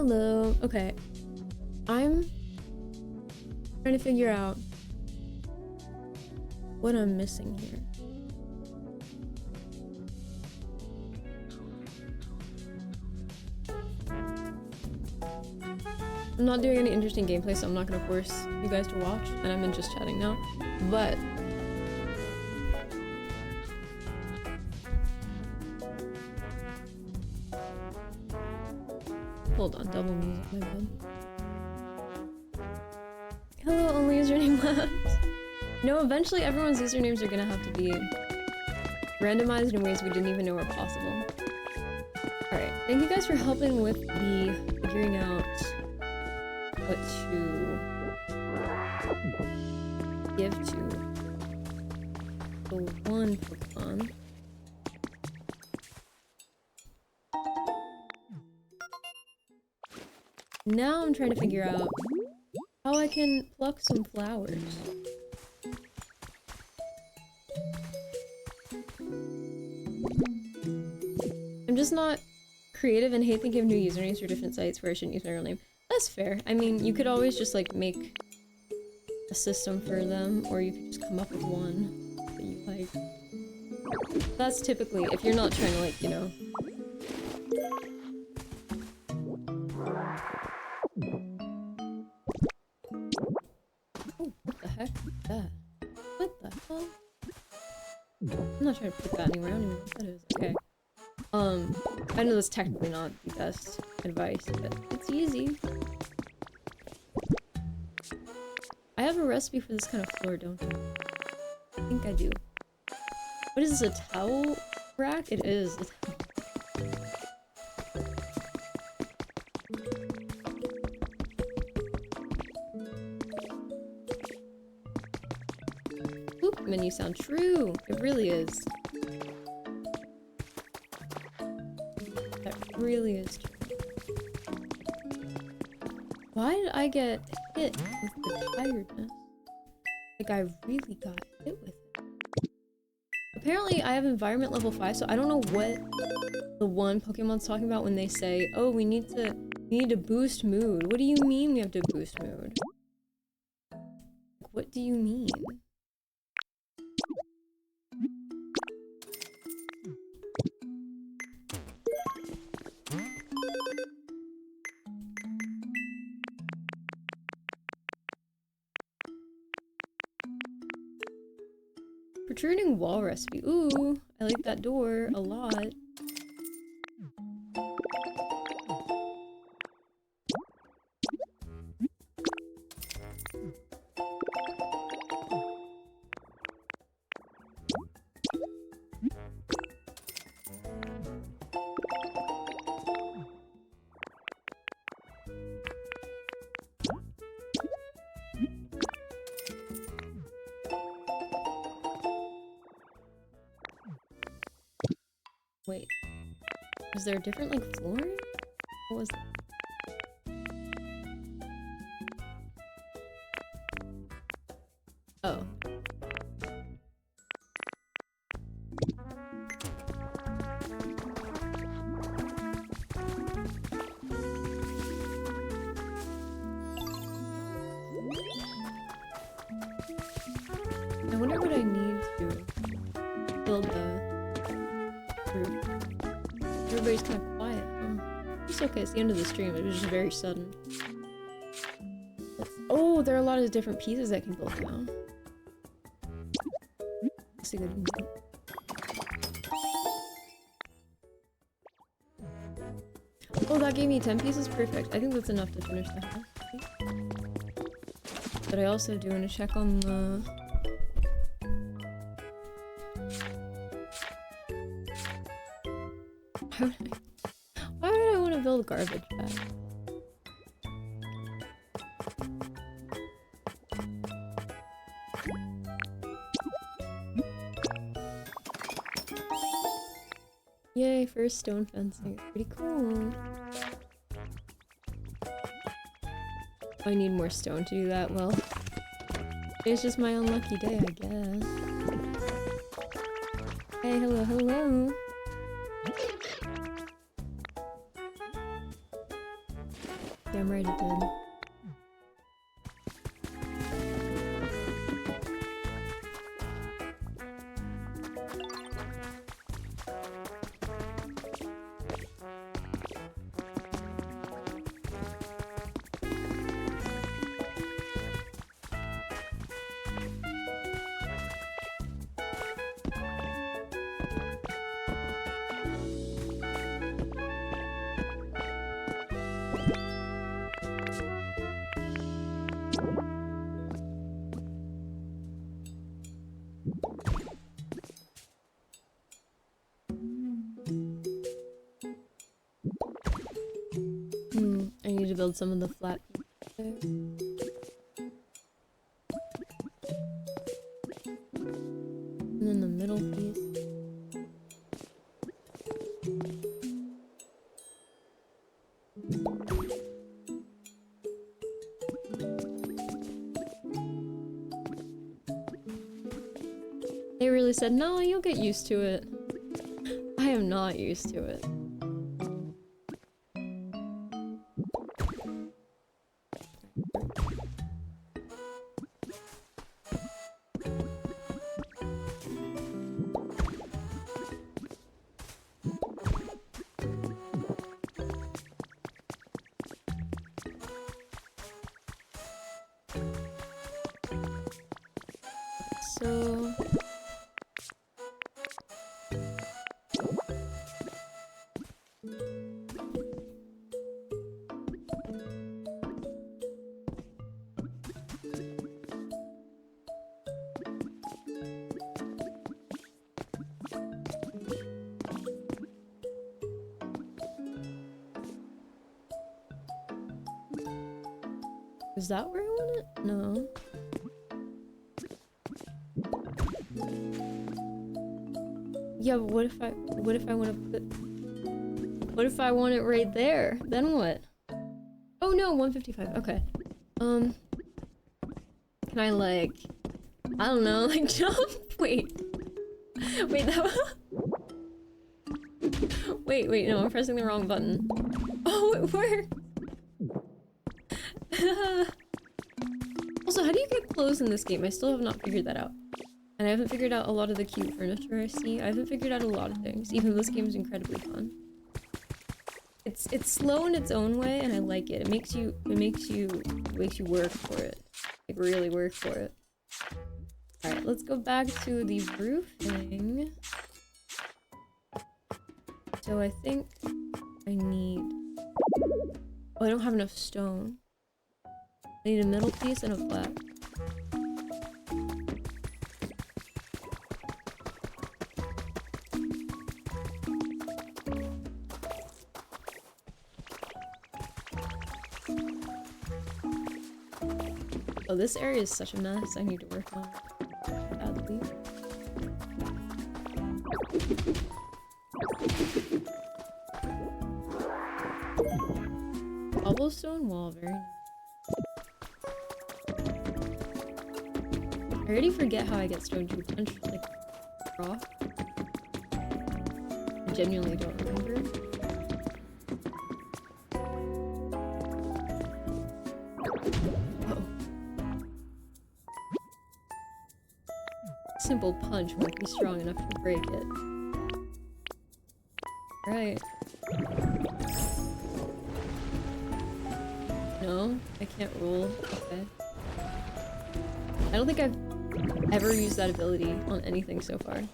Hello. Okay. I'm trying to figure out what I'm missing here. I'm not doing any interesting gameplay, so I'm not gonna force you guys to watch, and I'm in just chatting now. But hold on, double music, my bad. Hello, only username left. No, eventually everyone's usernames are gonna have to be randomized in ways we didn't even know were possible. Alright, thank you guys for helping with the figuring out what to give to the one Pokemon. Now I'm trying to figure out how I can pluck some flowers. I'm just not creative and hate thinking of new usernames for different sites where I shouldn't use my real name. That's fair. I mean, you could always just like make a system for them, or you could just come up with one that you like. That's typically, if you're not trying to like, you know... Oh, what the heck is that? What the hell? I'm not trying to put that anywhere, I don't even know what that is. Okay. I know that's technically not the best advice, but it's easy. I have a recipe for this kind of floor, don't I? I think I do. What is this, a towel rack? It is. Oop, menu sound true. It really is. That really is true. Why did I get hit with the tiredness? Like, I really got hit with it. Apparently, I have environment level 5, so I don't know what the one Pokemon's talking about when they say, oh, we need to boost mood. What do you mean we have to boost mood? Like, what do you mean? Protruding wall recipe. Ooh, I like that door a lot. Wait, is there a different, like, flooring? What was that? Oh. I wonder what I need to build the group. Everybody's kind of quiet, huh? It's okay, it's the end of the stream, it was just very sudden. Oh, there are a lot of different pieces that can build now. Let's see what we can do. Oh, that gave me 10 pieces? Perfect. I think that's enough to finish the house. But I also do want to check on the... Why would I want to build a garbage bag? Yay, first stone fencing. It's pretty cool. I need more stone to do that. Well, it's just my unlucky day, I guess. Hey, hello, hello. damn right it did. I need to build some of the flat pieces there. And then the middle piece. They really said, no, you'll get used to it. I am not used to it. So... Is that where I want it? No. Yeah, but what if I want to put... What if I want it right there? Then what? Oh no, 155, okay. Can I like... I don't know, like jump? Wait. Wait, that Wait, no, I'm pressing the wrong button. Oh, it worked! Also, how do you get clothes in this game? I still have not figured that out. And I haven't figured out a lot of the cute furniture I see. I haven't figured out a lot of things, even though this game is incredibly fun. It's slow in its own way, and I like it. It makes you work for it. Like, really work for it. Alright, let's go back to the roof thing. So I think I need... Oh, I don't have enough stone. I need a middle piece and a flat. Oh, this area is such a mess. I need to work on it badly. Cobblestone wall, very nice. I already forget how I get stone to punch, like, rock. I genuinely don't remember. Oh. Simple punch won't be strong enough to break it. Right. No, I can't roll. Okay. I don't think I've ever used that ability on anything so far.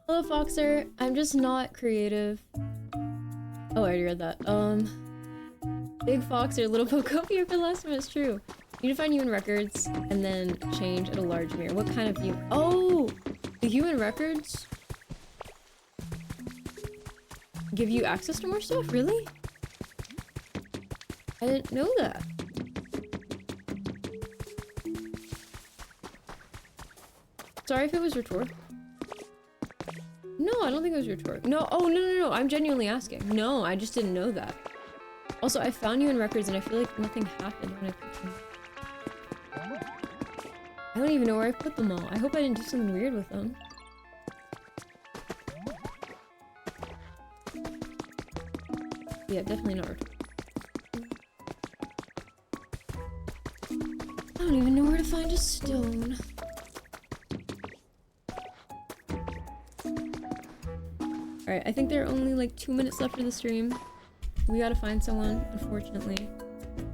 Hello, Foxer. I'm just not creative. Oh, I already read that. Big Foxer, little Pokopia for last time, it's true. You need to find human records and then change at a large mirror. What kind of view? Oh! The human records give you access to more stuff? Really? I didn't know that. Sorry if it was rhetorical. No, I don't think it was rhetorical. No, oh, no, I'm genuinely asking. No, I just didn't know that. Also, I found you in records and I feel like nothing happened when I put them. I don't even know where I put them all. I hope I didn't do something weird with them. Yeah, definitely not. I don't even know where to find a stone. Alright, I think there are only like 2 minutes left of the stream. We gotta find someone, unfortunately.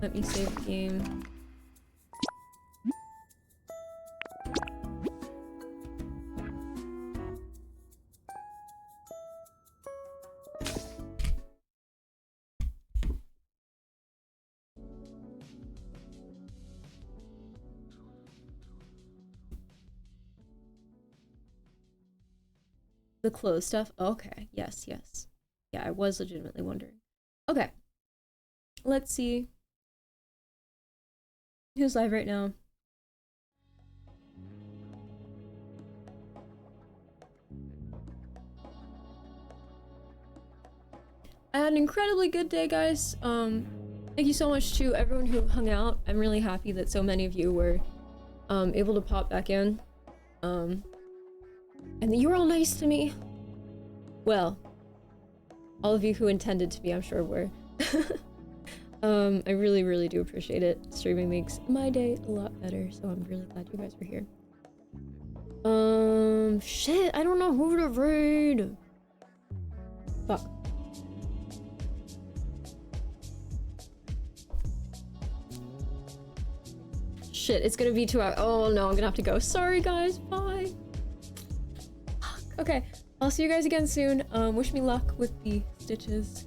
Let me save the game. The clothes stuff? Okay, yes, yes. Yeah, I was legitimately wondering. Okay. Let's see. Who's live right now? I had an incredibly good day, guys. Thank you so much to everyone who hung out. I'm really happy that so many of you were able to pop back in. And you were all nice to me. Well, all of you who intended to be, I'm sure were. I really, really do appreciate it. Streaming makes my day a lot better, so I'm really glad you guys were here. Shit, I don't know who to raid. Fuck. Shit, it's gonna be 2 hours. Oh no, I'm gonna have to go. Sorry guys, bye. Okay, I'll see you guys again soon. Wish me luck with the stitches.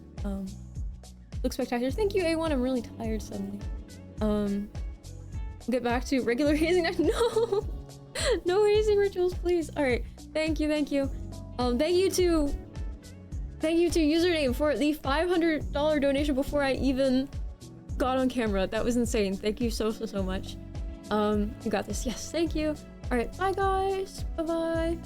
Look spectacular. Thank you, A1. I'm really tired suddenly. Get back to regular hazing. No! No hazing rituals, please. Alright, thank you, thank you. Thank you to Username for the $500 donation before I even got on camera. That was insane. Thank you so much. You got this. Yes, thank you. Alright, bye guys. Bye-bye.